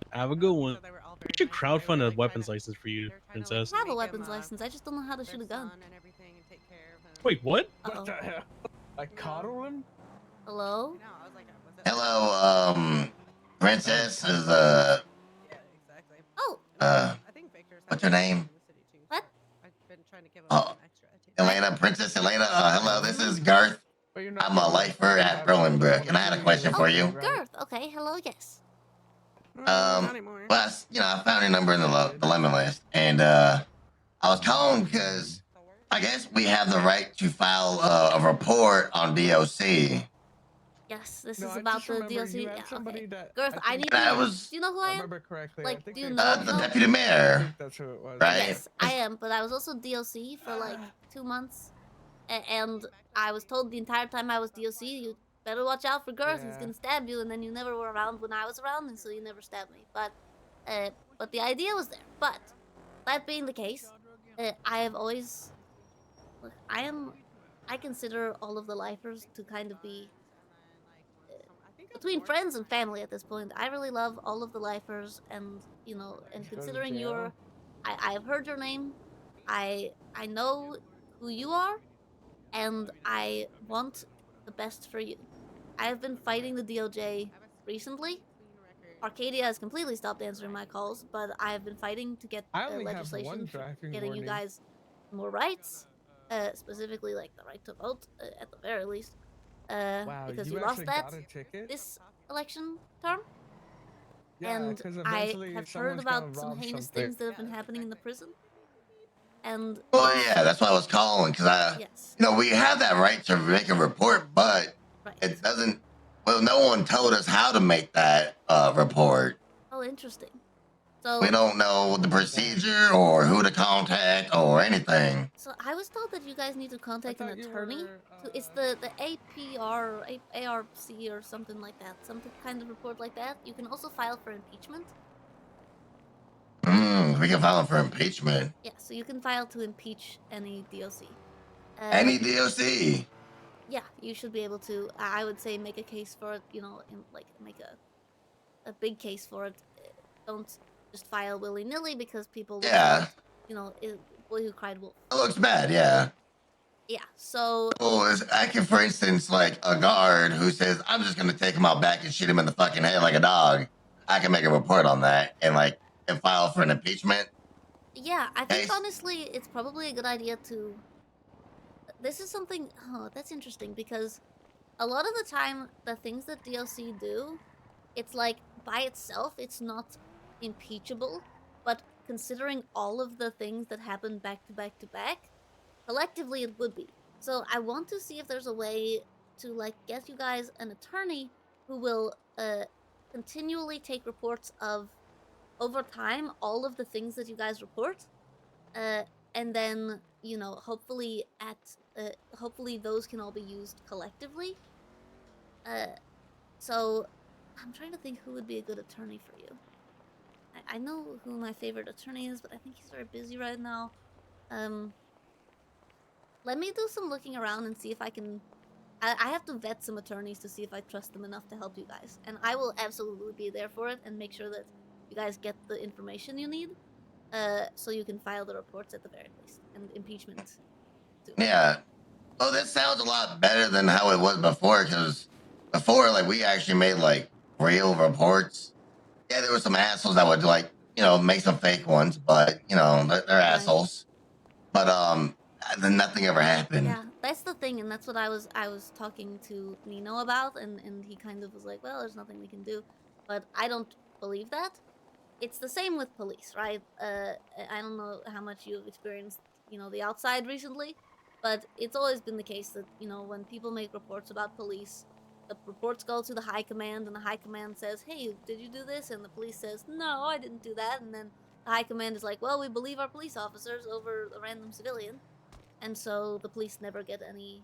Have a good one. We should crowdfund a weapons license for you, Princess. I have a weapons license. I just don't know how to shoot a gun. Wait, what? Uh-oh. Like coddle him? Hello? Hello, Princess is, Oh. what's your name? What? Oh, Elena, Princess Elena. Hello, this is Garth. I'm a lifer at Rolandbrook, and I had a question for you. Girth. Okay. Hello. Yes. Well, I found your number in the lemon list, and I was calling because I guess we have the right to file a report on DOC. Yes. This is about the DLC. Yeah. Okay. Girth, I need I to. was- Do you know who I am? Remember correctly. Like, do you know? The deputy mayor. I think that's who it was. Right? Yes, I am. But I was also DOC for like 2 months, and I was told the entire time I was DOC, you better watch out for Girth. He's Yeah. gonna stab you, and then you never were around when I was around, and so you never stabbed me. But the idea was there. But that being the case, I have always, look, I consider all of the lifers to kind of be between friends and family at this point. I really love all of the lifers, and you know, and Go to considering jail? I've heard your name, I know who you are, and I want the best for you. I have been fighting the DOJ recently. Arcadia has completely stopped answering my calls, but I have been fighting to get I only have one legislation for driving getting you warning. guys more rights, specifically like the right to vote, at the very least. Wow, Because you you lost actually that got a ticket? this election term. Yeah, And because I eventually have heard someone's gonna about some rob heinous something. things that have been happening in the prison. And Well, yeah, that's why I was calling because yes, you know, we have that right to make a report, but right. it doesn't. Well, no one told us how to make that report. Oh, interesting. So We don't know the procedure or who to contact or anything. So I was told that you guys need to contact an attorney. It's the APR, ARC or something like that. Some kind of report like that. You can also file for impeachment. We can file for impeachment. Yeah, so you can file to impeach any DOC. Any DOC. Yeah, you should be able to. I would say make a case for it. You know, like make a big case for it. Don't just file willy nilly because people will start. You know, boy who cried wolf. It looks bad, yeah. Yeah, so I can, for instance, like a guard who says, I'm just going to take him out back and shoot him in the fucking head like a dog. I can make a report on that and file for an impeachment. yeah, I think honestly, it's probably a good idea to. This is something. Oh, that's interesting because a lot of the time, the things that DOC do, it's like by itself, it's not impeachable. But considering all of the things that happen back to back to back, collectively it would be. So I want to see if there's a way to like get you guys an attorney who will continually take reports of over time all of the things that you guys report, and then you know hopefully hopefully those can all be used collectively. So I'm trying to think who would be a good attorney for you. I know who my favorite attorney is, but I think he's very busy right now. Let me do some looking around and see if I can. I have to vet some attorneys to see if I trust them enough to help you guys, and I will absolutely be there for it and make sure that you guys get the information you need, so you can file the reports at the very least and impeachment. Too. Yeah. Oh, this sounds a lot better than how it was before. Because before, like, we actually made like real reports. Yeah, there were some assholes that would like, make some fake ones, but they're assholes. But then nothing ever happened. Yeah, that's the thing, and that's what I was talking to Nino about, and he kind of was like, well, there's nothing we can do, but I don't believe that. It's the same with police, right? I don't know how much you've experienced, the outside recently, but it's always been the case that, when people make reports about police, the reports go to the high command, and the high command says, hey, did you do this? And the police says, no, I didn't do that. And then the high command is like, well, we believe our police officers over a random civilian. And so the police never get any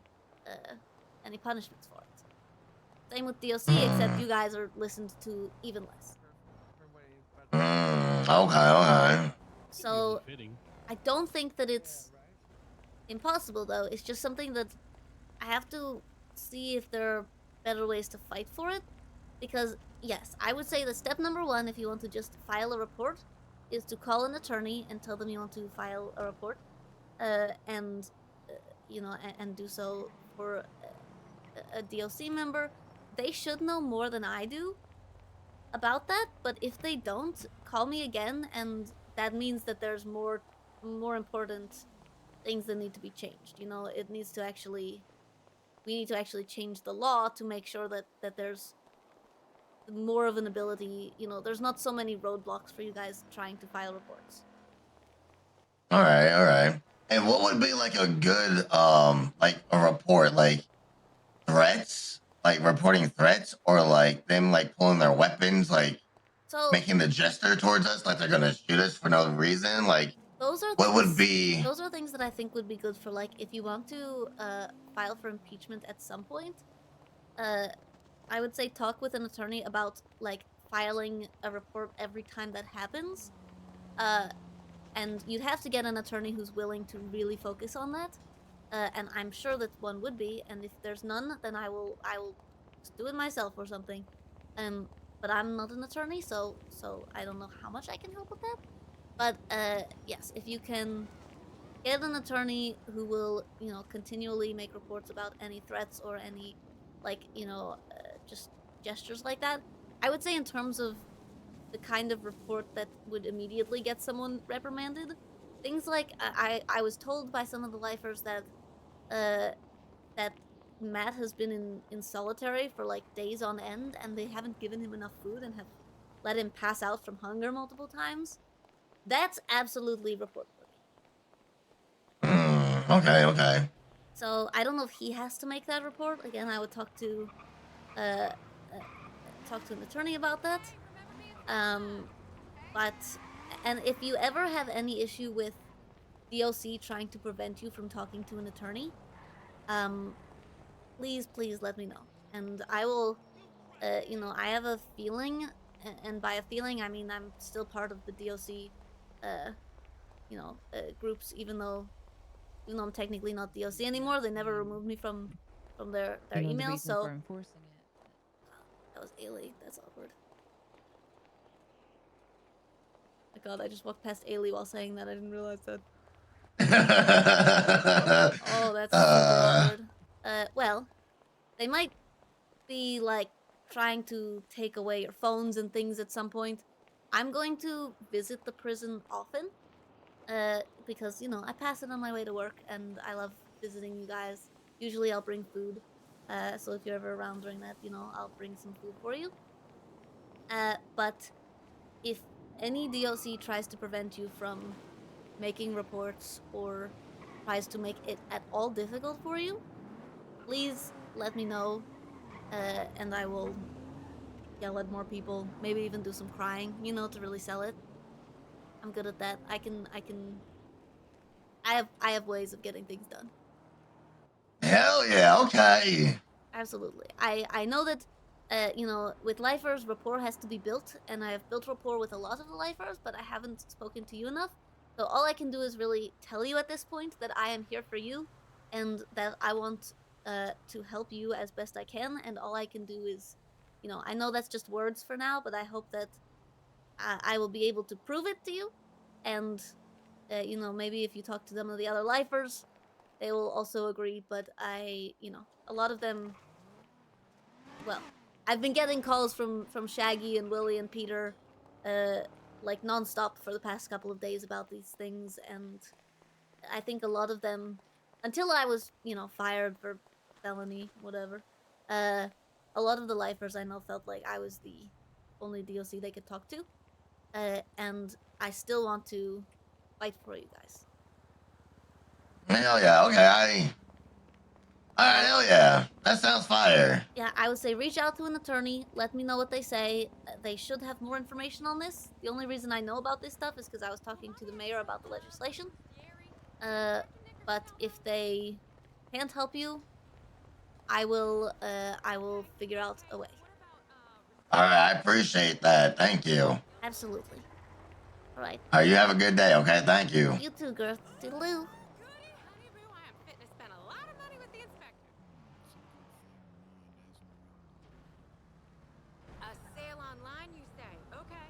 punishments for it. Same with DOC, except you guys are listened to even less. Okay. So I don't think that it's impossible, though. It's just something that I have to see if there are better ways to fight for it. Because, yes, I would say that step number one, if you want to just file a report, is to call an attorney and tell them you want to file a report. And do so for a DOC member. They should know more than I do about that, but if they don't, call me again, and that means that there's more important things that need to be changed. It needs to actually, we need to actually change the law to make sure that there's more of an ability, there's not so many roadblocks for you guys trying to file reports. All right. And what would be like a good, like a report, like threats, like reporting threats, or like them like pulling their weapons, like making the gesture towards us, like they're gonna shoot us for no reason, like those are what would be? Those are things that I think would be good for like if you want to file for impeachment at some point. I would say talk with an attorney about like filing a report every time that happens. And you'd have to get an attorney who's willing to really focus on that. And I'm sure that one would be. And if there's none, then I will just do it myself or something. But I'm not an attorney, so I don't know how much I can help with that. But yes, if you can get an attorney who will, you know, continually make reports about any threats or any, like, you know, just gestures like that. I would say in terms of the kind of report that would immediately get someone reprimanded, things like I was told by some of the lifers that that Matt has been in solitary for like days on end, and they haven't given him enough food and have let him pass out from hunger multiple times. That's absolutely report worthy. Okay. So I don't know if he has to make that report. Again, I would talk to uh, an attorney about that. But and if you ever have any issue with DOC trying to prevent you from talking to an attorney, please let me know, and I will. You know, I have a feeling, and by a feeling I mean I'm still part of the DOC, you know, groups, even though I'm technically not DOC anymore. They never removed me from their emails. So enforcing it. that was Ailey. That's awkward. My God, I just walked past Ailey while saying that. I didn't realize that. Oh, that's super awkward. Well, they might be like trying to take away your phones and things at some point. I'm going to visit the prison often, because, you know, I pass it on my way to work, and I love visiting you guys. Usually I'll bring food, so if you're ever around during that, you know, I'll bring some food for you. But if any DOC tries to prevent you from making reports or tries to make it at all difficult for you, please let me know, and I will yell at more people, maybe even do some crying, you know, to really sell it. I'm good at that. I have ways of getting things done. Hell yeah, okay. Absolutely. I know that, you know, with lifers, rapport has to be built, and I have built rapport with a lot of the lifers, but I haven't spoken to you enough. So all I can do is really tell you at this point that I am here for you, and that I want to help you as best I can, and all I can do is, you know, I know that's just words for now, but I hope that I will be able to prove it to you, and, you know, maybe if you talk to some of the other lifers, they will also agree, but you know, a lot of them, well, I've been getting calls from Shaggy and Willie and Peter, like nonstop for the past couple of days about these things, and I think a lot of them, until I was, you know, fired for felony, whatever, a lot of the lifers I know felt like I was the only DOC they could talk to, and I still want to fight for you guys. Hell yeah, okay, Alright, hell yeah. That sounds fire. Yeah, I would say reach out to an attorney, let me know what they say. They should have more information on this. The only reason I know about this stuff is because I was talking to the mayor about the legislation. But if they can't help you, I will figure out a way. Alright, I appreciate that. Thank you. Absolutely. Alright. Alright, you have a good day, okay? Thank you. You too, girl. Toodaloo. A sale online, you say? Okay.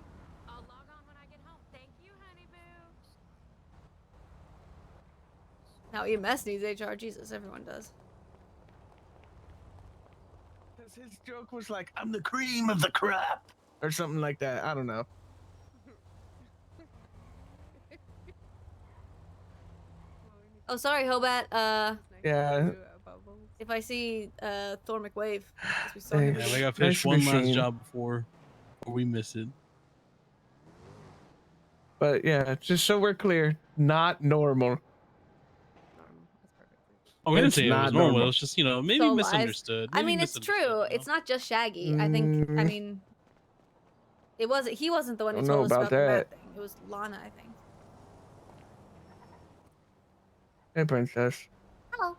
I'll log on when I get home. Thank you, honey boo. Now EMS needs HR. Jesus, everyone does. Because his joke was like, I'm the cream of the crop. Or something like that. I don't know. Oh, sorry, Hobat. Yeah. If I see Thor McWave, Yeah, we gotta finish one last job before we miss it. But yeah, just so we're clear, not normal. Oh, we didn't say it was not normal. It was just, you know, maybe So lies. misunderstood. I Maybe mean, it's true. It's not just Shaggy. I think. I mean, it wasn't. He wasn't the one who Don't know told us about about the Matt that. thing. It was Lana, I think. Hey, princess. Hello.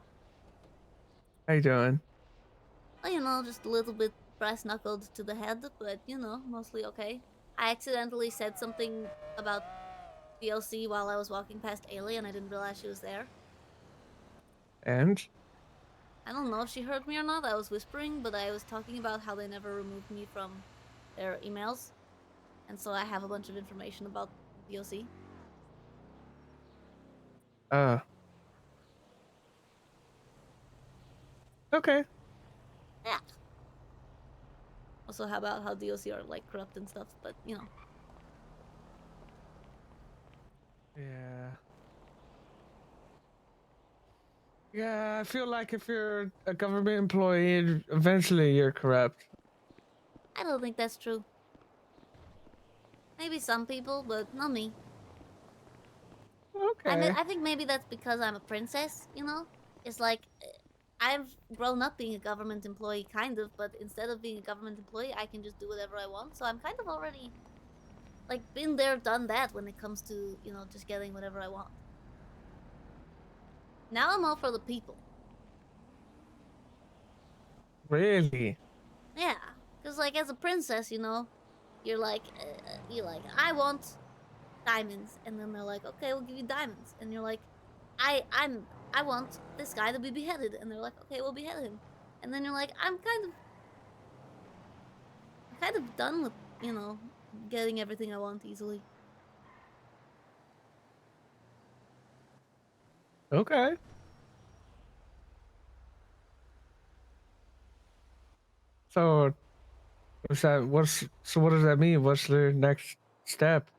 How you doing? Well, you know, just a little bit brass-knuckled to the head, but, you know, mostly okay. I accidentally said something about DLC while I was walking past Ailey, and I didn't realize she was there. And? I don't know if she heard me or not. I was whispering, but I was talking about how they never removed me from their emails, and so I have a bunch of information about DOC. Okay. Yeah. Also, how about how DOC are like corrupt and stuff, but you know. Yeah. Yeah, I feel like if you're a government employee, eventually you're corrupt. I don't think that's true. Maybe some people, but not me. Okay. I mean, I think maybe that's because I'm a princess, you know? It's like, I've grown up being a government employee, kind of, but instead of being a government employee, I can just do whatever I want. So I'm kind of already, like, been there, done that when it comes to, you know, just getting whatever I want. Now I'm all for the people. Really? Yeah, because, like, as a princess, you know, you're like, I want diamonds, and then they're like, okay, we'll give you diamonds, and you're like, I want this guy to be beheaded, and they're like, okay, we'll behead him, and then you're like, I'm kind of done with, you know, getting everything I want easily. Okay. So, so what does that mean? What's the next step?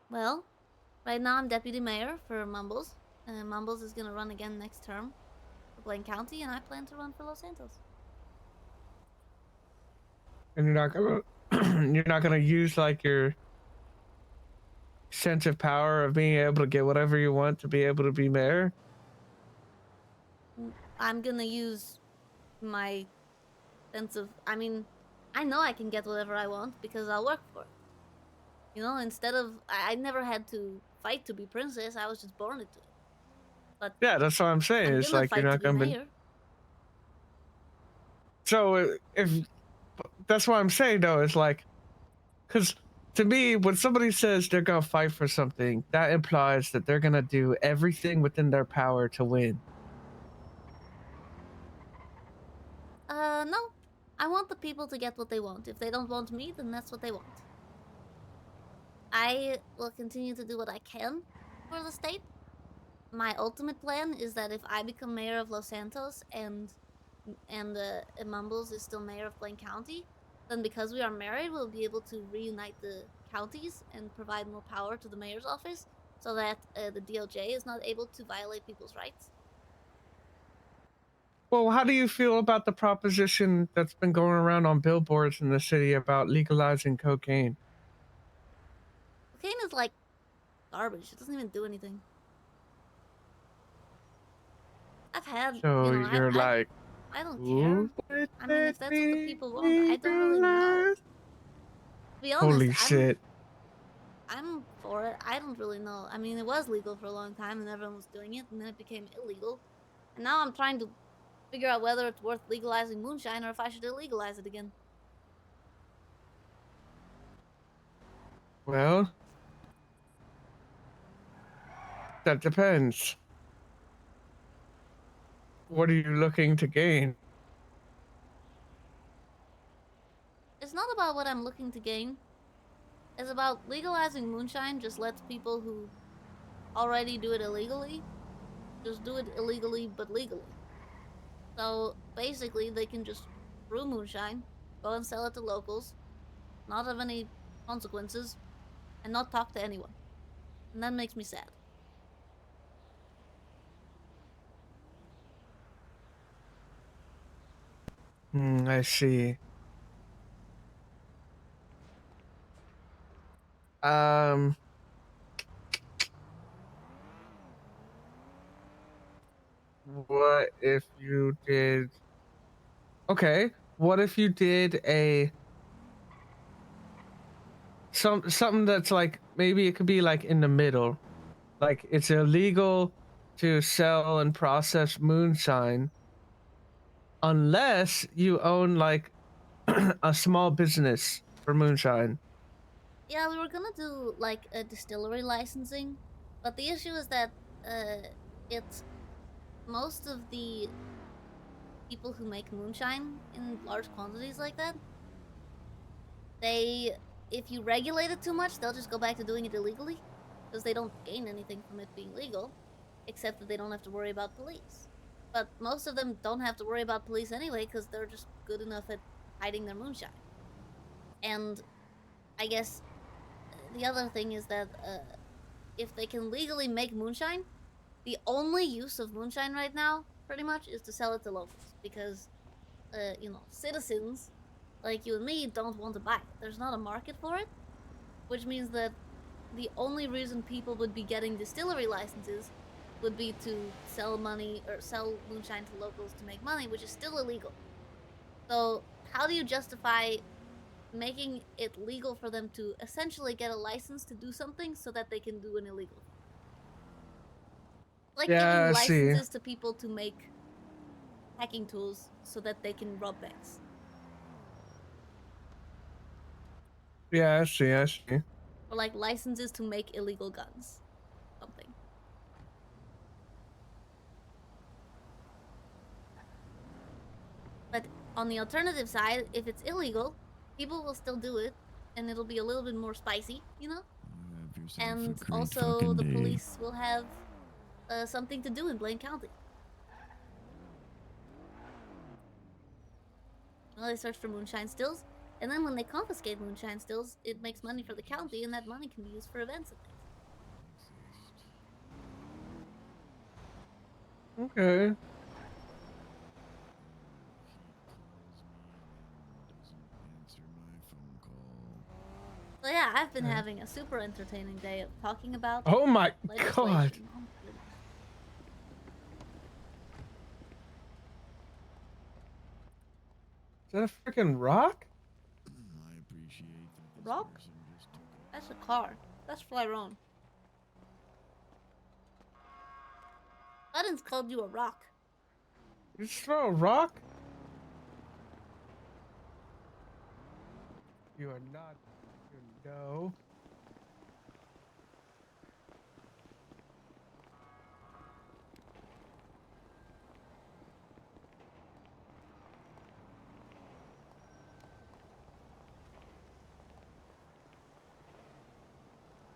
Well, right now I'm deputy mayor for Mumbles. Mumbles is gonna run again next term for Blaine County, and I plan to run for Los Santos. And you're not gonna use like your sense of power of being able to get whatever you want to be able to be mayor? I'm gonna use my sense of, I mean, I know I can get whatever I want because I'll work for it. You know, instead of, I never had to fight to be princess, I was just born into it. But Yeah, that's what I'm saying. I'm It's gonna like you're fight to not be gonna be. mayor. So if that's what I'm saying though, it's like, because to me, when somebody says they're gonna fight for something, that implies that they're gonna do everything within their power to win. No. I want the people to get what they want. If they don't want me, then that's what they want. I will continue to do what I can for the state. My ultimate plan is that if I become mayor of Los Santos and Mumbles is still mayor of Blaine County, then because we are married, we'll be able to reunite the counties and provide more power to the mayor's office so that the DOJ is not able to violate people's rights. Well, how do you feel about the proposition that's been going around on billboards in the city about legalizing cocaine? Cocaine is like garbage. It doesn't even do anything. I've had, So you know, you're like, I don't care. I mean, if that's what the people want, I don't really know. To be honest, holy shit. I'm for it. I don't really know. I mean, it was legal for a long time and everyone was doing it, and then it became illegal. And now I'm trying to figure out whether it's worth legalizing moonshine or if I should illegalize it again. Well, that depends. What are you looking to gain? It's not about what I'm looking to gain. It's about legalizing moonshine just lets people who already do it illegally just do it illegally but legally. So basically they can just brew moonshine, go and sell it to locals, not have any consequences, and not talk to anyone. And that makes me sad. I see. What if you did... Okay, what if you did something that's like, maybe it could be like in the middle. Like it's illegal to sell and process moonshine unless you own like a small business for moonshine. Yeah, we were gonna do like a distillery licensing, but the issue is that it's most of the people who make moonshine in large quantities like that if you regulate it too much, they'll just go back to doing it illegally, because they don't gain anything from it being legal, except that they don't have to worry about police. But most of them don't have to worry about police anyway, because they're just good enough at hiding their moonshine. And I guess the other thing is that if they can legally make moonshine, the only use of moonshine right now, pretty much, is to sell it to locals, because you know, citizens like you and me don't want to buy it. There's not a market for it, which means that the only reason people would be getting distillery licenses would be to sell moonshine to locals to make money, which is still illegal. So how do you justify making it legal for them to essentially get a license to do something so that they can do an illegal thing? Like Yeah, giving I see. licenses to people to make hacking tools so that they can rob banks. Yeah, I see. I see. Or like licenses to make illegal guns. Something. But on the alternative side, if it's illegal, people will still do it, and it'll be a little bit more spicy, you know? And also, the police will have something to do in Blaine County. Well, they search for moonshine stills, and then when they confiscate moonshine stills, it makes money for the county, and that money can be used for events and things. Okay. So yeah, I've been having a super entertaining day of talking about. Oh my legislation. god. Oh my goodness. Is that a freaking rock? Rock? That's a car. That's Flyron. Buttons called you a rock. You just throw a rock? You are not. You know.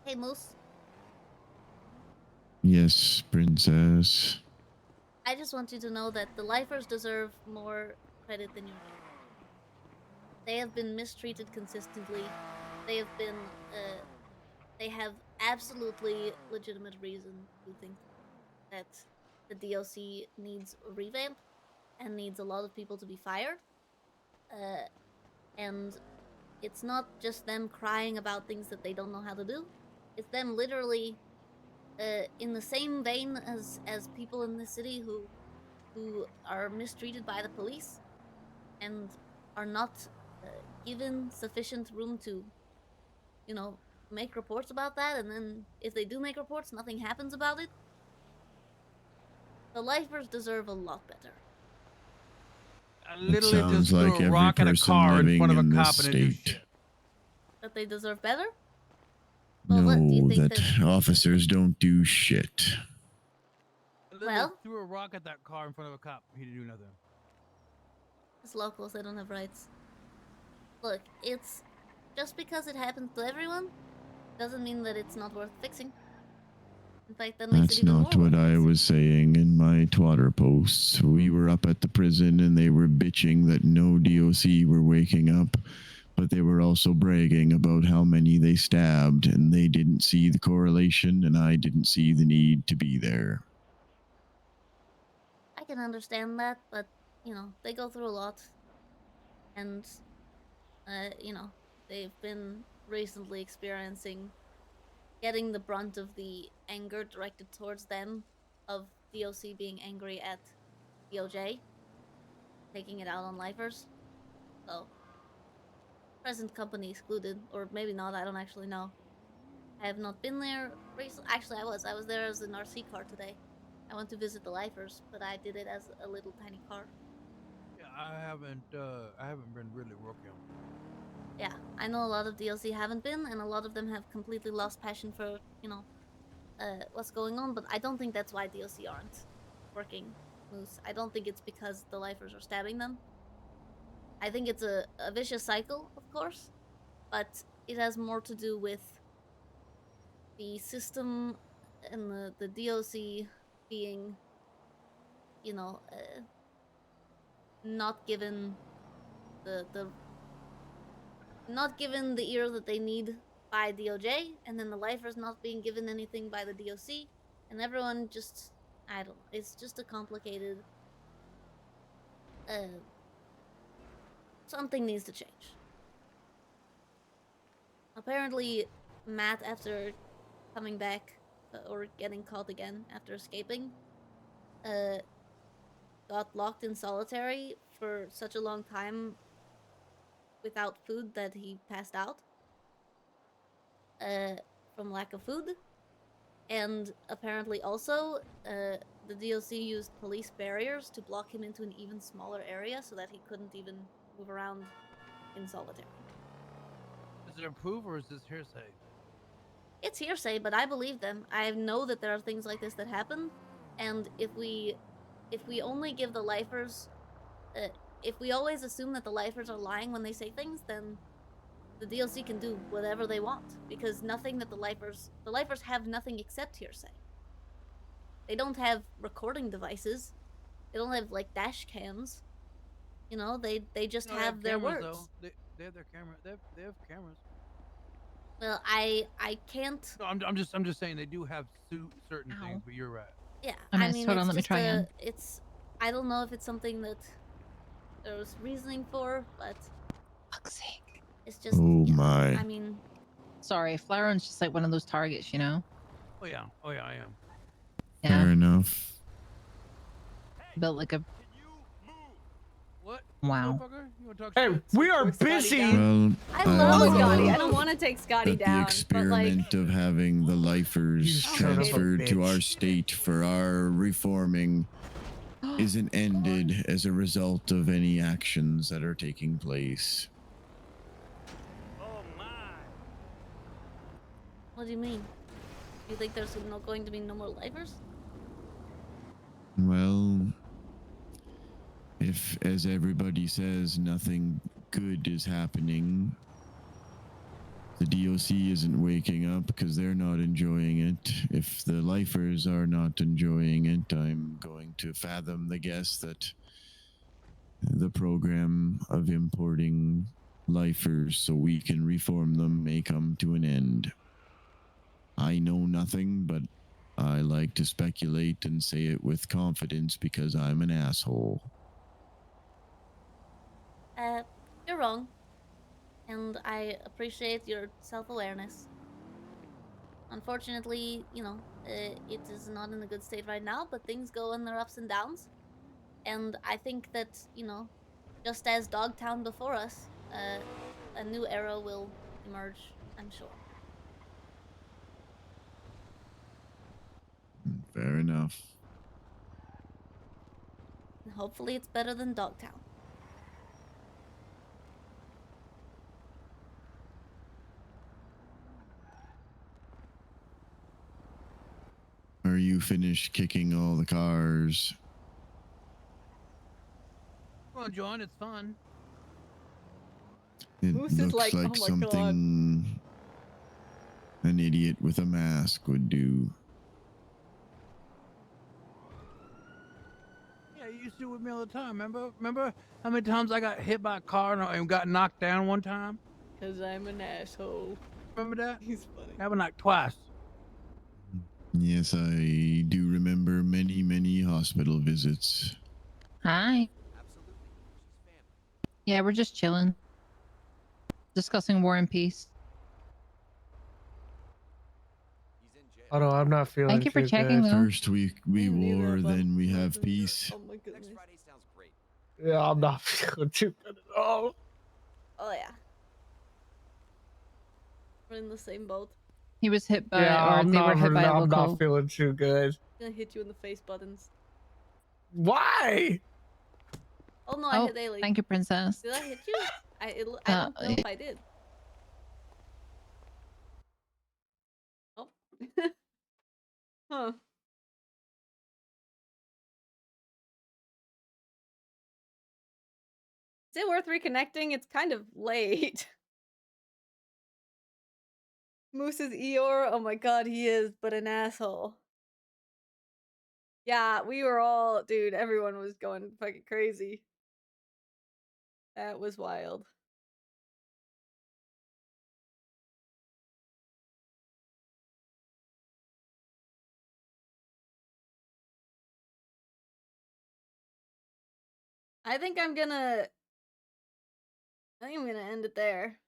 Hey, Moose. Yes, princess. I just want you to know that the lifers deserve more credit than you do. They have been mistreated consistently. They have been, they have absolutely legitimate reason to think that the DOC needs a revamp and needs a lot of people to be fired. And it's not just them crying about things that they don't know how to do. It's them literally, in the same vein as people in this city who are mistreated by the police and are not given sufficient room to, you know, make reports about that, and then if they do make reports, nothing happens about it. The lifers deserve a lot better. I It literally sounds just threw like a every rock at a person car in living front of a in cop this and it did state. shit. That they deserve better? No, what, do you think that officers don't do shit. I literally Well- threw a rock at that car in front of a cop. He didn't do nothing. It's locals, they don't have rights. Look, it's just because it happens to everyone doesn't mean that it's not worth fixing. In fact, that makes it That's even not more what I was saying in my Twitter posts. We were up at the prison and they were bitching that no DOC were waking up, but they were also bragging about how many they stabbed, and they didn't see the correlation, and I didn't see the need to be there. I can understand that, but you know, they go through a lot. And you know, they've been recently experiencing getting the brunt of the anger directed towards them of DOC being angry at DOJ, taking it out on lifers. So, present company excluded, or maybe not, I don't actually know. I have not been there recently. Actually, I was there as an RC car today. I went to visit the lifers, but I did it as a little tiny car. Yeah, I haven't been really working. Yeah, I know a lot of DLC haven't been, and a lot of them have completely lost passion for, you know, what's going on, but I don't think that's why DLC aren't working, Moose. I don't think it's because the lifers are stabbing them. I think it's a vicious cycle, of course, but it has more to do with the system and the DOC being, you know, not given the not given the ear that they need by DOJ, and then the lifers not being given anything by the DOC, and everyone just, I don't know, it's just a complicated, something needs to change. Apparently, Matt, after coming back, or getting caught again after escaping, got locked in solitary for such a long time without food that he passed out from lack of food. And apparently also, the DOC used police barriers to block him into an even smaller area so that he couldn't even move around in solitary. Does it improve or is this hearsay? It's hearsay, but I believe them. I know that there are things like this that happen, and if we only give the lifers, if we always assume that the lifers are lying when they say things, then the DLC can do whatever they want, because nothing that the lifers have nothing except hearsay. They don't have recording devices. They don't have like dash cams. You know, they just No, have they their cameras, words. Though. They have their camera. They have cameras. Well, I can't. No, I'm just saying they do have certain things, but you're right. Yeah, I I missed. mean, Hold it's on, let me just try again. it's. I don't know if it's something that there was reasoning for, but Fuck's sake. it's just. Oh yeah, my. I mean, Sorry, Flower's just like one of those targets, you know? Oh yeah, I am. Yeah. Fair enough. Built like a. What? Wow. You wanna talk Hey, shit? we are Scotty busy. down. Well, I love don't Scotty. know I don't want to take Scotty that the down, but like, experiment of having the lifers son of a transferred to our bitch. state for our reforming isn't ended as a result of any actions that are taking place. what do you mean? Do you think there's not going to be no more lifers? Well, if, as everybody says, nothing good is happening, the DOC isn't waking up because they're not enjoying it. If the lifers are not enjoying it, I'm going to fathom the guess that the program of importing lifers so we can reform them may come to an end. I know nothing, but I like to speculate and say it with confidence because I'm an asshole. You're wrong. And I appreciate your self-awareness. Unfortunately, you know, it is not in a good state right now, but things go in their ups and downs. And I think that, you know, just as Dogtown before us, a new era will emerge, I'm sure. Fair enough. And hopefully it's better than Dogtown. Are you finished kicking all the cars? Come on, John, it's fun. It Moose is looks like, like "Oh my something an idiot with a mask would do. Yeah, you used to do it with me all the time. Remember how many times I got hit by a car and got knocked down one time? because I'm an asshole. Remember that? He's funny. I got knocked twice. Yes, I do remember many, many hospital visits. Hi. Yeah, we're just chilling. Discussing War and Peace. Although I'm not feeling Thank you for too checking, good. though. First we war, then we have peace. Oh my goodness. Yeah, I'm not feeling too good at all. Oh yeah. We're in the same boat. He was hit by, Yeah, or I'm they were hit by a I'm local. not feeling too good. I'm gonna hit you in the face buttons. Why? Oh no, I hit Ailey. Thank you, princess. Did I hit you? I don't know if I did. Oh. Huh. Is it worth reconnecting? It's kind of late. Moose is Eeyore. Oh my god, he is, but an asshole. Yeah, we were all, dude, everyone was going fucking crazy. That was wild. I think I'm gonna end it there.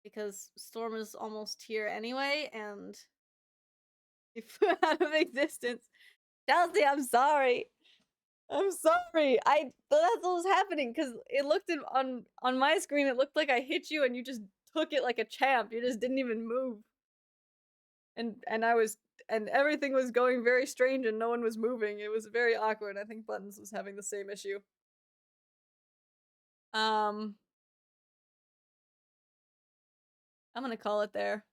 Because Storm is almost here anyway, and he flew out of existence. Chelsea, I'm sorry. I'm sorry. That's what was happening because it looked on my screen. It looked like I hit you, and you just took it like a champ. You just didn't even move. And everything was going very strange, and no one was moving. It was very awkward. I think Buttons was having the same issue. I'm gonna call it there.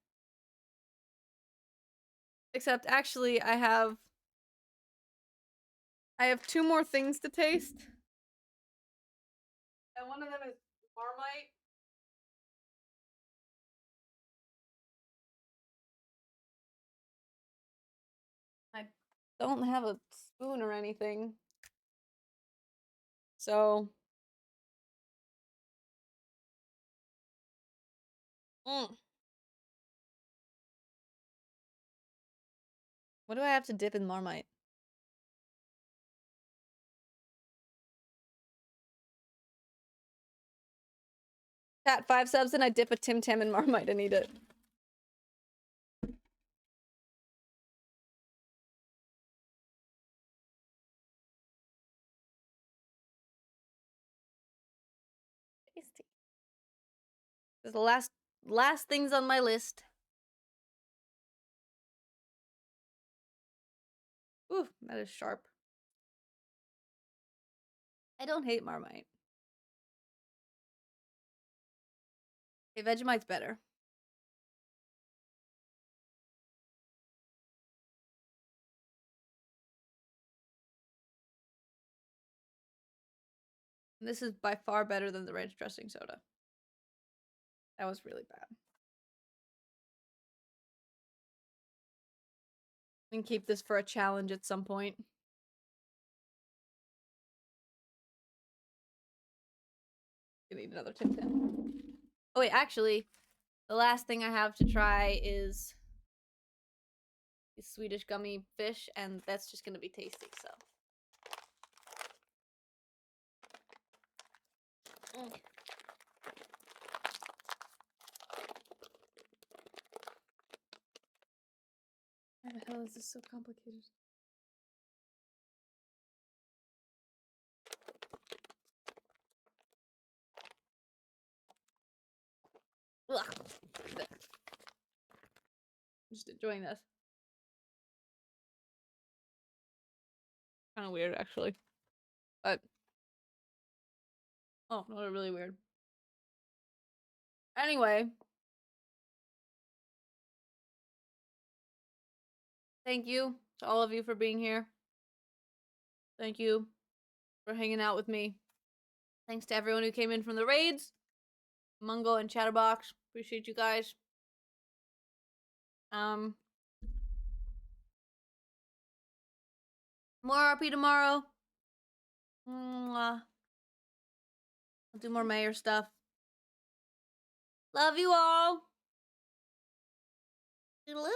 Except, actually, I have 2 more things to taste. And one of them is Marmite. I don't have a spoon or anything. So. What do I have to dip in Marmite? Cat 5 subs and I dip a Tim Tam in Marmite and eat it. Tasty. This is the last things on my list. Ooh, that is sharp. I don't hate Marmite. Okay, Vegemite's better. This is by far better than the ranch dressing soda. That was really bad. We can keep this for a challenge at some point. Gonna need another Tim Tam. Oh wait, actually, the last thing I have to try is the Swedish gummy fish, and that's just gonna be tasty, so. Why the hell is this so complicated? Ugh. I'm just enjoying this. Kind of weird, actually. But. Oh, not really weird. Anyway. Thank you to all of you for being here. Thank you for hanging out with me. Thanks to everyone who came in from the raids. Mungo and Chatterbox. Appreciate you guys. More RP tomorrow. I'll do more mayor stuff. Love you all. Toodaloo.